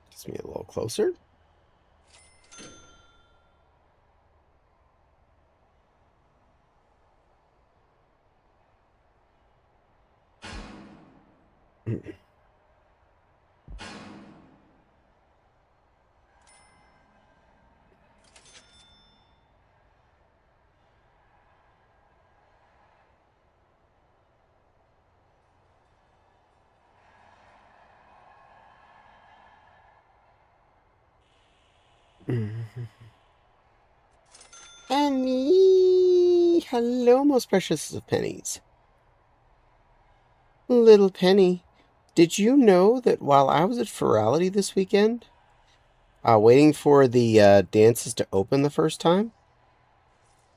Gets me a little closer. Penny! Hello, most precious of pennies. Little Penny, did you know that while I was at Ferality this weekend, waiting for the dances to open the first time,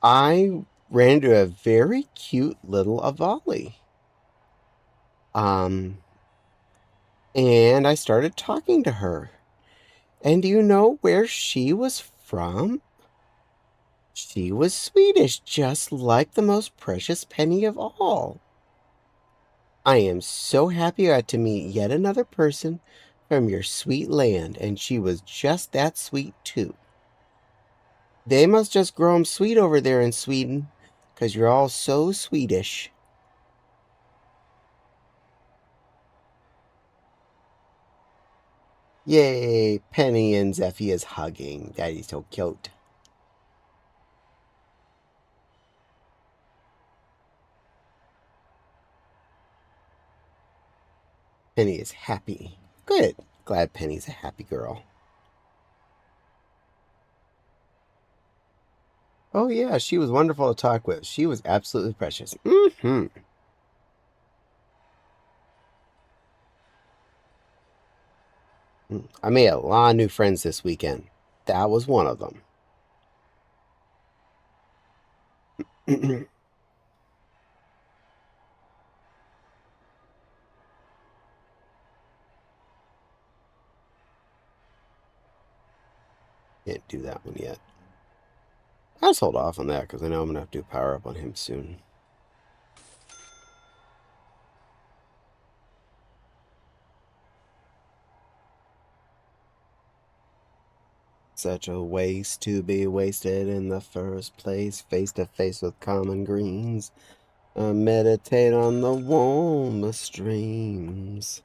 I ran into a very cute little Avali. Um, and I started talking to her. And do you know where she was from? She was Swedish, just like the most precious penny of all. I am so happy I got to meet yet another person from your sweet land, and she was just that sweet, too. They must just grow 'em sweet over there in Sweden, 'cause you're all so Swedish. Yay, Penny and Zeffy is hugging. Daddy's so cute. Penny is happy. Good. Glad Penny's a happy girl. Oh, yeah, she was wonderful to talk with. She was absolutely precious. Mm-hmm. I made a lot of new friends this weekend. That was one of them. Can't do that one yet. I'll just hold off on that because I know I'm going to have to do power up on him soon. Such a waste to be wasted in the first place, face to face with common greens. Meditate on the warmer streams.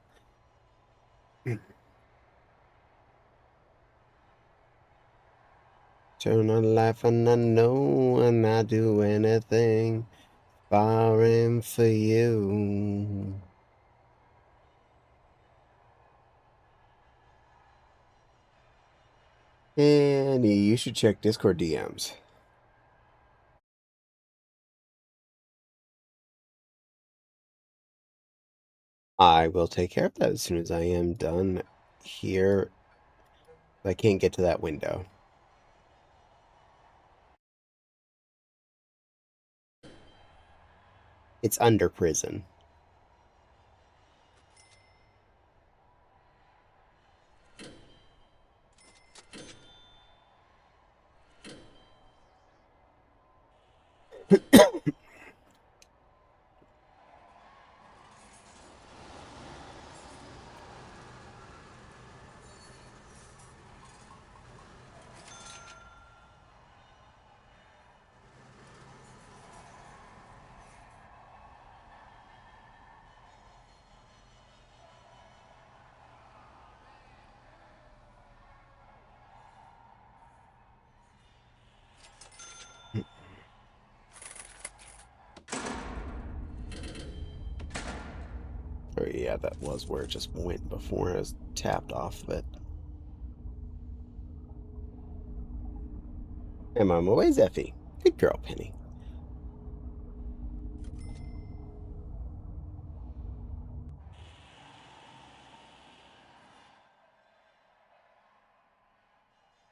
Turn on life and I know and I do anything barring for you. And you should check Discord DMs. I will take care of that as soon as I am done here. I can't get to that window. It's under prison. Oh yeah, that was where it just went before I was tapped off of it. I'm on my way, Zeffy. Good girl, Penny.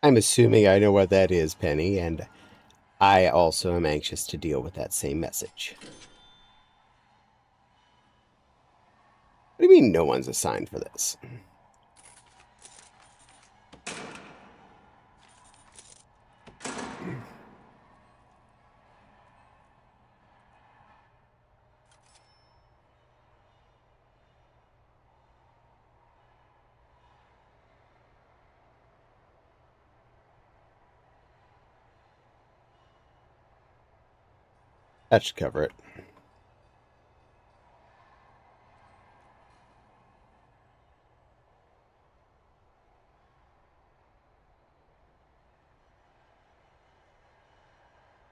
I'm assuming I know what that is, Penny, and I also am anxious to deal with that same message. What do you mean no one's assigned for this? That should cover it.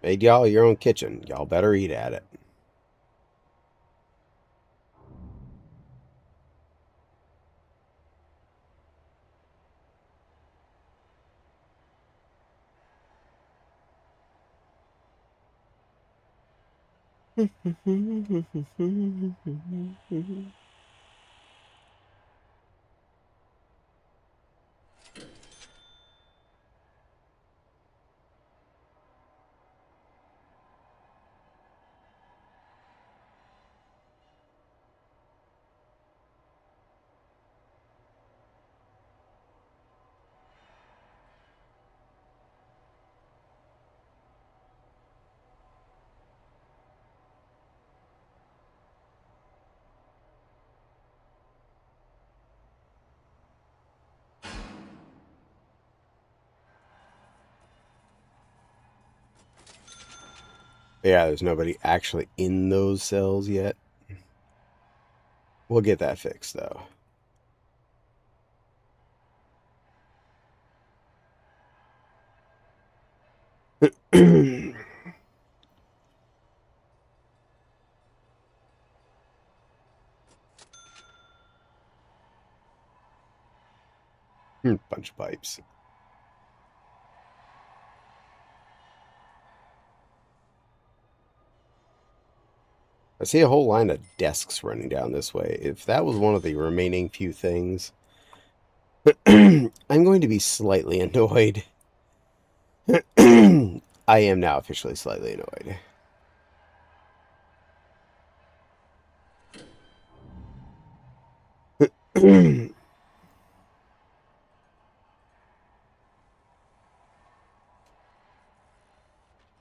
Made y'all your own kitchen. Y'all better eat at it. Yeah, there's nobody actually in those cells yet. We'll get that fixed, though. Bunch of pipes. I see a whole line of desks running down this way. If that was one of the remaining few things, I'm going to be slightly annoyed. I am now officially slightly annoyed.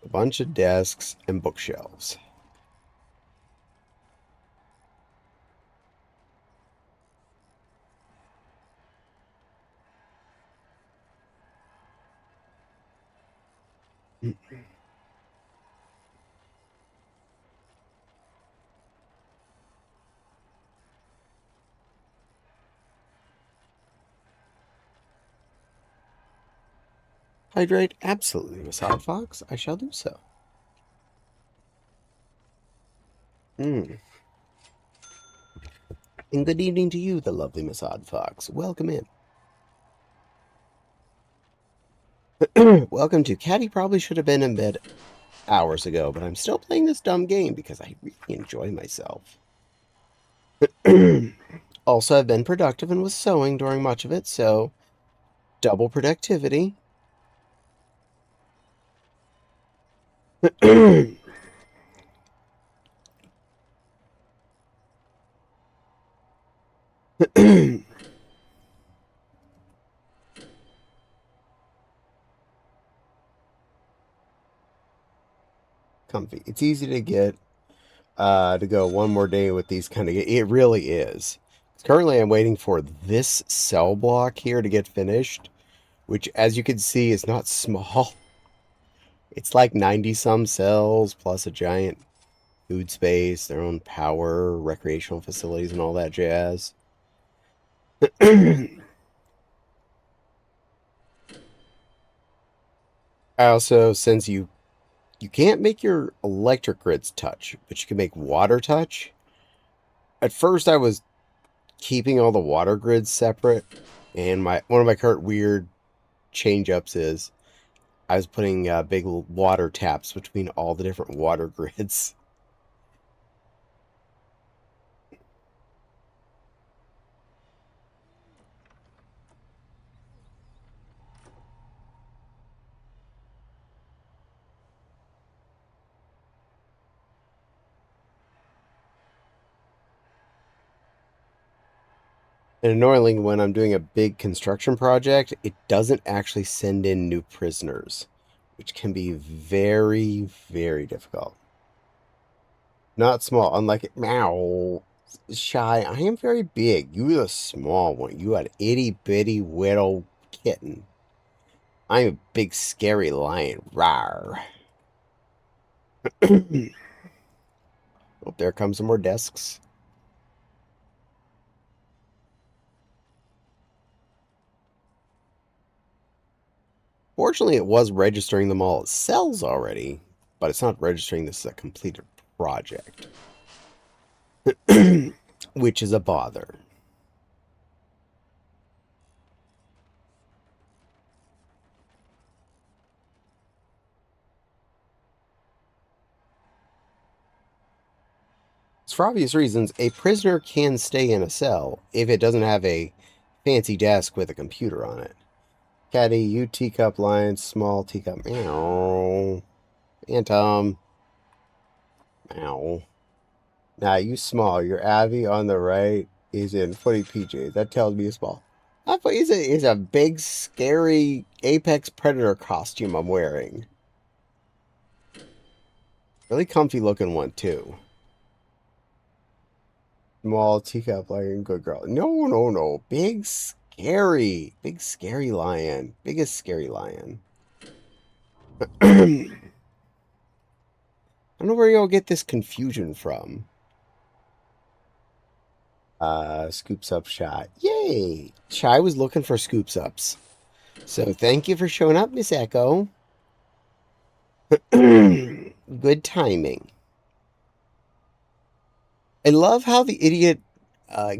A bunch of desks and bookshelves. Hydrate? Absolutely, Miss Hot Fox. I shall do so. Mm. And good evening to you, the lovely Miss Odd Fox. Welcome in. Welcome to Caddy probably should have been in bed hours ago, but I'm still playing this dumb game because I really enjoy myself. Also, I've been productive and was sewing during much of it, so double productivity. comfy. It's easy to get to go one more day with these kind of. It really is. Currently, I'm waiting for this cell block here to get finished, which, as you can see, is not small. It's like 90 some cells plus a giant food space, their own power, recreational facilities, and all that jazz. Also, since you can't make your electric grids touch, but you can make water touch. At first, I was keeping all the water grids separate, and my one of my current weird change ups is I was putting big water taps between all the different water grids. And annoyingly, when I'm doing a big construction project, it doesn't actually send in new prisoners, which can be very, very difficult. Not small, unlike it. Meow. Shy, I am very big. You are a small one. You are an itty bitty little kitten. I'm a big scary lion. Rawr. Oh, there comes some more desks. Fortunately, it was registering them all as cells already, but it's not registering this as a completed project, which is a bother. For obvious reasons, a prisoner can stay in a cell if it doesn't have a fancy desk with a computer on it. Caddy, you teacup lion, small teacup. Meow. Phantom. Meow. Now, you small. Your Abby on the right is in footy PJs. That tells me he's small. I thought he's a big, scary Apex Predator costume I'm wearing. Really comfy looking one, too. Small teacup lion, good girl. No, no, no. Big, scary. Big, scary lion. Biggest scary lion. I don't know where y'all get this confusion from. Scoops up Shy. Yay! Shy was looking for scoops ups. So thank you for showing up, Miss Echo. Good timing. I love how the idiot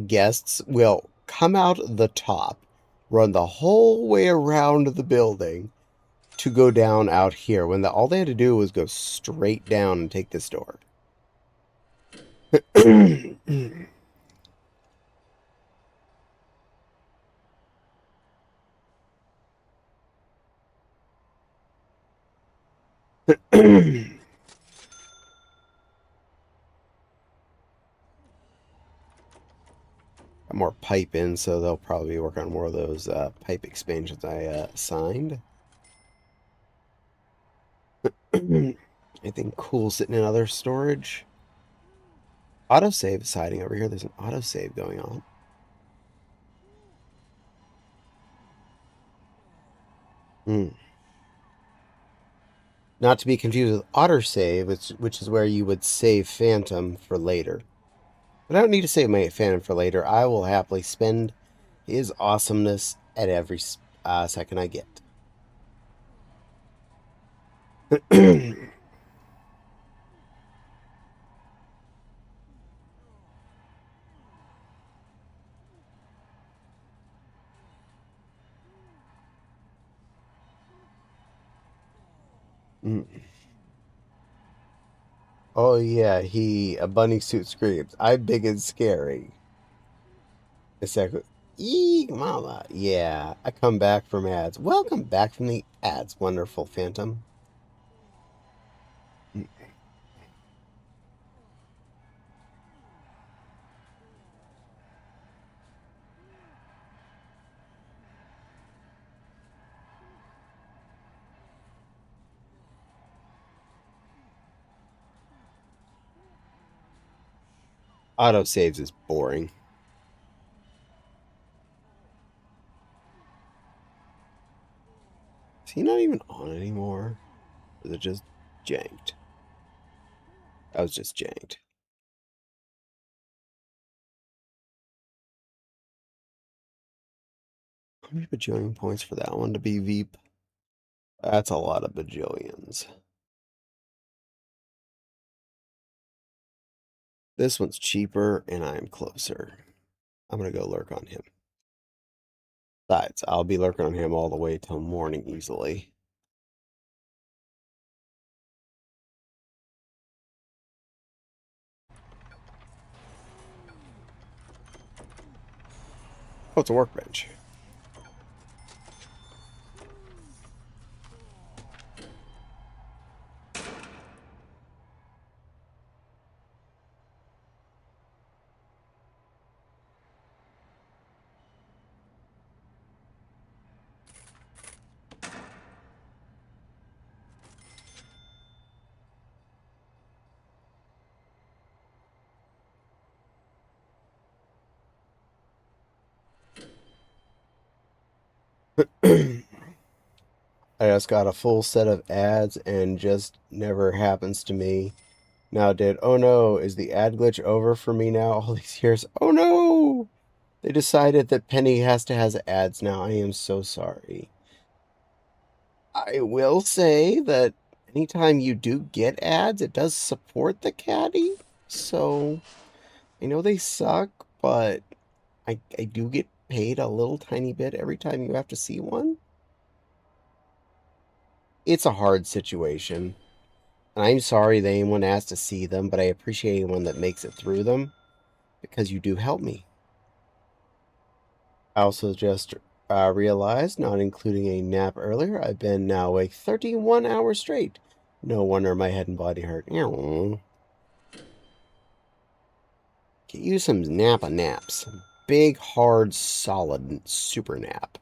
guests will come out the top, run the whole way around the building to go down out here when all they had to do was go straight down and take this door. More pipe in, so they'll probably work on more of those pipe expansions I assigned. Anything cool sitting in other storage? Autosave is hiding over here. There's an autosave going on. Not to be confused with autosave, which is where you would save Phantom for later. But I don't need to save my Phantom for later. I will happily spend his awesomeness at every second I get. Oh yeah, a bunny suit screams. I'm big and scary. A second. Eek, mama. Yeah, I come back from ads. Welcome back from the ads, wonderful Phantom. Auto saves is boring. Is he not even on anymore? Or is it just janked? I was just janked. How many bajillion points for that one to be Veep? That's a lot of bajillions. This one's cheaper, and I'm closer. I'm gonna go lurk on him. Besides, I'll be lurking on him all the way till morning easily. Oh, it's a workbench. I just got a full set of ads and just never happens to me. Now, oh no, is the ad glitch over for me now all these years? Oh no! They decided that Penny has to has ads now. I am so sorry. I will say that anytime you do get ads, it does support the caddy. So I know they suck, but I do get paid a little tiny bit every time you have to see one. It's a hard situation. And I'm sorry that anyone has to see them, but I appreciate anyone that makes it through them because you do help me. I also just realized, not including a nap earlier, I've been now awake 31 hours straight. No wonder my head and body hurt. Get you some naps. Big, hard, solid super nap.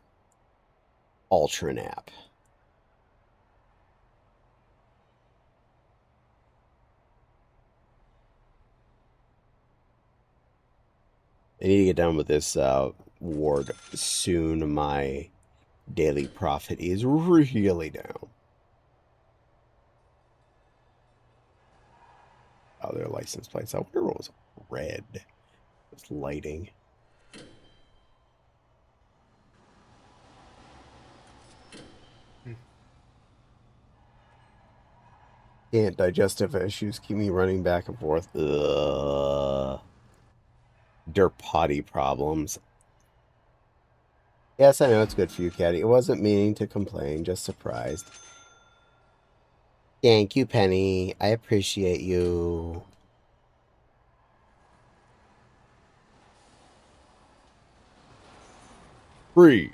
Ultra nap. I need to get done with this ward soon. My daily profit is really down. Oh, their license plates. I wonder what was red. It's lighting. Can't digestive issues keep me running back and forth. Ugh. Dirt potty problems. Yes, I know it's good for you, Caddy. It wasn't meaning to complain, just surprised. Thank you, Penny. I appreciate you. Free.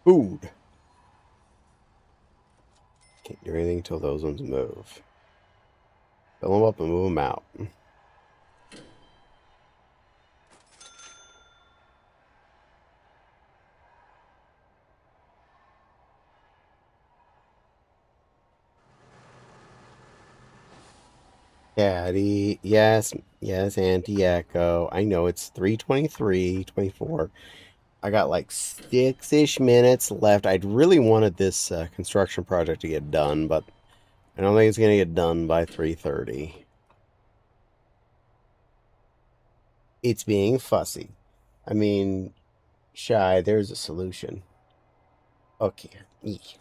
Food. Can't do anything until those ones move. Fill them up and move them out. Caddy. Yes, yes, Anti-Echo. I know it's 3:23, 24. I got like 6-ish minutes left. I'd really wanted this construction project to get done, but I don't think it's going to get done by 3:30. It's being fussy. I mean, Shy, there's a solution. Okay. Eek.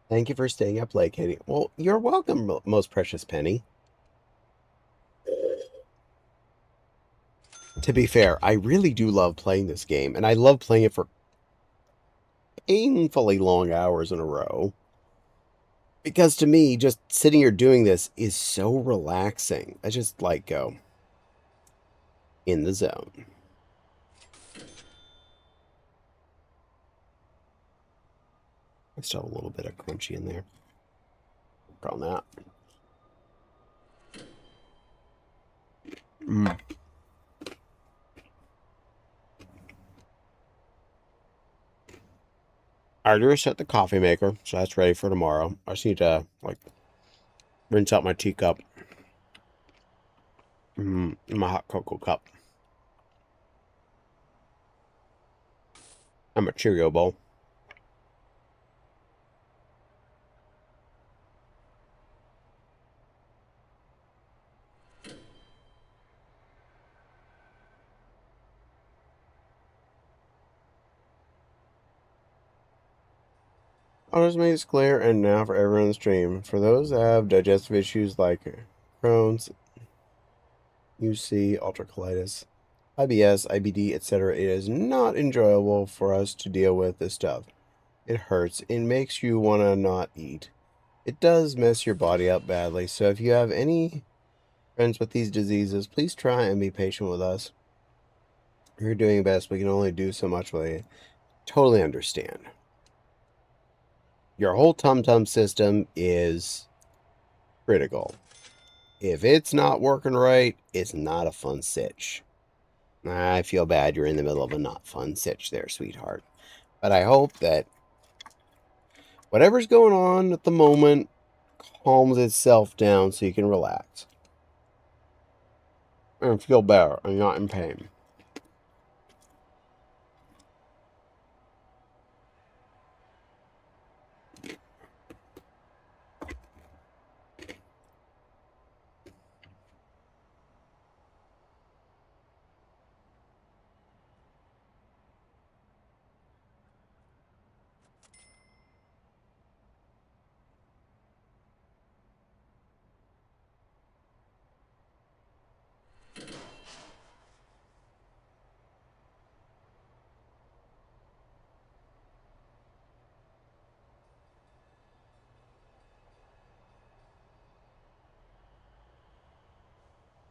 Thank you for staying up late, Katie. Well, you're welcome, most precious Penny. To be fair, I really do love playing this game, and I love playing it for painfully long hours in a row. Because to me, just sitting here doing this is so relaxing. I just like go in the zone. I still have a little bit of crunchy in there. Work on that. Mm. I already reset the coffee maker, so that's ready for tomorrow. I just need to like rinse out my teacup, my hot cocoa cup, and my Cheerio bowl. I'll just make this clear, and now for everyone on the stream. For those that have digestive issues like Crohn's, UC, ulcerative colitis, IBS, IBD, etc., it is not enjoyable for us to deal with this stuff. It hurts. It makes you want to not eat. It does mess your body up badly. So if you have any friends with these diseases, please try and be patient with us. You're doing your best. We can only do so much with you. Totally understand. Your whole tum-tum system is critical. If it's not working right, it's not a fun sitch. I feel bad you're in the middle of a not fun sitch there, sweetheart. But I hope that whatever's going on at the moment calms itself down so you can relax and feel better and not in pain.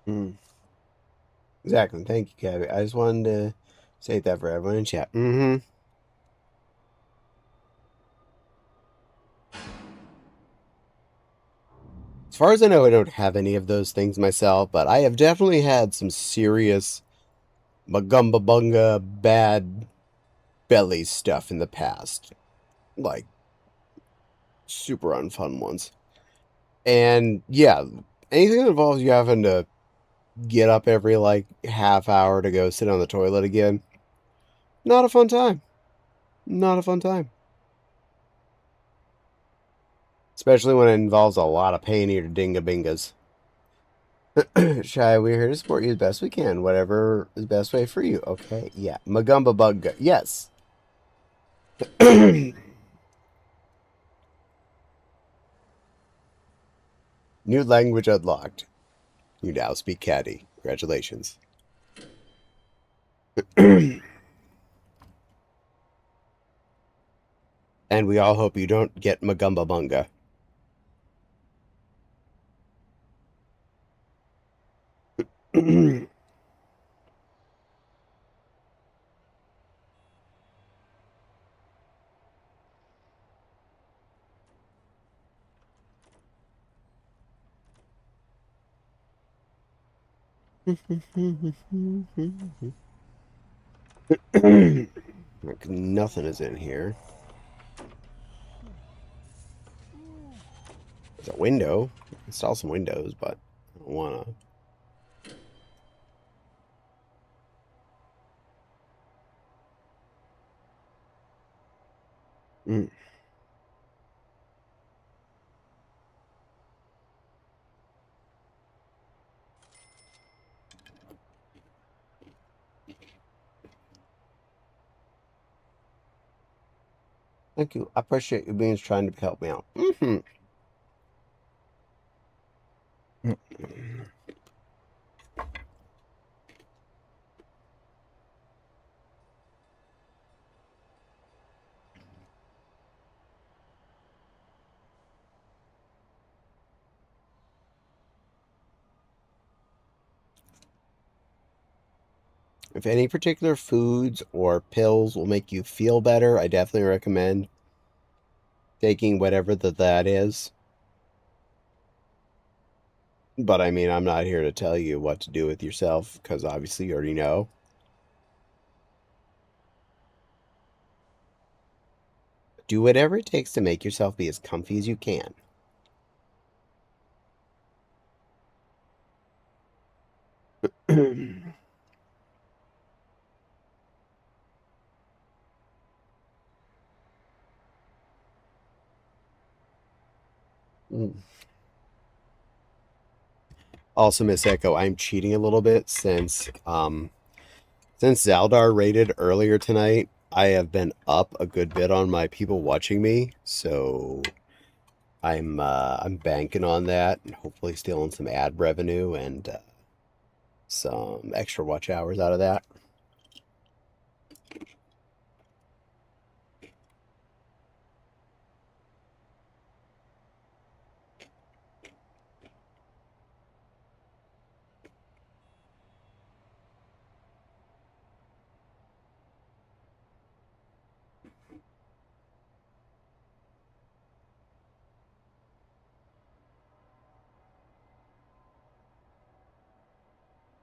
Mm. Exactly. Thank you, Gabby. I just wanted to say that for everyone in chat. As far as I know, I don't have any of those things myself, but I have definitely had some serious magumba bunga bad belly stuff in the past. Like super unfun ones. And yeah, anything that involves you having to get up every like half hour to go sit on the toilet again, not a fun time. Not a fun time. Especially when it involves a lot of pain in your dinga bingas. Shy, we're here to support you as best we can. Whatever is best way for you. Okay, yeah. Magumba bugga. Yes. New language unlocked. You now speak catty. Congratulations. And we all hope you don't get Magumba Bunga. Like nothing is in here. There's a window. Install some windows, but I don't wanna. Mm. Thank you. I appreciate you being trying to help me out. If any particular foods or pills will make you feel better, I definitely recommend taking whatever that is. But I mean, I'm not here to tell you what to do with yourself because obviously you already know. Do whatever it takes to make yourself be as comfy as you can. Also, Miss Echo, I'm cheating a little bit since Zaldar raided earlier tonight. I have been up a good bit on my people watching me, so I'm banking on that and hopefully stealing some ad revenue and some extra watch hours out of that.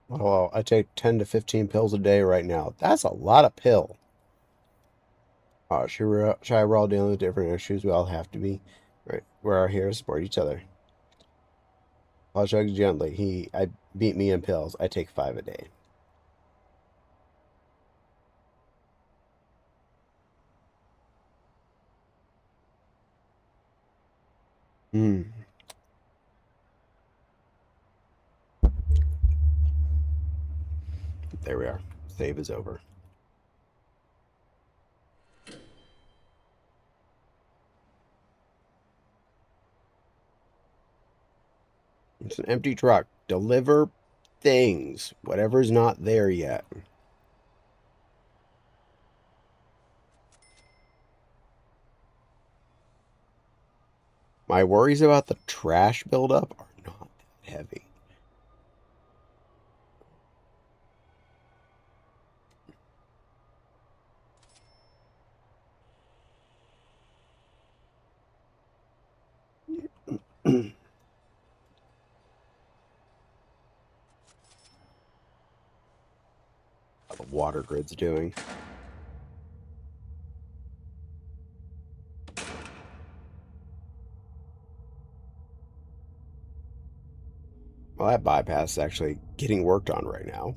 Oh, I take 10 to 15 pills a day right now. That's a lot of pill. Sure, we're all dealing with different issues. We all have to be. Right. We're here to support each other. I'll chug gently. I beat me in pills. I take 5 a day. Hmm. There we are. Save is over. It's an empty truck. Deliver things. Whatever's not there yet. My worries about the trash buildup are not that heavy. How the water grid's doing. Well, that bypass is actually getting worked on right now.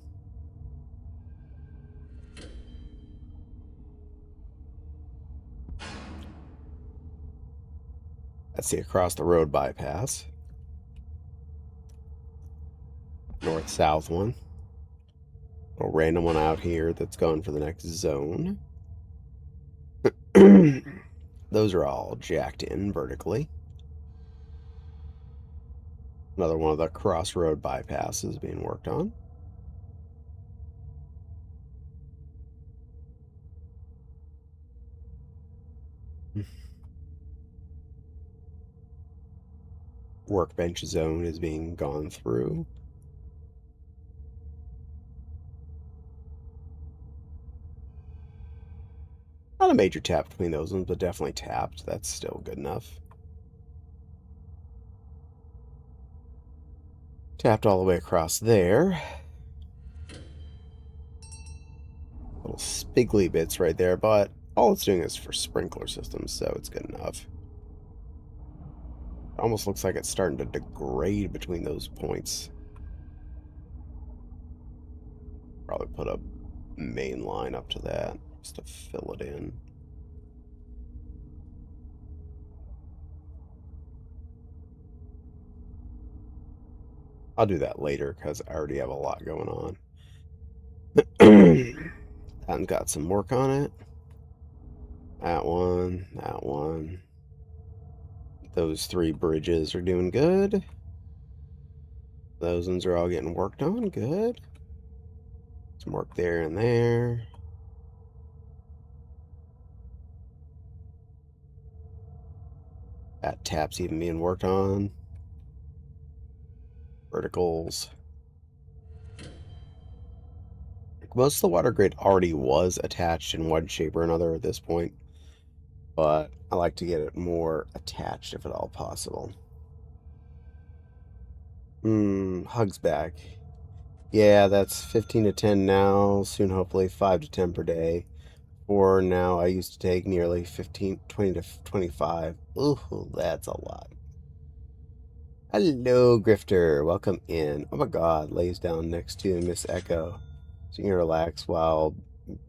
That's the across the road bypass. North-south one. A random one out here that's going for the next zone. Those are all jacked in vertically. Another one of the crossroad bypasses being worked on. Workbench zone is being gone through. Not a major tap between those ones, but definitely tapped. That's still good enough. Tapped all the way across there. Little spiggly bits right there, but all it's doing is for sprinkler systems, so it's good enough. It almost looks like it's starting to degrade between those points. Probably put a main line up to that just to fill it in. I'll do that later because I already have a lot going on. That got some work on it. That one, that one. Those 3 bridges are doing good. Those ones are all getting worked on. Good. Some work there and there. That tap's even being worked on. Verticals. Like most of the water grid already was attached in one shape or another at this point, but I like to get it more attached if at all possible. Hugs back. Yeah, that's 15 to 10 now, soon hopefully 5 to 10 per day. For now, I used to take nearly 15, 20 to 25. Ooh, that's a lot. Hello, Grifter. Welcome in. Oh my god, lays down next to Miss Echo. So you can relax while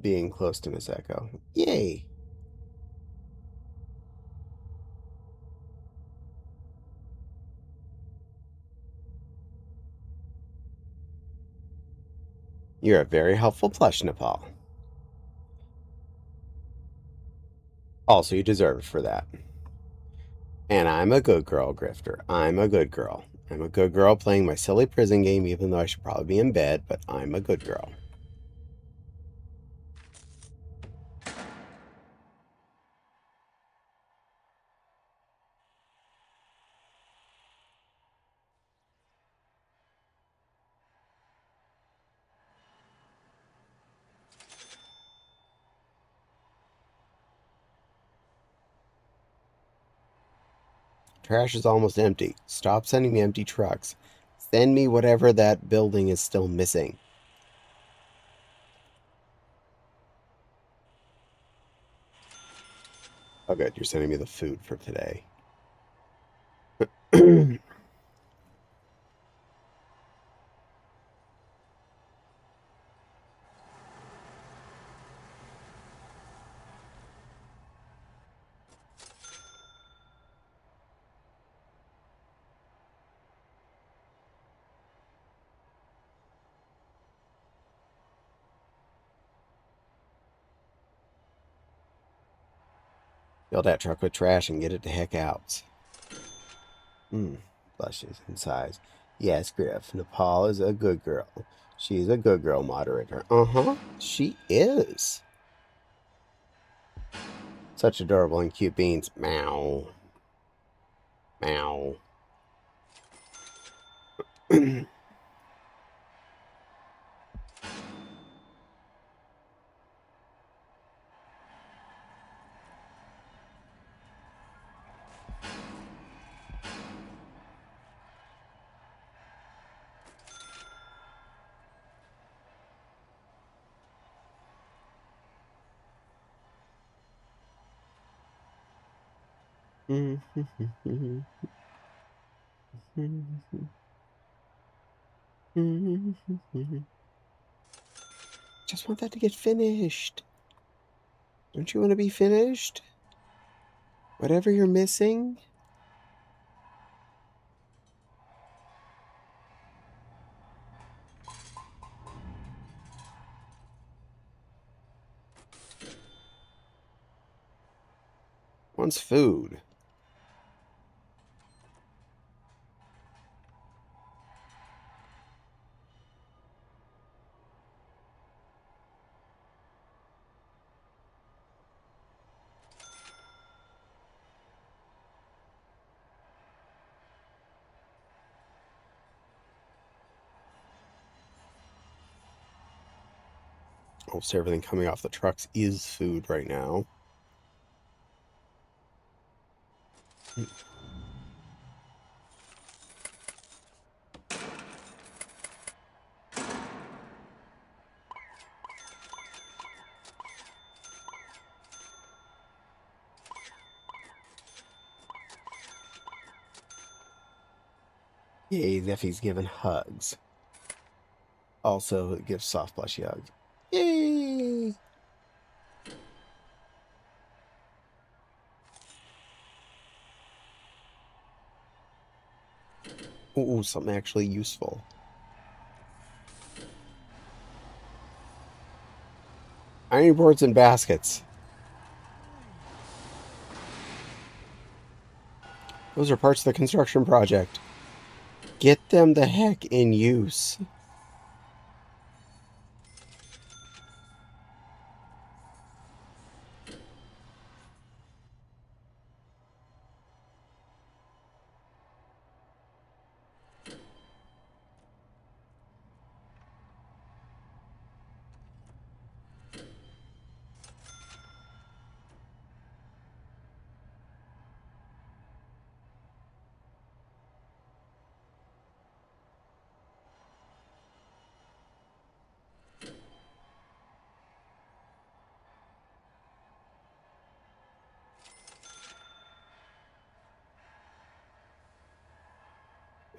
being close to Miss Echo. Yay! You're a very helpful plush, Nepal. Also, you deserve it for that. And I'm a good girl, Grifter. I'm a good girl. I'm a good girl playing my silly prison game, even though I should probably be in bed, but I'm a good girl. Trash is almost empty. Stop sending me empty trucks. Send me whatever that building is still missing. Oh, good. You're sending me the food for today. Fill that truck with trash and get it the heck out. Blushes and sighs. Yes, Griff. Nepal is a good girl. She's a good girl, moderator. Uh-huh. She is. Such adorable and cute beans. Meow. Meow. Just want that to get finished. Don't you want to be finished? Whatever you're missing? Wants food. Almost everything coming off the trucks is food right now. Yay, Neffy's giving hugs. Also, it gives soft, plushy hugs. Yay! Ooh, something actually useful. Iron boards and baskets. Those are parts of the construction project. Get them the heck in use.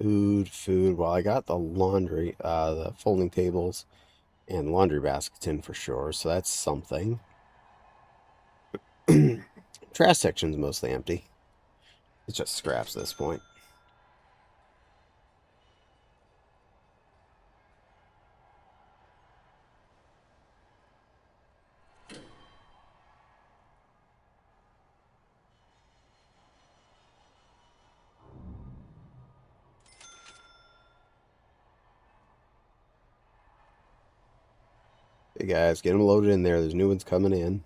Food. Well, I got the laundry, the folding tables and laundry baskets in for sure, so that's something. Trash section's mostly empty. It's just scraps at this point. Hey guys, get them loaded in there. There's new ones coming in.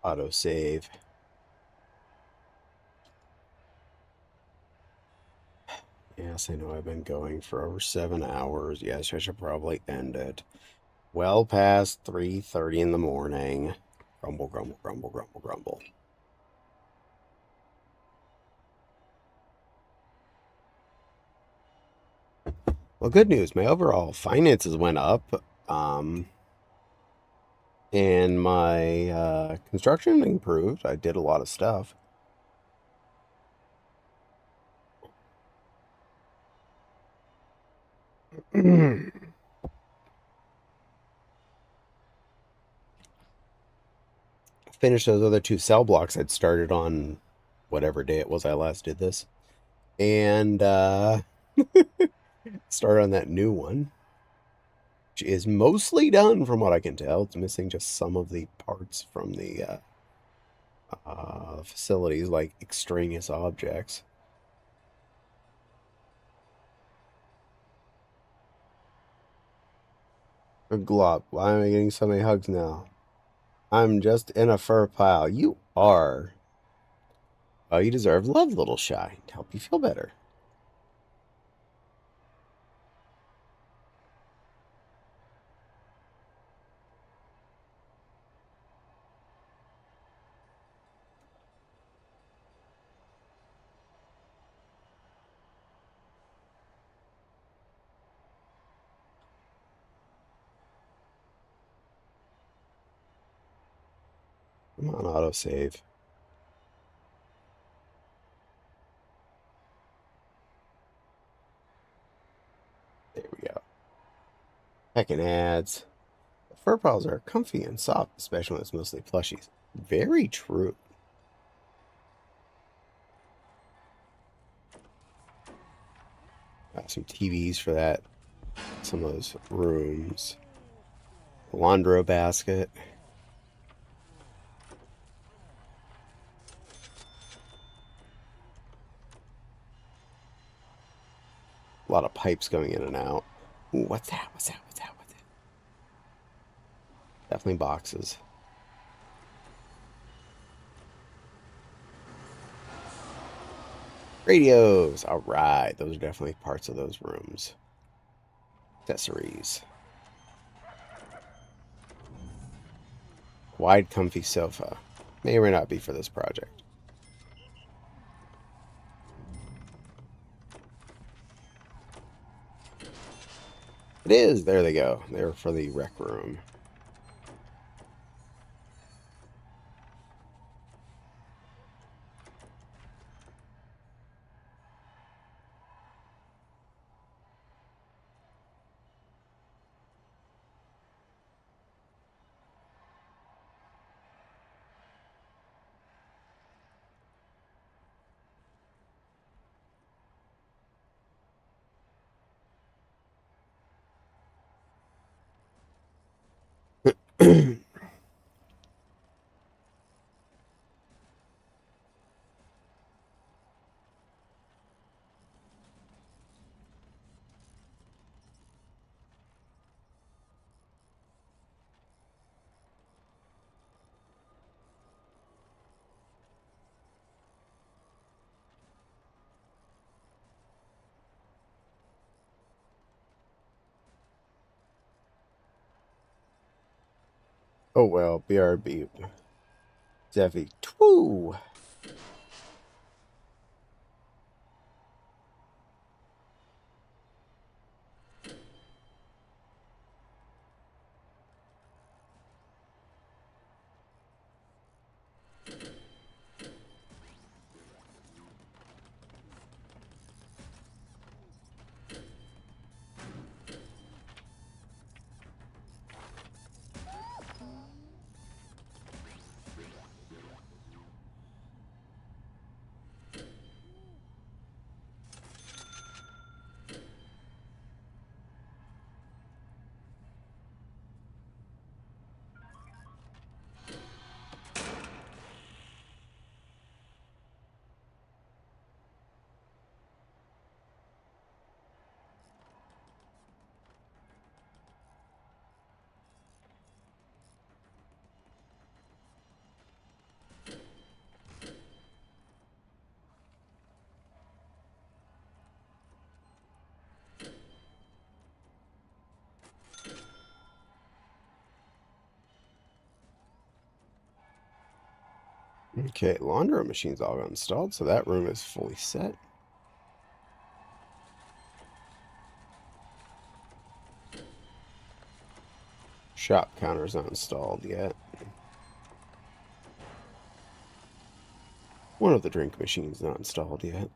Auto save. Yes, I know I've been going for over 7 hours. Yes, I should probably end it. Well past 3:30 in the morning. Grumble, grumble, grumble, grumble, grumble. Well, good news. My overall finances went up. And my construction improved. I did a lot of stuff. Finished those other two cell blocks I'd started on whatever day it was I last did this. And started on that new one, which is mostly done from what I can tell. It's missing just some of the parts from the facilities, like extraneous objects. A glop. Why am I getting so many hugs now? I'm just in a fur pile. You are. Oh, you deserve love, little shy, to help you feel better. Come on, autosave. There we go. Heckin' ads. The fur piles are comfy and soft, especially when it's mostly plushies. Very true. Got some TVs for that. Some of those rooms. Laundro basket. A lot of pipes going in and out. Ooh, what's that? What's that? What's that? What's that? Definitely boxes. Radios. All right. Those are definitely parts of those rooms. Accessories. Wide, comfy sofa. May or may not be for this project. It is. There they go. They're for the rec room. Oh well, BRB. Zeffy. Twoo! Okay, laundry machine's all installed, so that room is fully set. Shop counter's not installed yet. One of the drink machines not installed yet.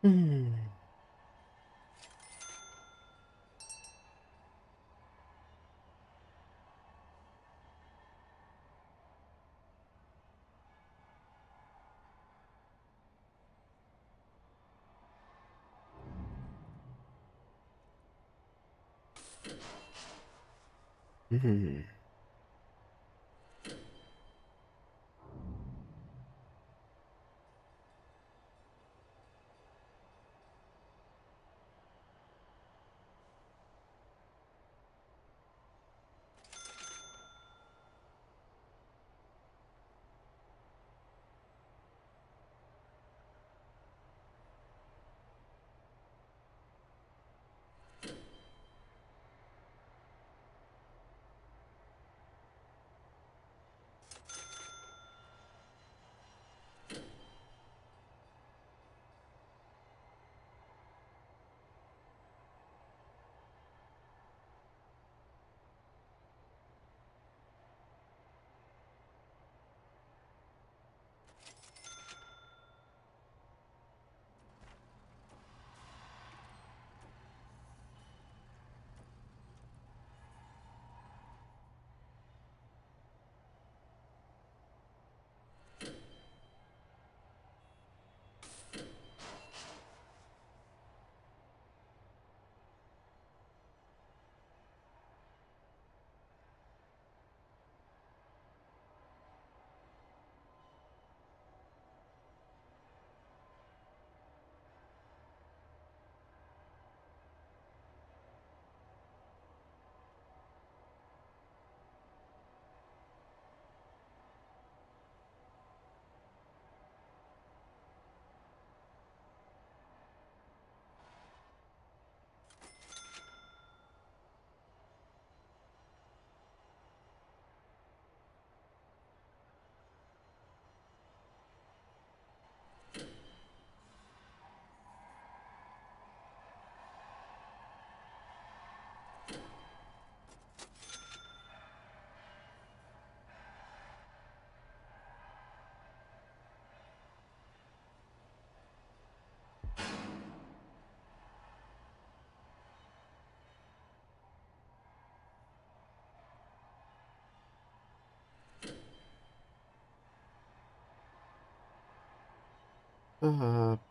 Hmm. Hmm.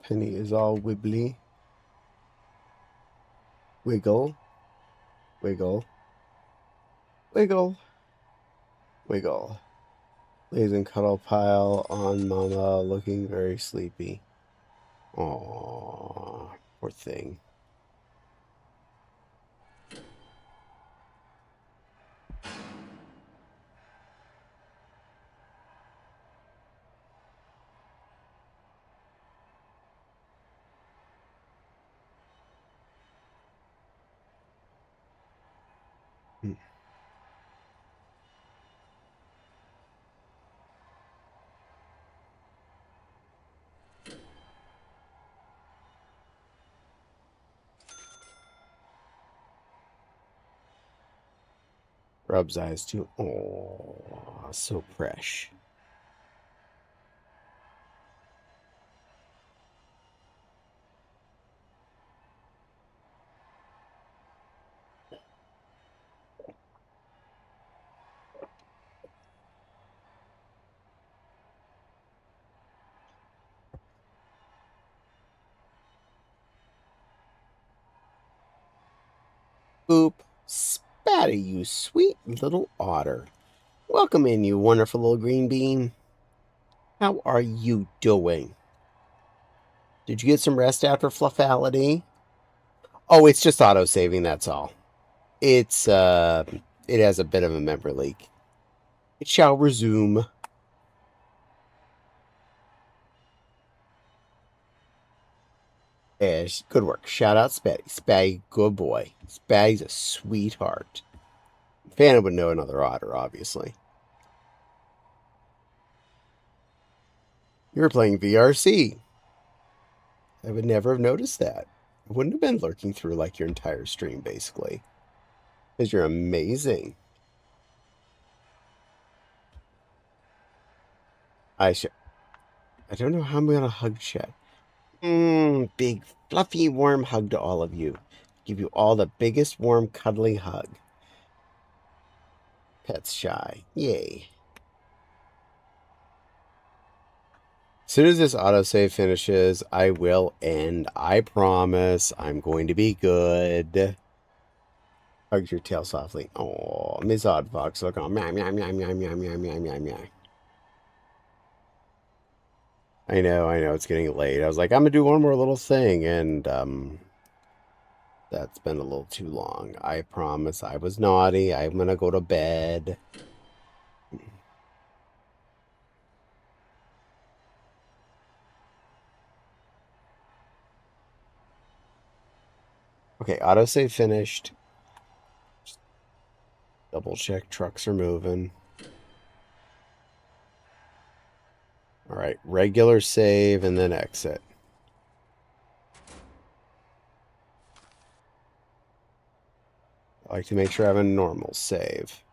Penny is all wibbly. Wiggle, wiggle, wiggle, wiggle. Lays in cuddle pile on Mama, looking very sleepy. Aww, poor thing. Hmm. Rubs eyes too. Aww, so fresh. Boop. Spatty, you sweet little otter. Welcome in, you wonderful little green bean. How are you doing? Did you get some rest after Fluffality? Oh, it's just auto-saving, that's all. It has a bit of a memory leak. It shall resume. Yes, good work. Shout out Spatty. Spatty, good boy. Spatty's a sweetheart. Phantom would know another otter, obviously. You're playing VRC. I would never have noticed that. I wouldn't have been lurking through like your entire stream, basically. Because you're amazing. I don't know how I'm going to hug chat. Big, fluffy, warm hug to all of you. Give you all the biggest, warm, cuddly hug. Pet's shy. Yay. As soon as this autosave finishes, I will end. I promise. I'm going to be good. Hugs your tail softly. Oh, Miss Odd Fox, look on. Meow, meow, meow, meow, meow, meow, meow, meow, meow. I know, it's getting late. I was like, I'm gonna do one more little thing, and that's been a little too long. I promise I was naughty. I'm gonna go to bed. Okay, autosave finished. Just double check trucks are moving. All right, regular save and then exit. I like to make sure I have a normal save.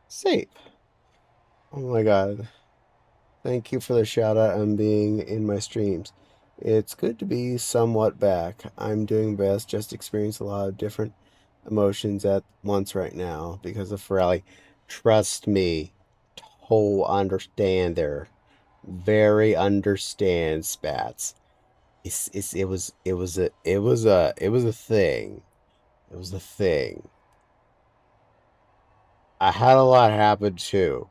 Save. Oh my god. Thank you for the shout out and being in my streams. It's good to be somewhat back. I'm doing best, just experienced a lot of different emotions at once right now because of Ferrari. Trust me, to understand there. Very understand spats. It was a thing. It was a thing. I had a lot happen too.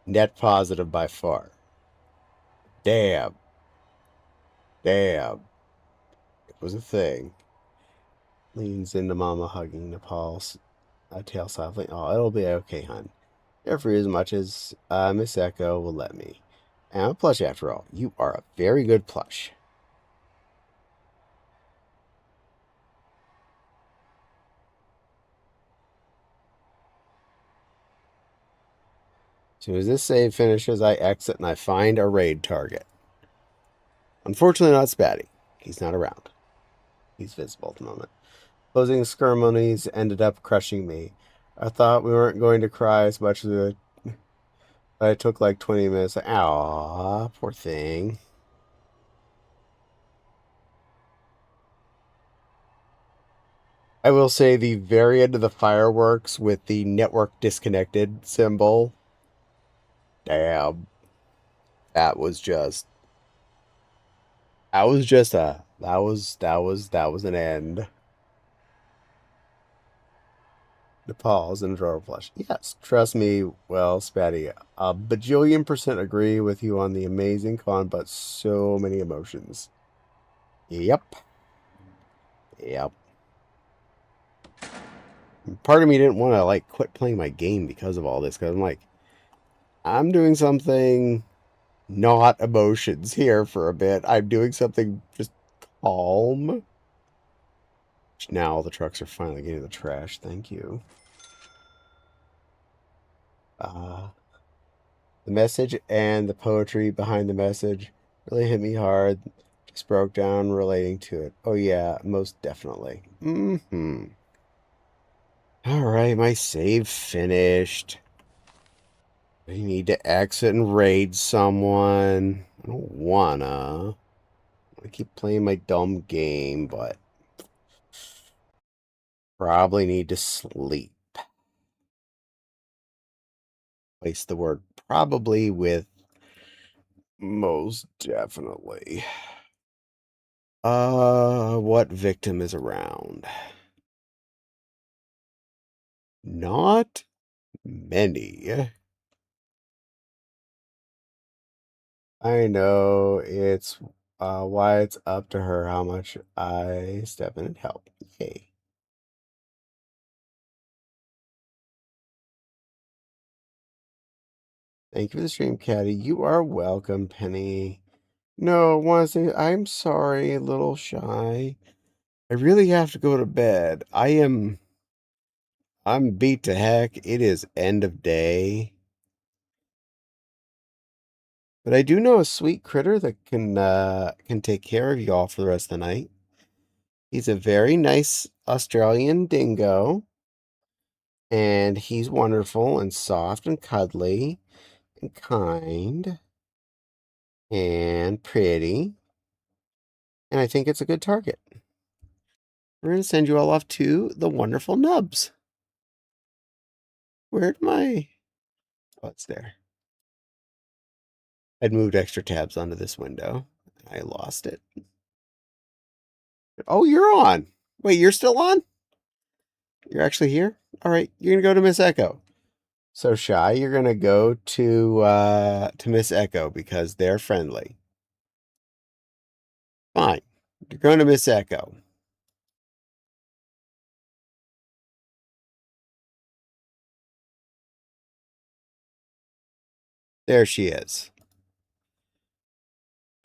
Net positive by far. Damn. Damn. It was a thing. Leans into Mama, hugging Nepal's tail softly. Oh, it'll be okay, hun. Every as much as Miss Echo will let me. I'm a plush after all. You are a very good plush. As soon as this save finishes, I exit and I find a raid target. Unfortunately, not Spatty. He's not around. He's visible at the moment. Closing ceremonies ended up crushing me. I thought we weren't going to cry as much as it, but it took like 20 minutes. Aw, poor thing. I will say the very end of the fireworks with the network disconnected symbol. Damn. That was just that was an end. The pause and drawer flush. Yes, trust me, well, Spatty, a bajillion% agree with you on the amazing con, but so many emotions. Yep. Yep. Part of me didn't want to like quit playing my game because of all this, because I'm like, I'm doing something not emotions here for a bit. I'm doing something just calm. Now the trucks are finally getting the trash. Thank you. The message and the poetry behind the message really hit me hard. Just broke down relating to it. Oh yeah, most definitely. Mm-hmm. All right, my save finished. I need to exit and raid someone. I don't wanna. I keep playing my dumb game, but probably need to sleep. Place the word probably with most definitely. What victim is around? Not many. I know it's why it's up to her how much I step in and help. Yay. Thank you for the stream, Caddy. You are welcome, Penny. No, want to say I'm sorry, a little shy. I really have to go to bed. I'm beat to heck. It is end of day. But I do know a sweet critter that can take care of y'all for the rest of the night. He's a very nice Australian dingo, and he's wonderful and soft and cuddly and kind and pretty. And I think it's a good target. We're going to send you all off to the wonderful Nubs. Where'd my... Oh, it's there. I'd moved extra tabs onto this window. I lost it. Oh, you're on. Wait, you're still on? You're actually here? All right, you're gonna go to Miss Echo. So Shy, you're gonna go to Miss Echo because they're friendly. Fine. You're going to Miss Echo. There she is.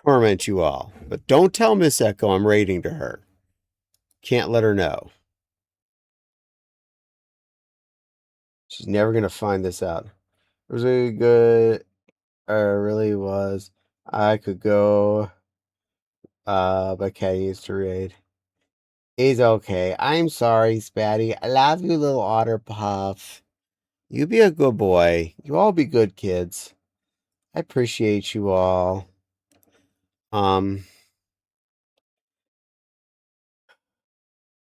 Torment you all. But don't tell Miss Echo I'm raiding to her. Can't let her know. She's never gonna find this out. It was really good. Really was. I could go. But Cat used to raid. He's okay. I'm sorry, Spatty. I love you, little otter puff. You be a good boy. You all be good kids. I appreciate you all. Um,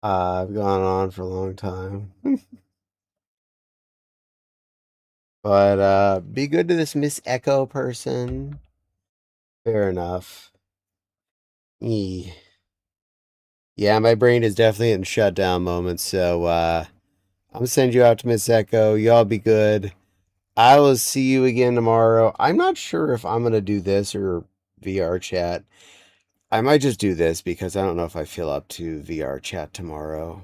I've gone on for a long time. But be good to this Miss Echo person. Fair enough. Eeh. Yeah, my brain is definitely in shutdown moments, so I'm gonna send you out to Miss Echo. Y'all be good. I will see you again tomorrow. I'm not sure if I'm gonna do this or VR chat. I might just do this because I don't know if I feel up to VR chat tomorrow.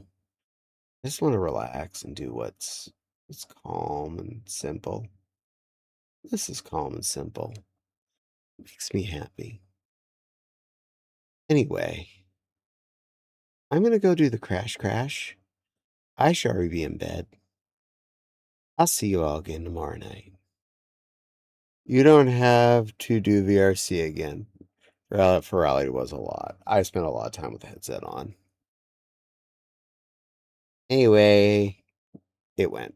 I just want to relax and do what's calm and simple. This is calm and simple. Makes me happy. Anyway, I'm gonna go do the crash. I shall already be in bed. I'll see you all again tomorrow night. You don't have to do VRC again. Ferrari was a lot. I spent a lot of time with the headset on. Anyway, it went.